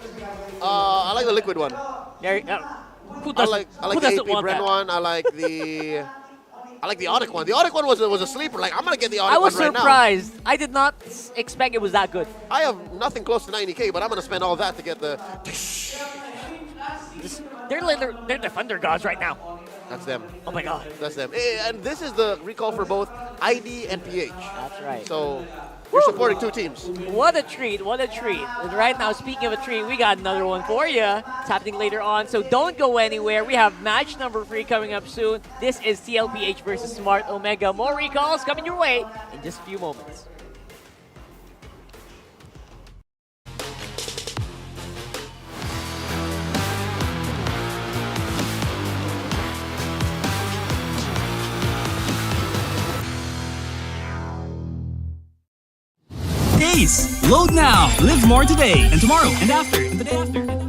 I like the Liquid one. There, who doesn't, I like who the doesn't AP want Bren that? one. I like the Onic one. The Onic one was a sleeper. Like, I'm gonna get the Onic I was one right now. surprised. I did not expect it was that good. I have nothing close to 90K, but I'm gonna spend all that to get the. They're the Thunder Gods right now. That's them. Oh my god. That's them. And this is the recall for both ID and PH. That's right. So you're supporting two teams. What a treat, what a treat. And right now, speaking of a treat, we got another one for you. It's happening later on, so don't go anywhere. We have match number 3 coming up soon. This is TLPH versus Smart Omega. More recalls coming your way in just a few moments. Days. Load now. Live more today and tomorrow and after and the day after.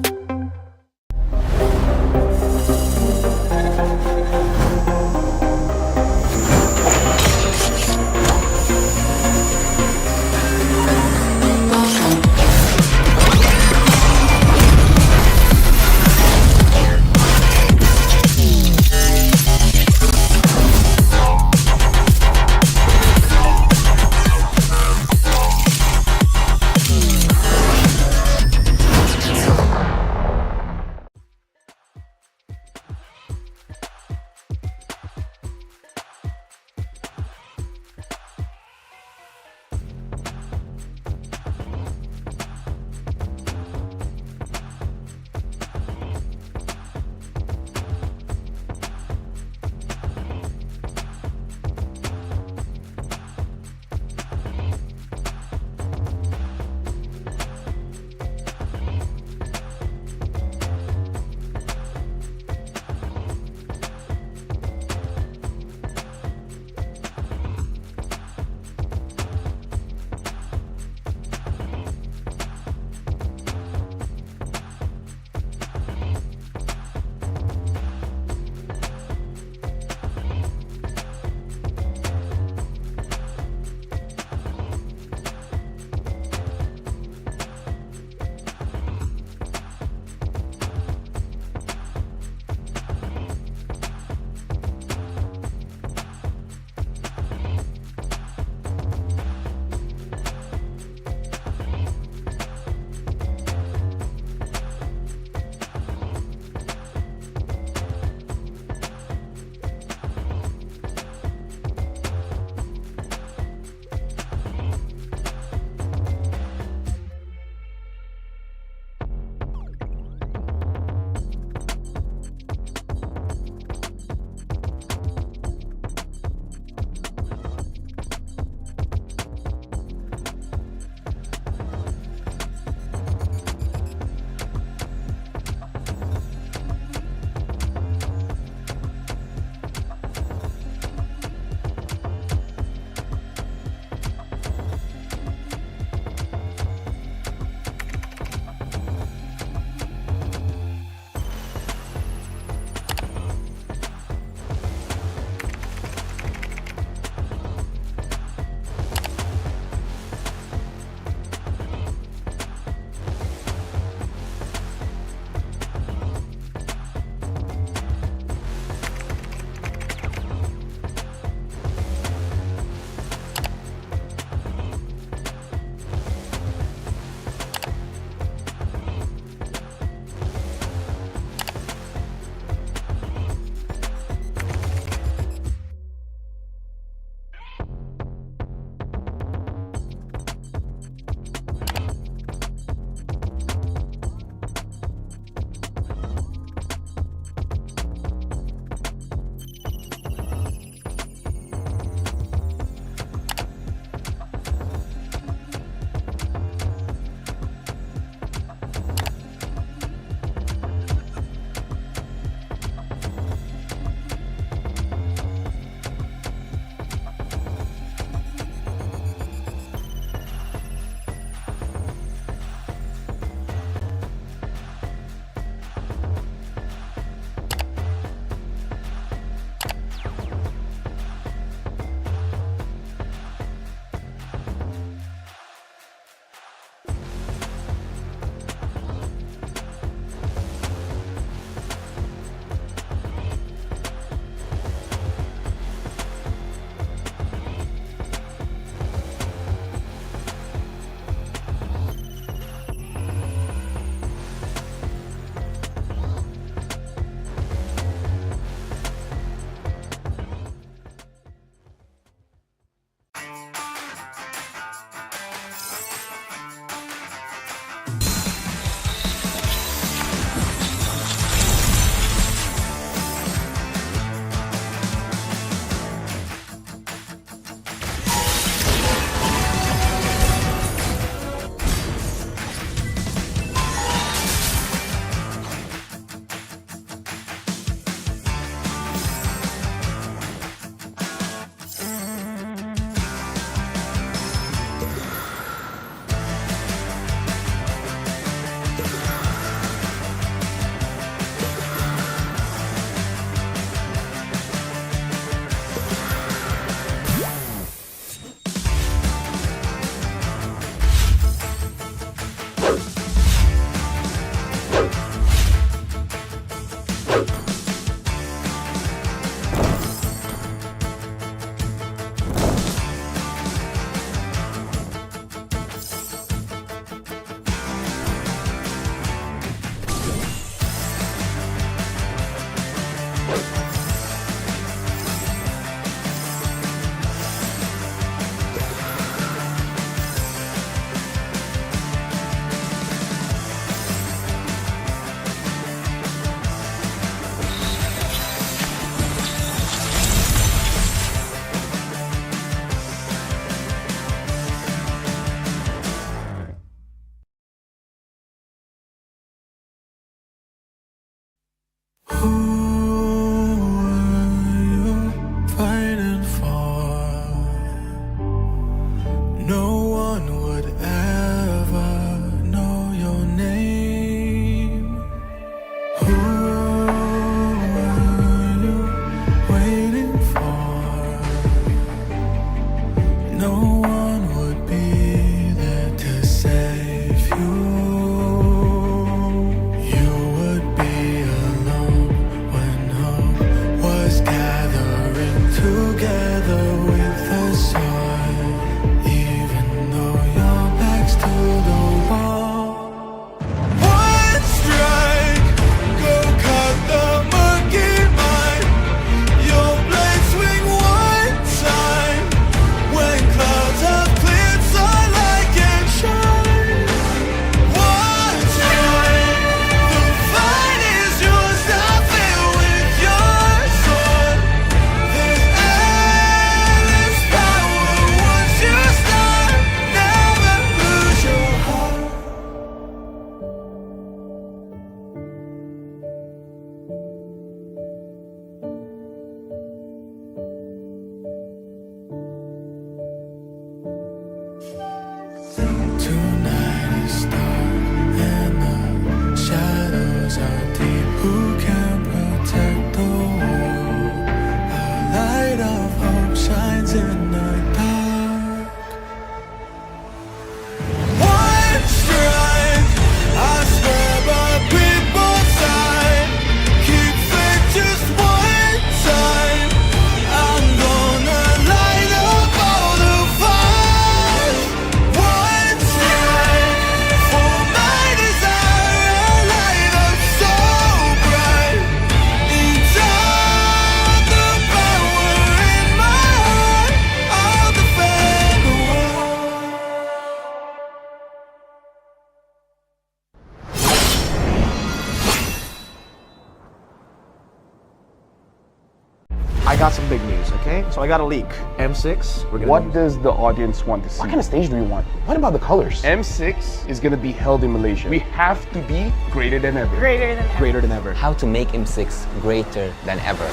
I got some big news, okay? So I got a leak. M6, we're gonna What does the audience want to see? What kind of stage do we want? What about the colors? M6 is gonna be held in Malaysia. We have to be greater than ever. Greater than ever. Greater than ever. How to make M6 greater than ever.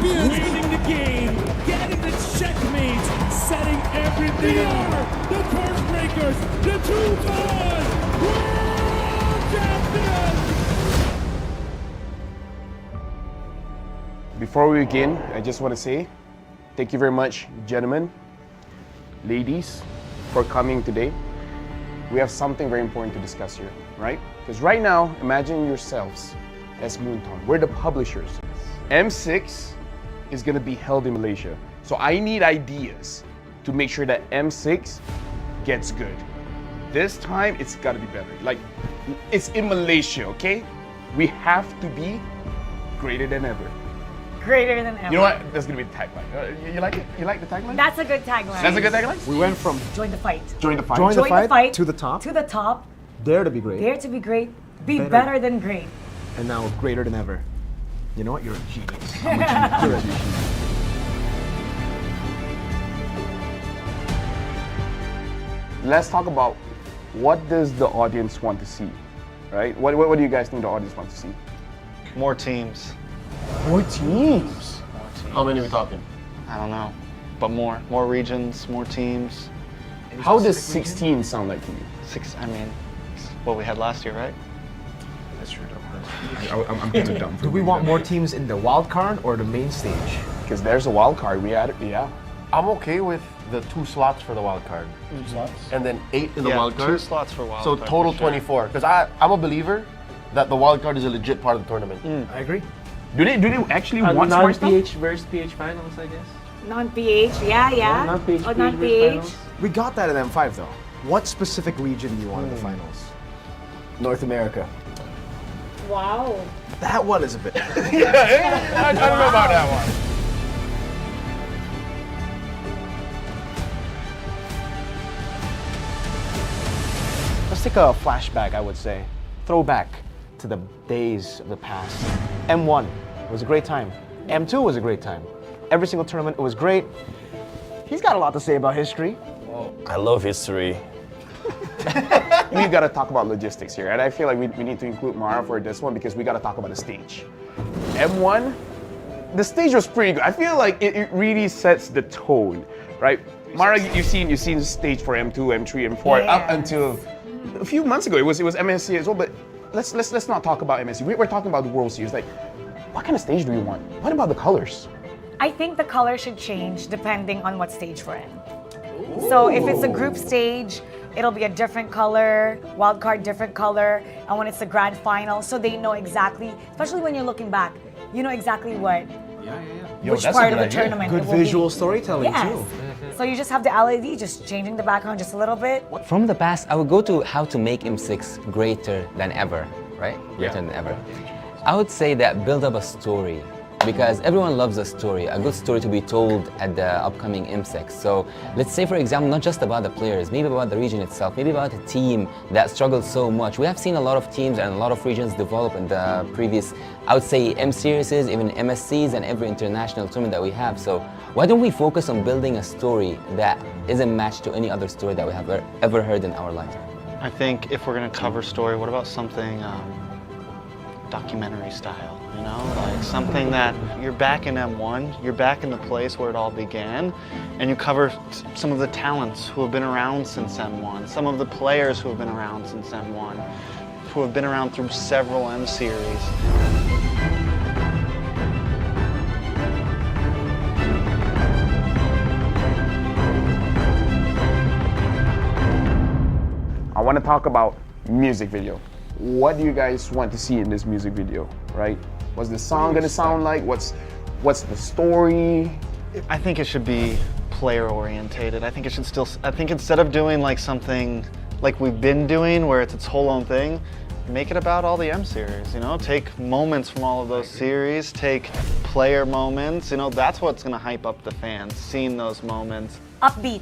Winning the game, getting the checkmate, setting everything up. The course breakers, the two-time world champions. Before we begin, I just want to say thank you very much, gentlemen, ladies, for coming today. We have something very important to discuss here, right? Because right now, imagine yourselves as Moonton. We're the publishers. M6 is going to be held in Malaysia. So I need ideas to make sure that M6 gets good. This time, it's got to be better. Like, it's in Malaysia, okay? We have to be greater than ever. Greater than ever. You know what? That's going to be the tagline. You like it? You like the tagline? That's a good tagline. That's a good tagline? We went from Join the fight. Join the fight. Join the fight to the top. To the top. Dare to be great. Dare to be great. Be Better. better than great. And now greater than ever. You know what? You're a genius. I'm a genius. You're a genius. Let's talk about what does the audience want to see, right? What do you guys think the audience wants to see? More teams. More teams? How many are we talking? I don't know, but more regions, more teams. How does 16 sound like to you? I mean, it's what we had last year, right? That's true. I'm too dumb. Do we want more teams in the wild card or the main stage? Because there's a wild card. We had it, yeah. I'm okay with the 2 slots for the wild card. 2 slots? And then 8 in the Yeah, wild card. 2 slots for wild So card, total for sure. 24. Because I'm a believer that the wild card is a legit part of the tournament. I agree. Do they actually want smart stuff? Non-PH versus PH finals, I guess. Non-PH, yeah. Non-PH, Oh, non-PH. We got that in M5 though. What specific region do you want in the finals? North America. Wow. That one is a bit. I don't know about that one. Let's take a flashback, I would say. Throwback to the days of the past. M1 was a great time. M2 was a great time. Every single tournament, it was great. He's got a lot to say about history. I love history. We got to talk about logistics here, and I feel like we need to include Mara for this one because we got to talk about the stage. M1, the stage was pretty good. I feel like it really sets the tone, right? Mara, you've seen the stage for M2, M3, M4 up until a few months ago. It was MSC as well, but let's not talk about MSC. We're talking about the World Series. Like, what kind of stage do we want? What about the colors? I think the color should change depending on what stage we're in. So if it's a group stage, it'll be a different color, wild card different color, and when it's the grand final, so they know exactly, especially when you're looking back, you know exactly what, which part of the tournament Good it will visual be. storytelling Yes. too. So you just have the LED, just changing the background just a little bit. From the past, I would go to how to make M6 greater than ever, right? Greater than ever. I would say that build up a story, because everyone loves a story, a good story to be told at the upcoming M6. So let's say, for example, not just about the players, maybe about the region itself, maybe about a team that struggled so much. We have seen a lot of teams and a lot of regions develop in the previous, I would say, M series, even MSCs and every international tournament that we have. So why don't we focus on building a story that isn't matched to any other story that we have ever heard in our life? I think if we're gonna cover story, what about something documentary style? You know, like something that you're back in M1, you're back in the place where it all began, and you cover some of the talents who have been around since M1, some of the players who have been around since M1, who have been around through several M series. I want to talk about music video. What do you guys want to see in this music video, right? What's the song gonna sound like? What's the story? I think it should be player orientated. I think it should I think instead of doing like something like we've been doing where it's its whole own thing, make it about all the M series, you know? Take moments from all of those series, take player moments, you know, that's what's gonna hype up the fans, seeing those moments. Upbeat,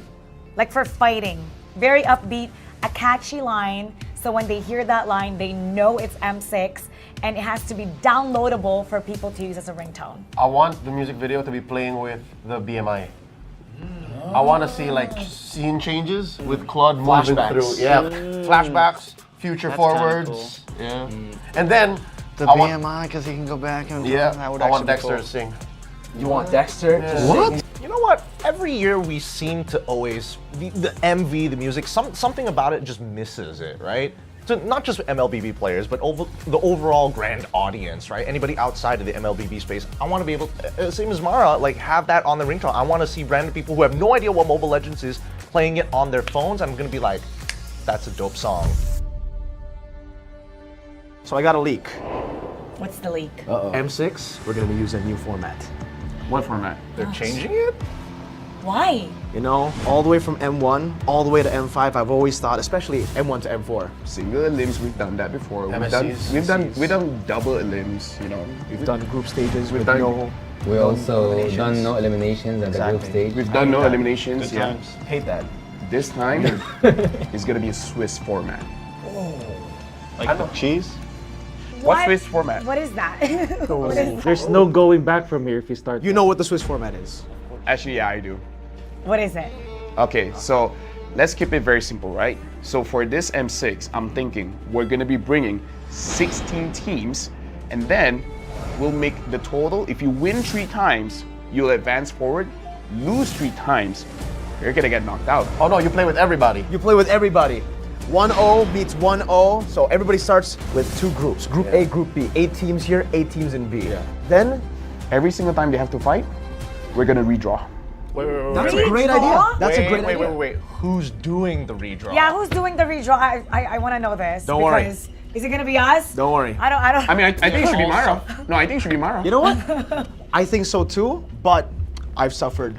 like for fighting. Very upbeat, a catchy line. So when they hear that line, they know it's M6, and it has to be downloadable for people to use as a ringtone. I want the music video to be playing with the BMI. I want to see like scene changes with Claude moving through. Yeah, flashbacks, future That's forwards. kinda cool. Yeah, and then The I want- BMI, because he can go back and Yeah, I want Dexter to sing. You want Dexter to sing? What? You know what? Every year we seem to always the MV, the music, something about it just misses it, right? So not just MLBB players, but the overall grand audience, right? Anybody outside of the MLBB space, I want to be able, same as Mara, like have that on the ringtone. I want to see random people who have no idea what Mobile Legends is playing it on their phones. I'm gonna be like, that's a dope song. So I got a leak. What's the leak? M6, we're gonna use a new format. What format? They're changing it? Why? You know, all the way from M1, all the way to M5, I've always thought, especially M1 to M4. Single elims, we've done that before. MSCs, We've done double elims, you know. We've done group stages We've with done- no... We also done no eliminations at the group stage. We've done no eliminations, Good yeah. times. Hate that. This time, it's gonna be a Swiss format. Like the cheese? What Swiss format? What is that? What is that? There's no going back from here if you start. You know what the Swiss format is? Actually, yeah, I do. What is it? Okay, so let's keep it very simple, right? So for this M6, I'm thinking we're gonna be bringing 16 teams, and then we'll make the total. If you win 3 times, you'll advance forward. Lose 3 times, you're gonna get knocked out. Oh no, you play with everybody. You play with everybody. 1-0 beats 1-0, so everybody starts with 2 groups. Group A, Group B. 8 teams here, 8 teams in B. Then, every single time they have to fight, we're gonna redraw. Wait. That's a great idea. That's a great idea. Wait. Who's doing the redraw? Yeah, who's doing the redraw? I want to know this. Don't worry. Because is it gonna be us? Don't worry. I don't. I mean, I think it should be Mara. No, I think it should be Mara. You know what? I think so too, but I've suffered.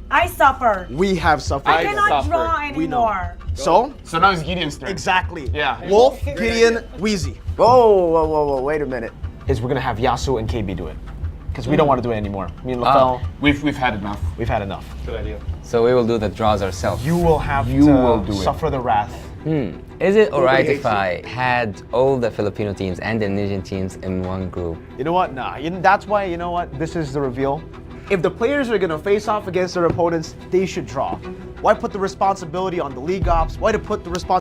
I suffer. We have suffered. I cannot draw We know. anymore. So now it's Gideon's turn. Exactly. Yeah. Wolf, Gideon, Wheezy. Whoa, wait a minute. Is we're gonna have Yasuo and KB do it. Because we don't want to do it anymore. Me and Lafel, We've had enough. we've had enough. Good idea. So we will do the draws ourselves. You will have You to will do it. suffer the wrath. Is it alright if I had all the Filipino teams and the Indonesian teams in one group? You know what? Nah. That's why, you know what? This is the reveal. If the players are gonna face off against their opponents, they should draw. Why put the responsibility on the league ops? Why to put the responsibility?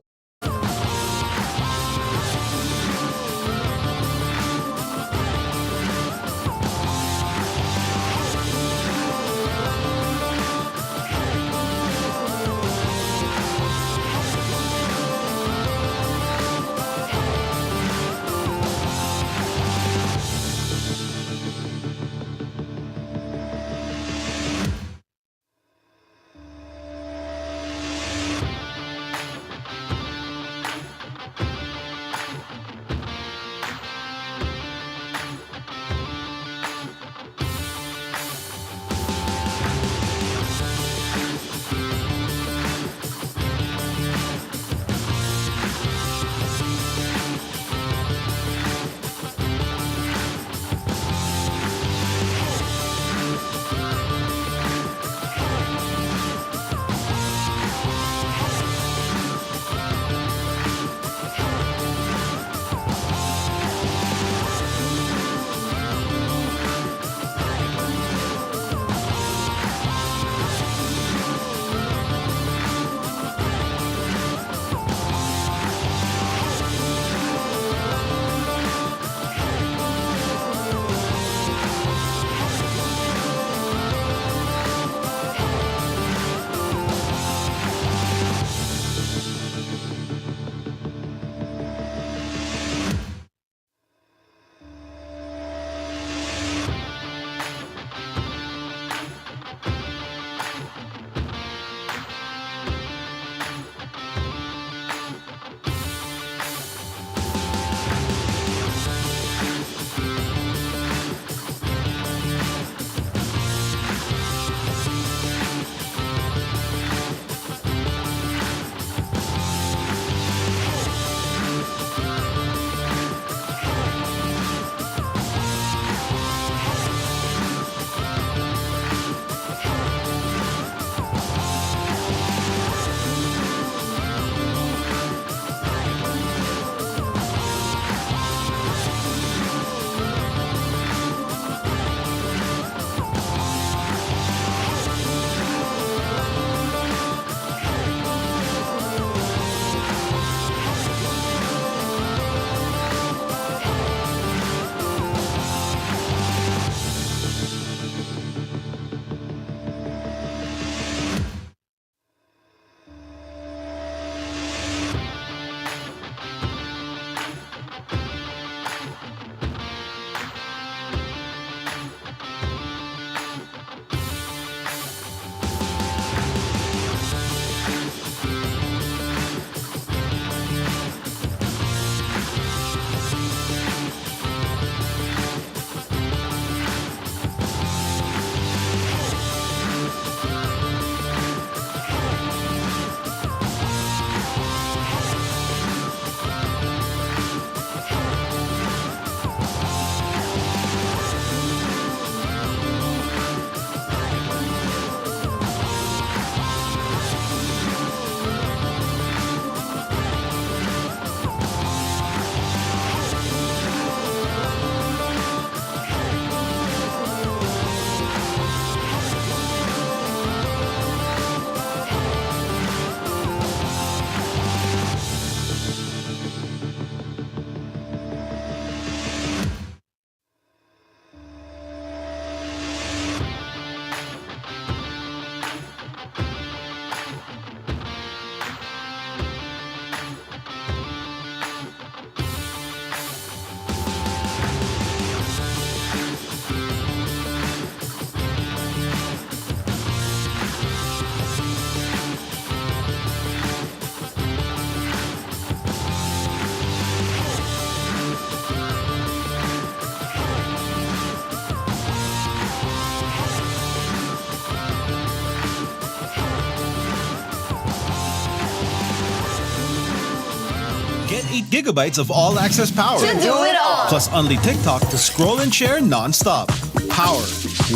Get 8 gigabytes of all-access power. To do it all. Plus only TikTok to scroll and share non-stop. Power,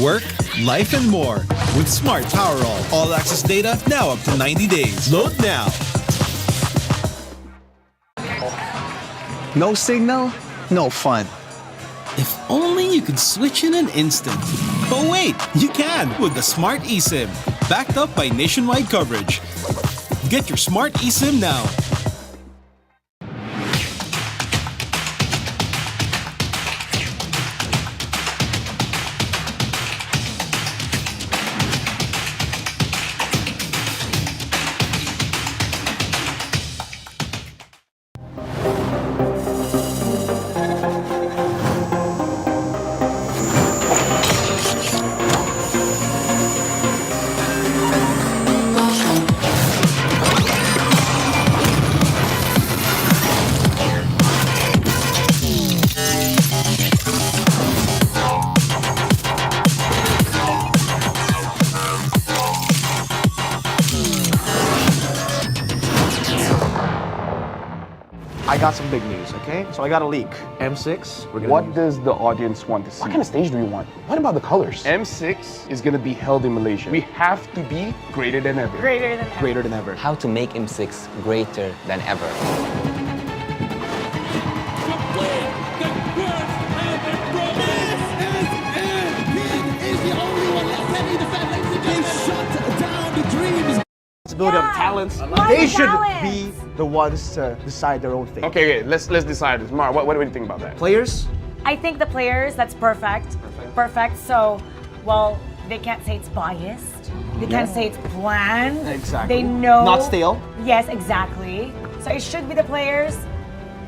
work, life, and more. With Smart Power all-access data now up to 90 days. Load now. No signal, no fun. If only you could switch in an instant. But wait, you can with the Smart eSIM. Backed up by nationwide coverage. Get your Smart eSIM now. I got some big news, okay? So I got a leak. M6, we're gonna What does the audience want to see? What kind of stage do we want? What about the colors? M6 is gonna be held in Malaysia. We have to be greater than ever. Greater than ever. Greater than ever. How to make M6 greater than ever. Responsibility of talents. They should be the ones to decide their own fate. Okay, let's decide this. Mar, what do you think about that? Players? I think the players, that's perfect. Perfect. So, well, they can't say it's biased. They can't say it's planned. Exactly. They know. Not stale. Yes, exactly. So it should be the players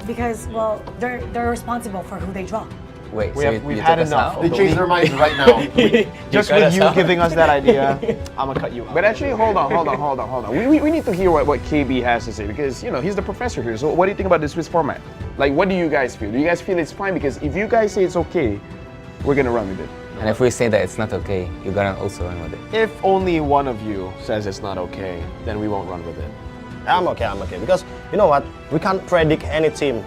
because, well, they're responsible for who they draw. Wait, We've had enough. They changed their minds right now. Just with you giving us that idea, I'm gonna cut you out. But actually, hold on. We need to hear what KB has to say because, you know, he's the professor here. So what do you think about the Swiss format? Like, what do you guys feel? Do you guys feel it's fine? Because if you guys say it's okay, we're gonna run with it. And if we say that it's not okay, you're gonna also run with it. If only one of you says it's not okay, then we won't run with it. I'm okay. Because you know what? We can't predict any team.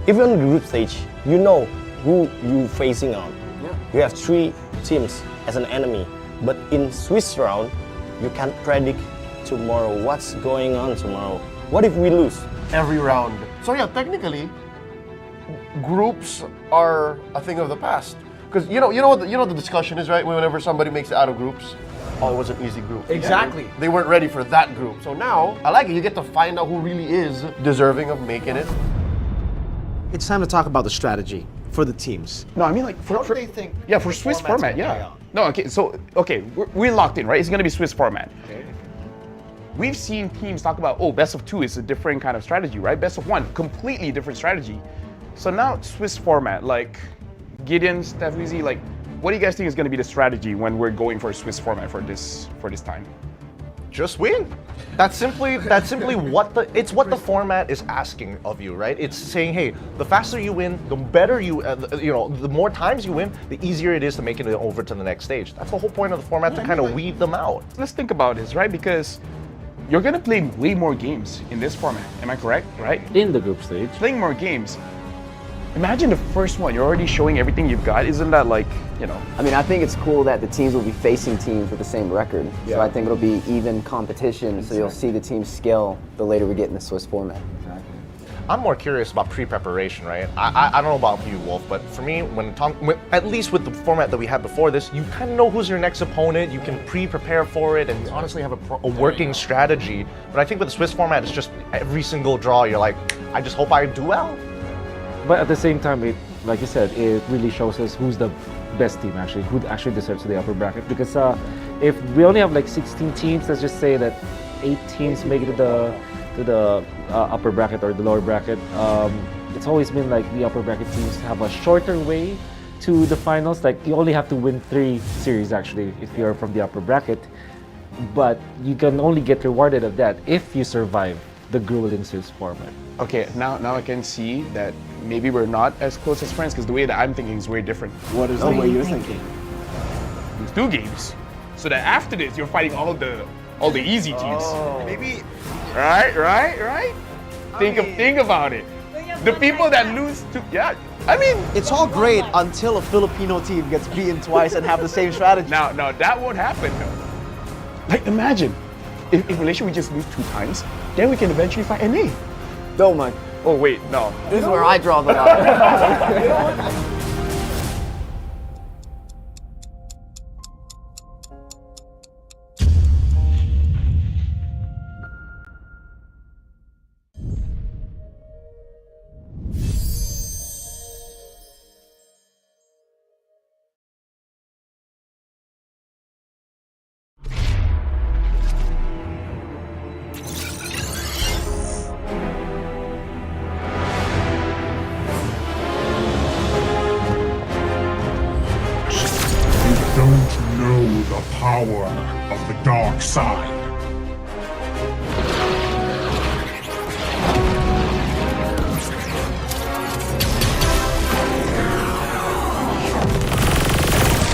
Even in the group stage, you know who you facing on. Yeah. You have 3 teams as an enemy. But in Swiss round, you can't predict tomorrow what's going on tomorrow. What if we lose? Every round. So yeah, technically, groups are a thing of the past. Because you know what the discussion is, right? Whenever somebody makes it out of groups, oh, it was an easy group. Exactly. They weren't ready for that group. So now, I like it. You get to find out who really is deserving of making it. It's time to talk about the strategy for the teams. No, I mean like for they think for Swiss format, yeah. No, okay, we're locked in, right? It's gonna be Swiss format. Okay. We've seen teams talk about, oh, best of 2 is a different kind of strategy, right? Best of 1, completely different strategy. So now Swiss format, like Gideon, Steph, Lizzie, like, what do you guys think is gonna be the strategy when we're going for a Swiss format for this time? Just win. That's simply what the format is asking of you, right? It's saying, hey, the faster you win, the better the more times you win, the easier it is to make it over to the next stage. That's the whole point of the format, to kind of weed them out. Let's think about this, right? Because you're gonna play way more games in this format. Am I correct? Right? In the group stage. Playing more games. Imagine the first one, you're already showing everything you've got. Isn't that like, you know? I mean, I think it's cool that the teams will be facing teams with the same record. Yeah. So I think it'll be even competition. So you'll see the teams scale the later we get in the Swiss format. I'm more curious about pre-preparation, right? I don't know about you, Wolf, but for me, at least with the format that we had before this, you kind of know who's your next opponent. You can pre-prepare for it and honestly have a working strategy. But I think with the Swiss format, it's just every single draw, you're like, I just hope I do well. But at the same time, like you said, it really shows us who's the best team actually, who actually deserves the upper bracket. Because if we only have like 16 teams, let's just say that 8 teams make it to the upper bracket or the lower bracket. It's always been like the upper bracket teams have a shorter way to the finals. Like you only have to win 3 series actually if you're from the upper bracket. But you can only get rewarded of that if you survive the grueling Swiss format. Okay, now I can see that maybe we're not as close as friends because the way that I'm thinking is way different. What is the way you're thinking? There's 2 games, so that after this you're fighting all the easy teams. Maybe. Right. Think about it. The people that lose to, yeah, I mean. It's all great until a Filipino team gets beaten twice and have the same strategy. Now, that won't happen though. Like, imagine, if Malaysia we just lose 2 times, then we can eventually fight NA. Don't mind. Oh wait, no. This is where I draw the line. Don't know the power of the dark side.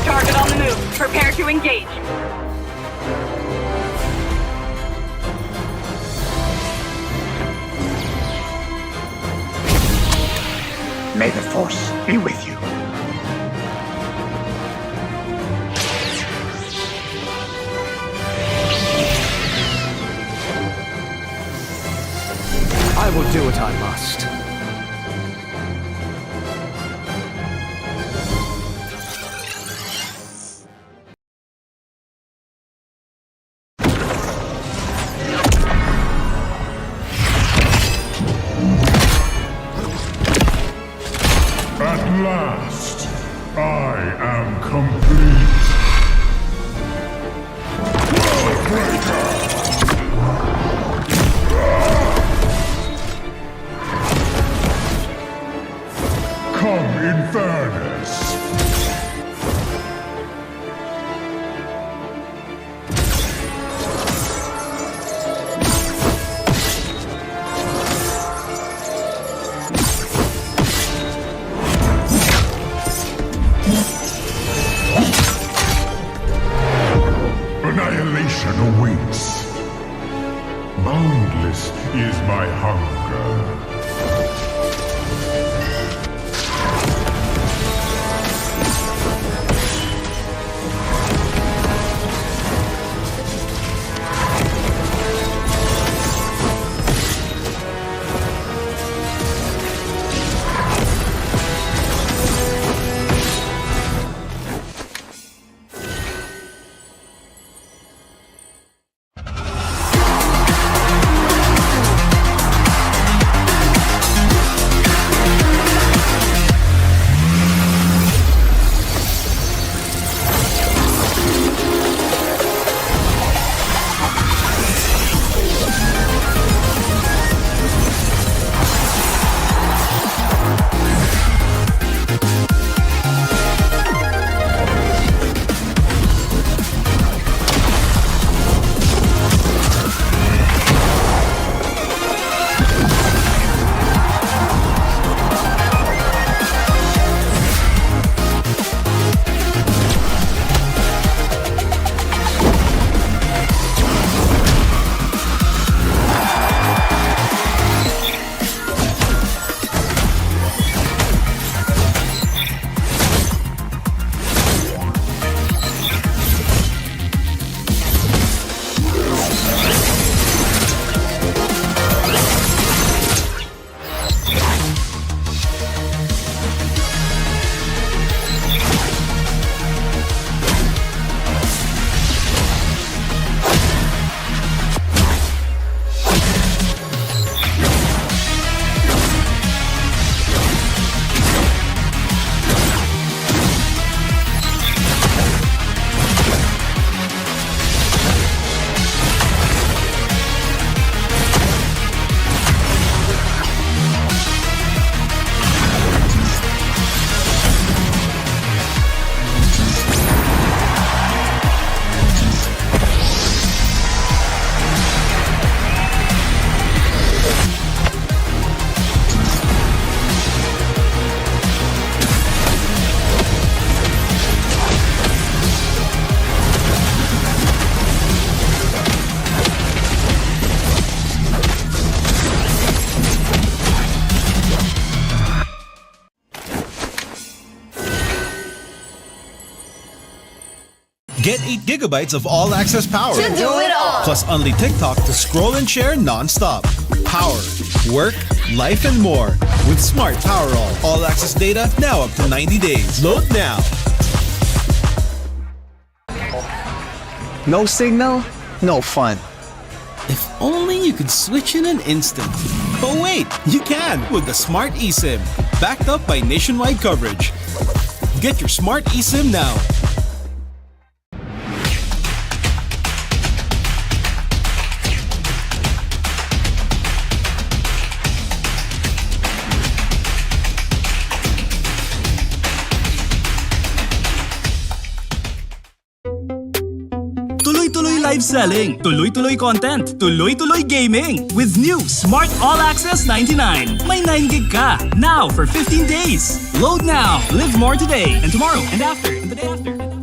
Target on the move. Prepare to engage. May the Force be with you. I will do what I must. At last, I am complete. Come in fairness. Annihilation awaits. Boundless is my hunger. Get 8 gigabytes of all-access power. To do it all. Plus only TikTok to scroll and share non-stop. Power, work, life, and more. With Smart Power all-access data now up to 90 days. Load now. No signal, no fun. If only you could switch in an instant. But wait, you can with the Smart eSIM. Backed up by nationwide coverage. Get your Smart eSIM now. Tuloy-tuloy live selling, tuloy-tuloy content, tuloy-tuloy gaming. With new Smart All Access 99. May 9 gig ka, now for 15 days. Load now, live more today, and tomorrow, and after, and the day after.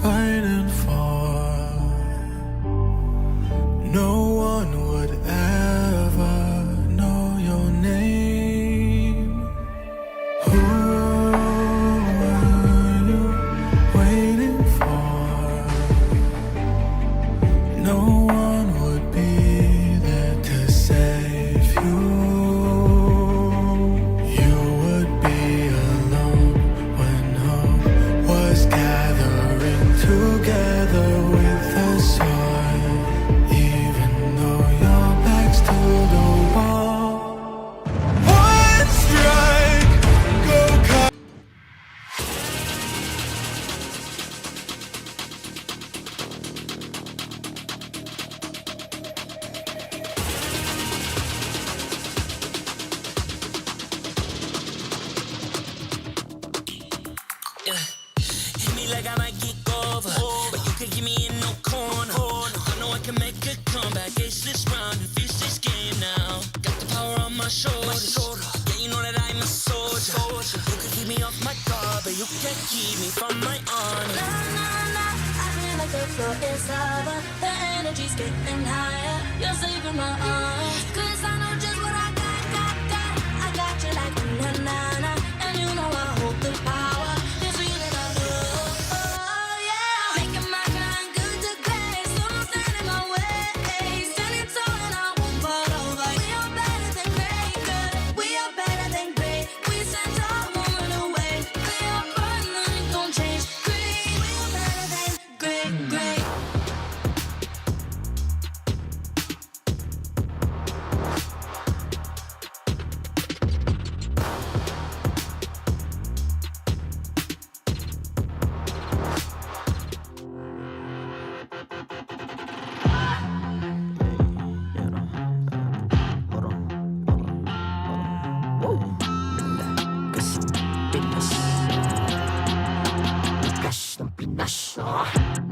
fighting for? No one would ever know your name. Who were you waiting for? No one would be there to save you. You would be alone when hope was gathering together with the sun. Even though your back's to the wall, one strike, go cut. Hit me like I might get over, but you could give me in no corner. I know I can make a comeback, ace this round and finish this game now. Got the power on my shoulders, yeah, you know that I'm a soldier. You could keep me off my guard, but you can't keep me from my honor. I feel like the floor is lava, the energy's getting higher. You're saving my arms, 'cause I know just what I got. I got you like na-na-na, and you know I hold the power. This feeling I love, oh yeah. Making my grind good to great, so don't stand in my way. Standing tall and I won't fall over. We are better than great, good. We are better than great. We stand tall, won't run away. We are fun, nothing gon' change. Great, we are better than great, great.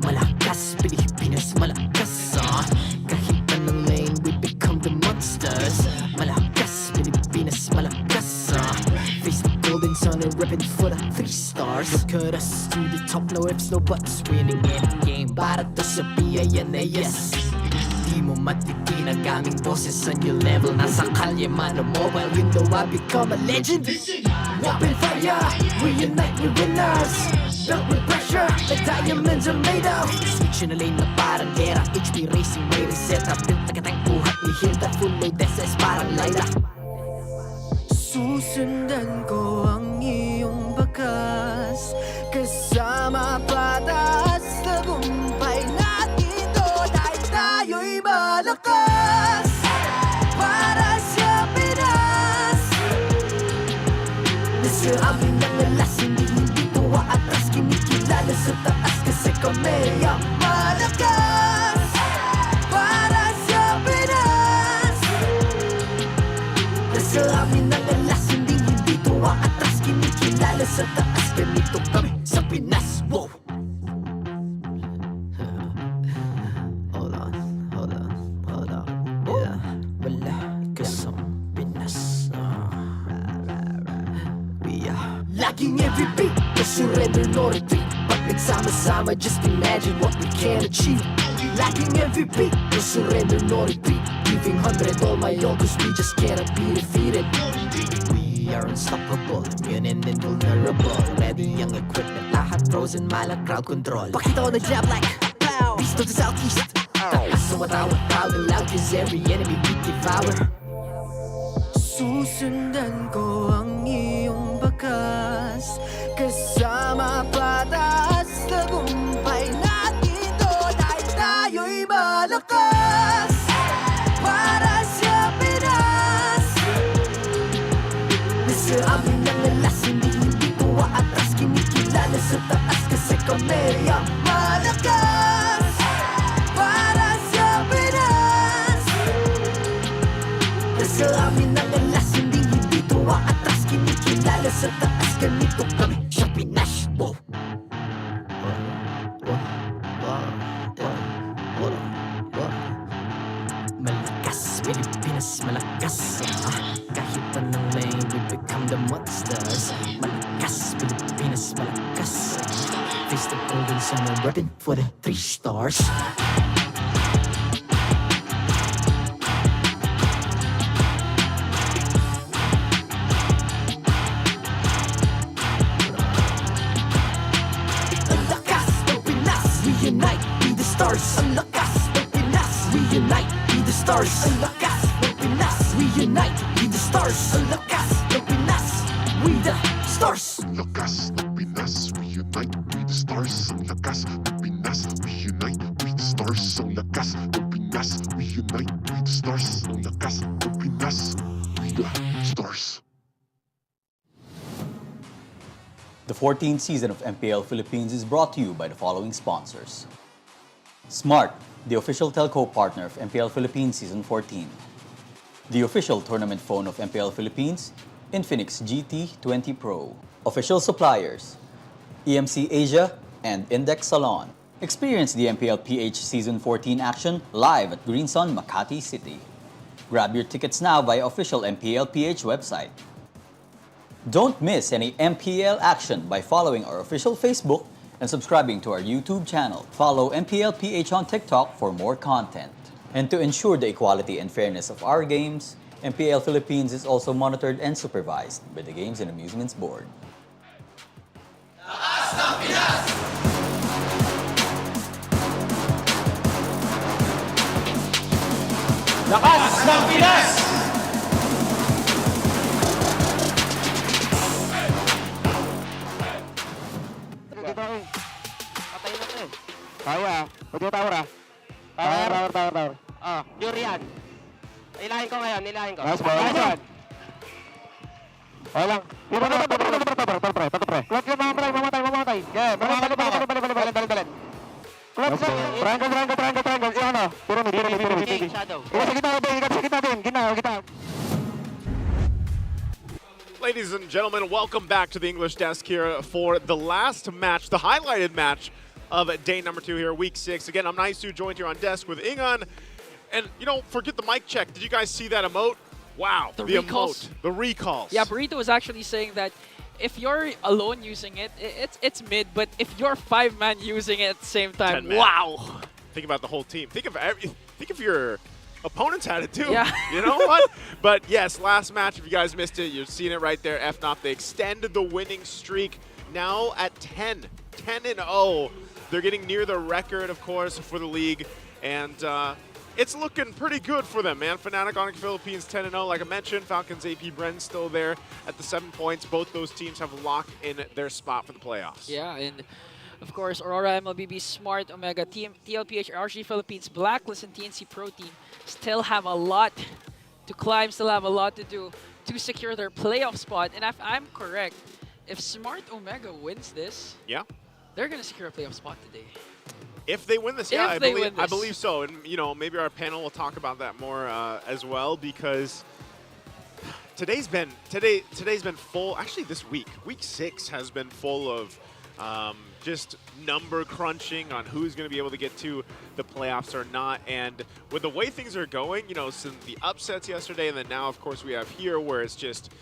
Malakas, Pilipinas, malakas, kahit anong lane, we become the monsters. Malakas, Pilipinas, malakas, face the golden sun and repping for the 3 stars. Look at us to the top, no ifs, no buts, winning any game para to sa PINAS. Di mo matikin ang aming boses on your level. Nasa kalye man o mobile window, I become a legend. Open fire, we unite, we winners. Built with pressure, like diamonds are made of. Switch in a lane na parang gera, HP racing, may reset up. Built like a tank, buhat ni Hilda, full load SS parang Lyra. Susundan ko ang iyong bakas, kasama patas, tagumpay natin ito dahil tayo'y malakas. Para sa Pinas, nasa amin ang alas, hindi ko atras, kinikilala sa taas kasi kami ang malakas. Para sa Pinas, nasa amin ang alas, hindi ko atras, kinikilala sa taas, ganito kami sa Pinas. Wow! Hold on, yeah. Wala ka sa Pinas. We are Laging MVP, no surrender, no retreat. Pag nagsama-sama, just imagine what we can achieve. Laging MVP, no surrender, no retreat. Giving 100 all my all, cause we just cannot be defeated. We are unstoppable, immune and invulnerable. Ready ang equipment, lahat frozen, malak crowd control. Pakita ko na jab like pow, east to the southeast. Taas sa watawat, proud and loud, cause every enemy we devour. Susundan ko ang iyong bakas, kasama patas, tagumpay natin ito dahil tayo'y malakas. Para sa Pinas, nasa amin ang alas, hindi ko atras, kinikilala sa taas kasi kami ang malakas. Para sa Pinas, nasa amin ang alas, hindi ko atras, kinikilala sa taas, ganito kami sa Pinas. Wow! Malakas, Pilipinas, malakas. Kahit anong lane, we become the monsters. Malakas, Pilipinas. days and I'm repping for the 3 stars. Reunite, be the stars. Ang lakas ng Pinas. Reunite, be the stars. Ang lakas ng Pinas. Reunite, be the stars. Ang lakas ng Pinas. We the stars. Ang lakas ng Pinas. Reunite, be the stars. Ang lakas ng Pinas. Reunite, be the stars. Ang lakas ng Pinas. Reunite, be the stars. Ang lakas ng Pinas. We the stars. The 14th season of MPL Philippines is brought to you by the following sponsors. Smart, the official telco partner of MPL Philippines Season 14. The official tournament phone of MPL Philippines, Infinix GT20 Pro. Official suppliers, EMC Asia and Index Salon. Experience the MPL-PH Season 14 action live at Green Sun, Makati City. Grab your tickets now via official MPL-PH website. Don't miss any MPL action by following our official Facebook and subscribing to our YouTube channel. Follow MPL-PH on TikTok for more content. And to ensure the equality and fairness of our games, MPL Philippines is also monitored and supervised by the Games and Amusements Board. Lakas ng Pinas! Lakas ng Pinas! Patay na to eh. Kaya. Pwede tower ah. Tower. Ah, Yurian. Ilahin ko ngayon, ilahin ko. Nice one. Walang. Clock yun, mamatay. Yeah, balik. Clock triangle. Iyan na. Puro mid. Shadow. Sa kita din. Gina. Ladies and gentlemen, welcome back to the English desk here for the last match, the highlighted match of day number 2 here, week 6. Again, I'm Naisu, joined here on desk with Ingan. And, you know, forget the mic check. Did you guys see that emote? Wow, the recalls. emote, the recalls. Yeah, Burrito was actually saying that if you're alone using it, it's mid, but if you're 5-man using it at the same time, wow. Think about the whole team. Think if your opponents had it too. Yeah. You know what? But yes, last match, if you guys missed it, you've seen it right there. FNOP, they extended the winning streak now at 10-0. They're getting near the record, of course, for the league. And it's looking pretty good for them, man. Fnatic Onic Philippines 10-0, like I mentioned. Falcons AP Bren still there at the 7 points. Both those teams have locked in their spot for the playoffs. Yeah, and of course, Aurora, MLBB, Smart, Omega, TLPH, RSG Philippines, Blacklist, and TNC Pro Team still have a lot to climb, still have a lot to do to secure their playoff spot. And if I'm correct, if Smart Omega wins this, they're going to secure a playoff spot today. If they win this, yeah, I believe so. And, you know, maybe our panel will talk about that more as well, because today's been full. Actually, this week 6 has been full of just number crunching on who's going to be able to get to the playoffs or not. And with the way things are going, you know, since the upsets yesterday, and then now, of course, we have here where it's just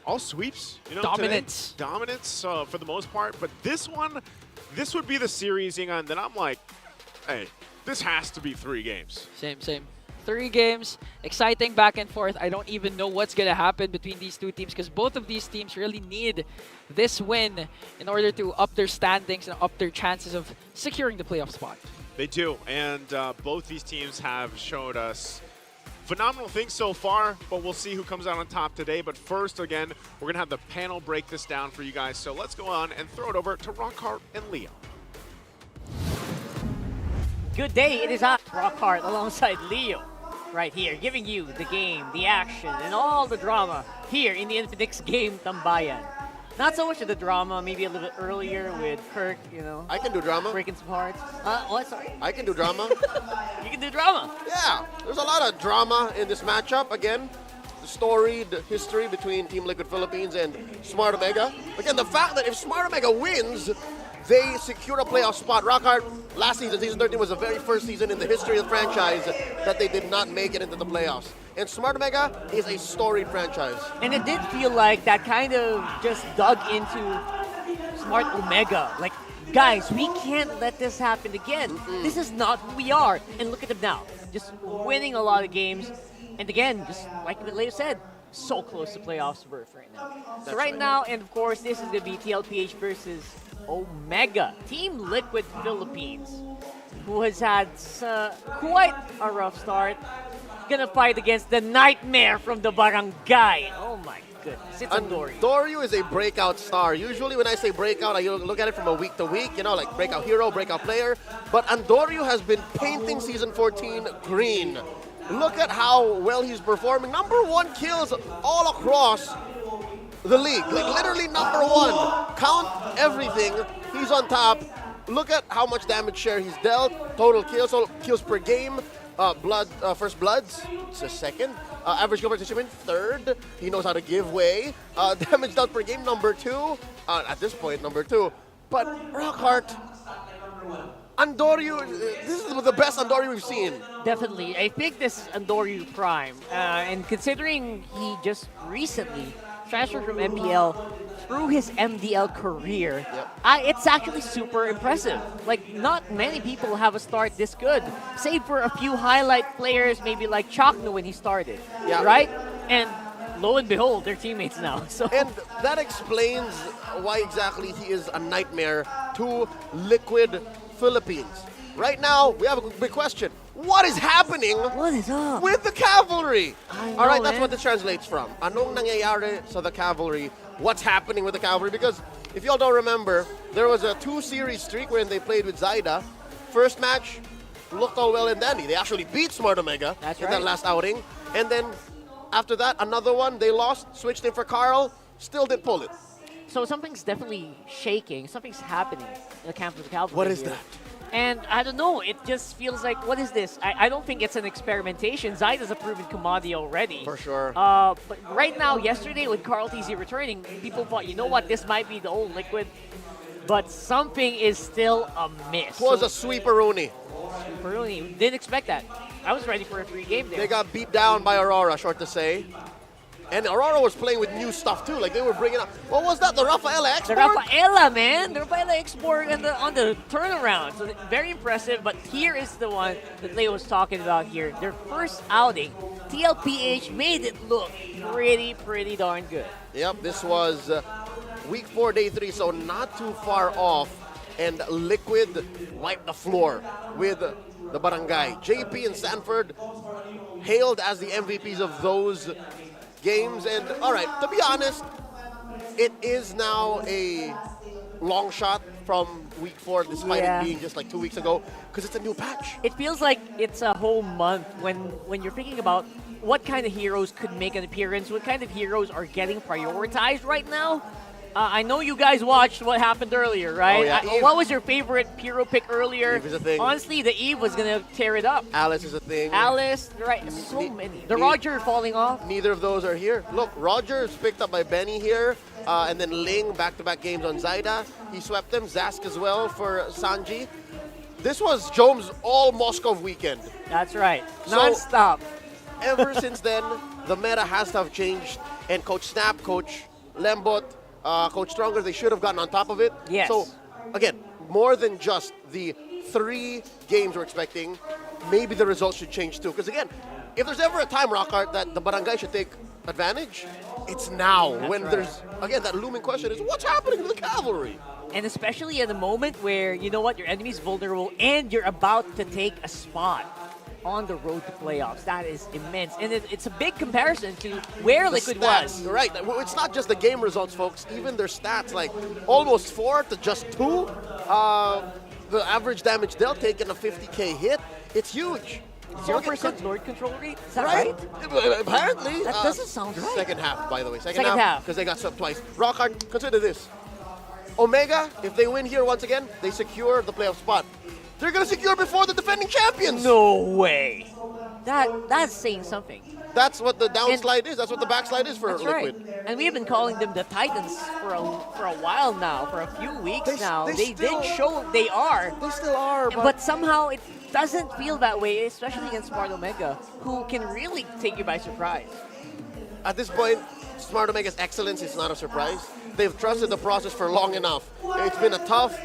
all sweeps. You know, dominance. Dominance for the most part. But this one, this would be the series, and then I'm like, hey, this has to be 3 games. Same. 3 games, exciting back and forth. I don't even know what's going to happen between these 2 teams because both of these teams really need this win in order to up their standings and up their chances of securing the playoff spot. They do, and both these teams have showed us phenomenal things so far, but we'll see who comes out on top today. But first, again, we're going to have the panel break this down for you guys. So let's go on and throw it over to Rockhart and Leo. Good day, it is Rockhart alongside Leo. Right here, giving you the game, the action, and all the drama here in the Infinix game Tambayan. Not so much of the drama, maybe a little bit earlier with Kirk, you know. I can do drama. Breaking some hearts. What, sorry? I can do drama. You can do drama. Yeah, there's a lot of drama in this matchup. Again, the story, the history between Team Liquid Philippines and Smart Omega. Again, the fact that if Smart Omega wins, they secure a playoff spot. Rockhart, last season, Season 13, was the very first season in the history of the franchise that they did not make it into the playoffs. And Smart Omega is a storied franchise. And it did feel like that kind of just dug into Smart Omega. Like, guys, we can't let this happen again. This is not who we are. And look at them now, just winning a lot of games. And again, just like Leo said, so close to playoffs berth right now. So right now, and of course, this is going to be TLPH versus Omega, Team Liquid Philippines, who has had quite a rough start. Gonna fight against the nightmare from the barangay. Oh my goodness, it's Andoryu. Andoryu is a breakout star. Usually when I say breakout, I look at it from a week to week, like breakout hero, breakout player. But Andoryu has been painting Season 14 green. Look at how well he's performing. #1 kills all across the league. Like literally #1. Count everything. He's on top. Look at how much damage share he's dealt. Total kills per game. First bloods, it's a second. Average kill participant, third. He knows how to give way. Damage dealt per game, #2. At this point, #2. But Rockhart, Andoryu, this is the best Andoryu we've seen. Definitely. I think this is Andoryu Prime. And considering he just recently transferred from MPL through his MDL career, it's actually super impressive. Like, not many people have a start this good, save for a few highlight players, maybe like Chakno when he started, right? And lo and behold, they're teammates now. So. And that explains why exactly he is a nightmare to Liquid Philippines. Right now, we have a big question. What is happening with the cavalry? All right, that's what this translates from. Anong nangyayari sa the cavalry? What's happening with the cavalry? Because if y'all don't remember, there was a 2-series streak wherein they played with Zyda. First match looked all well and dandy. They actually beat Smart Omega in that last outing. And then after that, another one, they lost, switched in for Carl, still didn't pull it. So something's definitely shaking. Something's happening in the camp of the cavalry. What is that? And I don't know, it just feels like, what is this? I don't think it's an experimentation. Zyda's a proven commodity already. For sure. But right now, yesterday with Carl TZ returning, people thought, you know what, this might be the old Liquid. But something is still amiss. It was a sweeperoonie. Sweeperoonie. Didn't expect that. I was ready for a free game there. They got beat down by Aurora, short to say. And Aurora was playing with new stuff too. Like they were bringing up, what was that? The Rafaela export? The Rafaela, man. The Rafaela export on the turnaround. So very impressive. But here is the one that Leo was talking about here. Their first outing, TLPH made it look pretty darn good. Yep, this was week 4, day 3, so not too far off. And Liquid wiped the floor with the barangay. JP and Sanford hailed as the MVPs of those games. And all right, to be honest, it is now a long shot from week 4, despite it being just like 2 weeks ago, because it's a new patch. It feels like it's a whole month when you're thinking about what kind of heroes could make an appearance, what kind of heroes are getting prioritized right now. I know you guys watched what happened earlier, right? Oh, yeah. What was your favorite hero pick earlier? Eve is a thing. Honestly, the Eve was going to tear it up. Alice is a thing. Alice, right? So many. The Roger falling off. Neither of those are here. Look, Roger is picked up by Benny here, and then Ling, back-to-back games on Zyda. He swept them. Zask as well for Sanji. This was Jome's all Moscow weekend. That's right. Non-stop. Ever since then, the meta has to have changed, and Coach Snap, Coach Lembot, Coach Stronger, they should have gotten on top of it. Yes. So, again, more than just the 3 games we're expecting, maybe the results should change too. Because again, if there's ever a time, Rockhart, that the barangay should take advantage, it's now. That's when right. There's, again, that looming question is, what's happening to the cavalry? And especially at a moment where, you know what, your enemy's vulnerable and you're about to take a spot on the road to playoffs. That is immense. And it's a big comparison to where Liquid was. Right. It's not just the game results, folks. Even their stats, like almost 4 to just 2. The average damage dealt, taking a 50k hit. It's huge. 0% Lord control rate? Is that right? Apparently. That doesn't sound right. Second half, by the way. Second half. Because they got swept twice. Rockhart, consider this. Omega, if they win here once again, they secure the playoff spot. They're going to secure before the defending champions. No way. That's saying something. That's what the downslide is. That's what the backslide is for Liquid. Right. And we have been calling them the Titans for a while now, for a few weeks now. They did show they are. They still are. But somehow it doesn't feel that way, especially against Smart Omega, who can really take you by surprise. At this point, Smart Omega's excellence is not a surprise. They've trusted the process for long enough. It's been a tough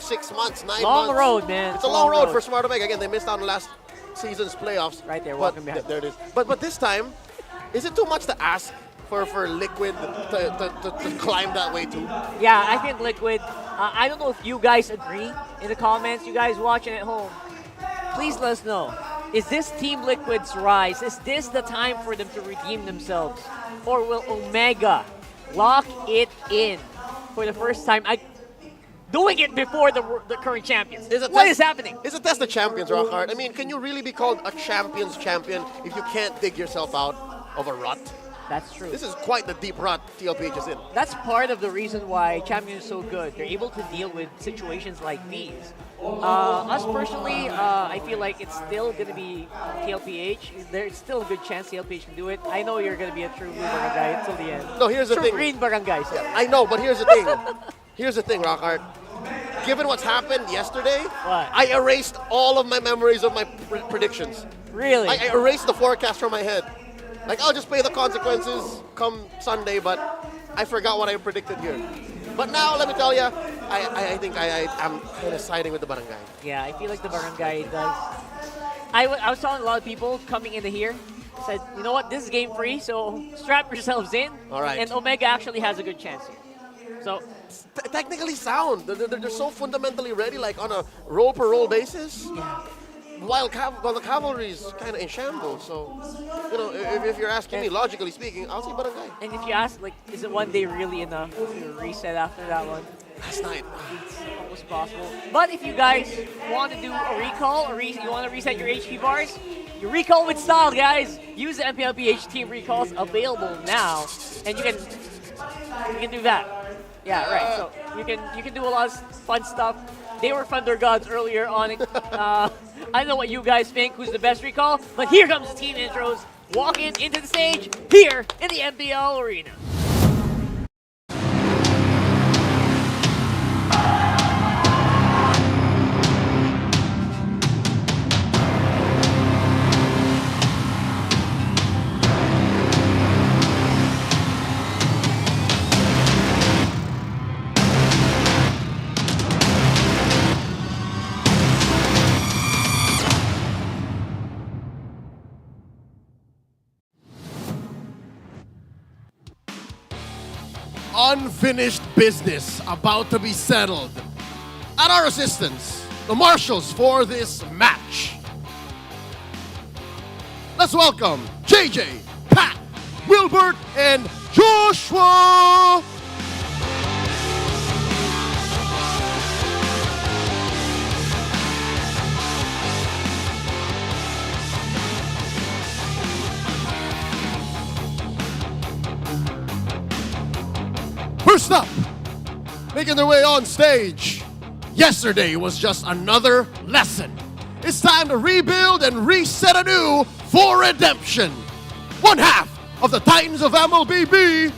6 months, 9 Long months. road, man. It's a long road for Smart Omega. Again, they missed out on last season's playoffs. Right there, but walking behind. there it is. But this time, is it too much to ask for Liquid to climb that way too? Yeah, I think Liquid. I don't know if you guys agree in the comments. You guys watching at home, please let us know. Is this Team Liquid's rise? Is this the time for them to redeem themselves? Or will Omega lock it in for the first time? Doing it before the current champions. What is happening? It's a test of champions, Rockhart. I mean, can you really be called a champion's champion if you can't dig yourself out of a rut? That's true. This is quite the deep rut TLPH is in. That's part of the reason why Champion is so good. They're able to deal with situations like these. Us personally, I feel like it's still going to be TLPH. There's still a good chance TLPH can do it. I know you're going to be a true blue barangay until the end. No, here's the true thing. Green barangays. Yeah, I know, but here's the thing. Here's the thing, Rockhart. Given what's happened yesterday, I erased all of my memories of my predictions. Really? I erased the forecast from my head. Like, I'll just pay the consequences come Sunday, but I forgot what I predicted here. But now, let me tell you, I think I'm kind of siding with the barangay. Yeah, I feel like the barangay does. I was telling a lot of people coming into here, said, you know what, this is game free, so strap yourselves in. All right. And Omega actually has a good chance here. So technically sound. They're so fundamentally ready, like on a roll-per-roll basis. Yeah. While the cavalry is kind of in shambles, so you know, if you're asking me, logically speaking, I'll say barangay. And if you ask, like, is it one day really enough to reset after that one? Last night. It's almost possible. But if you guys want to do a recall, or you want to reset your HP bars, you recall with style, guys. Use the MPLBH team recalls available now, and you can do that. Yeah, right. So you can do a lot of fun stuff. They were Thunder Gods earlier on. I don't know what you guys think, who's the best recall, but here comes the team intros, walking into the stage here in the MPL arena. Unfinished business about to be settled. At our assistance, the marshals for this match. Let's welcome JJ, Pat, Wilbert, and Joshua. First up, making their way on stage. Yesterday was just another lesson. It's time to rebuild and reset anew for redemption. One half of the Titans of MLBB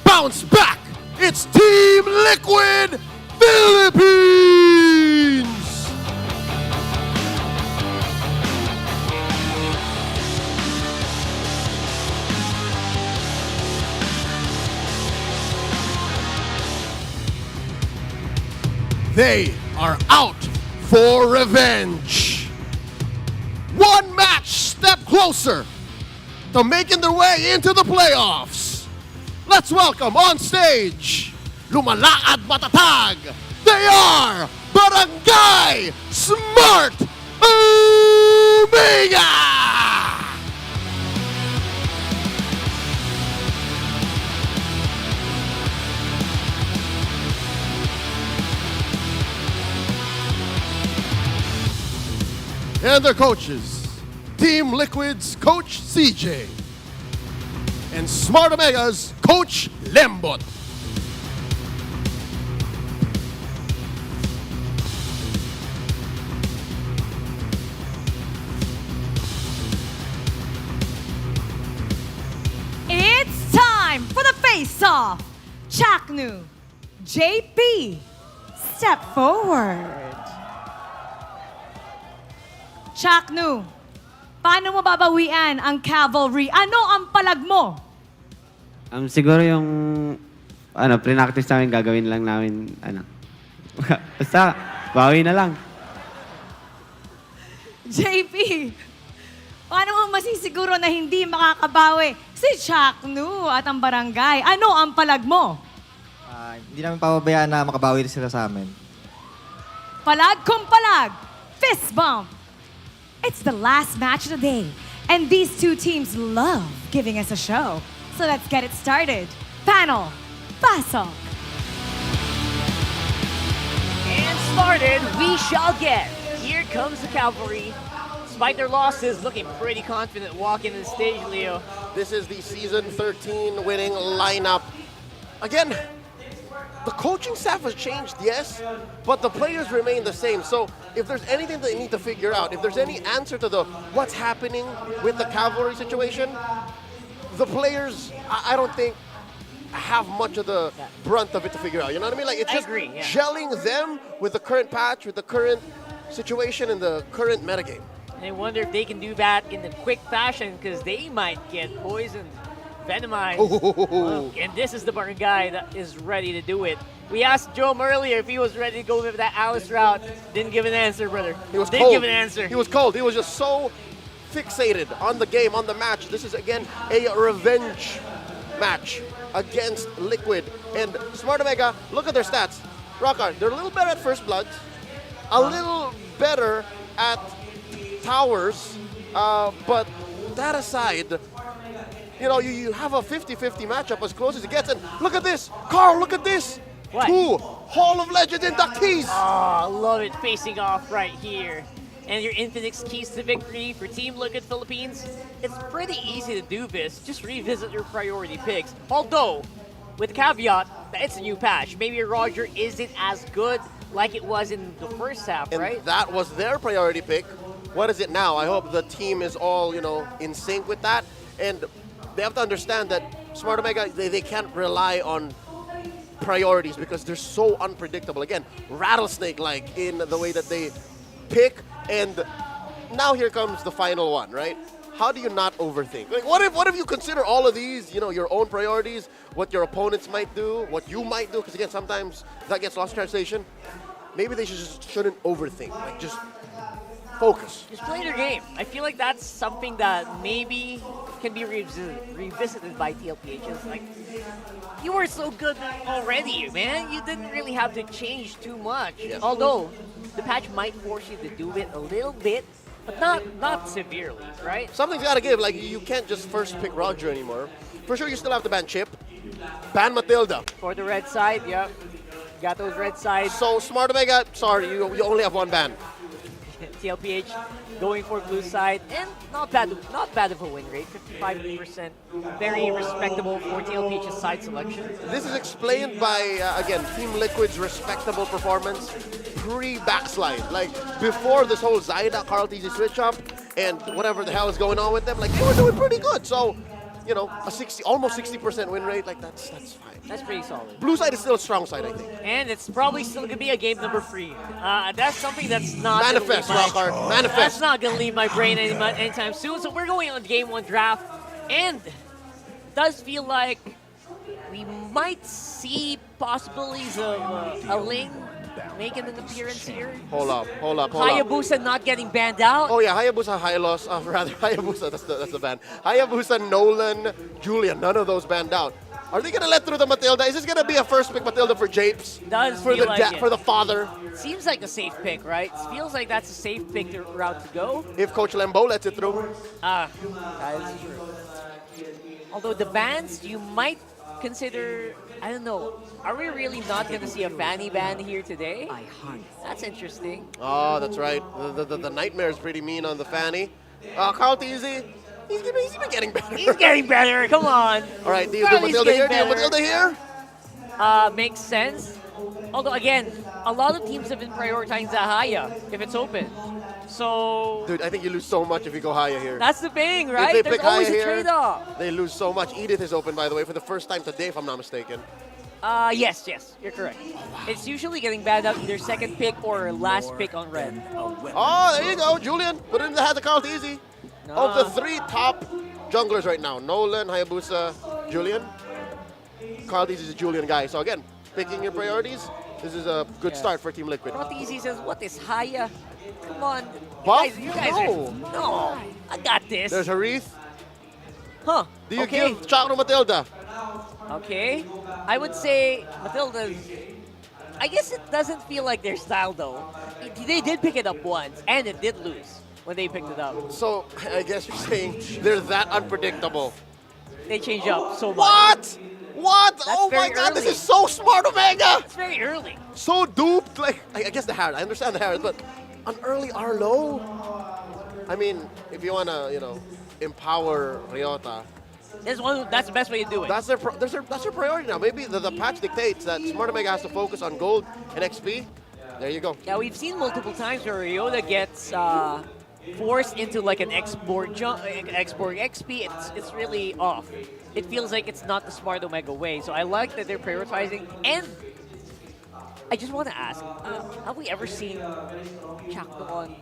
bounce back. It's Team Liquid Philippines. They are out for revenge. One match step closer to making their way into the playoffs. Let's welcome on stage, lumalakad matatag. They are Barangay Smart Omega! And their coaches, Team Liquid's Coach CJ, and Smart Omega's Coach Lembot. It's time for the face-off. Chaknu, JP, step forward. Chaknu, paano mo babawian ang cavalry? Ano ang palag mo? Siguro yung, pre-practice namin, gagawin lang namin, basta, Bawi na lang. JP, paano mo masisiguro na hindi makakabawi si Chaknu at ang barangay? Ano ang palag mo? Hindi namin pababayaan na makabawi sila sa amin. Palag kung palag, fist bump. It's the last match of the day, and these two teams love giving us a show. So let's get it started. Panel, pasok. And started, we shall get. Here comes the cavalry. Despite their losses, looking pretty confident walking the stage, Leo. This is the season 13 winning lineup. Again, the coaching staff has changed, yes, but the players remain the same. So if there's anything that they need to figure out, if there's any answer to the what's happening with the cavalry situation, the players, I don't think, have much of the brunt of it to figure out. You know what I mean? Like, it's just gelling them with the current patch, with the current situation and the current metagame. And I wonder if they can do that in a quick fashion because they might get poisoned, venomized. And this is the barangay that is ready to do it. We asked Joe earlier if he was ready to go with that Alice route. Didn't give an answer, brother. He was Didn't cold. give an answer. He was cold. He was just so fixated on the game, on the match. This is, again, a revenge match against Liquid. And Smart Omega, look at their stats. Rockard, they're a little better at First Blood, a little better at Towers, but that aside, you know, you have a 50-50 matchup as close as it gets. And look at this. Carl, look at this. What? 2 Hall of Legends inductees. Oh, love it. Facing off right here. And your Infinix keys to victory for Team Liquid Philippines. It's pretty easy to do this. Just revisit your priority picks. Although, with the caveat that it's a new patch. Maybe Roger isn't as good like it was in the first half, And right? that was their priority pick. What is it now? I hope the team is all, you know, in sync with that. And they have to understand that Smart Omega, they can't rely on priorities because they're so unpredictable. Again, rattlesnake-like in the way that they pick. And now here comes the final one, right? How do you not overthink? Like, what if you consider all of these, you know, your own priorities, what your opponents might do, what you might do? Because again, sometimes that gets lost in translation. Maybe they shouldn't overthink. Like, just focus. Just play your game. I feel like that's something that maybe can be revisited by TLPH. It's like, you were so good already, man. You didn't really have to change too much. Yeah. Although, the patch might force you to do it a little bit, but not severely, right? Something's got to give. Like, you can't just first pick Roger anymore. For sure, you still have to ban Chip, ban Matilda. For the red side, yep. Got those red sides. So, Smart Omega, sorry, you only have one ban. TLPH going for blue side, and not bad of a win rate, 55%. Very respectable for TLPH's side selection. This is explained by, again, Team Liquid's respectable performance pre-backslide. Like, before this whole Zyda Carl TZ switch up and whatever the hell is going on with them, like, they were doing pretty good. So, you know, almost 60% win rate, like, that's fine. That's pretty solid. Blue side is still a strong side, I think. And it's probably still going to be a game number 3. That's something that's not Manifest, Rockard. Manifest. That's not going to leave my brain anytime soon. So we're going on game 1 draft. And it does feel like we might see possibilities of a Ling making an appearance here. Hold up. Hayabusa not getting banned out. Oh yeah, Hayabusa, Hylos, rather Hayabusa, that's the ban. Hayabusa, Nolan, Julian, none of those banned out. Are they gonna let through the Matilda? Is this gonna be a first pick Matilda for Japes? Does for feel the like it. for the father? Seems like a safe pick, right? It feels like that's a safe pick route to go. If Coach Lembo lets it through. That is true. Although the bans, you might consider, I don't know, are we really not going to see a Fanny ban here today? That's interesting. Oh, that's right. The nightmare is pretty mean on the Fanny. Carl TZ, he's been getting better. He's getting better, come on. All right, do you do Matilda here? Do you Matilda here? Makes sense. Although, again, a lot of teams have been prioritizing Zahaya if it's open. So... Dude, I think you lose so much if you go Haya here. That's the thing, right? If they There's pick always Haya a trade-off. They lose so much. Edith is open, by the way, for the first time today, if I'm not mistaken. Yes, you're correct. It's usually getting banned out either second pick or last pick on red. Oh, there you go, Julian. Put it in the hands of Carl TZ. Of the 3 top junglers right now, Nolan, Hayabusa, Julian. Carl TZ is a Julian guy. So again, picking your priorities. This is a good start for Team Liquid. Not easy says, what is Haya? Come on. Buff? You guys No. No, I got this. There's Harith. Huh. Do you okay. give Chakra Matilda? Okay. I would say Matilda's... I guess it doesn't feel like their style, though. They did pick it up once, and it did lose when they picked it up. So, I guess you're saying they're that unpredictable. They change up so much. What? What? That's Oh my very god, this early. is so smart, Omega! It's very early. So duped. Like, I guess the Harris. I understand the Harris, but an early Arlo? I mean, if you want to, you know, empower Ryota, That's the best way to do it. that's their priority now. Maybe the patch dictates that Smart Omega has to focus on gold and XP. There you go. Yeah, we've seen multiple times where Ryota gets forced into like an export XP. It's really off. It feels like it's not the Smart Omega way. So I like that they're prioritizing. And I just want to ask, have we ever seen Chakno on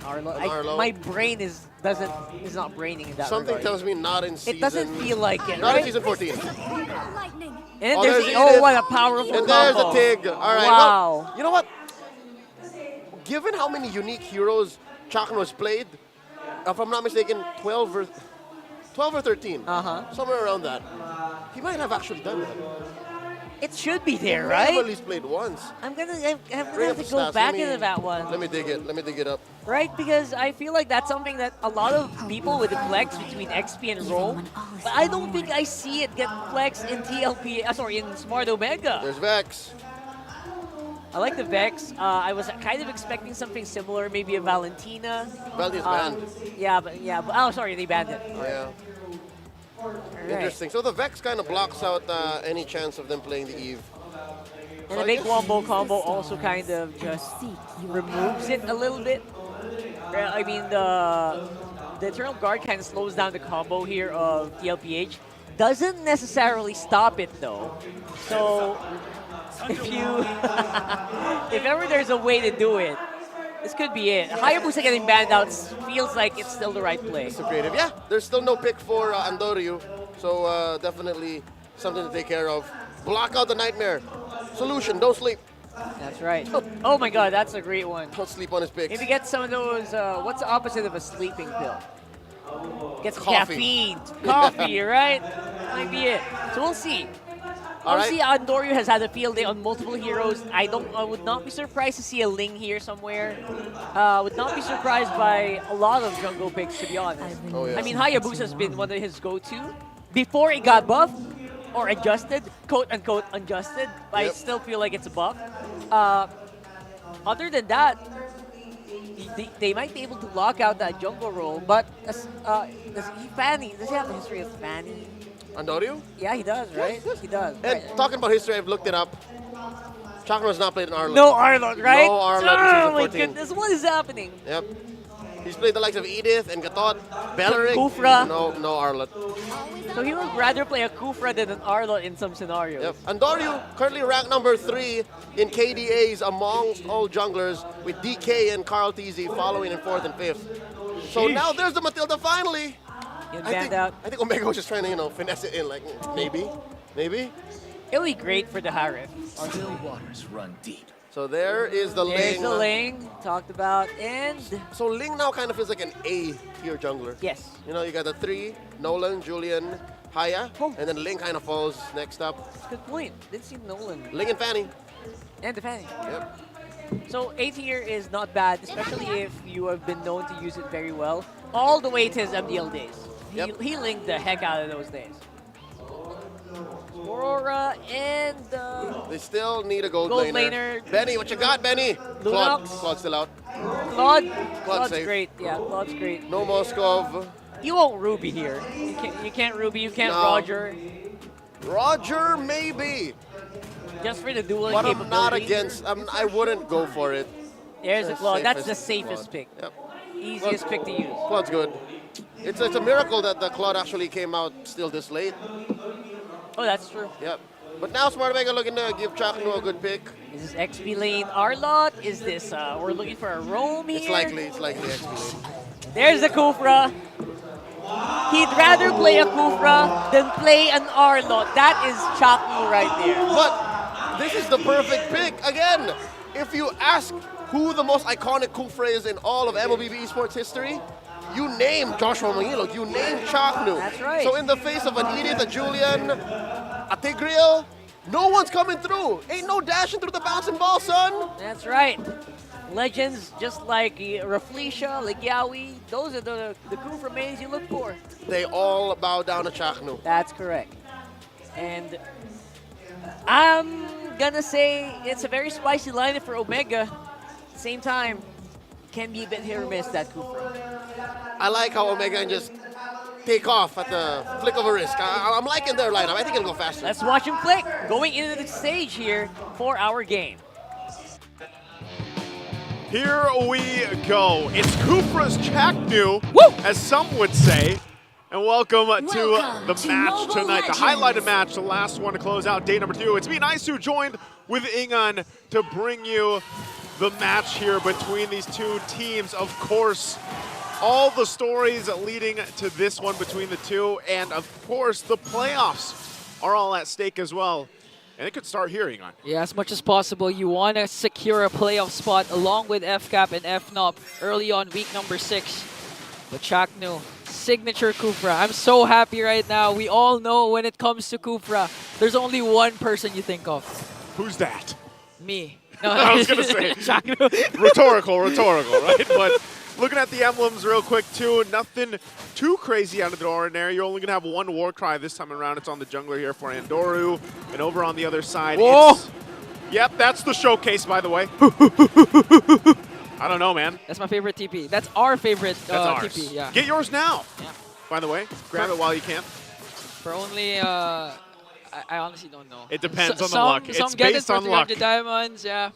Arlo? Arlo? My brain is not braining in that Something regard. tells me not in season. It doesn't feel like it, Not right? in season 14. And Oh, there's there's oh, Edith. what a powerful And there's a combo. Tig. All right. Wow. Well, you know what? Given how many unique heroes Chakno has played, if I'm not mistaken, 12 or 13. Somewhere around that. He might have actually done that. It should be there, He might have right? at least played once. I'm gonna have Bring up to the go stats. back Let me- into that one. Let me dig it up. Right, because I feel like that's something that a lot of people would flex between XP and Roam, but I don't think I see it get flexed in in Smart Omega. There's Vex. I like the Vex. I was kind of expecting something similar, maybe a Valentina. Valentina's banned. Oh, sorry, they banned it. Yeah. Alright. Interesting. So the Vex kind of blocks out any chance of them playing the Eve. And the big wombo combo also kind of just removes it a little bit. I mean, the Eternal Guard kind of slows down the combo here of TLPH. Doesn't necessarily stop it though. So if if ever there's a way to do it, this could be it. Hayabusa getting banned out feels like it's still the right play. So creative. Yeah, there's still no pick for Andoryu. So definitely something to take care of. Block out the Nightmare. Solution, don't sleep. That's right. Oh my god, that's a great one. Don't sleep on his picks. Maybe get some of those, what's the opposite of a sleeping pill? Get some Coffee. caffeine. Coffee, right? Might be it. So we'll see. All Obviously, Andoryu has had a field day on multiple heroes. I would not be surprised to see a Ling here somewhere. Would not be surprised by a lot of jungle picks, to be honest. Oh, yeah. I mean, Hayabusa has been one of his go-to before it got buffed or adjusted, quote-unquote adjusted. But I still feel like it's a buff. Other than that, they might be able to lock out that jungle role. But does he have the history of Fanny? Andoryu? Yeah, he does, right? He does. And talking about history, I've looked it up. Chakra has not played an Arlot. No Arlot, right? No Arlot in Oh season my 14. goodness, what is happening? Yep. He's played the likes of Edith and Gatot, Belleric. Kufra. No Arlot. So he would rather play a Kufra than an Arlot in some scenarios. Yep. Andoryu currently ranked number 3 in KDAs amongst all junglers, with DK and Carl TZ following in 4th and 5th. So now there's the Matilda finally. I think Omega was just trying to, finesse it in, like, maybe. It'll be great for the Harith. Still waters run deep. So there is the There's Ling. the Ling, talked about, and... So Ling now kind of feels like an A-tier jungler. Yes. You got the 3, Nolan, Julian, Haya, and then Ling kind of falls next up. That's a good point. Didn't see Nolan. Ling and Fanny. And the Fanny. Yep. So A tier is not bad, especially if you have been known to use it very well. All the way to his MDL days. He linked the heck out of those days. Aurora and... They still need a gold laner. laner. Benny, what you got, Benny? Lunox. Claude's still out. Claude's safe. great. Yeah, Claude's great. No Moskov. You won't Ruby here. You can't Ruby, you can't No. Roger. Roger, maybe. Just for the dual But capability. I'm not against. I wouldn't go for it. There's a Claude. That's the Safest safest pick. Yep. Easiest pick to use. Claude's good. It's a miracle that the Claude actually came out still this late. Oh, that's true. Yep. But now Smart Omega looking to give Chakno a good pick. Is this XP lane Arlot? Is this, we're looking for a roam here? It's likely XP lane. There's the Kufra. He'd rather play a Kufra than play an Arlot. That is Chakno right there. But This is the perfect pick. Again, if you ask who the most iconic Kufra is in all of MLBB esports history, you name Joshua Mangilo, you name Chaknu. That's right. So in the face of an Edith, a Julian, a Tigreal, no one's coming through. Ain't no dashing through the bouncing ball, son. That's right. Legends just like Rafleisha, like Yawi, those are the Kufra mains you look for. They all bow down to Chaknu. That's correct. And I'm gonna say it's a very spicy lineup for Omega. Same time, can be a bit hit or miss, that Kufra. I like how Omega can just take off at the flick of a wrist. I'm liking their lineup. I think it'll go faster. Let's watch him flick. Going into the stage here for our game. Here we go. It's Kufra's Chaknu, as some would say. And welcome to the match tonight, the highlighted match, the last one to close out day number 2. It's me and Isu joined with Ingan to bring you the match here between these two teams. Of course, all the stories leading to this one between the two, and of course, the playoffs are all at stake as well. And it could start here, Ingan. Yeah, as much as possible, you want to secure a playoff spot along with FCAP and FNOP early on week number 6. But Chaknu, signature Kufra. I'm so happy right now. We all know when it comes to Kufra, there's only one person you think of. Who's that? Me. No, I was going to say, rhetorical, right? But looking at the emblems real quick, too, nothing too crazy out of the ordinary. You're only going to have one war cry this time around. It's on the jungler here for Andoru. And over on the other side, yep, that's the showcase, by the way. I don't know, man. That's my favorite TP. That's our favorite That's ours. TP, yeah. Get yours now, yeah. By the way. Grab it while you can. For only, I honestly don't know. It depends on the luck. Some It's get based it for on luck. 300 diamonds, yeah.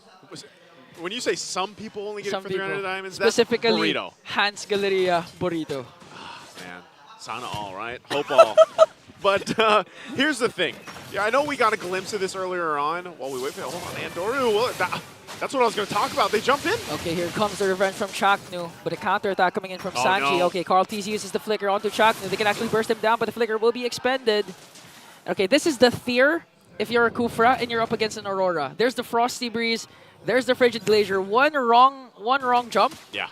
When you say some people only get Some it for people. 300 diamonds, Specifically, that's burrito. Hans Galeria Burrito. Man, Sana all, right? Hope all. But here's the thing. Yeah, I know we got a glimpse of this earlier on. While we wait for hold on, Andoru. That's what I was going to talk about. They jumped in. Okay, here comes the revenge from Chaknu, but a counterattack coming in from Sanji. No. Okay, Carl TZ uses the flicker onto Chaknu. They can actually burst him down, but the flicker will be expended. Okay, this is the fear if you're a Kufra and you're up against an Aurora. There's the Frosty Breeze. There's the Frigid Glacier. One wrong jump. Yeah.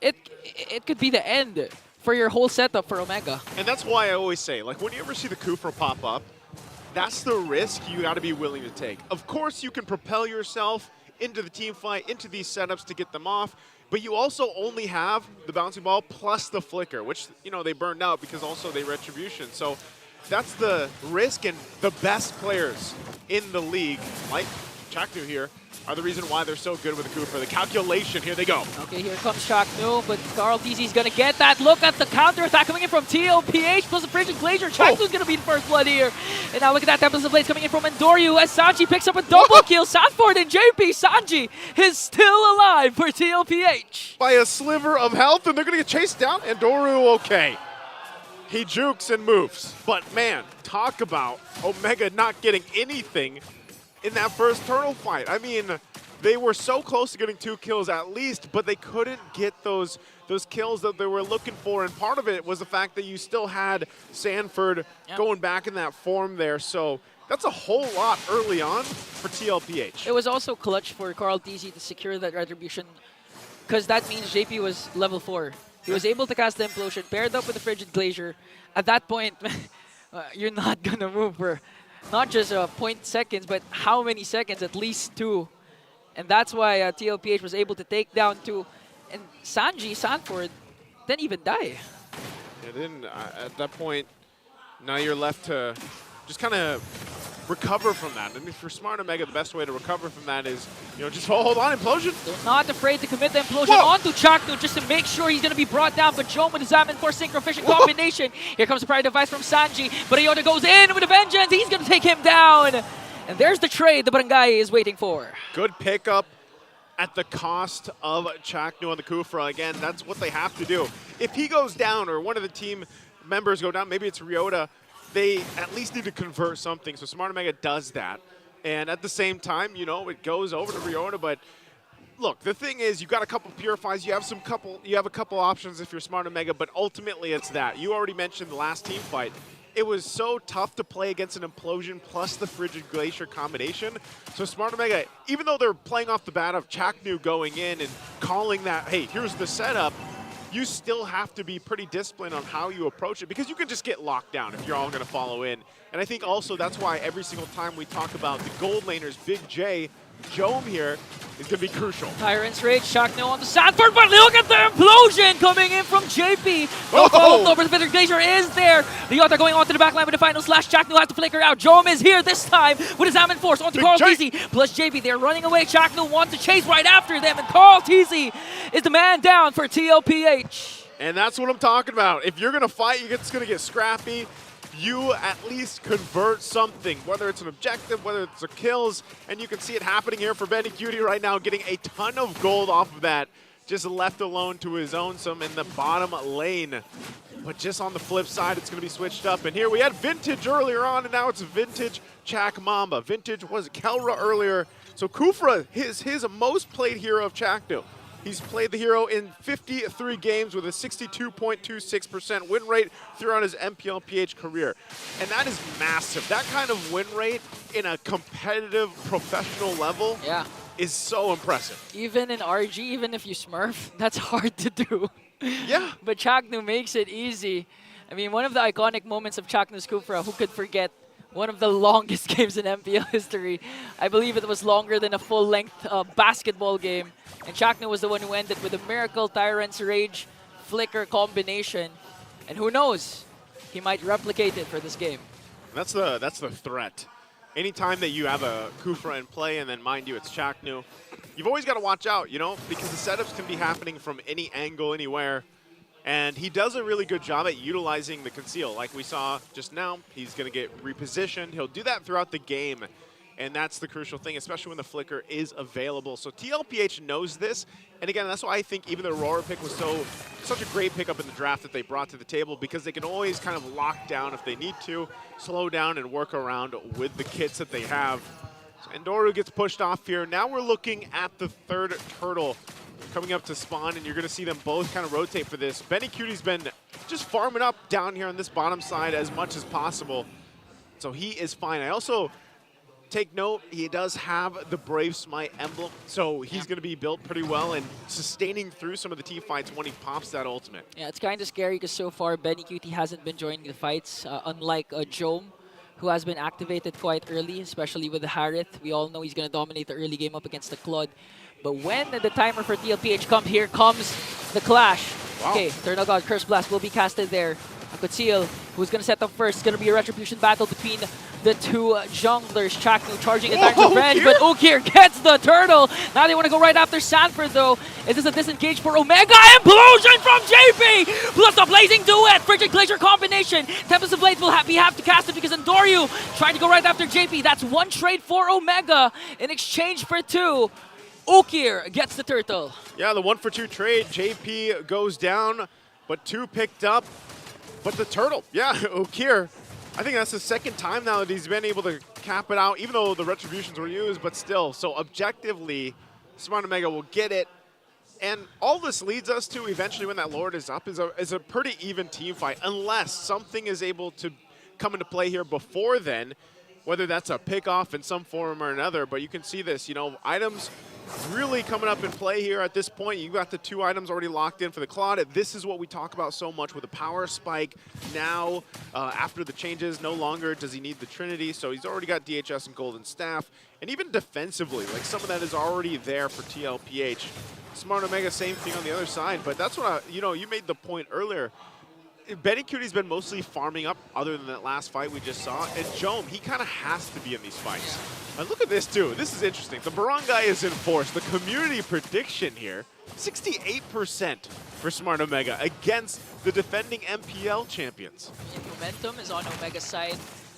It could be the end for your whole setup for Omega. And that's why I always say, like, when you ever see the Kufra pop up, that's the risk you got to be willing to take. Of course, you can propel yourself into the team fight, into these setups to get them off, but you also only have the bouncing ball plus the flicker, which, you know, they burned out because also they retribution. So that's the risk, and the best players in the league, like Chaknu here, are the reason why they're so good with the Kufra. The calculation, here they go. Okay, here comes Chaknu, but Carl TZ's gonna get that. Look at the counterattack coming in from TLPH plus the Frigid Glacier. Chaknu's gonna be the first blood here. And now look at that Tempest of Blades coming in from Endoryu as Sanji picks up a double kill. Sanford and JP. Sanji is still alive for TLPH. By a sliver of health, and they're gonna get chased down. Andoru, okay. He jukes and moves. But man, talk about Omega not getting anything in that first turtle fight. I mean, they were so close to getting 2 kills at least, but they couldn't get those kills that they were looking for. And part of it was the fact that you still had Sanford going back in that form there. So that's a whole lot early on for TLPH. It was also clutch for Carl TZ to secure that retribution, because that means JP was level 4. He was able to cast the Implosion, paired up with the Frigid Glacier. At that point, you're not going to move for not just 0.0 seconds, but how many seconds? At least 2. And that's why TLPH was able to take down 2. And Sanford, didn't even die. It didn't. At that point, now you're left to just kind of recover from that. And if you're smart Omega, the best way to recover from that is, you know, just hold on, Implosion. They're not afraid to commit the Implosion onto Chaknu just to make sure he's going to be brought down. But Joan with his Zaman for synchro-efficient combination. Here comes the Pride Device from Sanji. But Iota goes in with a vengeance. He's going to take him down. And there's the trade the Barangay is waiting for. Good pickup at the cost of Chaknu on the Kufra. Again, that's what they have to do. If he goes down or one of the team members go down, maybe it's Ryota, they at least need to convert something. So Smart Omega does that. And at the same time, you know, it goes over to Ryota. But look, the thing is, you've got a couple Purifies. You have a couple options if you're Smart Omega. But ultimately, it's that. You already mentioned the last team fight. it was so tough to play against an Implosion plus the Frigid Glacier combination. So Smart Omega, even though they're playing off the bat of Chaknu going in and calling that, hey, here's the setup, you still have to be pretty disciplined on how you approach it because you can just get locked down if you're all going to follow in. And I think also that's why every single time we talk about the gold laners, Big J, Jome here is going to be crucial. Tyrant's Rage, Shockno on the Sanford, but look at the implosion coming in from JP. No follow-up over the Frigid Glacier is there. Ryota going onto the backline with the final slash. Shockno has to flicker out. Jome is here this time with his Ammon Force onto Carl TZ plus JP. They're running away. Shockno wants to chase right after them, and Carl TZ is the man down for TLPH. And that's what I'm talking about. If you're going to fight, it's going to get scrappy. You at least convert something, whether it's an objective, whether it's a kills, and you can see it happening here for Benny Cutie right now, getting a ton of gold off of that, just left alone to his own some in the bottom lane. But just on the flip side, it's going to be switched up. And here we had Vintage earlier on, and now it's Vintage Chak Mamba. Vintage was Kelra earlier. So Kufra is his most played hero of Chaknu. He's played the hero in 53 games with a 62.26% win rate throughout his MPL-PH career. And that is massive. That kind of win rate in a competitive professional level is so impressive. Even in RG, even if you smurf, that's hard to do. Yeah. But Chaknu makes it easy. I mean, one of the iconic moments of Chaknu's Kufra, who could forget one of the longest games in MPL history. I believe it was longer than a full-length basketball game. And Chaknu was the one who ended with a Miracle Tyrant's Rage Flicker combination. And who knows, he might replicate it for this game. That's the threat. Anytime that you have a Kufra in play, and then mind you, it's Chaknu, you've always got to watch out, you know, because the setups can be happening from any angle, anywhere. And he does a really good job at utilizing the conceal. Like we saw just now, he's going to get repositioned. He'll do that throughout the game. And that's the crucial thing, especially when the flicker is available. So TLPH knows this. And again, that's why I think even the Aurora pick was such a great pickup in the draft that they brought to the table, because they can always kind of lock down if they need to, slow down and work around with the kits that they have. So Endoru gets pushed off here. Now we're looking at the third turtle coming up to spawn, and you're going to see them both kind of rotate for this. Benny Cutie's been just farming up down here on this bottom side as much as possible, so he is fine. I also take note, he does have the Brave Smite emblem, so he's going to be built pretty well and sustaining through some of the team fights when he pops that ultimate. Yeah, it's kind of scary because so far Benny Cutie hasn't been joining the fights, unlike Jome, who has been activated quite early, especially with the Harith. We all know he's going to dominate the early game up against the Claude. But when the timer for TLPH comes, here comes the clash. Wow. Okay, Eternal God, Curse Blast will be casted there. Akutsil, who's going to set up first. It's going to be a retribution battle between the two junglers. Chaknu charging in Titan's Revenge, but Ukir gets the turtle. Now they want to go right after Sanford, though. Is this a disengage for Omega? Implosion from JP! Plus the Blazing Duet! Frigid Glacier combination. Tempest of Blades will have to cast it because Endoryu trying to go right after JP. That's one trade for Omega in exchange for two. Ukir gets the turtle. Yeah, the 1-for-2 trade. JP goes down, but 2 picked up. But the turtle, yeah, Ukir, I think that's the second time now that he's been able to cap it out, even though the retributions were used, but still. So objectively, Smart Omega will get it. And all this leads us to eventually when that Lord is up is a pretty even team fight, unless something is able to come into play here before then, whether that's a pick-off in some form or another. But you can see this, you know, items really coming up in play here at this point. You've got the 2 items already locked in for the Claude. This is what we talk about so much with the power spike. Now, after the changes, no longer does he need the Trinity, so he's already got DHS and Golden Staff. And even defensively, like some of that is already there for TLPH. Smart Omega, same thing on the other side, but that's what you know, you made the point earlier. Benny Cutie's been mostly farming up other than that last fight we just saw. And Jome, he kind of has to be in these fights. And look at this, too. This is interesting. The Barangay is in force. The community prediction here, 68% for Smart Omega against the defending MPL champions. And momentum is on Omega's side.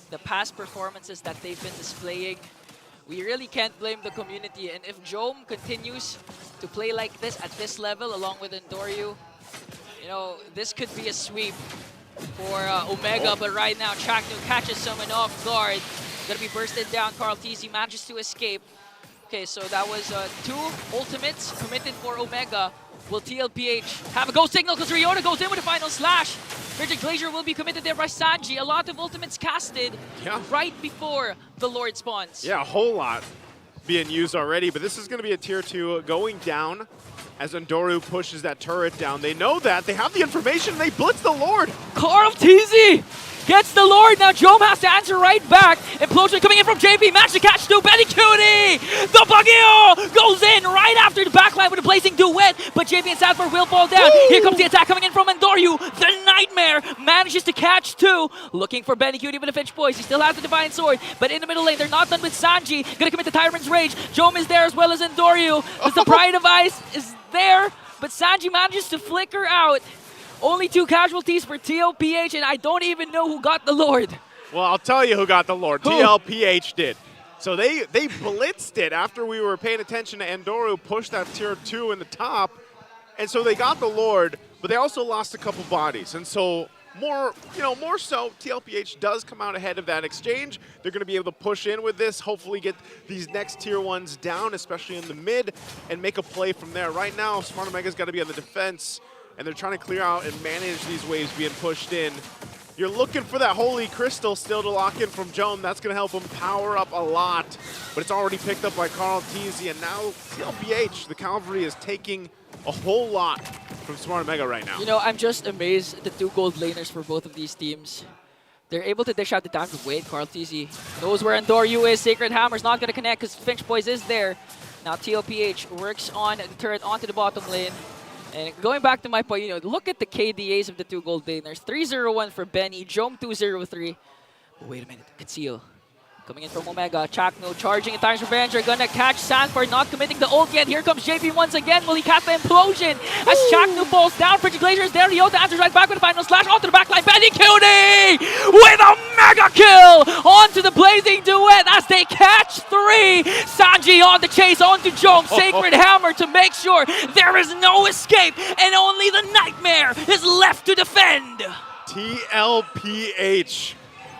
The past performances that they've been displaying, we really can't blame the community. And if Jome continues to play like this at this level, along with Endoryu, you know, this could be a sweep for Omega, but right now Chaknu catches someone off guard. Gonna be bursted down. Carl TZ manages to escape. Okay, so that was 2 ultimates committed for Omega. Will TLPH have a go signal because Ryota goes in with a final slash? Frigid Glacier will be committed there by Sanji. A lot of ultimates casted right before the Lord spawns. Yeah, a whole lot being used already, but this is going to be a tier 2 going down as Endoru pushes that turret down. They know that. They have the information. They blitz the Lord. Carl TZ gets the Lord. Now Jome has to answer right back. Implosion coming in from JP. Match to catch to Benny Cutie. The Bagio goes in right after the backline with a blazing duet, but JP and Sanford will fall down. Woo! Here comes the attack coming in from Endoru. The Nightmare manages to catch two. Looking for Benny Cutie with a Finch Poise. He still has the Divine Sword, but in the middle lane, they're not done with Sanji. Gonna commit the Tyrant's Rage. Jome is there as well as Endoru. The Pride of Ice is there, but Sanji manages to flicker out. Only 2 casualties for TLPH, and I don't even know who got the Lord. Well, I'll tell you who got the Lord. Who? TLPH did. So they blitzed it after we were paying attention to Endoru push that tier 2 in the top. And so they got the Lord, but they also lost a couple bodies. And so more so, TLPH does come out ahead of that exchange. They're going to be able to push in with this, hopefully get these next tier 1s down, especially in the mid, and make a play from there. Right now, Smart Omega's got to be on the defense, and they're trying to clear out and manage these waves being pushed in. You're looking for that Holy Crystal still to lock in from Jome. That's going to help him power up a lot, but it's already picked up by Carl Teasy, and now TLPH, the Cavalry, is taking a whole lot from Smart Omega right now. You know, I'm just amazed at the 2 gold laners for both of these teams. They're able to dish out the time to wait. Carl TZ knows where Endoru is. Sacred Hammer's not going to connect because Finch Poise is there. Now TLPH works on the turret onto the bottom lane. And going back to my point, you know, look at the KDAs of the 2 gold laners. 301 for Benny, Jome 203. But wait a minute, Conceal. Coming in from Omega, Chakno charging in Time's Revenge. Are gonna catch Sanford, not committing the ult yet. Here comes JP once again. Will he cast the Implosion? As Chakno falls down, Frigid Glacier is there. Ryota answers right back with a final slash onto the backline. Benny Cutie with a mega kill onto the blazing duet as they catch 3. Sanji on the chase onto Jome. Sacred Hammer to make sure there is no escape and only the Nightmare is left to defend. TLPH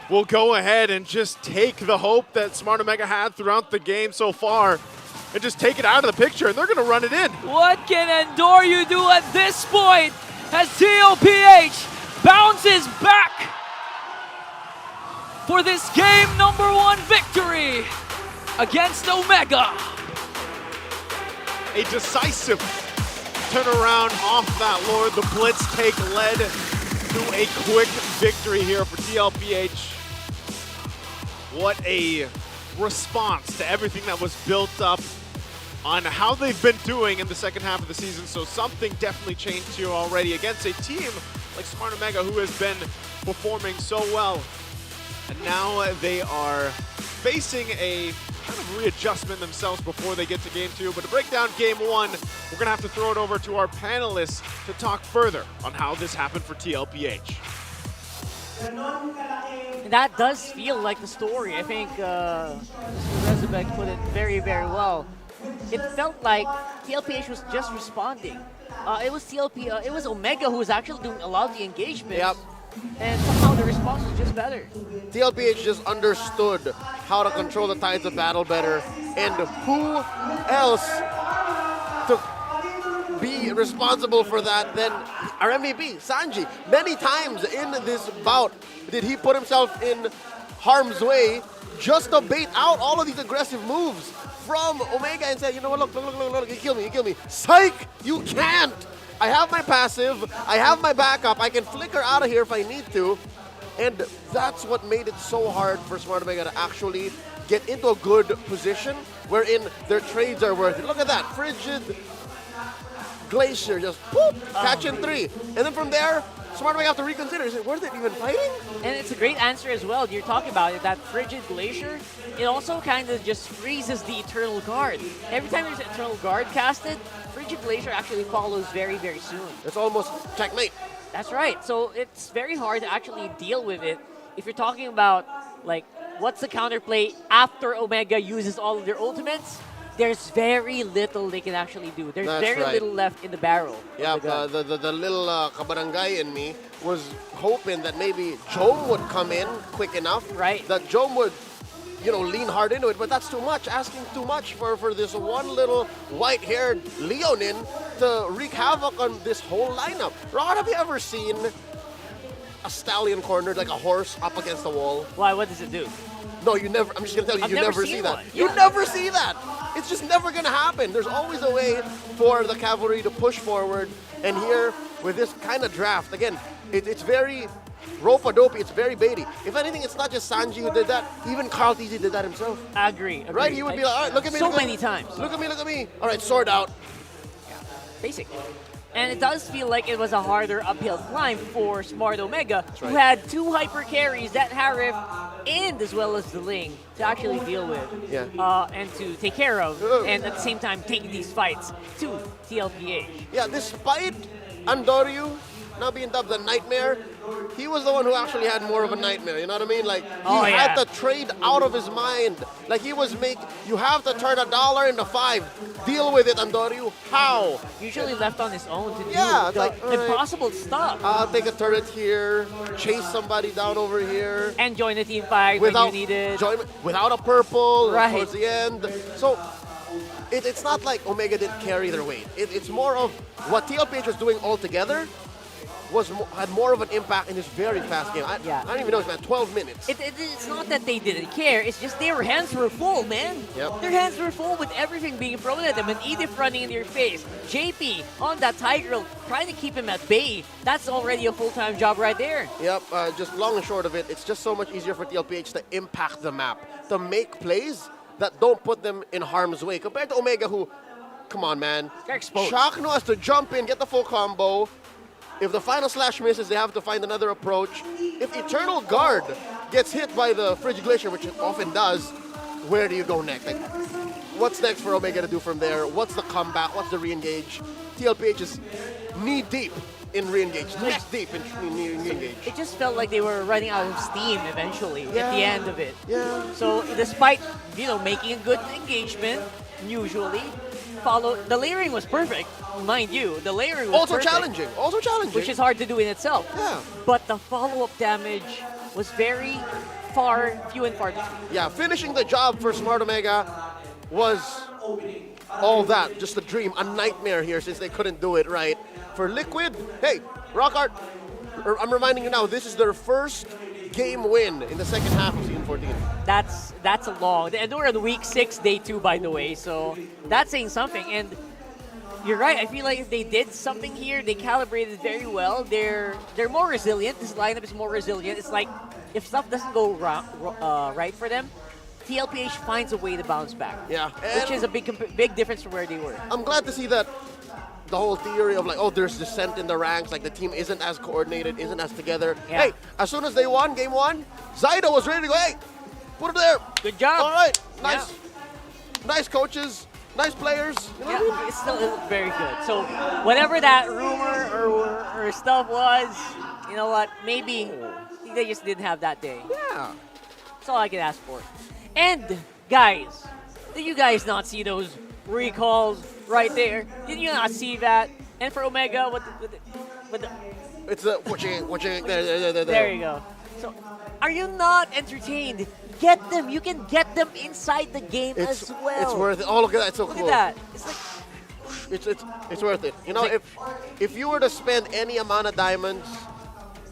will go ahead and just take the hope that Smart Omega had throughout the game so far and just take it out of the picture, and they're going to run it in. What can Endoru do at this point as TLPH bounces back for this game number 1 victory against Omega? A decisive turnaround off that Lord. The Blitz take led to a quick victory here for TLPH. What a response to everything that was built up on how they've been doing in the second half of the season. So something definitely changed here already against a team like Smart Omega, who has been performing so well. And now they are facing a kind of readjustment themselves before they get to game 2. But to break down game 1, we're going to have to throw it over to our panelists to talk further on how this happened for TLPH. That does feel like the story. I think Mr. Rezabek put it very, very well. It felt like TLPH was just responding. It was Omega who was actually doing a lot of the engagement. Yep. And somehow the response was just better. TLPH just understood how to control the tides of battle better. And who else to be responsible for that than our MVP, Sanji? Many times in this bout did he put himself in harm's way just to bait out all of these aggressive moves from Omega and say, you know what, look, you kill me. Psych, you can't. I have my passive, I have my backup, I can flicker out of here if I need to. And that's what made it so hard for Smart Omega to actually get into a good position wherein their trades are worth it. Look at that, Frigid Glacier just boop, catching 3. And then from there, Smart Omega have to reconsider. Is it worth it even fighting? And it's a great answer as well. You're talking about it, that Frigid Glacier. It also kind of just freezes the Eternal Guard. Every time there's an Eternal Guard casted, Frigid Glacier actually follows very, very soon. It's almost checkmate. That's right. So it's very hard to actually deal with it. If you're talking about, like, what's the counterplay after Omega uses all of their ultimates, there's very little they can actually do. There's very little left in the barrel. Yeah, the little kabarangay in me was hoping that maybe Jome would come in quick enough. Right. That Jome would you know, lean hard into it, but that's too much, asking too much for this one little white-haired Leonin to wreak havoc on this whole lineup. Ron, have you ever seen a stallion cornered like a horse up against the wall? Why? What does it do? No, you never. I'm just gonna tell you, I've you never never seen see that. one. You Yeah. never see that. It's just never gonna happen. There's always a way for the cavalry to push forward. And here, with this kind of draft, again, it's very rope-a-dopey. It's very baity. If anything, it's not just Sanji who did that. Even Carl Tizzy did that himself. I agree. Right? He would be like, all right, look at me. So look at many times. Look at me. Look at me. All right, sword out. Basic. And it does feel like it was a harder uphill climb for Smart Omega, right. who had two hyper carries, that Harif and as well as the Ling, to actually deal with and to take care of, and at the same time take these fights to TLPH. Yeah, despite Andoryu now being dubbed the Nightmare, he was the one who actually had more of a nightmare, you know what I mean? Like, he had to trade out of his mind. Like, he was you have to turn $1 into 5. Deal with it, Andoryu. How? Usually left on his own to do it's the like, all right, impossible stuff. I'll take a turret here, chase somebody down over here. And join the team fight when you need it. Without a purple Right. towards the end. So, it's not like Omega didn't carry their weight. It's more of what TLPH was doing altogether had more of an impact in this very fast game. I don't even know, man, 12 minutes. It's not that they didn't care, it's just their hands were full, man. Yep. Their hands were full with everything being thrown at them, and Edith running in your face. JP on that Tiger, trying to keep him at bay. That's already a full-time job right there. Yep, just long and short of it, it's just so much easier for TLPH to impact the map, to make plays that don't put them in harm's way, compared to Omega, who, come on, man. They're exposed. Shakno has to jump in, get the full combo. If the final slash misses, they have to find another approach. If Eternal Guard gets hit by the Frigid Glacier, which it often does, where do you go next? Like, what's next for Omega to do from there? What's the comeback? What's the re-engage? TLPH is knee-deep in re-engage, neck-deep in re-engage. It just felt like they were running out of steam eventually at the end of it. Yeah. So despite, making a good engagement, usually, the layering was perfect, mind you. The layering was also perfect, challenging. which is hard to do in itself. Yeah. But the follow-up damage was very few and far between. Yeah, finishing the job for Smart Omega was all that, just a dream, a nightmare here since they couldn't do it right. For Liquid, hey, Rockart, I'm reminding you now, this is their first game win in the second half of Season 14. That's a long. And we're on week 6, day 2, by the way. So that's saying something. And you're right. I feel like if they did something here, they calibrated very well. They're more resilient. This lineup is more resilient. It's like if stuff doesn't go right for them, TLPH finds a way to bounce back. Yeah, which is a big difference from where they were. I'm glad to see that. The whole theory of like, oh, there's dissent in the ranks, like the team isn't as coordinated, isn't as together. Yeah. Hey, as soon as they won game 1, Zyda was ready to go, hey, put it there. Good job. All right, nice coaches, nice players. You know what I mean? It still looked very good. So whatever that rumor or stuff was, you know what, maybe they just didn't have that day. Yeah. That's all I can ask for. And guys, did you guys not see those recalls right there? Did you not see that? And for Omega, it's the watching there. There you go. So, are you not entertained? Get them. You can get them inside the game as well. It's worth it. Oh, look at that! It's so cool. Look at that. It's like it's worth it. You know, if you were to spend any amount of diamonds,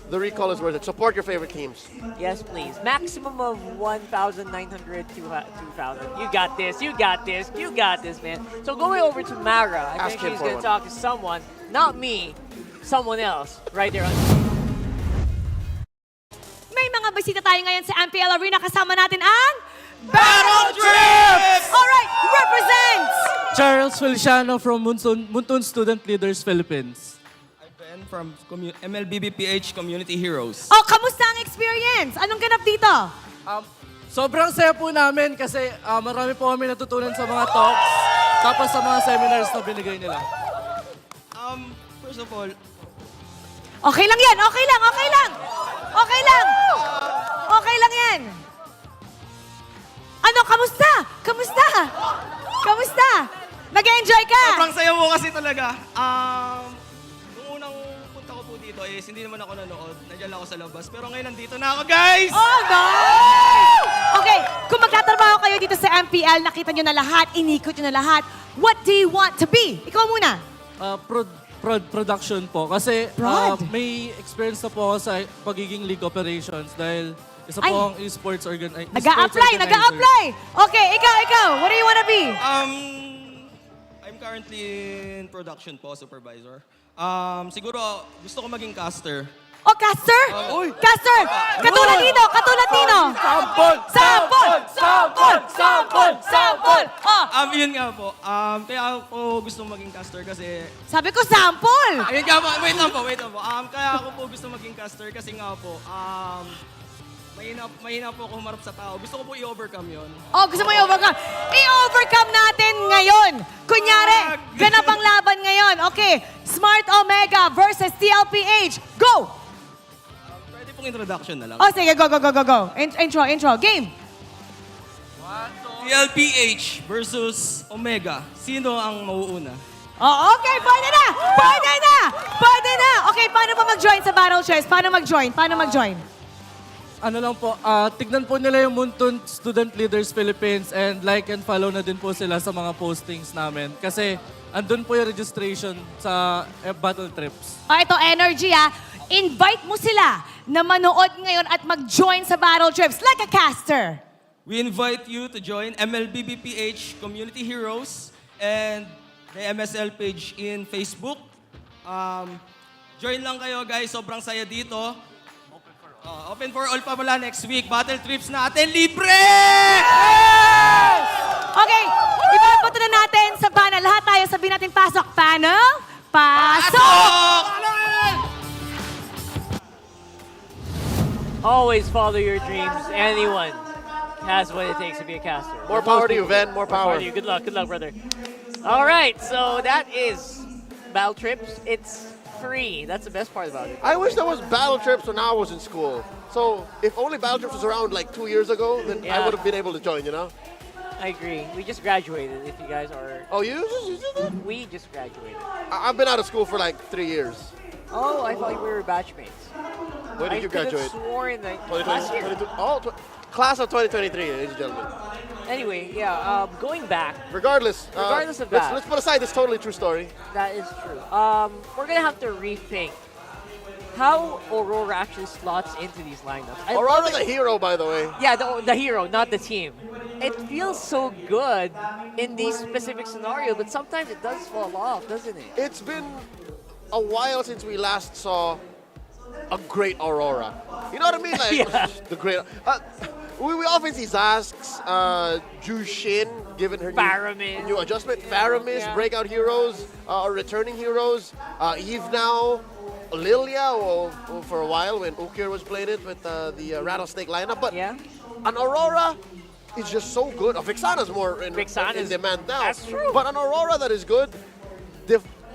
the recall is worth it. Support your favorite teams. Yes, please. Maximum of 1,900 to 2,000. You got this. You got this. You got this, man. So going over to Mara, I think she's going to talk to someone, not me, someone else, right there on the screen. May mga bisita tayo ngayon sa MPL Arena. Kasama natin ang Battle Trips! Alright, represents! Charles Feliciano from Muntun Student Leaders Philippines. From MLBB-PH Community Heroes. Oh, kamusta ang experience? Anong ganap dito? Sobrang saya po namin kasi marami po kami natutunan sa mga talks tapos sa mga seminars na binigay nila. First of all, okay lang yan, okay lang. Okay lang yan. Ano, kamusta? Nag-enjoy ka? sobrang saya mo kasi talaga. Nung unang punta ko po dito hindi naman ako nanood. Nandiyan lang ako sa labas. Pero ngayon nandito na ako, guys! Oh, nice! Okay, kung MPL, nakita nyo na lahat, inikot nyo na lahat. What do you want to be? Ikaw muna. Production po. Kasi Prod? may experience na po ako sa pagiging league operations dahil isa Ay. po ang esports organizer. Nag-a-apply! Okay, ikaw. What do you want to be? I'm currently in production po, supervisor. Siguro gusto ko maging caster. Oh, caster? Caster! Katulad nino! Sample! Oh. Yun nga po. Kaya ako gusto maging caster kasi... Sabi ko, sample! Ayun nga po, wait lang po. Kaya ako po gusto maging caster kasi nga po, mahina po ako humarap sa tao. Gusto ko po i-overcome yun. Oh, gusto mo i-overcome? I-overcome natin ngayon. Kunyari, ganap ang laban ngayon. Okay, Smart Omega versus TLPH. Go! Pwede pong introduction na lang. Oh, sige, go. Intro. Game. TLPH versus Omega. Sino ang mauuna? Oh, okay, pwede na! Okay, paano ba mag-join sa Battle Chess? Paano mag-join? Ano lang po, tignan po nila yung Muntun Student Leaders Philippines and like and follow na din po sila sa mga postings namin. Kasi andun po yung registration sa Battle Trips. Oh, ito, energy Invite mo sila na manood ngayon at mag-join sa Battle Trips like a caster. We invite you to join MLBB-PH Community Heroes and the MSL page in Facebook. Join lang kayo guys, sobrang saya dito. Open for all pa pala next week. Battle trips natin, libre! Okay, ipapato na natin sa panel. Lahat tayo sabihin natin pasok. Panel, pasok! Always follow your dreams. Anyone has what it takes to be a caster. More power to you, Ven. More power. To you. Good luck, brother. All right, so that is Battle Trips. It's free. That's the best part about it. I wish there was Battle Trips when I was in school. So if only Battle Trips was around like 2 years ago, then I would have been able to join, you know? I agree. We just graduated, if you guys are... Oh, you did that? We just graduated. I've been out of school for like 3 years. Oh, I thought we were batchmates. When did you graduate? I sworn that 2020, last year. Class of 2023, ladies and gentlemen. Anyway, yeah, going back. Regardless of that. Let's put aside this totally true story. That is true. We're going to have to rethink how Aurora actually slots into these lineups. Aurora the hero, by the way. Yeah, the hero, not the team. It feels so good in these specific scenarios, but sometimes it does fall off, doesn't it? It's been a while since we last saw a great Aurora. You know what I mean? Like, the great... we often see Zask's, Jushin, given her new adjustment. Faramis, breakout heroes, returning heroes. Eve now, Lilia, for a while when Ukir was playing it with the Rattlesnake lineup. But an Aurora is just so good. Vixana's more in demand now. That's true. But an Aurora that is good,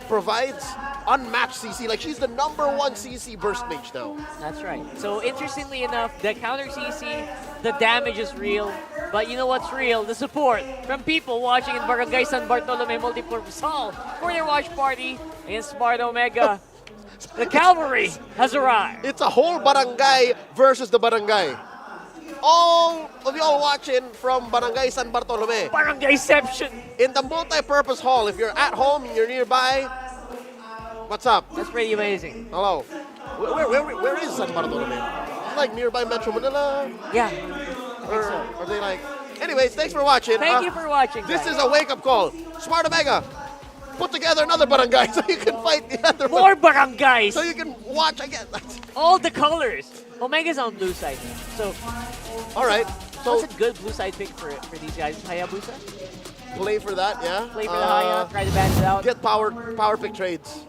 provides unmatched CC. Like, she's the #1 CC burst mage now. That's right. So interestingly enough, the counter CC, the damage is real. But you know what's real? The support from people watching in Barangay San Bartolome Multipurpose Hall for their watch party in Smart Omega. The cavalry has arrived. It's a whole barangay versus the barangay. All of y'all watching from Barangay San Bartolome. Barangayception. In the multi-purpose hall. If you're at home and you're nearby, what's up? That's pretty amazing. Hello. Where is San Bartolome? It's like nearby Metro Manila. Yeah. Or are they like... Anyways, thanks for watching. Thank you for watching, This guys. is a wake-up call. Smart Omega, put together another barangay so you can fight the other More barangays. So you can watch again. All the colors. Omega's on blue side now. So, all right. So what's a good blue side pick for these guys? Hayabusa? Play for that, yeah. Play for the Haya, try to ban it out. Get power pick trades.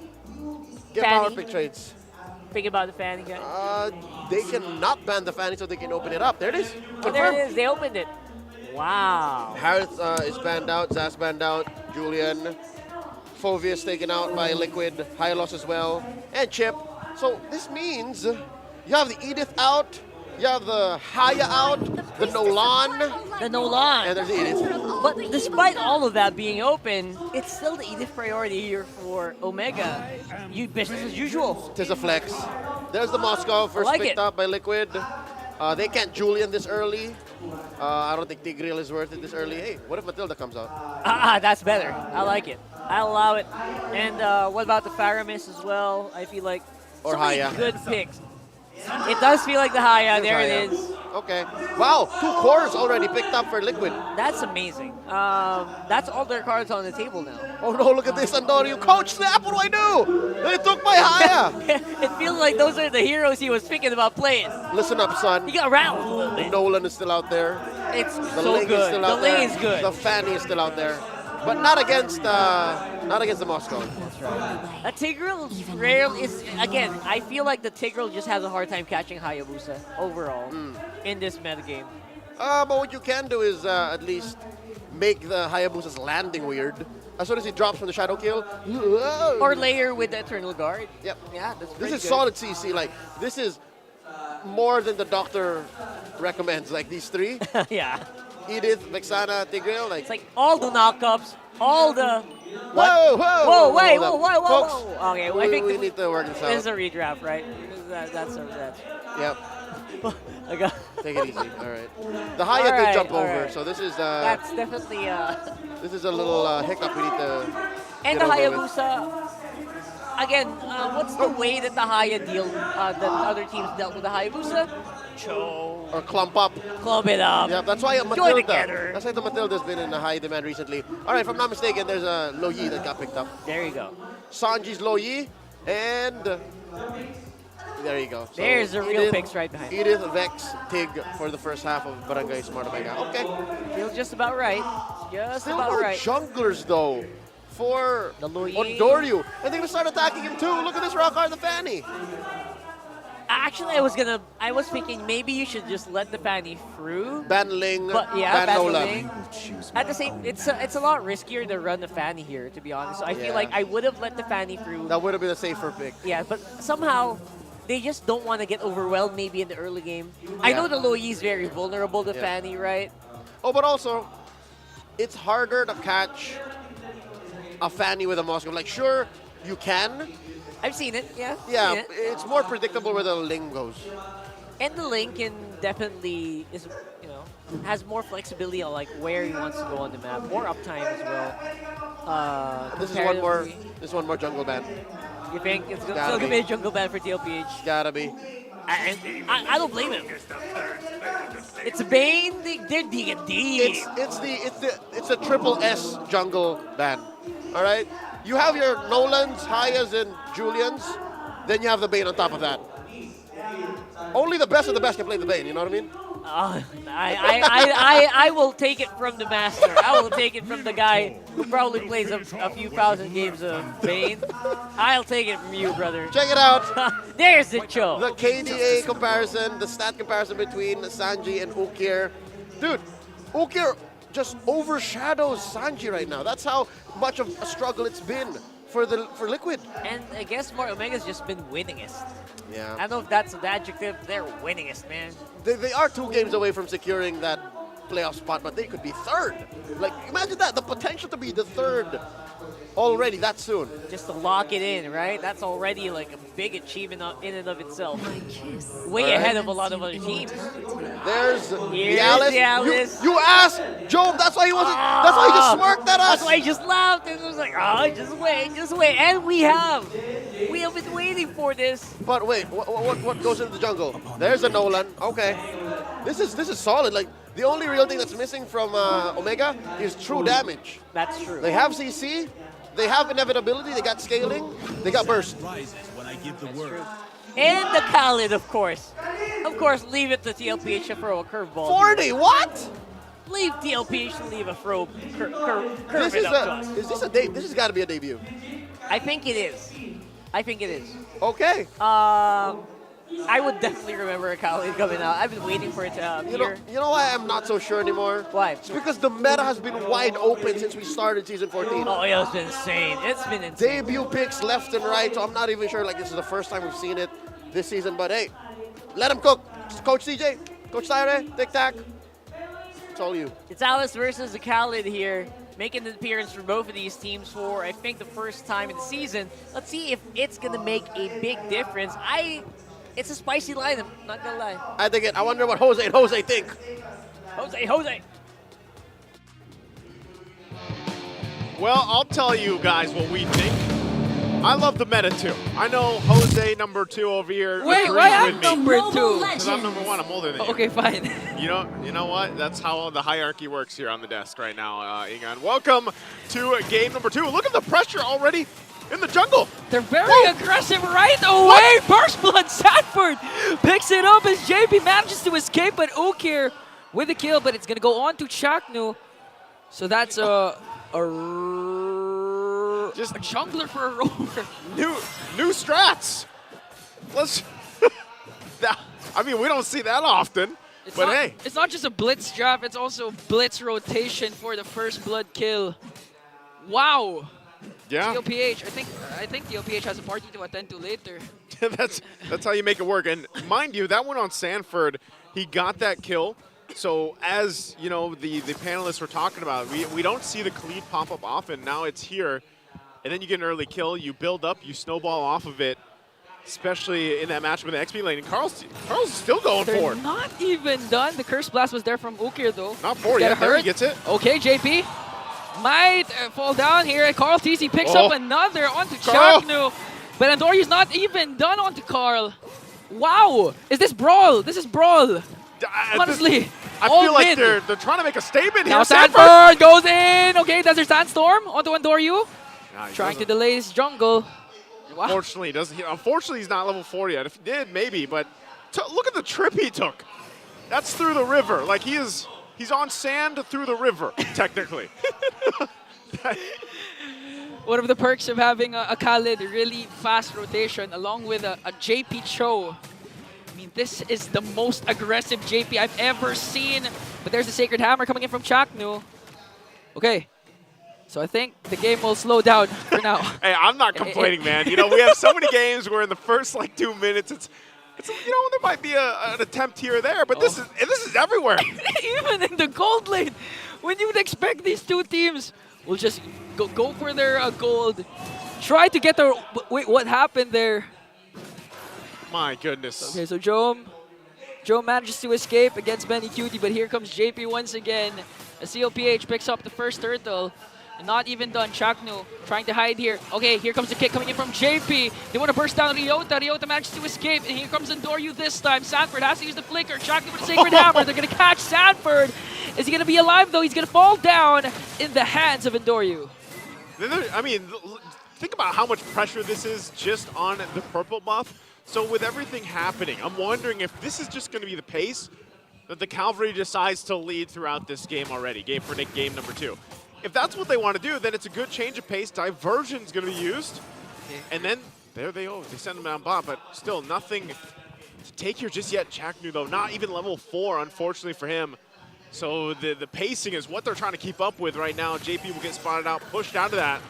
Get Fanny. power pick trades. Think about the Fanny guy. They can not ban the Fanny so they can open it up. There it is. Oh, there it is. They opened it. Wow. Harith is banned out. Zaz banned out. Julian. Fovius taken out by Liquid. Hylos as well. And Chip. So this means you have the Edith out. You have the Haya out. The Nolan. The Nolan. And there's the Edith. But despite all of that being open, it's still the Edith priority here for Omega. Business as usual. Tis a flex. There's the Moscow. First like picked it. up by Liquid. They can't Julian this early. I don't think Tigreal is worth it this early. Hey, what if Matilda comes out? That's better. I like it. I'll allow it. And what about the Faramis as well? I feel like Or so many Haya. good picks. It does feel like the Haya. There Haya. it is. Okay. Wow, 2 cores already picked up for Liquid. That's amazing. That's all their cards on the table now. Oh no, look at this, Andorio. Coach Snap, what do I do? They took my Haya. It feels like those are the heroes he was thinking about playing. Listen up, son. He got rattled a little bit. Nolan is still out there. It's The so Ling is good. still The out there. Ling is good. The Fanny is still out there. But not against the Moscow. A Tigreal rarely is, again, I feel like the Tigreal just has a hard time catching Hayabusa overall in this metagame. But what you can do is at least make the Hayabusa's landing weird. As soon as he drops from the shadow kill. Or layer with the Eternal Guard. Yep. Yeah, that's This pretty is good. solid CC. Like, this is more than the doctor recommends. Like, these 3. Yeah. Edith, Vexana, Tigreal. Like, It's like all the knockups, all the... Whoa, whoa, Whoa, wait, hold whoa, up. whoa, whoa, Folks, whoa. Okay, I think we need to work this this is out. a redraft, right? That's Yep. I got Take it easy. All right. The Haya did jump over, so this is that's definitely this is a little hiccup we need to and get the over with. Hayabusa. Again, what's the way that the Haya deal that other teams dealt with the Hayabusa? Cho. Or clump up. Clump it up. Yeah, that's why Join Matilda. together. That's why the Matilda's been in a high demand recently. All right, if I'm not mistaken, there's a Lo Yi that got picked up. There you go. Sanji's Lo Yi, and there you go. So There's the real picks right behind. Edith, Vex, Tig for the first half of Barangay Smart Omega. Okay. Feels just about right. Just Still about no right. junglers though for The Lo Yi. Ondoryu. And they're gonna start attacking him too. Look at this rock hard the Fanny. Actually, I was thinking maybe you should just let the Fanny through. Ban Ling, But yeah, ban ban Nolan. Ling. At the same, it's a lot riskier to run the Fanny here, to be honest. So I feel Yeah. like I would have let the Fanny through. That would have been a safer pick. Yeah, but somehow they just don't want to get overwhelmed maybe in the early game. I know the Lo Yi is very vulnerable to Yeah. Fanny, right? Oh, but also, it's harder to catch a Fanny with a Moscow. Like, sure, you can. I've seen it, yeah. Yeah, seen it. it's more predictable where the Ling goes. And the Link can definitely has more flexibility on like where he wants to go on the map, more uptime as well. This is one more. comparatively. This is one more jungle ban. You think it's still Gotta gonna be. be a jungle ban for TLPH? Gotta be. I don't blame him. It's Bane. They're D&D. It's a triple S jungle ban. All right. You have your Nolans, Hayas, and Julians. Then you have the Bane on top of that. Only the best of the best can play the Bane. You know what I mean? I will take it from the master. I will take it from the guy who probably plays a few thousand games of Bane. I'll take it from you, brother. Check it out. There's the show. The KDA comparison, the stat comparison between Sanji and Ukir. Dude, Ukir just overshadows Sanji right now. That's how much of a struggle it's been for Liquid. And I guess Smart Omega's just been winningest. Yeah. I don't know if that's an adjective. They're winningest, man. They are 2 games away from securing that playoff spot, but they could be third. Like, imagine that, the potential to be the third already that soon. Just to lock it in, right? That's already like a big achievement in and of itself. Way All right. ahead of a lot of other teams. There's Here's Alice. the Alice. You asked Job. That's why he wasn't. That's why he just smirked at us. That's why he just laughed and was like, "Oh, just wait." And we have been waiting for this. But wait, what goes into the jungle? There's a Nolan. Okay, this is solid. Like, the only real thing that's missing from Omega is true damage. That's true. They have CC. They have inevitability. They got scaling. They got burst. When I give the word. And the Khalid, of course. Of course, leave it to TLPH to throw a curveball. 40. What? Leave TLPH to leave a curve This it is up to us. Is this a date? This has got to be a debut. I think it is. Okay. I would definitely remember a Khalid coming out. I've been waiting for it to appear. You know why I'm not so sure anymore? Why? It's because the meta has been wide open since we started Season 14. Oh, yeah, it's been insane. It's been insane. Debut picks left and right, so I'm not even sure, like, this is the first time we've seen it this season. But hey, let him cook. Coach CJ, Coach Tyre, Tic Tac. It's all you. It's Alice versus the Khalid here, making an appearance for both of these teams for, I think, the first time in the season. Let's see if it's going to make a big difference. It's a spicy lineup, not going to lie. I think it. I wonder what Jose and Jose think. Jose. Well, I'll tell you guys what we think. I love the meta too. I know Jose number 2 over here. Wait, agrees why I'm with me. number 2? Because I'm number 1. I'm older than you. Okay, fine. You know what? That's how the hierarchy works here on the desk right now, Egon. Welcome to game number 2. Look at the pressure already in the jungle. They're very aggressive right away. Burst Blood Sanford picks it up as JP manages to escape, but Ukir with the kill, but it's going to go on to Chaknu. So that's just a jungler for a rover. New strats. Let's. I mean, we don't see that often. Hey, it's not just a blitz draft; it's also blitz rotation for the first blood kill. Wow. Yeah. TLPH. I think TLPH has a party to attend to later. that's how you make it work. And mind you, that one on Sanford, he got that kill. So as you know, the panelists were talking about, we don't see the Khalid pop up often. Now it's here, and then you get an early kill. You build up, you snowball off of it, especially in that match with the XP lane. And Carl's still going for it. They're not even done. The Curse Blast was there from Ukir though. Not for yet. There he gets it. Okay, JP might fall down here. Carl TC picks up another onto Chaknu, but Andoryu's not even done onto Carl. Wow, is this Brawl? This is Brawl. Honestly, I feel like they're trying to make a statement here. Now Sanford goes in. Okay, Desert Sandstorm onto Andoryu. Trying to delay his jungle. Wow. Unfortunately, he's not level 4 yet. If he did, maybe. But look at the trip he took. That's through the river. Like he's on sand through the river, technically. One of the perks of having a Khalid really fast rotation along with a JP Cho. I mean, this is the most aggressive JP I've ever seen. But there's the Sacred Hammer coming in from Chaknu. Okay. So I think the game will slow down for now. Hey, I'm not complaining, man. You know, we have so many games where in the first 2 minutes, it's there might be an attempt here or there, but this is everywhere. Even in the gold lane, when you would expect these two teams will just go for their gold, try to get the wait. What happened there? My goodness. Okay, so Joe manages to escape against Benny Cutie, but here comes JP once again. A CLPH picks up the first turtle. And not even done. Chaknu trying to hide here. Okay, here comes the kick coming in from JP. They want to burst down Ryota. Ryota manages to escape. And here comes Andoryu this time. Sanford has to use the flicker. Chaknu with a Sacred Hammer. They're going to catch Sanford. Is he going to be alive though? He's going to fall down in the hands of Andoryu. I mean, think about how much pressure this is just on the purple buff. So with everything happening, I'm wondering if this is just going to be the pace that the Cavalry decides to lead throughout this game already. Predict game number 2. If that's what they want to do, then it's a good change of pace. Diversion's going to be used. And then there they go. They send them down bot, but still nothing to take here just yet. Chaknu, though, not even level 4, unfortunately for him. So the pacing is what they're trying to keep up with right now. JP will get spotted out, pushed out of that.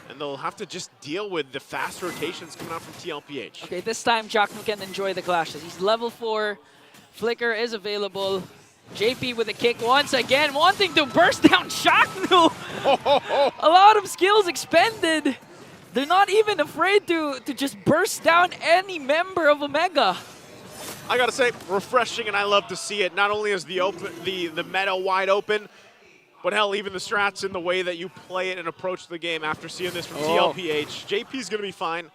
And they'll have to just deal with the fast rotations coming out from TLPH. Okay, this time Chaknu can enjoy the clashes. He's level 4. Flicker is available. JP with a kick once again, wanting to burst down Chaknu. A lot of skills expended. They're not even afraid to just burst down any member of Omega. I gotta say, refreshing, and I love to see it. Not only is the meta wide open, but hell, even the strats in the way that you play it and approach the game after seeing this from TLPH. JP's gonna be fine.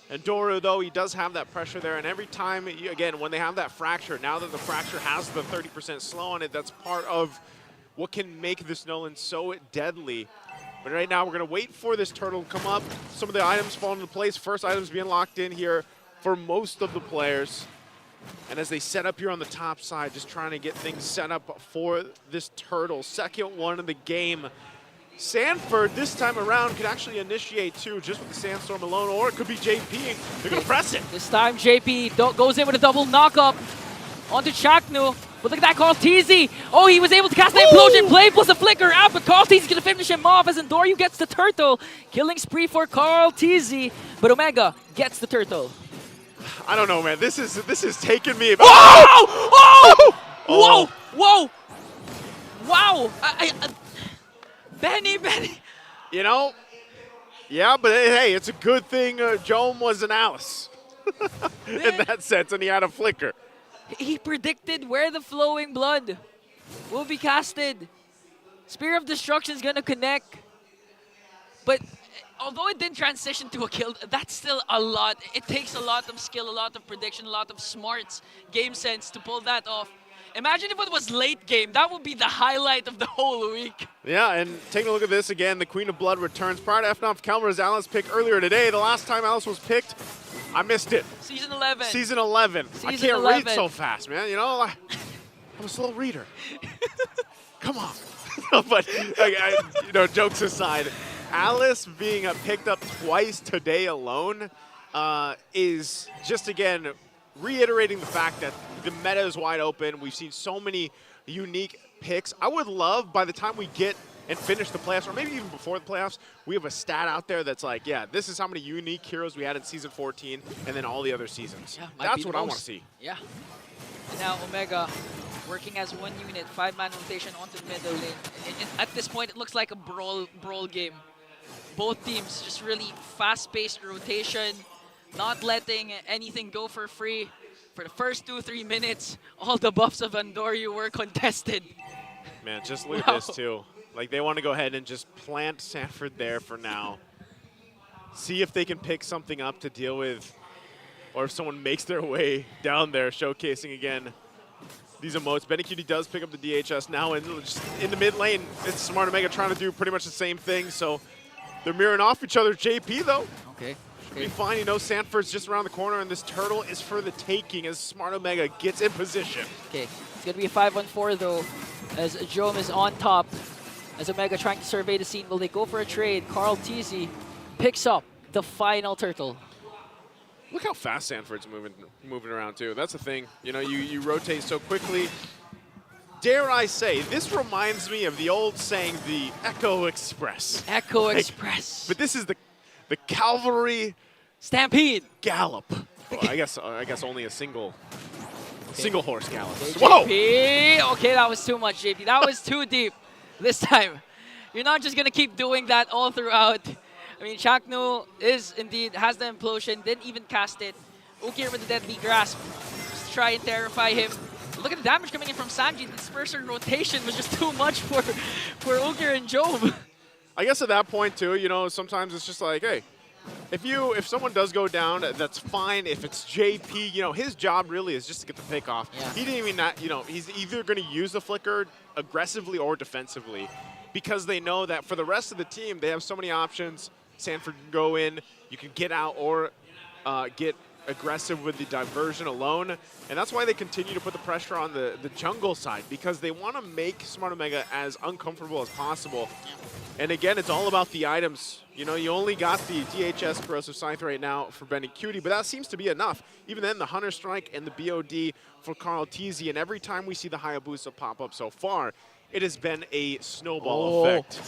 And Doru, though, he does have that pressure there, and every time, again, when they have that fracture, now that the fracture has the 30% slow on it, that's part of what can make this Nolan so deadly. But right now, we're going to wait for this turtle to come up. Some of the items fall into place. First items being locked in here for most of the players. And as they set up here on the top side, just trying to get things set up for this turtle. Second one in the game. Sanford, this time around, could actually initiate too, just with the Sandstorm alone, or it could be JP. They're going to press it. This time, JP goes in with a double knock-up onto Chaknu. But look at that, Carl TZ. Oh, he was able to cast the Implosion Blade plus a flicker out, but Carl TZ is going to finish him off as Andoryu gets the turtle. Killing spree for Carl TZ, but Omega gets the turtle. I don't know, man. This is taking me. Whoa! Oh! Whoa! Whoa! Wow! Benny. You know, yeah, but hey, it's a good thing Jome was an Alice in that sense, and he had a flicker. He predicted where the flowing blood will be casted. Spear of Destruction is going to connect. But although it didn't transition to a kill, that's still a lot. It takes a lot of skill, a lot of prediction, a lot of smarts, game sense to pull that off. Imagine if it was late game. That would be the highlight of the whole week. Yeah, and taking a look at this again, the Queen of Blood returns. Prior to FNOP Kelmer's Alice pick earlier today, the last time Alice was picked, I missed it. Season 11. Season 11. I can't read so fast, man. You know, I'm a slow reader. Come on. But, you know, jokes aside, Alice being picked up twice today alone is just, again, reiterating the fact that the meta is wide open. We've seen so many unique picks. I would love, by the time we get and finish the playoffs, or maybe even before the playoffs, we have a stat out there that's like, yeah, this is how many unique heroes we had in Season 14 and then all the other seasons. Yeah, that's what I want to see. Yeah. And now Omega working as one unit, 5-man rotation onto the middle lane. At this point, it looks like a brawl game. Both teams just really fast-paced rotation, not letting anything go for free. For the first 2-3 minutes, all the buffs of Andoryu were contested. Man, just look at this too. Like, they want to go ahead and just plant Sanford there for now. See if they can pick something up to deal with, or if someone makes their way down there, showcasing again these emotes. BennyQt does pick up the DHS now, and just in the mid lane, it's Smart Omega trying to do pretty much the same thing. So they're mirroring off each other. JP though. Okay. Be fine, you know, Sanford's just around the corner, and this turtle is for the taking as Smart Omega gets in position. Okay, it's going to be a 5-on-4 though, as Jome is on top, as Omega trying to survey the scene. Will they go for a trade? Carl TZ picks up the final turtle. Look how fast Sanford's moving around too. That's the thing. You know, you rotate so quickly. Dare I say, this reminds me of the old saying, the Echo Express. Echo Express. But this is the cavalry stampede gallop. Well, I guess only a single horse gallop. Okay, Whoa! JP. Okay, that was too much, JP. That was too deep this time. You're not just gonna keep doing that all throughout. I mean, Chaknu has the implosion, didn't even cast it. Ukir with the deadly grasp, just try and terrify him. Look at the damage coming in from Sanji. The dispersion rotation was just too much for Ukir and Jove. I guess at that point too, you know, sometimes it's just like, hey, if someone does go down, that's fine. If it's JP, you know, his job really is just to get the pick off. Yeah. He didn't even, you know, he's either going to use the flicker aggressively or defensively, because they know that for the rest of the team, they have so many options. Sanford can go in, you can get out or get aggressive with the diversion alone. And that's why they continue to put the pressure on the jungle side, because they want to make Smart Omega as uncomfortable as possible. And again, it's all about the items. You know, you only got the DHS Corrosive Scythe right now for BennyQt, but that seems to be enough. Even then, the Hunter Strike and the BOD for Carl TZ, and every time we see the Hayabusa pop up so far, it has been a snowball effect.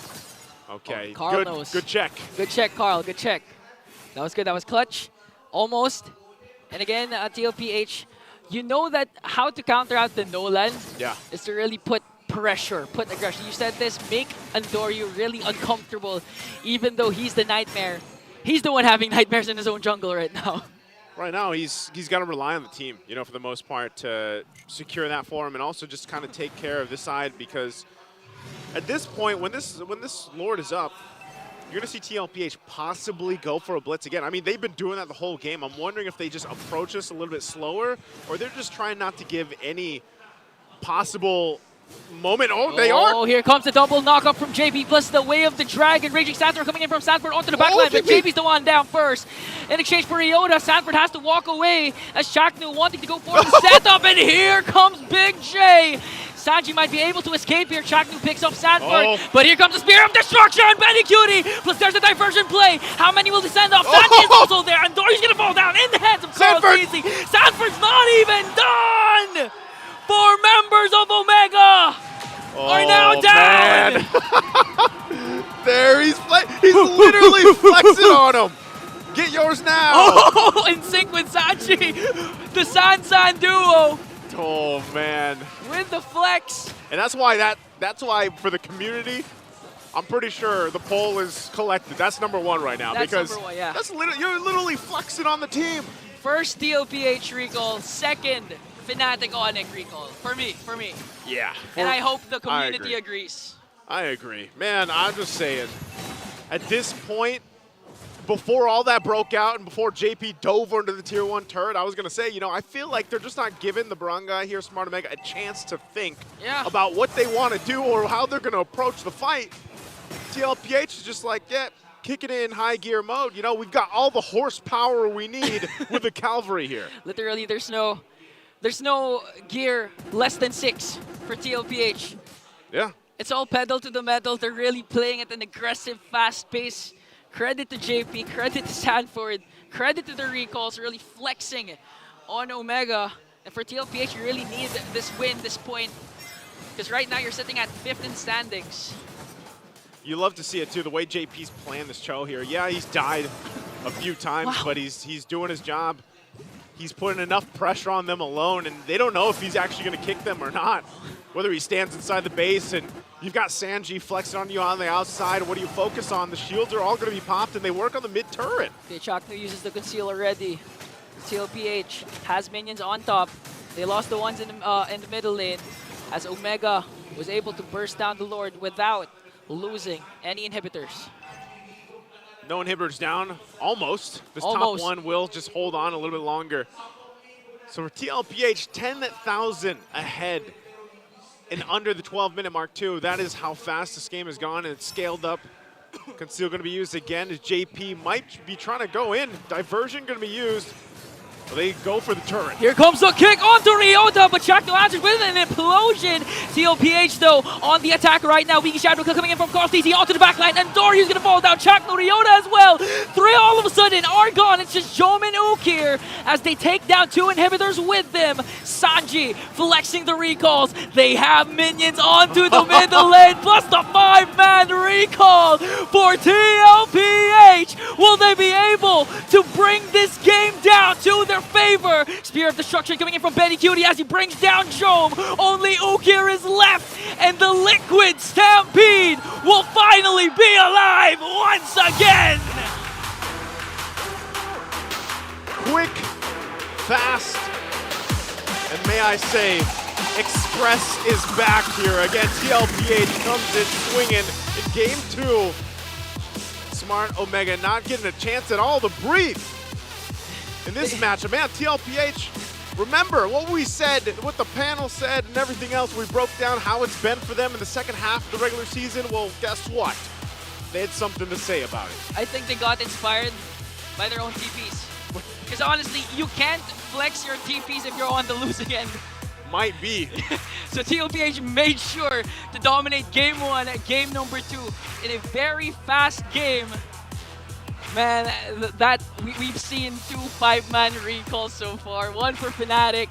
Okay, Carl knows. Good check. Good check, Carl, good check. That was good, that was clutch. Almost. And again, TLPH, you know that how to counter out the Nolan is to really put pressure, put aggression. You said this, make Andoryu really uncomfortable, even though he's the nightmare. He's the one having nightmares in his own jungle right now. Right now, he's got to rely on the team, you know, for the most part, to secure that for him, and also just kind of take care of this side, because at this point, when this Lord is up, you're going to see TLPH possibly go for a blitz again. I mean, they've been doing that the whole game. I'm wondering if they just approach us a little bit slower, or they're just trying not to give any possible moment. Oh, they are. Oh, here comes the double knockup from JP, plus the Way of the Dragon. Raging Sanford coming in from Sanford onto the backline, but JP's the one down first. In exchange for Iota, Sanford has to walk away as Chaknu wanting to go for the setup, and here comes Big J. Sanji might be able to escape here. Chaknu picks up Sanford, but here comes the Spear of Destruction. BennyQt, plus there's a diversion play. How many will he send off? Sanji is also there, and Dory's gonna fall down in the hands of Carl TZ. Sanford's not even done! 4 members of Omega are now down! There, he's literally flexing on him. Get yours now! Oh, in sync with Sanji, the San duo. Oh man! With the flex, and that's why for the community, I'm pretty sure the poll is collected. That's #1 right now, because number 1, you're literally flexing on the team. First TLPH recall, second Fnatic Onic recall. For me. Yeah. And I hope the I community agree. agrees. I agree. Man, I'm just saying, at this point, before all that broke out and before JP dove into the Tier 1 turret, I was going to say, you know, I feel like they're just not giving the barangay here, Smart Omega, a chance to think about what they want to do or how they're going to approach the fight. TLPH is just like, yeah, kick it in high gear mode. You know, we've got all the horsepower we need with the cavalry here. Literally, there's no gear less than 6 for TLPH. Yeah. It's all pedal to the metal. They're really playing at an aggressive, fast pace. Credit to JP, credit to Sanford, credit to the recalls, really flexing on Omega. And for TLPH, you really need this win, this point. Because right now, you're sitting at 5th in standings. You love to see it, too, the way JP's playing this show here. Yeah, he's died a few times, but he's doing his job. He's putting enough pressure on them alone, and they don't know if he's actually going to kick them or not. Whether he stands inside the base, and you've got Sanji flexing on you on the outside. What do you focus on? The shields are all going to be popped, and they work on the mid turret. Okay, Chakno uses the conceal already. TLPH has minions on top. They lost the ones in the middle lane, as Omega was able to burst down the Lord without losing any inhibitors. No inhibitors down, almost. This Almost. top one will just hold on a little bit longer. So for TLPH, 10,000 ahead and under the 12-minute mark too. That is how fast this game has gone, and it's scaled up. Conceal going to be used again as JP might be trying to go in. Diversion going to be used. They go for the turret. Here comes the kick onto Ryota, but Chakno answers with an implosion. TLPH, though, on the attack right now. Wiki Shadow coming in from cross TC onto the backline, and Doryu's going to fall down. Chakno, Ryota as well. 3 all of a sudden are gone. It's just Jomin Ook here as they take down 2 inhibitors with them. Sanji flexing the recalls. They have minions onto the middle lane, plus the 5-man recall for TLPH. Will they be able to bring this game down to their favor? Spear of Destruction coming in from Benny Cutie as he brings down Jome. Only Ukir is left, and the Liquid Stampede will finally be alive once again. Quick, fast, and may I say, Express is back here. Again, TLPH comes in swinging in game 2. Smart Omega not getting a chance at all to breathe in this matchup. Man, TLPH, remember what we said, what the panel said, and everything else. We broke down how it's been for them in the second half of the regular season. Well, guess what? They had something to say about it. I think they got inspired by their own TPs. Because honestly, you can't flex your TPs if you're on the losing end. Might be. So TLPH made sure to dominate game 1 and game number 2 in a very fast game. Man, we've seen 2 5-man recalls so far. 1 for Fnatic,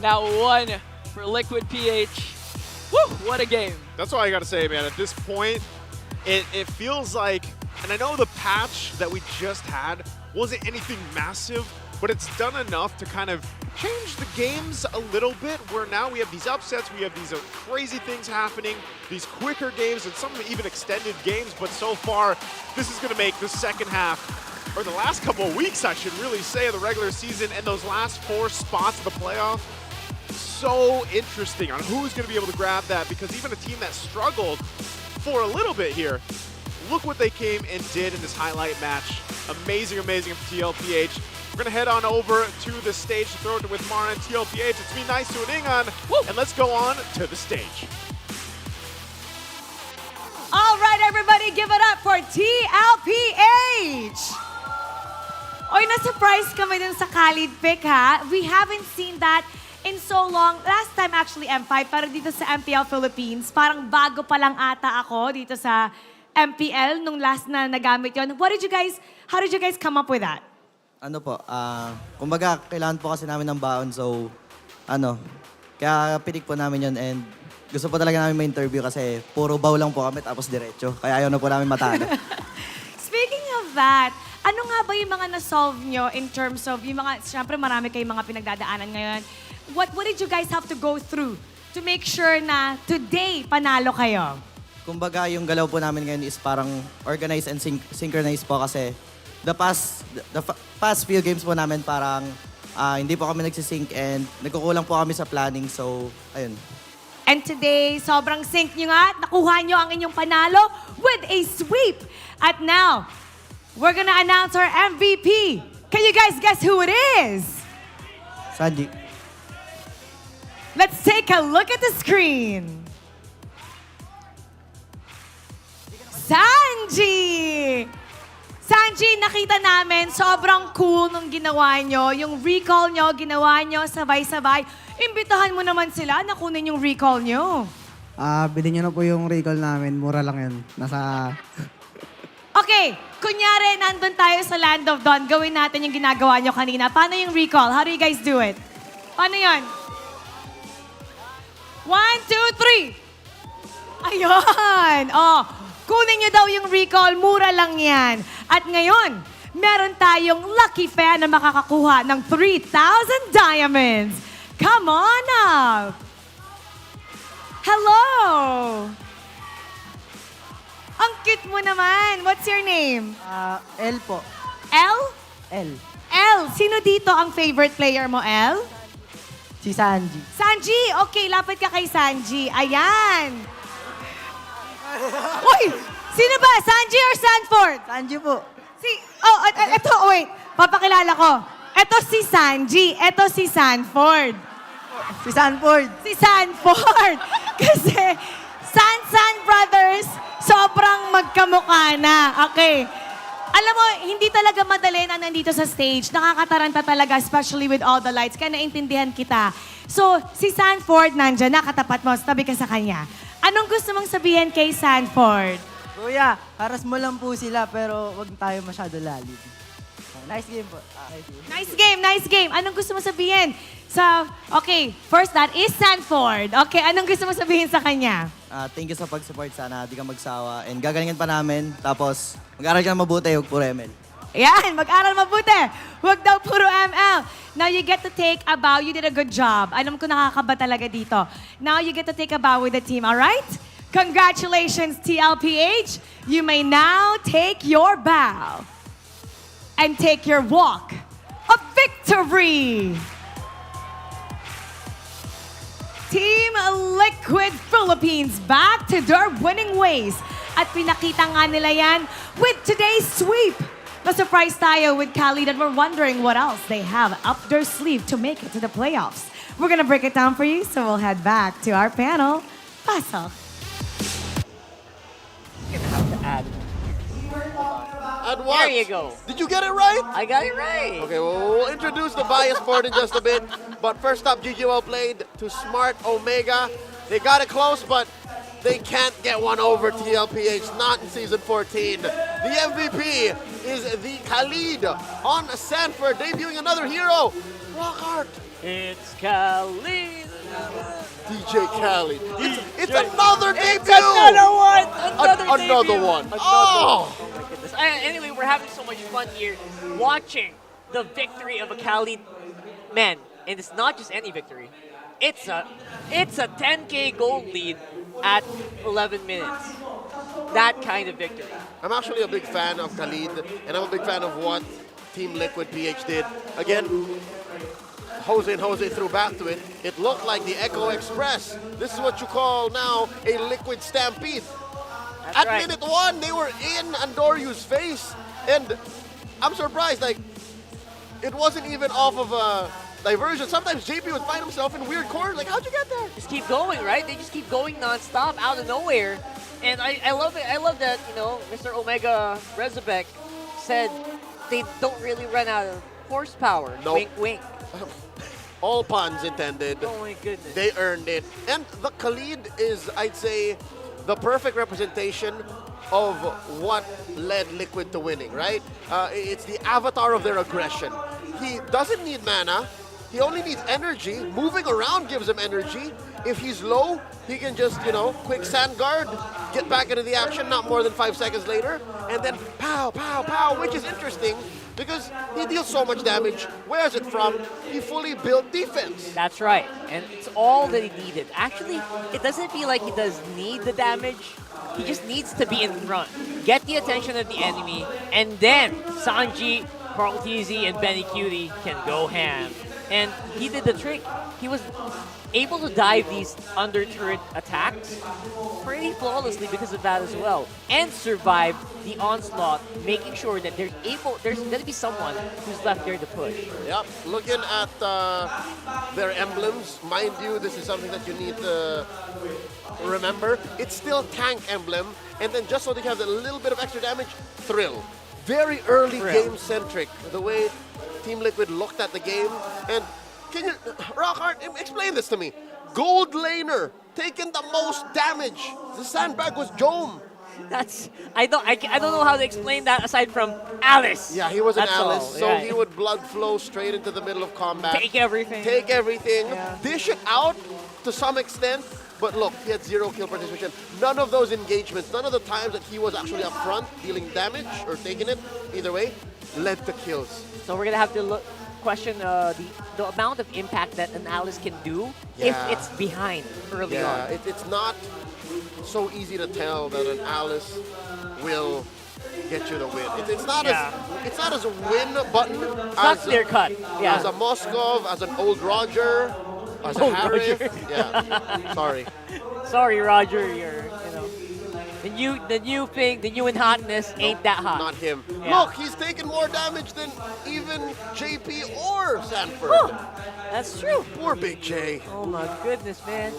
now 1 for Liquid PH. Woo, what a game. That's all I gotta say, man. At this point, it feels like, and I know the patch that we just had wasn't anything massive, but it's done enough to kind of change the games a little bit, where now we have these upsets, we have these crazy things happening, these quicker games, and some even extended games. But so far, this is going to make the second half, or the last couple of weeks, I should really say, of the regular season, and those last 4 spots of the playoff, so interesting on who's going to be able to grab that, because even a team that struggled for a little bit here, look what they came and did in this highlight match. Amazing, amazing for TLPH. We're going to head on over to the stage to throw it with Mara and TLPH. It's me, Nice to an Ingon, and let's go on to the stage. All right, everybody, give it up for TLPH! Oy, na-surprise kami dun sa Khalid pick, ha? We haven't seen that in so long. Last time, actually, M5, pero dito sa MPL Philippines, parang bago pa lang ata ako dito sa MPL nung last na nagamit yon. How did you guys come up with that? Ano po, kumbaga, kailangan po kasi namin ng baon, so, kaya pinik po namin yun, and gusto po talaga namin ma-interview kasi puro baw lang po kami tapos diretso, kaya ayaw na po namin matalo. Speaking of that, ano nga ba yung mga na-solve nyo in terms of, yung mga, syempre marami kayong mga pinagdadaanan ngayon. What did you guys have to go through to make sure na today panalo kayo? Kumbaga, yung galaw po namin ngayon is parang organized and synchronized po kasi the past few games po namin parang hindi po kami nagsisync and nagkukulang po kami sa planning. So, ayun. And today, sobrang sync nyo nga at nakuha nyo ang inyong panalo with a sweep. At now, we're gonna announce our MVP. Can you guys guess who it is? Sanji. Let's take a look at the screen. Sanji! Sanji, nakita namin, sobrang cool nung ginawa nyo. Yung recall nyo, ginawa nyo, sabay-sabay. Imbitahan mo naman sila na kunin yung recall nyo. Bilhin nyo na po yung recall namin. Mura lang yun. Nasa... Okay, kunyari, nandun tayo sa Land of Dawn. Gawin natin yung ginagawa nyo kanina. Paano yung recall? How do you guys do it? Paano yun? 1, 2, 3. Ayun! Oh, kunin nyo daw yung recall. Mura lang yan. At ngayon, meron tayong lucky fan na makakakuha ng 3,000 diamonds. Come on up! Hello! Ang cute mo naman. What's your name? L po. L? L. L. Sino dito ang favorite player mo, L? Si Sanji. Sanji! Okay, lapit ka kay Sanji. Ayan! Uy! Sino ba? Sanji or Sanford? Sanji po. Eto, wait. Papakilala ko. Eto si Sanji. Eto si Sanford. Si Sanford. Si Sanford. Kasi San Brothers, sobrang magkamukha na. Okay. Alam mo, hindi talaga madali na nandito sa stage. Nakakataranta talaga, especially with all the lights. Kaya naintindihan kita. So, si Sanford nandyan, nakatapat mo, tabi ka sa kanya. Anong gusto mong sabihin kay Sanford? Kuya, haras mo lang po sila pero wag tayo masyado lalim. Nice game po. Nice game, nice game. Anong gusto mo sabihin? Okay, first that is Sanford. Okay, anong gusto mo sabihin sa kanya? Thank you sa pag-support. Sana di ka magsawa. And gagalingan pa namin. Tapos, mag-aral ka na mabuti. Huwag puro ML. Yan, mag-aral mabuti. Huwag daw puro ML. Now you get to take a bow. You did a good job. Alam ko nakakaba talaga dito. Now you get to take a bow with the team, all right? Congratulations, TLPH. You may now take your bow and take your walk of victory. Team Liquid Philippines back to their winning ways. At pinakita nga nila yan with today's sweep. Na-surprise tayo with Khalid and we're wondering what else they have up their sleeve to make it to the playoffs. We're gonna break it down for you, so we'll head back to our panel. Pasok. Add what? There you go. Did you get it right? I got it right. Okay, well, we'll introduce the bias board in just a bit. But first up, GG well played to Smart Omega. They got it close, but they can't get one over TLPH, not in Season 14. The MVP is the Khalid on Sanford, debuting another hero, Rockhart. It's Khalid. DJ Khalid. It's another debut. It's another one. Another one. Oh my goodness. Anyway, we're having so much fun here watching the victory of a Khalid. Man, and it's not just any victory. It's a 10K gold lead at 11 minutes. That kind of victory. I'm actually a big fan of Khalid, and I'm a big fan of what Team Liquid PH did. Again, Jose and Jose threw back to it. It looked like the Echo Express. This is what you call now a liquid stampede. That's At right. minute 1, they were in Andoryu's face. And I'm surprised, like, it wasn't even off of a diversion. Sometimes JP would find himself in weird corners. Like, how'd you get there? Just keep going, right? They just keep going nonstop out of nowhere. And I love it. I love that, you know, Mr. Omega Rezabek said they don't really run out of horsepower. Nope. Wink, wink. All puns intended. Oh my goodness. They earned it. And the Khalid is, I'd say, the perfect representation of what led Liquid to winning, right? It's the avatar of their aggression. He doesn't need mana. He only needs energy. Moving around gives him energy. If he's low, he can just, you know, quick sand guard, get back into the action not more than 5 seconds later, and then pow, pow, pow, which is interesting because he deals so much damage. Where is it from? He fully built defense. That's right. And it's all that he needed. Actually, it doesn't feel like he does need the damage. He just needs to be in front, get the attention of the enemy, and then Sanji Carl Teasy and Benny Cutie can go ham. And he did the trick. He was able to dive these under turret attacks pretty flawlessly because of that as well. And survive the onslaught, making sure that there's going to be someone who's left there to push. Yep, looking at their emblems, mind you, this is something that you need to remember. It's still tank emblem, and then just so they have a little bit of extra damage, Thrill. Very early game-centric, the way Team Liquid looked at the game. And can you, Rockhart, explain this to me. Gold laner, taking the most damage. The sandbag was Jome. I don't know how to explain that aside from Alice. Yeah, he was an That's Alice, all, so yeah. he would blood flow straight into the middle of combat. Take everything. Take everything. Yeah. Dish it out to some extent. But look, he had 0 kill participation. None of those engagements, none of the times that he was actually up front dealing damage or taking it, either way, led to kills. So we're going to have to question the amount of impact that an Alice can do if it's behind early on. It's not so easy to tell that an Alice will get you the win. It's not as a win button Not clear cut. Yeah. as a Moskov, as an old Roger, as a Harif. Yeah, sorry. Sorry, Roger. The new in hotness ain't that hot. Not him. Yeah. Look, he's taken more damage than even JP or Sanford. That's true. Poor Big J. Oh my goodness, man.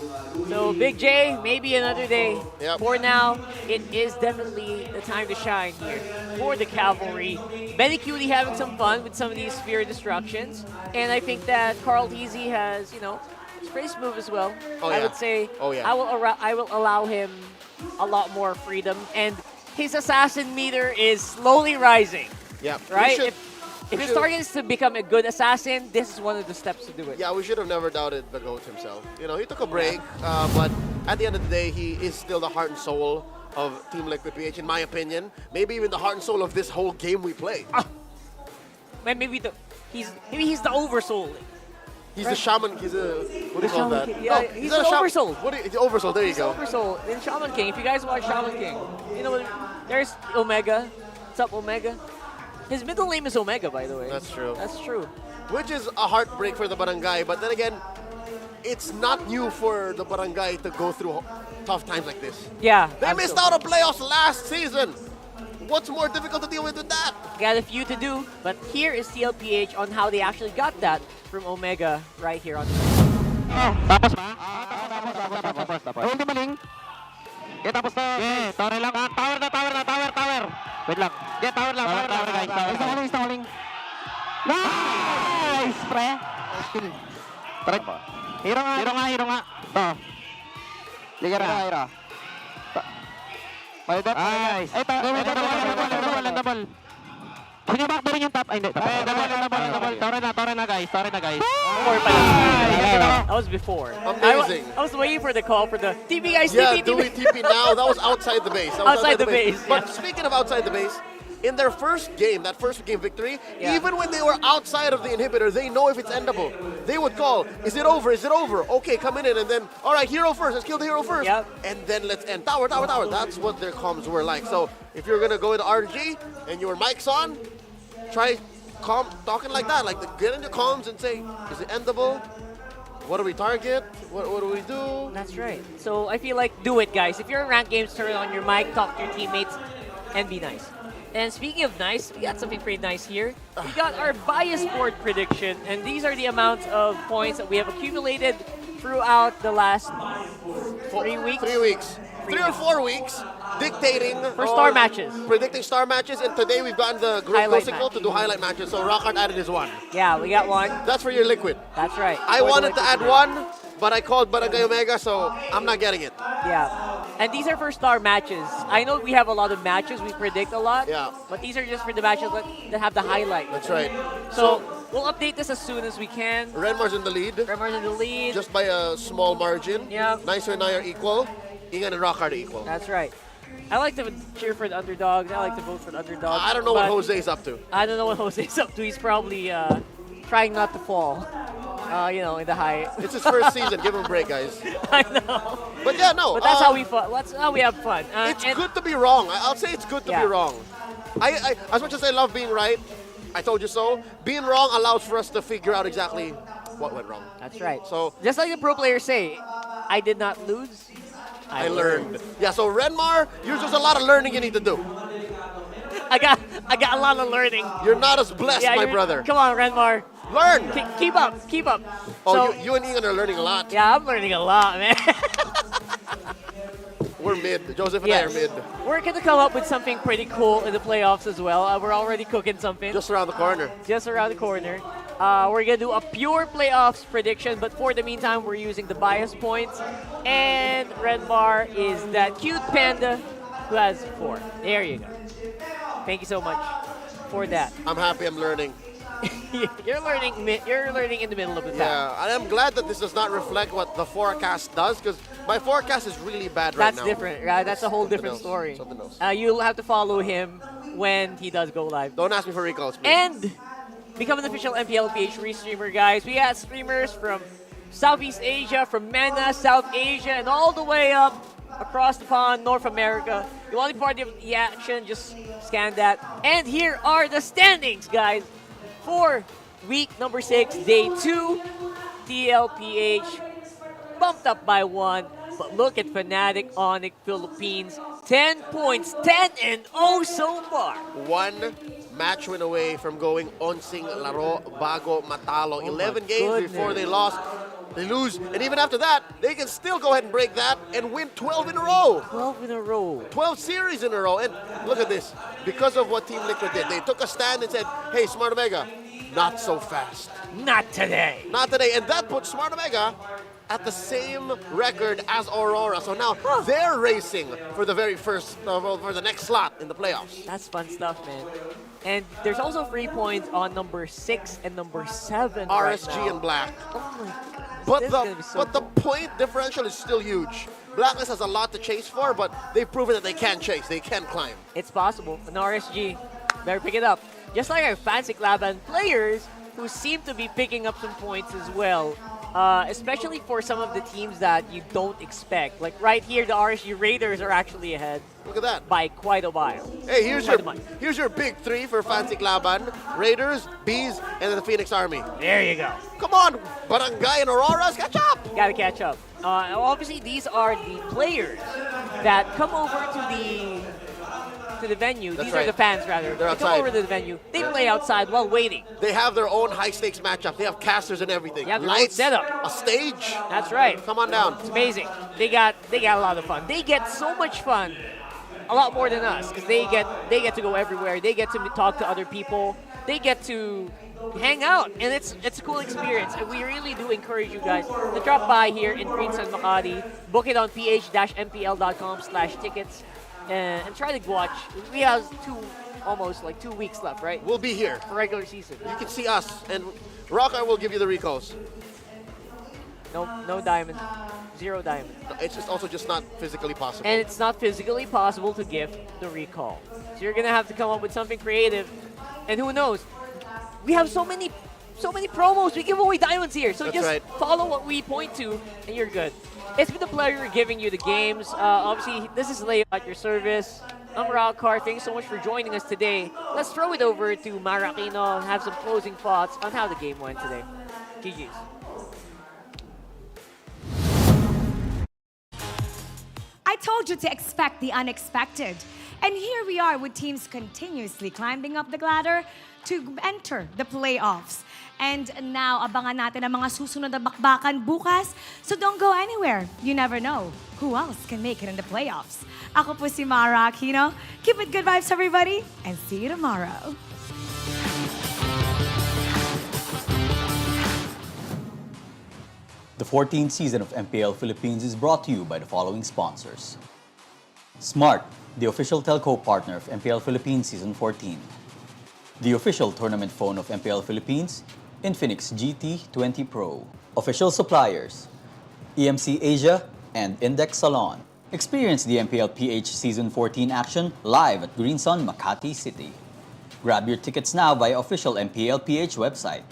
So Big J, maybe another day. Yep. For now, it is definitely the time to shine here for the Cavalry. Benny Cutie having some fun with some of these Sphere Destructions. And I think that Carl Teasy has, it's pretty smooth as well. Oh, I yeah. would say Oh, yeah. I will allow him a lot more freedom. And his assassin meter is slowly rising. Yeah. Right? If his target is to become a good assassin, this is one of the steps to do it. Yeah, we should have never doubted the GOAT himself. He took a break, but at the end of the day, he is still the heart and soul of Team Liquid PH, in my opinion. Maybe even the heart and soul of this whole game we play. Maybe he's the oversoul. He's the shaman. He's a what do you call that? Yeah, No, he's not the a shaman. oversoul. He's oversoul. There you He's go. Oversoul in Shaman King. If you guys watch Shaman King, there's Omega. What's up, Omega? His middle name is Omega, by the way. That's true. That's true. Which is a heartbreak for the barangay, but then again, it's not new for the barangay to go through tough times like this. Yeah. They missed out on playoffs last season. What's more difficult to deal with than that? Got a few to do, but here is TLPH on how they actually got that from Omega right here on the Tapos ba? Tapos. Hold the maling. Tapos na. Tower lang. Tower. Wait lang. Tower lang, guys. Installing. Nice, pre. Hero nga. To. Liga na. Hero. Nice. Ito. Double. Sino backdoorin yung top? Ay, hindi. Tower na, guys. Before pa lang. That was before. Amazing. I was waiting for the call for the TP guys. Yeah, TP. do we TP now? That was outside the base. Outside the base, But yeah. speaking of outside the base, in their first game, that first game victory, even when they were outside of the inhibitor, they know if it's endable. They would call, is it over? Okay, come in and then, all right, hero first. Let's kill the hero first. Yep. And then let's end. Tower. That's what their comms were like. So if you're going to go into RG and your mic's on, try talking like that. Like, get into comms and say, is it endable? What do we target? What do we do? That's right. So I feel like do it, guys. If you're in ranked games, turn on your mic, talk to your teammates, and be nice. And speaking of nice, we got something pretty nice here. We got our bias board prediction, and these are the amounts of points that we have accumulated throughout the last 3 weeks. 3 weeks. 3 or 4 weeks dictating For star matches. Predicting star matches, and today we've gotten the group Highlight go signal match. to do highlight matches, so Rockhart added his one. Yeah, we got one. That's for your liquid. That's right. I For the wanted to liquid add group. one, but I called Barangay Omega, so I'm not getting it. Yeah. And these are for star matches. I know we have a lot of matches, we predict a lot. Yeah. But these are just for the matches that have the highlight. That's right. So we'll update this as soon as we can. Renmar's in the lead. Just by a small margin. Yeah. Nicer and I are equal. Ingan and Rockhart are equal. That's right. I like to cheer for the underdogs. I like to vote for the underdogs. I don't know what but Jose's up to. I don't know what Jose's up to. He's probably trying not to fall. In the high. It's his first season. Give him a break, guys. I know. But yeah, no. But that's how we fun. That's how we have fun. It's good to be wrong. I'll say it's good to be wrong. I as much as I love being right, I told you so. Being wrong allows for us to figure out exactly what went wrong. That's right. So just like the pro players say, I did not lose. I learned. Yeah, so Renmar, there's a lot of learning you need to do. I got a lot of learning. You're not as blessed, my brother. Come on, Renmar. Learn. Keep up. Keep up. Oh, So, you and Ian are learning a lot. yeah, I'm learning a lot, man. We're mid. Joseph and I are mid. We're going to come up with something pretty cool in the playoffs as well. We're already cooking something. Just around the corner. Just around the corner. We're going to do a pure playoffs prediction, but for the meantime, we're using the bias points. And Renmar is that cute panda who has 4. There you go. Thank you so much for that. I'm happy I'm learning. You're learning in the middle of the pack. Yeah, and I'm glad that this does not reflect what the forecast does, because my forecast is really bad right now. That's different, right? That's a whole different story. Something else. You'll have to follow him when he does go live. Don't ask me for recalls, please. And become an official MPLPH restreamer, guys. We got streamers from Southeast Asia, from MENA, South Asia, and all the way up across the pond, North America. You want to be part of the action, just scan that. And here are the standings, guys. For week number 6, day 2, TLPH bumped up by 1. But look at Fnatic Onic Philippines, 10 points, 10-0 so far. 1 match win away from going onsing laro bago matalo. 11 games before they lost. They lose, and even after that, they can still go ahead and break that and win 12 in a row. 12 in a row. 12 series in a row. And look at this. Because of what Team Liquid did, they took a stand and said, hey, Smart Omega, not so fast. Not today. Not today. And that puts Smart Omega at the same record as Aurora. So now they're racing for the very first, for the next slot in the playoffs. That's fun stuff, man. And there's also free points on number 6 and number 7. RSG right now. and Black. Oh my God. But the point differential is still huge. Blacklist has a lot to chase for, but they've proven that they can chase, they can climb. It's possible. An RSG, better pick it up. Just like our Fnatic Laban players who seem to be picking up some points as well. Especially for some of the teams that you don't expect. Like right here, the RSG Raiders are actually ahead. Look at that. By quite a while. Hey, here's your big 3 for Fnatic Laban. Raiders, Bees, and the Phoenix Army. There you go. Come on, Barangay and Auroras, catch up! Gotta catch up. Obviously, these are the players that come over to the venue. That's These right. are the fans, rather. They're They come outside. over to the venue. They play outside while waiting. They have their own high-stakes matchup. They have casters and everything. They have their own Lights, setup. a stage. That's right. Come on down. It's amazing. They got a lot of fun. They get so much fun, a lot more than us, because they get to go everywhere. They get to talk to other people. They get to hang out, and it's a cool experience. And we really do encourage you guys to drop by here in Greensun, Makati. Book it on ph-mpl.com/tickets. And try to watch. We have almost 2 weeks left, right? We'll be here. For regular season. You can see us, and Rocker will give you the recalls. No diamond. 0 diamond. It's just not physically possible. And it's not physically possible to gift the recall. So you're going to have to come up with something creative. And who knows? We have so many promos. We give away diamonds here. So That's just right. follow what we point to, and you're good. It's been a pleasure giving you the games. Obviously, this is Leo at your service. I'm Rockcar. Thanks so much for joining us today. Let's throw it over to Marakino and have some closing thoughts on how the game went today. GG's. I told you to expect the unexpected. And here we are with teams continuously climbing up the ladder to enter the playoffs. And now, abangan natin ang mga susunod na bakbakan bukas. So don't go anywhere. You never know who else can make it in the playoffs. Ako po si Mara Aquino. Keep it good vibes, everybody, and see you tomorrow. The 14th season of MPL Philippines is brought to you by the following sponsors. Smart, the official telco partner of MPL Philippines Season 14. The official tournament phone of MPL Philippines, Infinix GT20 Pro. Official suppliers, EMC Asia and Index Salon. Experience the MPLPH Season 14 action live at Greensun, Makati City. Grab your tickets now via official MPLPH website.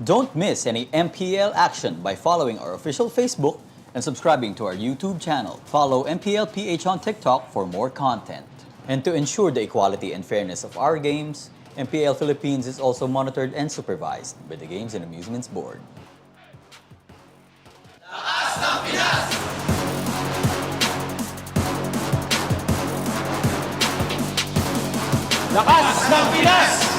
Don't miss any MPL action by following our official Facebook and subscribing to our YouTube channel. Follow MPLPH on TikTok for more content. And to ensure the equality and fairness of our games, MPL Philippines is also monitored and supervised by the Games and Amusements Board. Lakas ng Pinas!